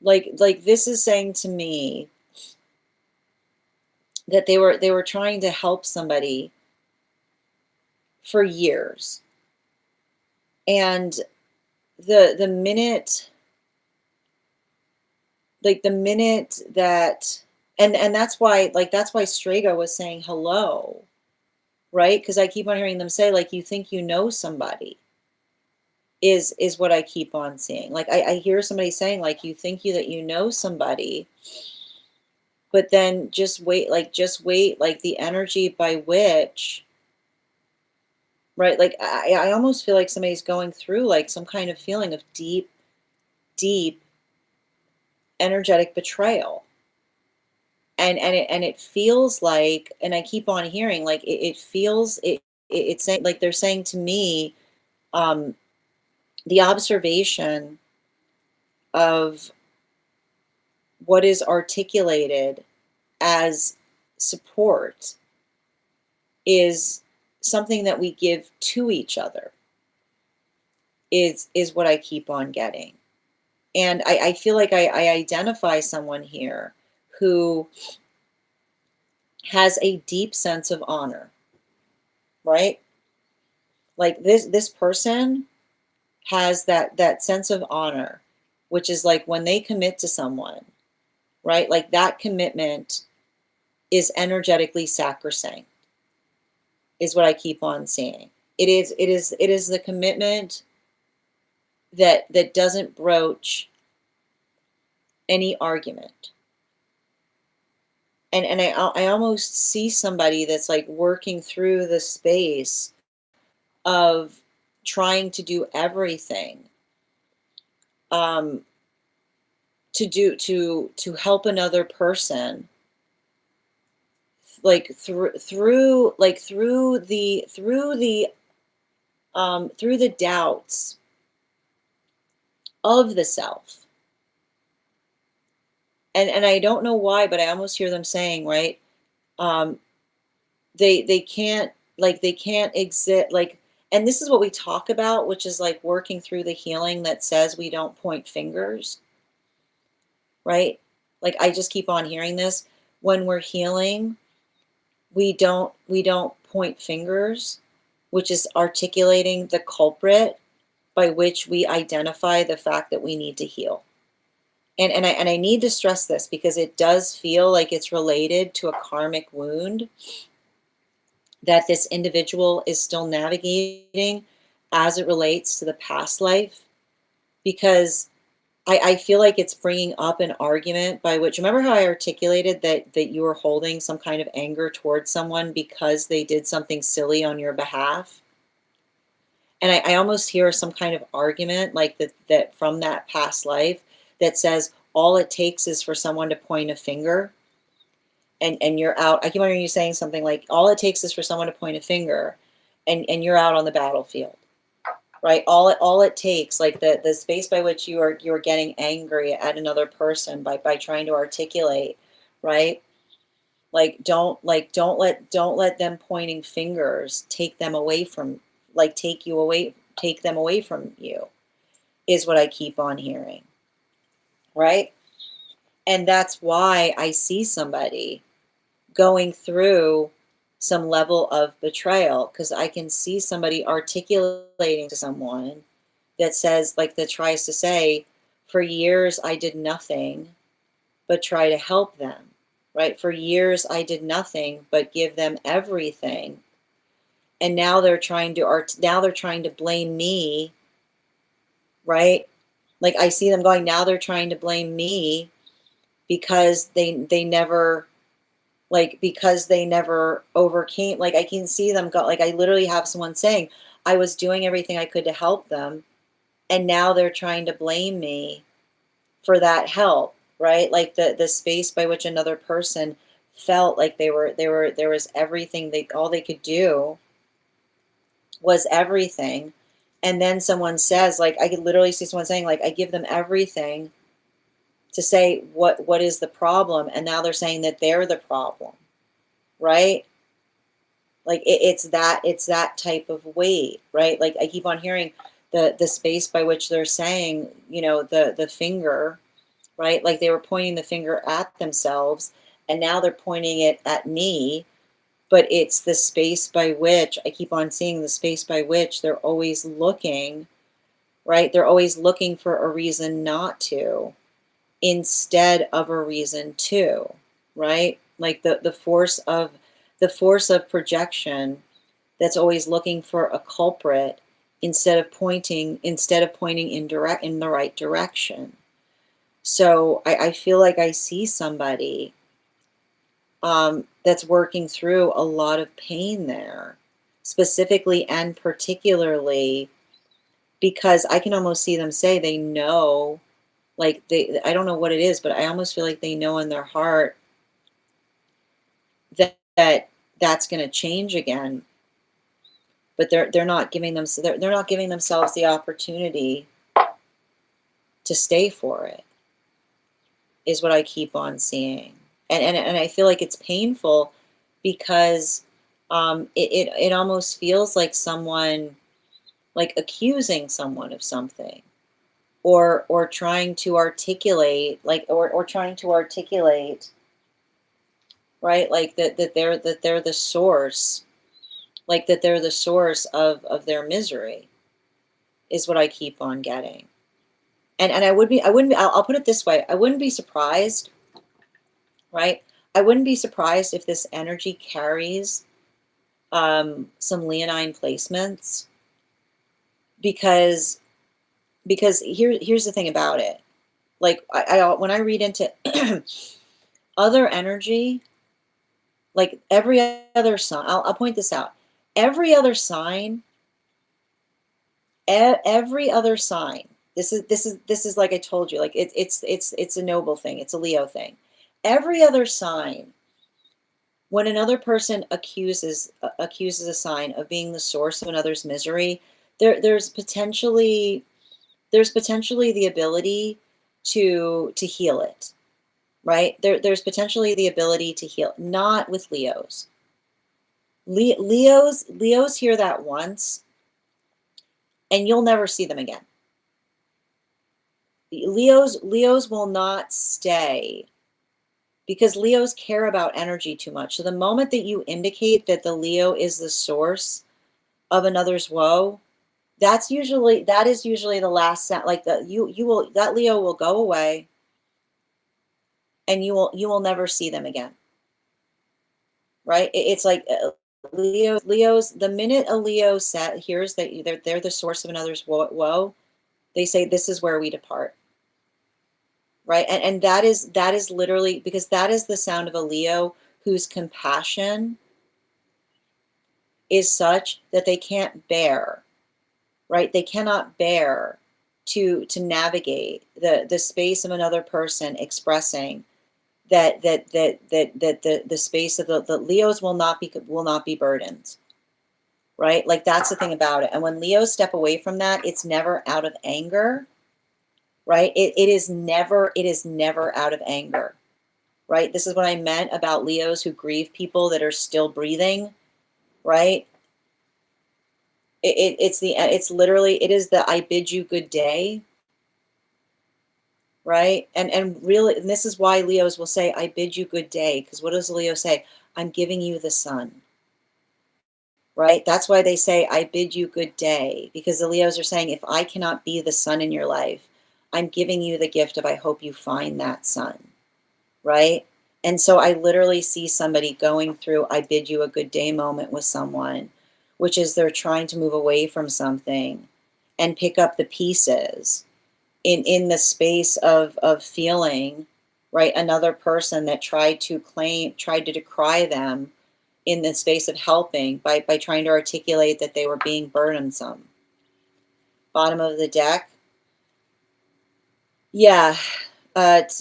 Like this is saying to me that they were trying to help somebody for years. And the minute, like the minute that, and that's why Strega was saying hello, right? Because I keep on hearing them say, like, you think you know somebody, is what I keep on seeing. Like I hear somebody saying, like, you think that you know somebody, but then just wait, like the energy by which, right? Like I almost feel like somebody's going through like some kind of feeling of deep, deep energetic betrayal. And it feels like, and I keep on hearing, like it feels it's saying, like they're saying to me, um the observation of what is articulated as support is something that we give to each other, is what I keep on getting. And I feel like I identify someone here who has a deep sense of honor, right? Like this person has that sense of honor, which is like when they commit to someone, right? Like that commitment is energetically sacrosanct, is what I keep on seeing. It is the commitment that doesn't broach any argument. And I almost see somebody that's like working through the space of trying to do everything, um, to help another person, like through the doubts of the self. And I don't know why, but I almost hear them saying, right, um, they can't, like they can't exist, like, and this is what we talk about, which is like working through the healing that says we don't point fingers, right? Like I just keep on hearing this. When we're healing, we don't point fingers, which is articulating the culprit by which we identify the fact that we need to heal. And I need to stress this because it does feel like it's related to a karmic wound that this individual is still navigating as it relates to the past life. Because I feel like it's bringing up an argument by which, remember how I articulated that you were holding some kind of anger towards someone because they did something silly on your behalf? And I almost hear some kind of argument like that from that past life that says all it takes is for someone to point a finger and you're out. I keep hearing you saying something like all it takes is for someone to point a finger and you're out on the battlefield. Right? All it takes, like the space by which you're getting angry at another person by trying to articulate, right? Like don't let them pointing fingers take them away from, like take them away from you, is what I keep on hearing. Right? And that's why I see somebody going through some level of betrayal, because I can see somebody articulating to someone that says, like, that tries to say, for years I did nothing but try to help them, right? For years I did nothing but give them everything. And now they're trying to blame me, right? Like I see them going, now they're trying to blame me because they never, because they never overcame, like I can see them go, like I literally have someone saying, I was doing everything I could to help them, and now they're trying to blame me for that help, right? Like the space by which another person felt like there was everything, all they could do was everything. And then someone says, like, I could literally see someone saying, like, I give them everything to say what is the problem, and now they're saying that they're the problem, right? Like it's that type of weight, right? Like I keep on hearing the space by which they're saying, the finger, right? Like they were pointing the finger at themselves and now they're pointing it at me, but it's the space by which I keep on seeing, the space by which they're always looking, right? They're always looking for a reason not to instead of a reason to, right? Like the force of projection that's always looking for a culprit instead of pointing in the right direction. So I feel like I see somebody that's working through a lot of pain there, specifically and particularly because I can almost see them say they know, like I don't know what it is, but I almost feel like they know in their heart that's going to change again, but they're not giving they're not giving themselves the opportunity to stay for it, is what I keep on seeing. And I feel like it's painful because it almost feels like someone, like accusing someone of something, or trying to articulate, like, or trying to articulate, right, like that they're the source, like that they're the source of their misery, is what I keep on getting. And I wouldn't be, I'll put it this way, I wouldn't be surprised, right? I wouldn't be surprised if this energy carries some leonine placements, because here's the thing about it. Like I when I read into other energy, like every other sign, I'll point this out. Every other sign, every other sign. This is like I told you. Like it's a noble thing. It's a Leo thing. Every other sign, when another person accuses a sign of being the source of another's misery, there's potentially the ability to heal it, right? There's potentially the ability to heal. Not with Leos. Leos hear that once, and you'll never see them again. Leos will not stay, because Leos care about energy too much. So the moment that you indicate that the Leo is the source of another's woe, that is usually the last sound. Like that Leo will go away, and you will never see them again. Right? It's like Leos. The minute a Leo hears that they're the source of another's woe, they say, "This is where we depart." Right? And that is literally, because that is the sound of a Leo whose compassion is such that they can't bear, right? They cannot bear to navigate the space of another person expressing that the space of the Leos will not be burdened, right? Like that's the thing about it. And when Leos step away from that, it's never out of anger, right? It is never out of anger, right? This is what I meant about Leos who grieve people that are still breathing, right? It's literally, it is the "I bid you good day," right? And really, and this is why Leos will say, "I bid you good day," because what does Leo say? "I'm giving you the sun." Right? That's why they say, "I bid you good day," because the Leos are saying, if I cannot be the sun in your life, I'm giving you the gift of, I hope you find that sun. Right? And so I literally see somebody going through "I bid you a good day" moment with someone, which is they're trying to move away from something and pick up the pieces in the space of feeling, right, another person that tried to decry them in the space of helping by trying to articulate that they were being burdensome. Bottom of the deck. Yeah. Like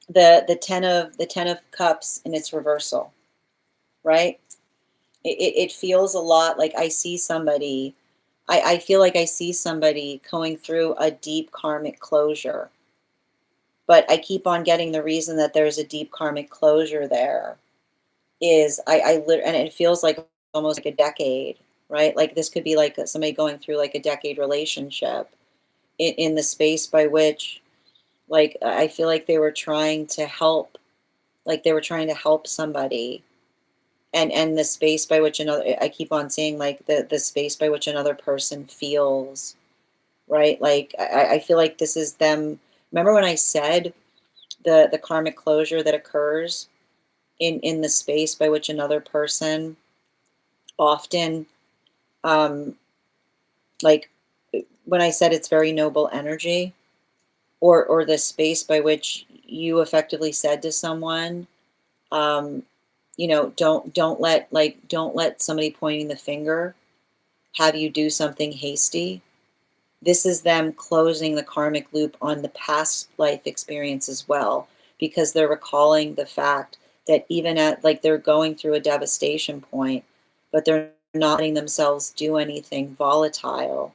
the ten of cups in its reversal, right? It feels a lot like I see somebody. I feel like I see somebody going through a deep karmic closure, but I keep on getting the reason that there's a deep karmic closure there is and it feels like almost like a decade, right? Like this could be like somebody going through like a decade relationship in the space by which, like, I feel like they were trying to help, like they were trying to help somebody, and the space by which another, I keep on seeing like the space by which another person feels, right? Like I feel like this is them. Remember when I said the karmic closure that occurs in the space by which another person often, um like when I said it's very noble energy, or the space by which you effectively said to someone, um don't let somebody pointing the finger have you do something hasty. This is them closing the karmic loop on the past life experience as well, because they're recalling the fact that even at, like, they're going through a devastation point, but they're not letting themselves do anything volatile,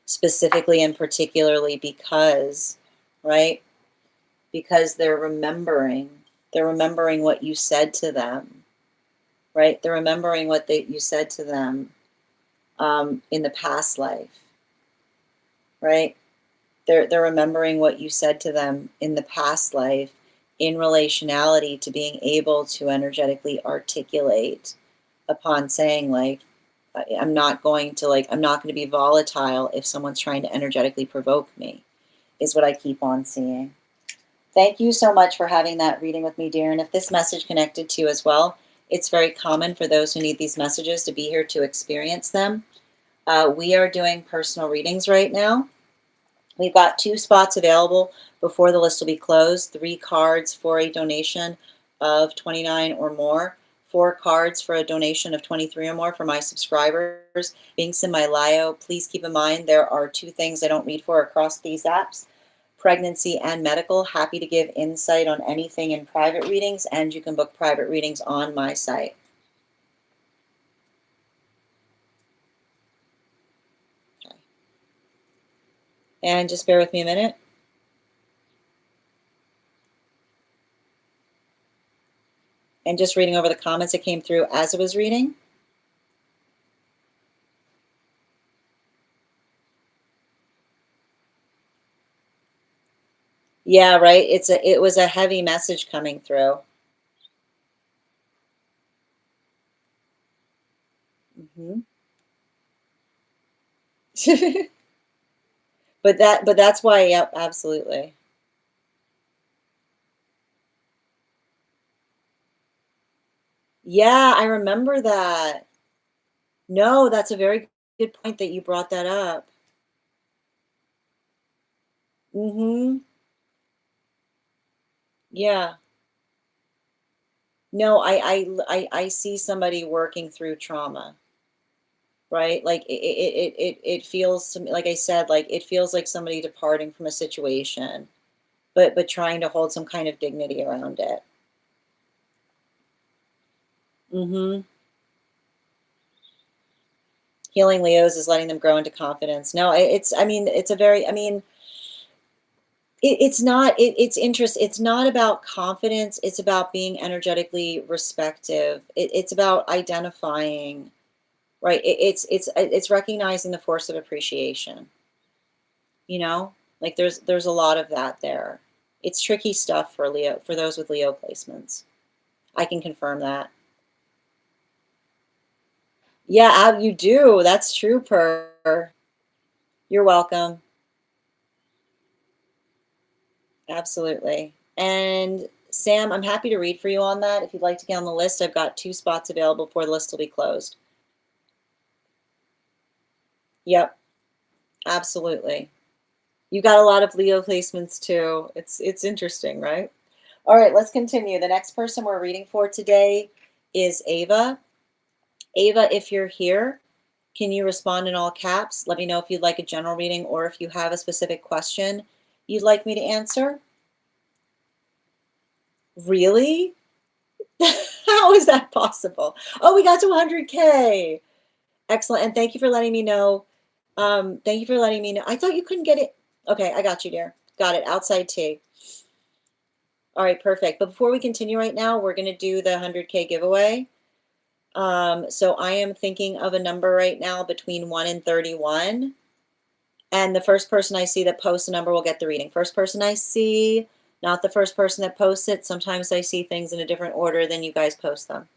specifically and particularly because, right? Because they're remembering. They're remembering what you said to them, right? They're remembering what you said to them in the past life, right? They're remembering what you said to them in the past life in relationality to being able to energetically articulate upon saying, like, I'm not going to be volatile if someone's trying to energetically provoke me, is what I keep on seeing. Thank you so much for having that reading with me, dear. And if this message connected to you as well, it's very common for those who need these messages to be here to experience them. We are doing personal readings right now. We've got 2 spots available before the list will be closed. 3 cards for a donation of $29 or more. 4 cards for a donation of $23 or more for my subscribers. Being semi-lio, please keep in mind there are 2 things I don't read for across these apps: pregnancy and medical. Happy to give insight on anything in private readings, and you can book private readings on my site. Okay. And just bear with me a minute. And just reading over the comments that came through as I was reading. Yeah, right. It was a heavy message coming through. Hmm. but that's why, yep, absolutely. Yeah, I remember that. No, that's a very good point that you brought that up. Hmm. Yeah. No, I see somebody working through trauma, right? Like it feels to me, like I said, like it feels like somebody departing from a situation, but trying to hold some kind of dignity around it. Hmm. Healing Leos is letting them grow into confidence. No, I mean, it's a very, I mean, it's not, it's interest. It's not about confidence. It's about being energetically respective. It's about identifying, right? It's recognizing the force of appreciation, you know, like there's a lot of that there. It's tricky stuff for Leo, for those with Leo placements. I can confirm that. Yeah, you do. That's true, Per. You're welcome. Absolutely. And Sam, I'm happy to read for you on that. If you'd like to get on the list, I've got 2 spots available before the list will be closed. Yep, absolutely. You got a lot of Leo placements too. It's interesting, right? All right, let's continue. The next person we're reading for today is Ava. Ava, if you're here, can you respond in all caps? Let me know if you'd like a general reading or if you have a specific question you'd like me to answer. Really? How is that possible? Oh, we got to 100K. Excellent. And thank you for letting me know. Thank you for letting me know. I thought you couldn't get it. Okay, I got you, dear. Got it. Outside tea. All right, perfect. But before we continue right now, we're going to do the 100K giveaway. So I am thinking of a number right now between 1 and 31. And the first person I see that posts a number will get the reading. First person I see, not the first person that posts it. Sometimes I see things in a different order than you guys post them.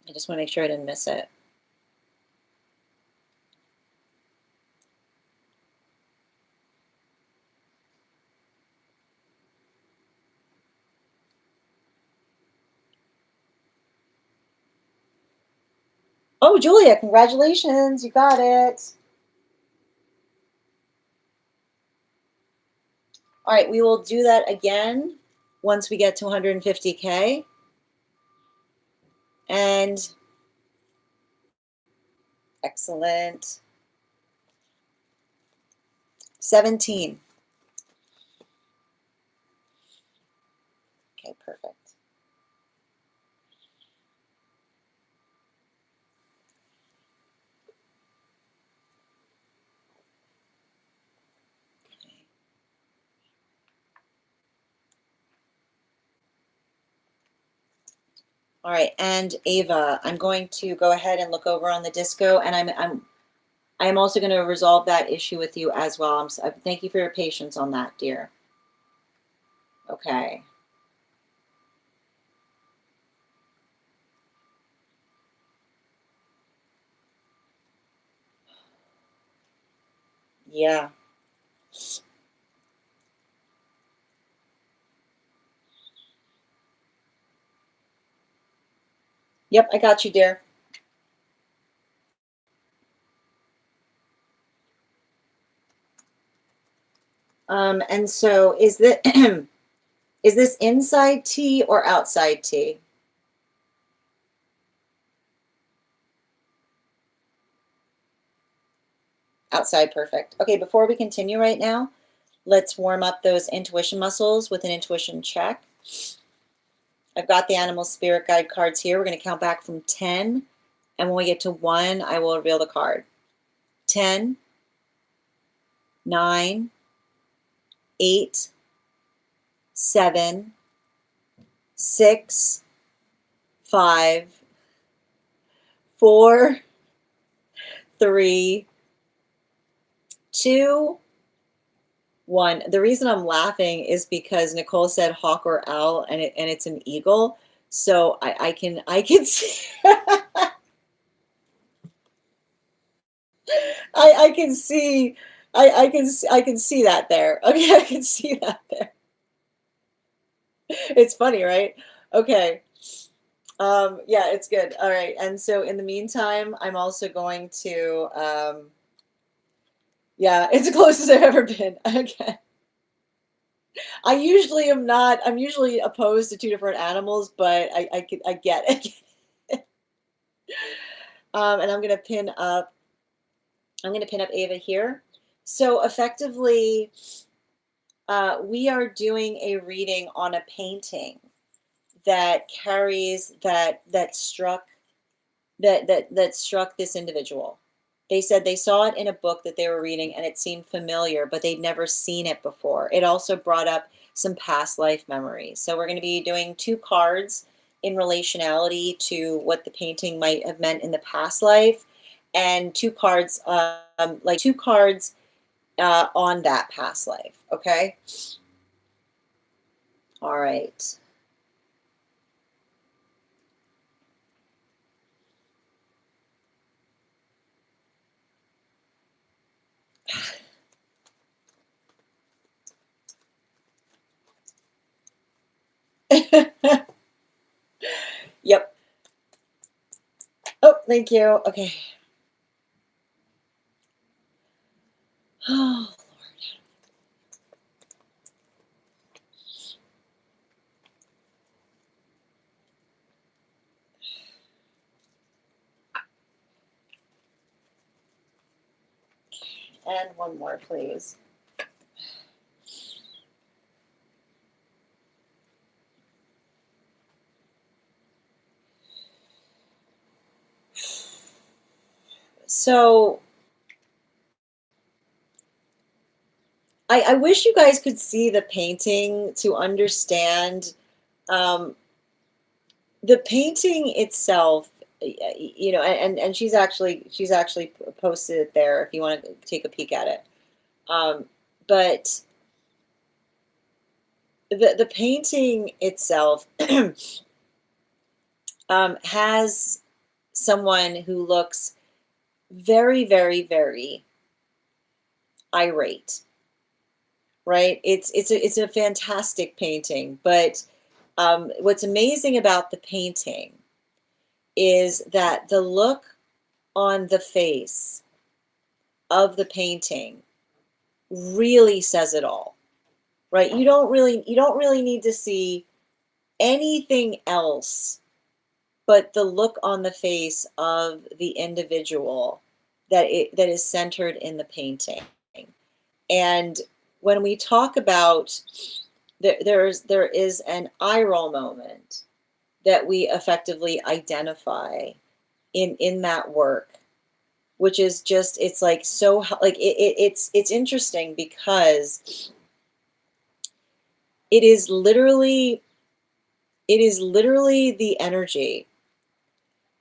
I just want to make sure I didn't miss it. Oh, Julia, congratulations. You got it. All right, we will do that again once we get to 150K. And excellent. 17. Okay, perfect. All right, and Ava, I'm going to go ahead and look over on the disco, and I'm also going to resolve that issue with you as well. Thank you for your patience on that, dear. Okay. Yeah. Yep, I got you, dear. And so is this is this inside tea or outside tea? Outside, perfect. Okay, before we continue right now, let's warm up those intuition muscles with an intuition check. I've got the animal spirit guide cards here. We're going to count back from 10. And when we get to 1, I will reveal the card. 10, 9, 8, 7, 6, 5, 4, 3, 2, 1. The reason I'm laughing is because Nicole said hawk or owl, and it's an eagle. So I can see I can see I can see that there. Okay, I can see that there. It's funny, right? Okay. Yeah, it's good. All right. And so in the meantime, I'm also going to yeah, it's the closest I've ever been. Okay. I'm usually opposed to two different animals, but I get it. And I'm gonna pin up Ava here. So effectively, we are doing a reading on a painting that carries that struck this individual. They said they saw it in a book that they were reading and it seemed familiar, but they'd never seen it before. It also brought up some past life memories. So we're going to be doing 2 cards in relationality to what the painting might have meant in the past life, and 2 cards, like 2 cards on that past life. Okay. All right. Yep. Oh, thank you. Okay. Oh, and one more, please. So I wish you guys could see the painting to understand the painting itself. You know, and she's actually posted it there if you want to take a peek at it. But the painting itself has someone who looks very, very, very irate, right? It's a fantastic painting, but what's amazing about the painting is that the look on the face of the painting really says it all, right? You don't really need to see anything else but the look on the face of the individual that is centered in the painting. And when we talk about there is an eye roll moment that we effectively identify in that work, which is just, it's like so like it's interesting because it is literally It is literally the energy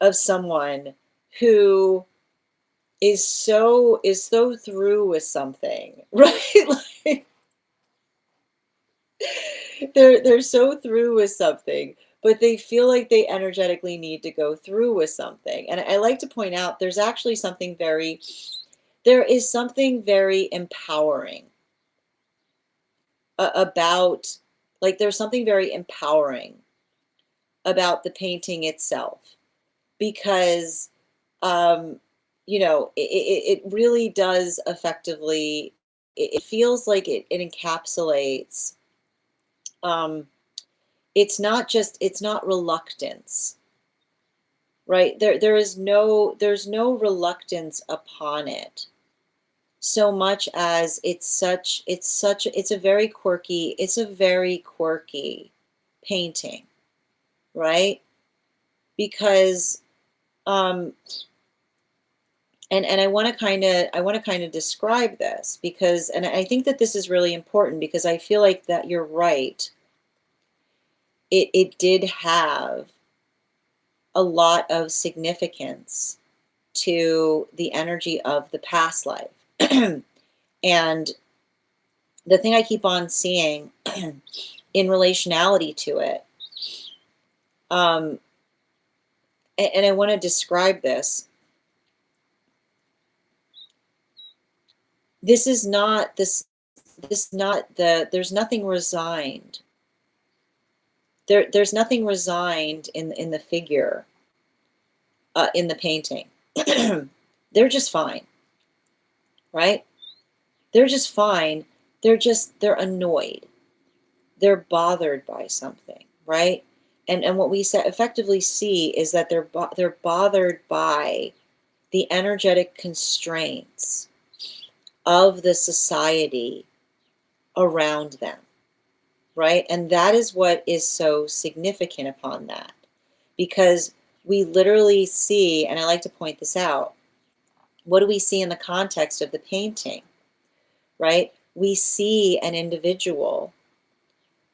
of someone who is so through with something, right? Like they're so through with something, but they feel like they energetically need to go through with something. And I like to point out there is something very empowering about, like, there's something very empowering about the painting itself, because um it really does effectively, it feels like it encapsulates, um it's not reluctance, right? There's no reluctance upon it, so much as it's a very quirky painting, right? Because um and I want to kind of describe this, because, and I think that this is really important, because I feel like that you're right. It did have a lot of significance to the energy of the past life. And the thing I keep on seeing in relationality to it, um, and I want to describe this. This is not this. This not the. There's nothing resigned. There's nothing resigned in the figure, in the painting. They're just fine, right? They're just fine. They're annoyed. They're bothered by something, right? And what we effectively see is that they're bothered by the energetic constraints of the society around them, right? And that is what is so significant upon that, because we literally see, and I like to point this out, what do we see in the context of the painting, right? We see an individual,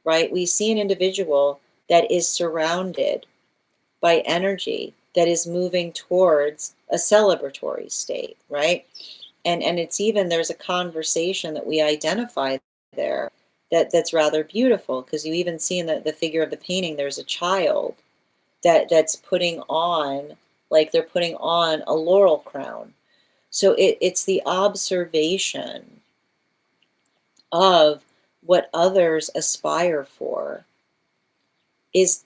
right? We see an individual that is surrounded by energy that is moving towards a celebratory state, right? And it's even, there's a conversation that we identify there that's rather beautiful, because you even see in the figure of the painting, there's a child that's putting on, like, they're putting on a laurel crown. So it's the observation of what others aspire for is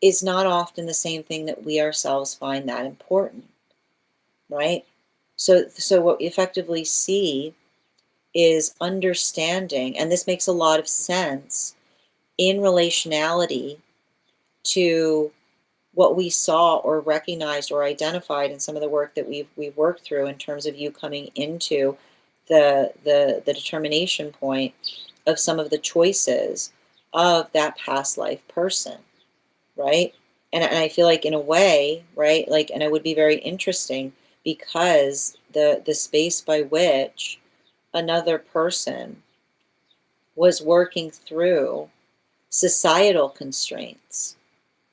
is not often the same thing that we ourselves find that important, right? So what we effectively see is understanding, and this makes a lot of sense in relationality to what we saw or recognized or identified in some of the work that we've worked through, in terms of you coming into the determination point of some of the choices of that past life person, right? And I feel like, in a way, right, like, and it would be very interesting, because the space by which another person was working through societal constraints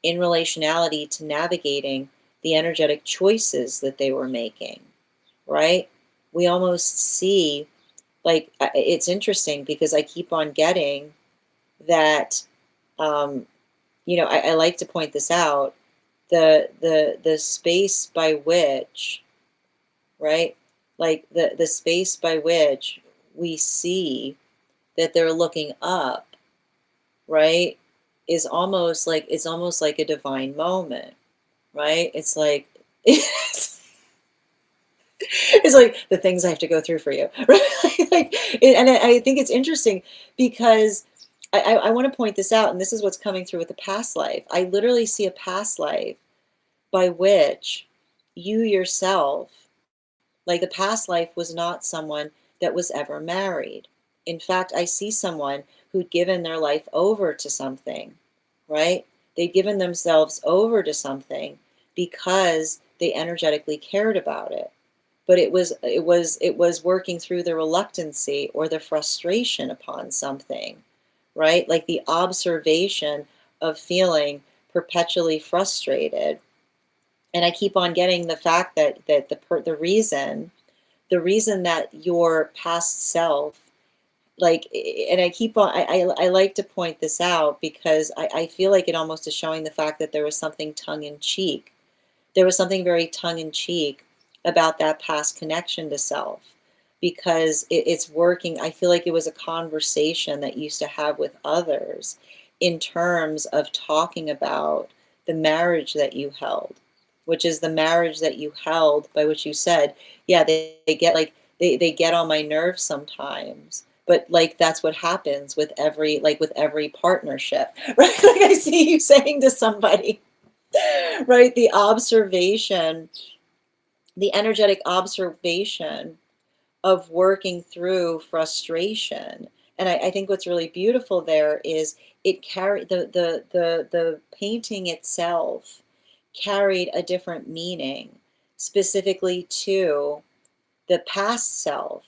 in relationality to navigating the energetic choices that they were making, right? We almost see, like, it's interesting, because I keep on getting that, um, I like to point this out, the space by which, right, like the space by which we see that they're looking up, right, is almost like, it's almost like a divine moment, right? It's like it's like the things I have to go through for you, right? Like, and I think it's interesting, because I want to point this out, and this is what's coming through with the past life. I literally see a past life by which you yourself, like, the past life was not someone that was ever married. In fact, I see someone who'd given their life over to something, right? They'd given themselves over to something because they energetically cared about it. But it was working through the reluctancy or the frustration upon something, right? Like the observation of feeling perpetually frustrated. And I keep on getting the fact that the reason that your past self, like, and I keep on, I like to point this out because I feel like it almost is showing the fact that there was something tongue-in-cheek. There was something very tongue-in-cheek about that past connection to self, because it's working. I feel like it was a conversation that you used to have with others in terms of talking about the marriage that you held, which is the marriage that you held by which you said, yeah, they get like, they get on my nerves sometimes. But like, that's what happens with every, like with every partnership, right? Like I see you saying to somebody, right, the observation, the energetic observation of working through frustration. And I think what's really beautiful there is it carried the painting itself carried a different meaning specifically to the past self,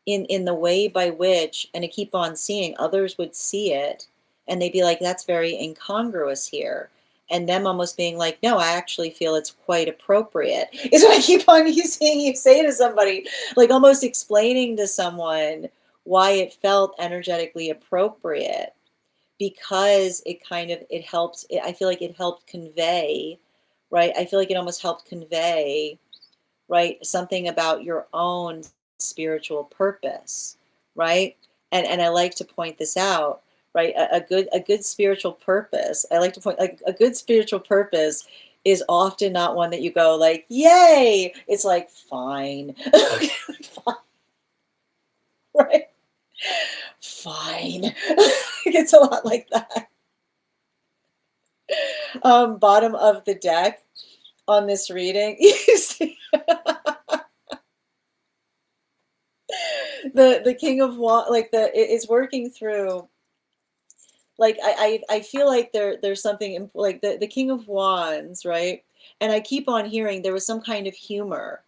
in the way by which, and I keep on seeing others would see it and they'd be like, that's very incongruous here. And them almost being like, no, I actually feel it's quite appropriate, is what I keep on seeing you say to somebody, like almost explaining to someone why it felt energetically appropriate, because it kind of, it helped, I feel like it helped convey, right? I feel like it almost helped convey, right, something about your own spiritual purpose, right? And I like to point this out, right? A good spiritual purpose. I like to point, like, a good spiritual purpose is often not one that you go like, yay! It's like, fine. Okay, fine, right? Fine. It's a lot like that. Bottom of the deck on this reading, you see the King of Wands, like is working through, like I feel like there's something like the King of Wands, right? And I keep on hearing there was some kind of humor,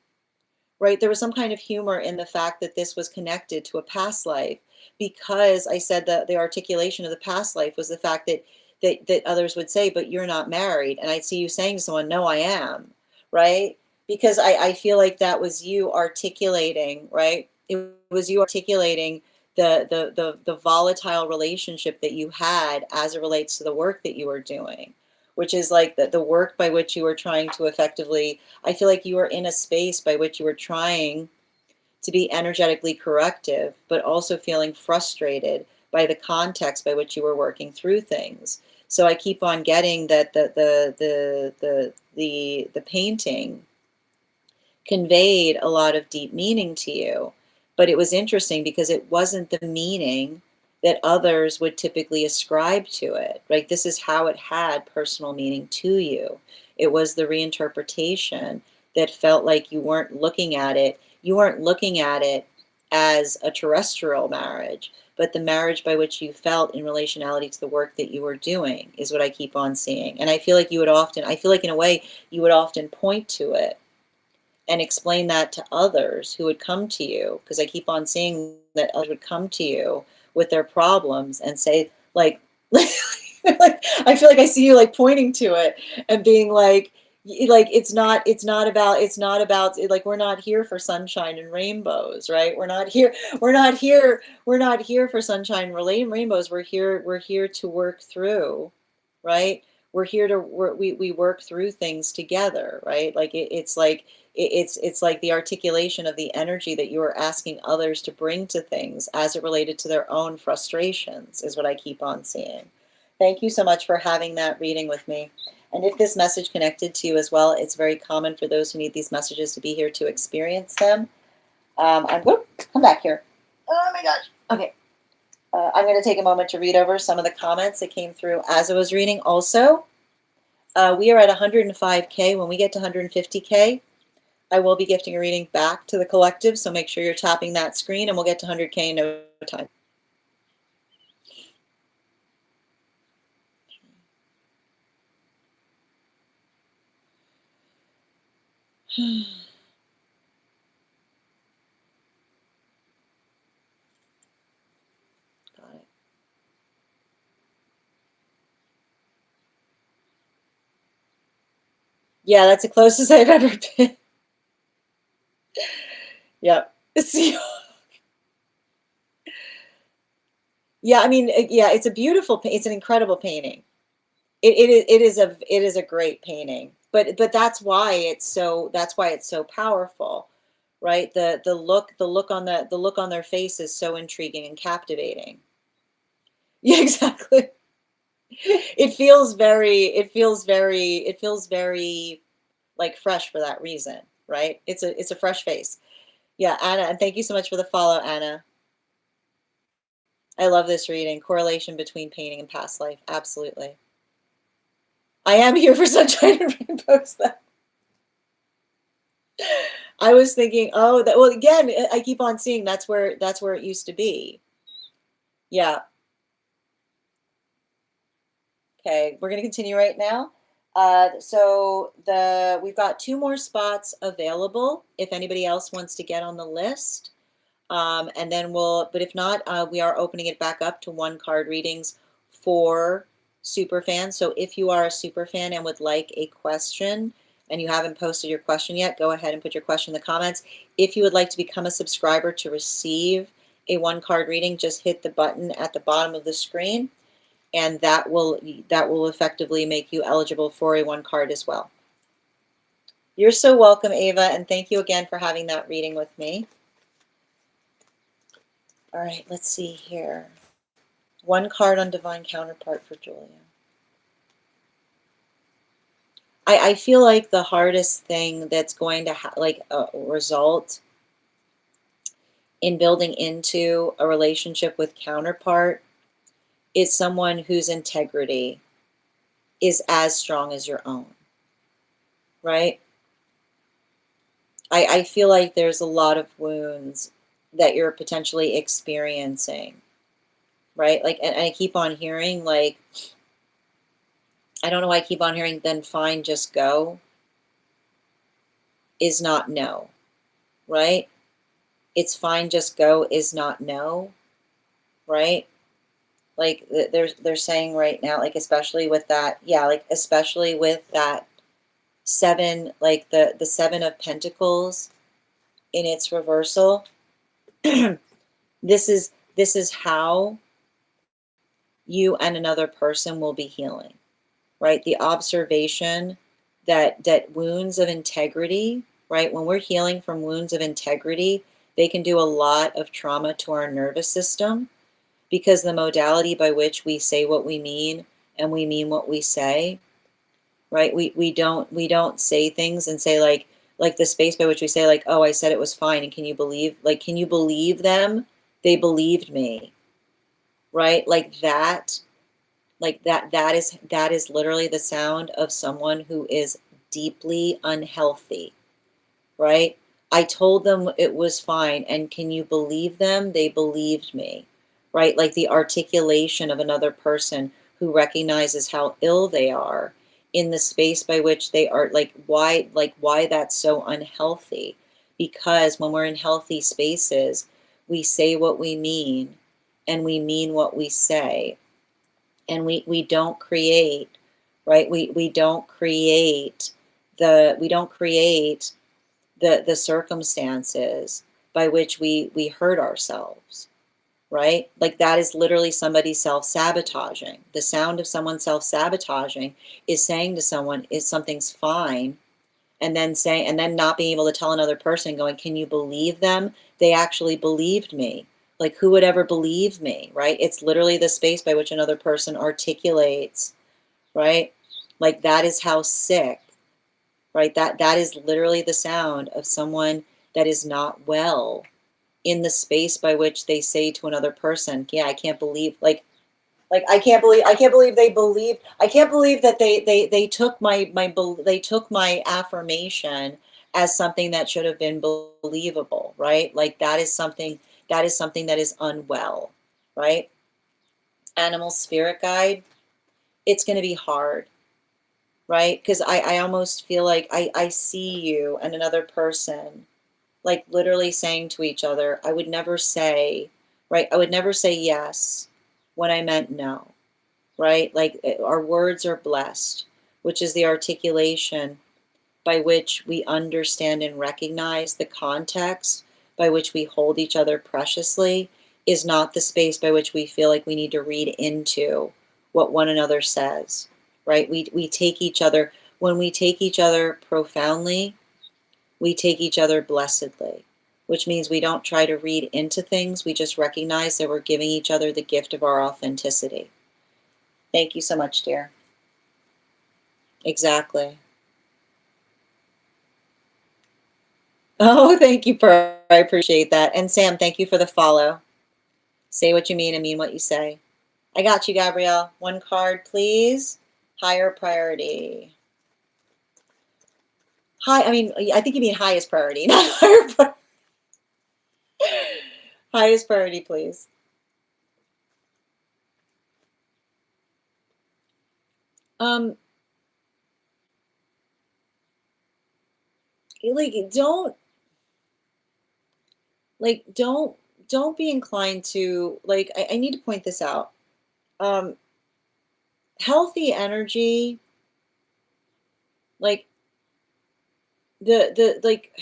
right? There was some kind of humor in the fact that this was connected to a past life, because I said that the articulation of the past life was the fact that others would say, but you're not married. And I'd see you saying to someone, no, I am, right? Because I feel like that was you articulating, right? It was you articulating the volatile relationship that you had as it relates to the work that you were doing, which is like the work by which you were trying to effectively, I feel like you were in a space by which you were trying to be energetically corrective, but also feeling frustrated by the context by which you were working through things. So I keep on getting that the painting conveyed a lot of deep meaning to you. But it was interesting because it wasn't the meaning that others would typically ascribe to it, right? This is how it had personal meaning to you. It was the reinterpretation that felt like you weren't looking at it. You weren't looking at it as a terrestrial marriage, but the marriage by which you felt in relationality to the work that you were doing is what I keep on seeing. And I feel like you would often, I feel like in a way, you would often point to it and explain that to others who would come to you, because I keep on seeing that others would come to you with their problems and say, like, like I feel like I see you like pointing to it and being like it's not about like, we're not here for sunshine and rainbows, right? We're not here for sunshine and rainbows. We're here to work through, right? We're here to work, we work through things together, right? Like it's like it's like the articulation of the energy that you are asking others to bring to things as it related to their own frustrations is what I keep on seeing. Thank you so much for having that reading with me. And if this message connected to you as well, it's very common for those who need these messages to be here to experience them. I'm going to come back here. Oh my gosh. Okay. I'm going to take a moment to read over some of the comments that came through as I was reading. Also, we are at 105K. When we get to 150K, I will be gifting a reading back to the collective, so make sure you're tapping that screen, and we'll get to 100K in no time. Got it. Yeah, that's the closest I've ever been. Yep. See, yeah, I mean, yeah, it's a beautiful, it's an incredible painting. It is a great painting, but that's why it's so powerful, right? The look on their face is so intriguing and captivating. Yeah, exactly. It feels very like fresh for that reason, right? It's a fresh face. Yeah, Anna, and thank you so much for the follow, Anna. I love this reading. Correlation between painting and past life. Absolutely. I am here for sunshine and rainbows. I was thinking, oh, that, well, again, I keep on seeing that's where it used to be. Yeah. Okay, we're going to continue right now. So we've got two more spots available if anybody else wants to get on the list. And then but if not, we are opening it back up to one card readings for super fans. So if you are a super fan and would like a question and you haven't posted your question yet, go ahead and put your question in the comments. If you would like to become a subscriber to receive a one card reading, just hit the button at the bottom of the screen, and that will effectively make you eligible for a one card as well. You're so welcome, Ava, and thank you again for having that reading with me. All right, let's see here. One card on Divine Counterpart for Julia. I feel like the hardest thing that's going to result in building into a relationship with counterpart is someone whose integrity is as strong as your own, right? I feel like there's a lot of wounds that you're potentially experiencing, right? Like, and I keep on hearing, like, I don't know why I keep on hearing, then fine, just go, is not no, right? It's fine, just go is not no, right? Like they're saying right now, like especially with that, yeah, like especially with that seven, like the Seven of Pentacles in its reversal. This is how you and another person will be healing, right? The observation that wounds of integrity, right? When we're healing from wounds of integrity, they can do a lot of trauma to our nervous system, because the modality by which we say what we mean and we mean what we say, right? We don't say things and say like the space by which we say like, oh, I said it was fine, and can you believe them? They believed me, right? That is literally the sound of someone who is deeply unhealthy, right? I told them it was fine, and can you believe them? They believed me, right? Like the articulation of another person who recognizes how ill they are in the space by which they are, like why that's so unhealthy. Because when we're in healthy spaces, we say what we mean and we mean what we say, and we don't create, right? We don't create the circumstances by which we hurt ourselves, right? Like that is literally somebody self-sabotaging. The sound of someone self-sabotaging is saying to someone is something's fine, and then not being able to tell another person, going, can you believe them? They actually believed me. Like, who would ever believe me, right? It's literally the space by which another person articulates, right? Like that is how sick, right? That is literally the sound of someone that is not well, in the space by which they say to another person, yeah, I can't believe, I can't believe they believe, I can't believe that they took they took my affirmation as something that should have been believable, right? Like that is something that is unwell, right? Animal spirit guide, it's going to be hard, right? Because I almost feel like I see you and another person like literally saying to each other, I would never say, right? I would never say yes when I meant no, right? Like our words are blessed, which is the articulation by which we understand and recognize the context by which we hold each other preciously is not the space by which we feel like we need to read into what one another says, right? We take each other, when we take each other profoundly, we take each other blessedly, which means we don't try to read into things. We just recognize that we're giving each other the gift of our authenticity. Thank you so much, dear. Exactly. Oh, thank you, Pearl. I appreciate that. And Sam, thank you for the follow. Say what you mean and mean what you say. I got you, Gabrielle. One card, please. Higher priority. I think you mean highest priority, not higher priority. Highest priority, please. Like don't don't be inclined to like I need to point this out. Um Healthy energy, like the like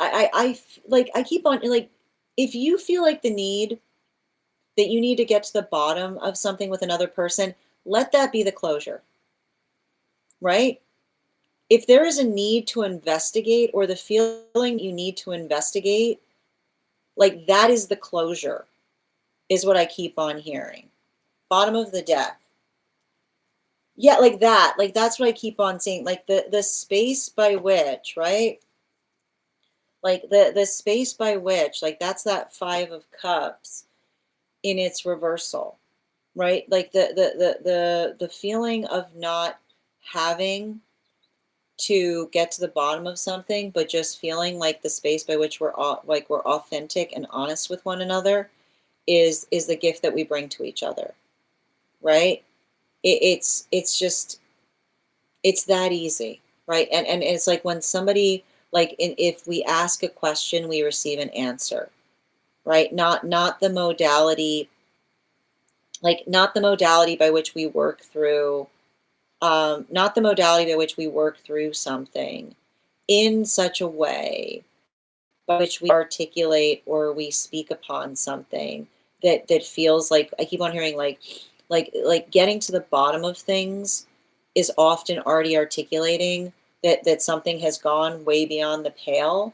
I keep on like if you feel like the need that you need to get to the bottom of something with another person, let that be the closure, right? If there is a need to investigate or the feeling you need to investigate, like that is the closure, is what I keep on hearing. Bottom of the deck. Yeah, like that. Like that's what I keep on saying. Like the space by which, right? Like the space by which, like that's that 5 of Cups in its reversal, right? Like the feeling of not having to get to the bottom of something, but just feeling like the space by which we're all like we're authentic and honest with one another is the gift that we bring to each other, right? It's just it's that easy, right? And it's like when somebody if we ask a question, we receive an answer, right? Not the modality, like not the modality by which we work through not the modality by which we work through something in such a way by which we articulate or we speak upon something that feels like I keep on hearing like getting to the bottom of things is often already articulating that something has gone way beyond the pale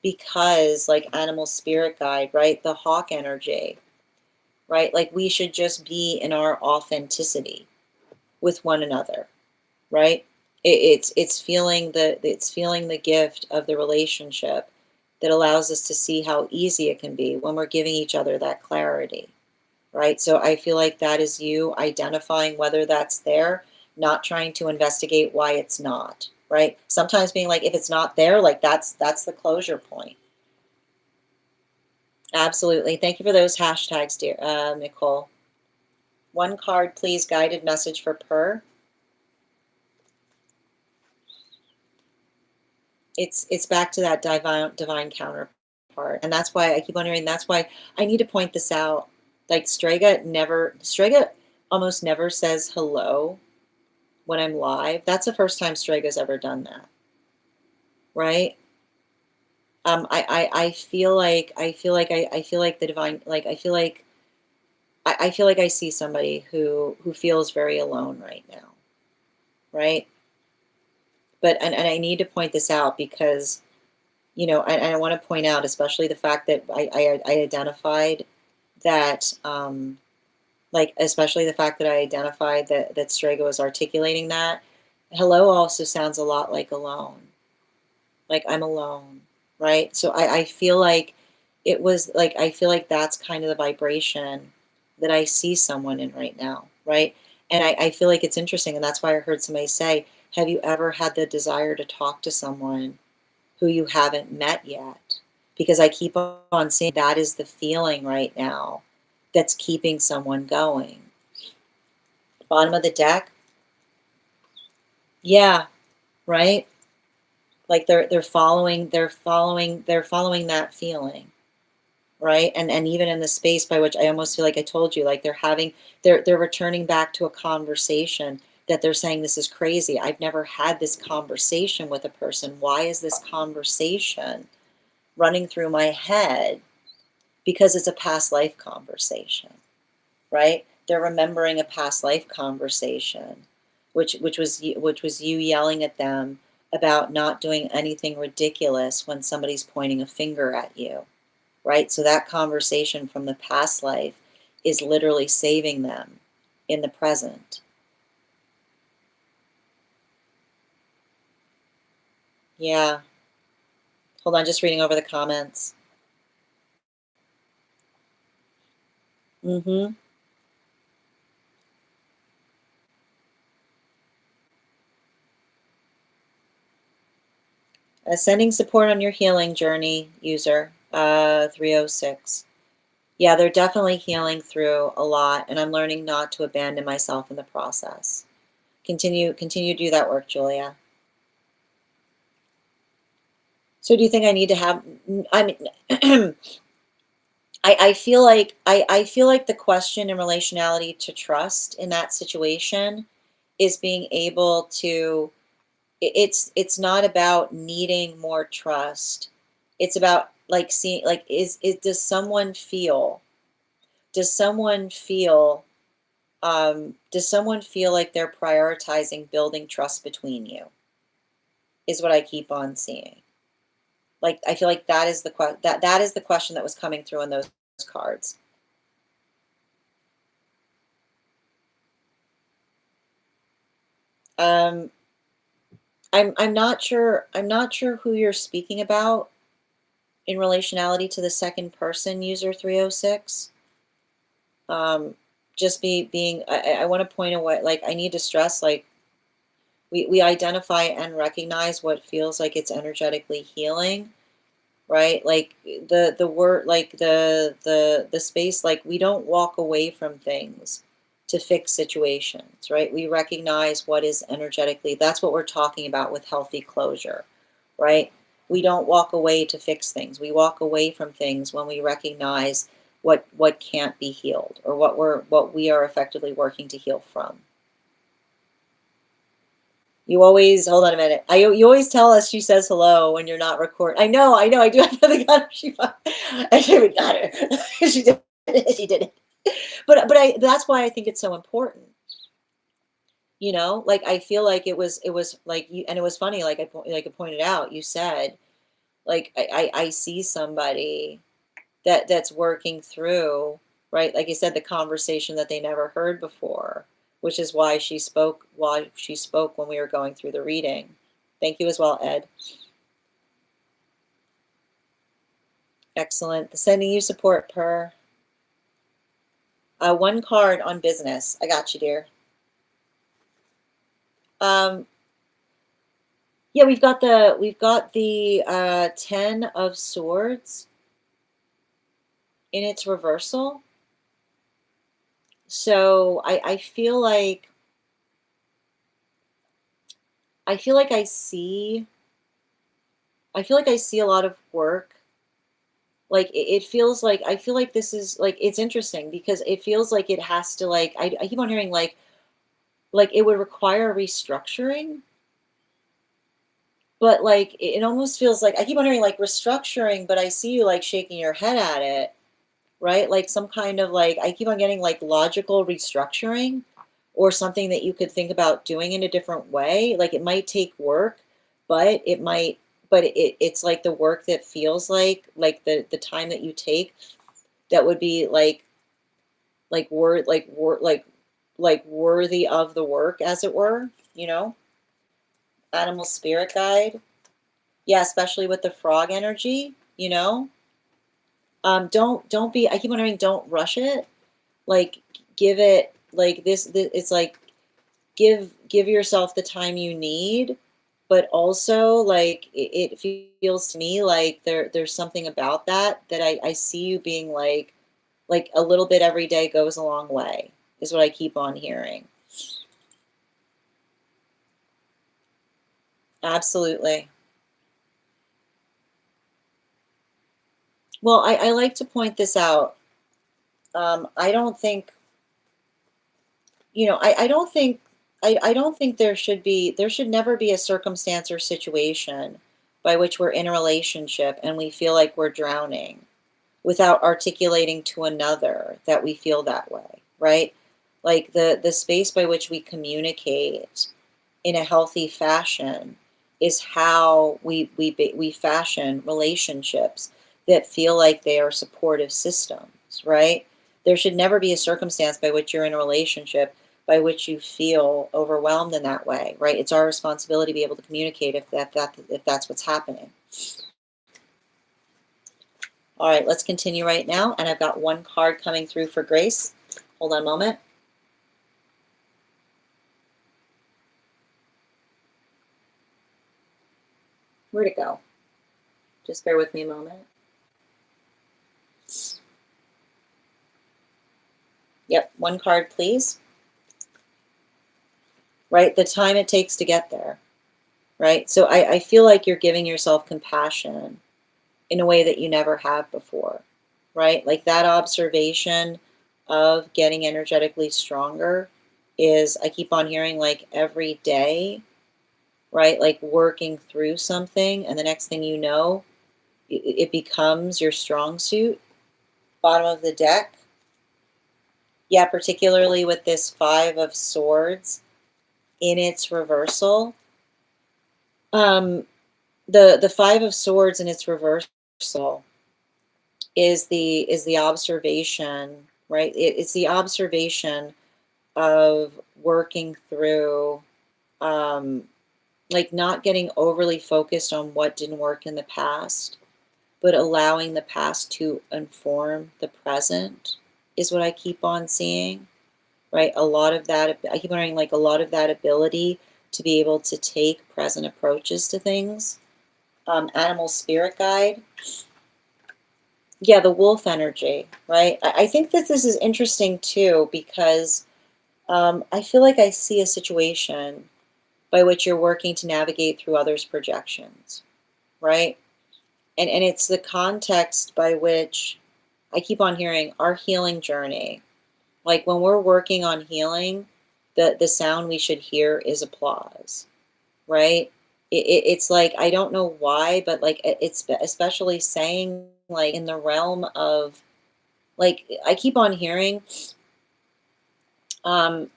because like animal spirit guide, right? The hawk energy, right? Like we should just be in our authenticity with one another, right? It's feeling the gift of the relationship that allows us to see how easy it can be when we're giving each other that clarity, right? So I feel like that is you identifying whether that's there, not trying to investigate why it's not, right? Sometimes being like, if it's not there, like that's the closure point. Absolutely. Thank you for those hashtags, dear Nicole. One card, please. Guided message for Per. It's back to that divine counterpart, and that's why I keep wondering. That's why I need to point this out. Like Strega almost never says hello when I'm live. That's the first time Strega's ever done that, right? I feel like the divine, like I feel like I see somebody who feels very alone right now, right? But and I need to point this out because I want to point out, especially the fact that I identified that, especially the fact that I identified that Strega was articulating that. Hello also sounds a lot like alone, like I'm alone, right? So I feel like it was like, I feel like that's kind of the vibration that I see someone in right now, right? And I feel like it's interesting, and that's why I heard somebody say, have you ever had the desire to talk to someone who you haven't met yet? Because I keep on saying that is the feeling right now that's keeping someone going. Bottom of the deck. Yeah, right? Like they're following that feeling, right? And even in the space by which I almost feel like I told you, like they're returning back to a conversation that they're saying, this is crazy. I've never had this conversation with a person. Why is this conversation running through my head? Because it's a past life conversation, right? They're remembering a past life conversation, which was you yelling at them about not doing anything ridiculous when somebody's pointing a finger at you, right? So that conversation from the past life is literally saving them in the present. Yeah. Hold on, just reading over the comments. Mm-hmm. Sending support on your healing journey, user 306. Yeah, they're definitely healing through a lot, and I'm learning not to abandon myself in the process. Continue to do that work, Julia. So do you think I need to have, I mean, I feel like I feel like the question in relationality to trust in that situation is being able to, it's not about needing more trust. It's about like seeing, like, does someone feel, does someone feel does someone feel like they're prioritizing building trust between you, is what I keep on seeing. Like, I feel like that is that is the question that was coming through in those cards. Um, I'm not sure, who you're speaking about in relationality to the second person, user 306. Just being, I want to point away, like, I need to stress, like, we identify and recognize what feels like it's energetically healing, right? Like the word, like the space, like, we don't walk away from things to fix situations, right? We recognize what is energetically, that's what we're talking about with healthy closure, right? We don't walk away to fix things. We walk away from things when we recognize what can't be healed, or what we are effectively working to heal from. You always, hold on a minute. You always tell us she says hello when you're not recording. I know. I do have the gun. We got her. She did it. She did it. But that's why I think it's so important. Like, I feel like it was like you, and it was funny. Like, I pointed out, you said, like, I see somebody that's working through, right? Like you said, the conversation that they never heard before, which is why she spoke, when we were going through the reading. Thank you as well, Ed. Excellent. Sending you support, per. One card on business. I got you, dear. Yeah, we've got the 10 of Swords in its reversal. So I feel like I feel like I see a lot of work. Like, it feels like, I feel like this is, like, it's interesting because it feels like it has to, like, I keep on hearing, like it would require restructuring, but like it almost feels like, I keep on hearing like restructuring, but I see you like shaking your head at it, right? Like some kind of, like, I keep on getting like logical restructuring, or something that you could think about doing in a different way. Like, it might take work, but it's like the work that feels like the time that you take, that would be like worthy of the work, as it were, animal spirit guide. Yeah, especially with the frog energy. Don't be, I keep wondering, don't rush it. Like, give it, like, this it's like, give yourself the time you need, but also, like, it feels to me like there's something about that I see you being like a little bit every day goes a long way, is what I keep on hearing. Absolutely. Well, I like to point this out. I don't think, I don't think, I don't think there should never be a circumstance or situation by which we're in a relationship and we feel like we're drowning without articulating to another that we feel that way, right? Like the space by which we communicate in a healthy fashion is how we fashion relationships that feel like they are supportive systems, right? There should never be a circumstance by which you're in a relationship by which you feel overwhelmed in that way, right? It's our responsibility to be able to communicate if that's what's happening. All right, let's continue right now. And I've got one card coming through for Grace. Hold on a moment. Where'd it go? Just bear with me a moment. Yep, one card, please. Right, the time it takes to get there, right? So I feel like you're giving yourself compassion in a way that you never have before, right? Like that observation of getting energetically stronger is, I keep on hearing like every day, right? Like working through something, and the next thing you know, it becomes your strong suit. Bottom of the deck. Yeah, particularly with this Five of Swords in its reversal. The Five of Swords in its reversal is the observation, right? It's the observation of working through, like not getting overly focused on what didn't work in the past, but allowing the past to inform the present is what I keep on seeing, right? A lot of that, I keep on hearing like a lot of that ability to be able to take present approaches to things. Animal spirit guide. Yeah, the wolf energy, right? I think that this is interesting too, because I feel like I see a situation by which you're working to navigate through others' projections, right? And it's the context by which I keep on hearing our healing journey. Like when we're working on healing, the sound we should hear is applause, right? It's like, I don't know why, but like it's especially saying like in the realm of, like, I keep on hearing, um,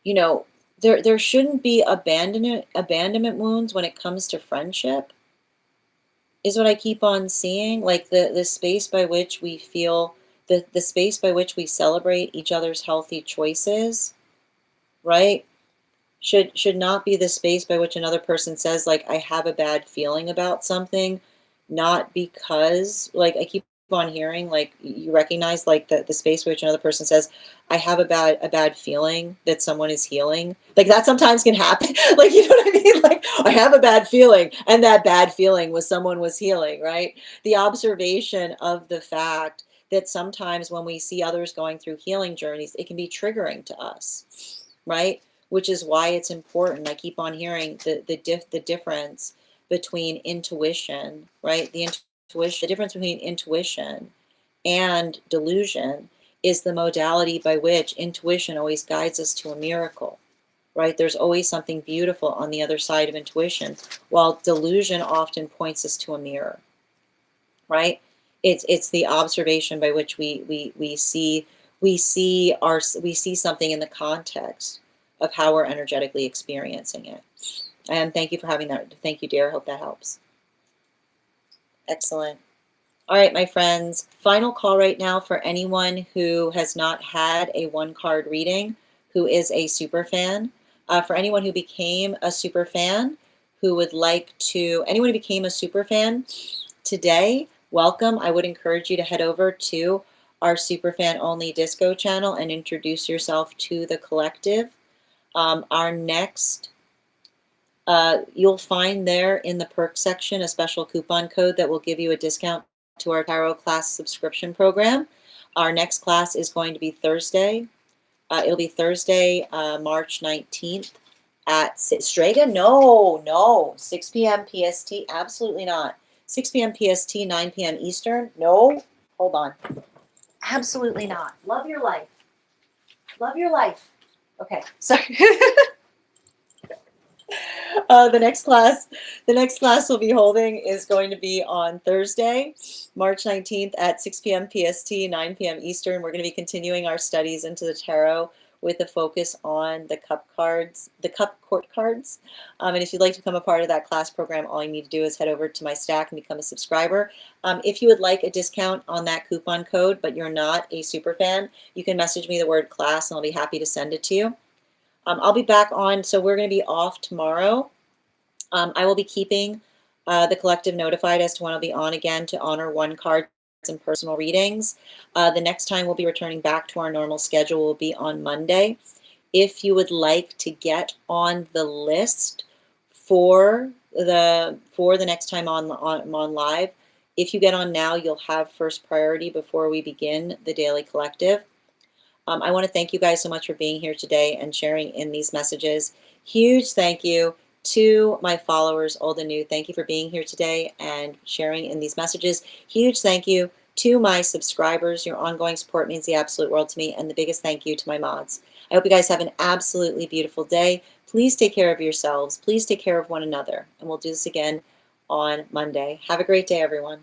you know, there shouldn't be abandonment wounds when it comes to friendship, is what I keep on seeing. Like the space by which we feel, the space by which we celebrate each other's healthy choices, right? Should not be the space by which another person says like, I have a bad feeling about something, not because, like, I keep on hearing like, you recognize like the space by which another person says, I have a bad feeling that someone is healing. Like that sometimes can happen. Like, you know what I mean? Like, I have a bad feeling, and that bad feeling was someone was healing, right? The observation of the fact that sometimes when we see others going through healing journeys, it can be triggering to us, right? Which is why it's important. I keep on hearing the difference between intuition, right? The difference between intuition and delusion is the modality by which intuition always guides us to a miracle, right? There's always something beautiful on the other side of intuition, while delusion often points us to a mirror, right? It's the observation by which we see something in the context of how we're energetically experiencing it. And thank you for having that. Thank you, dear. I hope that helps. Excellent. All right, my friends, final call right now for anyone who has not had a one-card reading, who is a super fan. For anyone who became a super fan, anyone who became a super fan today, welcome. I would encourage you to head over to our Superfan Only Disco channel and introduce yourself to the collective. Our next, you'll find there in the perk section a special coupon code that will give you a discount to our tarot class subscription program. Our next class is going to be Thursday. It'll be Thursday, March 19th at Strega? No, 6 p.m. PST, absolutely not. 6 p.m. PST, 9 p.m. Eastern, no, hold on. Absolutely not. Love your life. Love your life. Okay, sorry. The next class we'll be holding is going to be on Thursday, March 19th at 6 p.m. PST, 9 p.m. Eastern. We're going to be continuing our studies into the tarot with a focus on the cup cards, the cup court cards. And if you'd like to become a part of that class program, all you need to do is head over to my stack and become a subscriber. If you would like a discount on that coupon code, but you're not a super fan, you can message me the word class and I'll be happy to send it to you. I'll be back on, so we're going to be off tomorrow. I will be keeping the collective notified as to when I'll be on again to honor one cards and personal readings. The next time we'll be returning back to our normal schedule will be on Monday. If you would like to get on the list for the next time on live, if you get on now, you'll have first priority before we begin the daily collective. I want to thank you guys so much for being here today and sharing in these messages. Huge thank you to my followers, old and new. Thank you for being here today and sharing in these messages. Huge thank you to my subscribers. Your ongoing support means the absolute world to me. And the biggest thank you to my mods. I hope you guys have an absolutely beautiful day. Please take care of yourselves. Please take care of one another. And we'll do this again on Monday. Have a great day, everyone.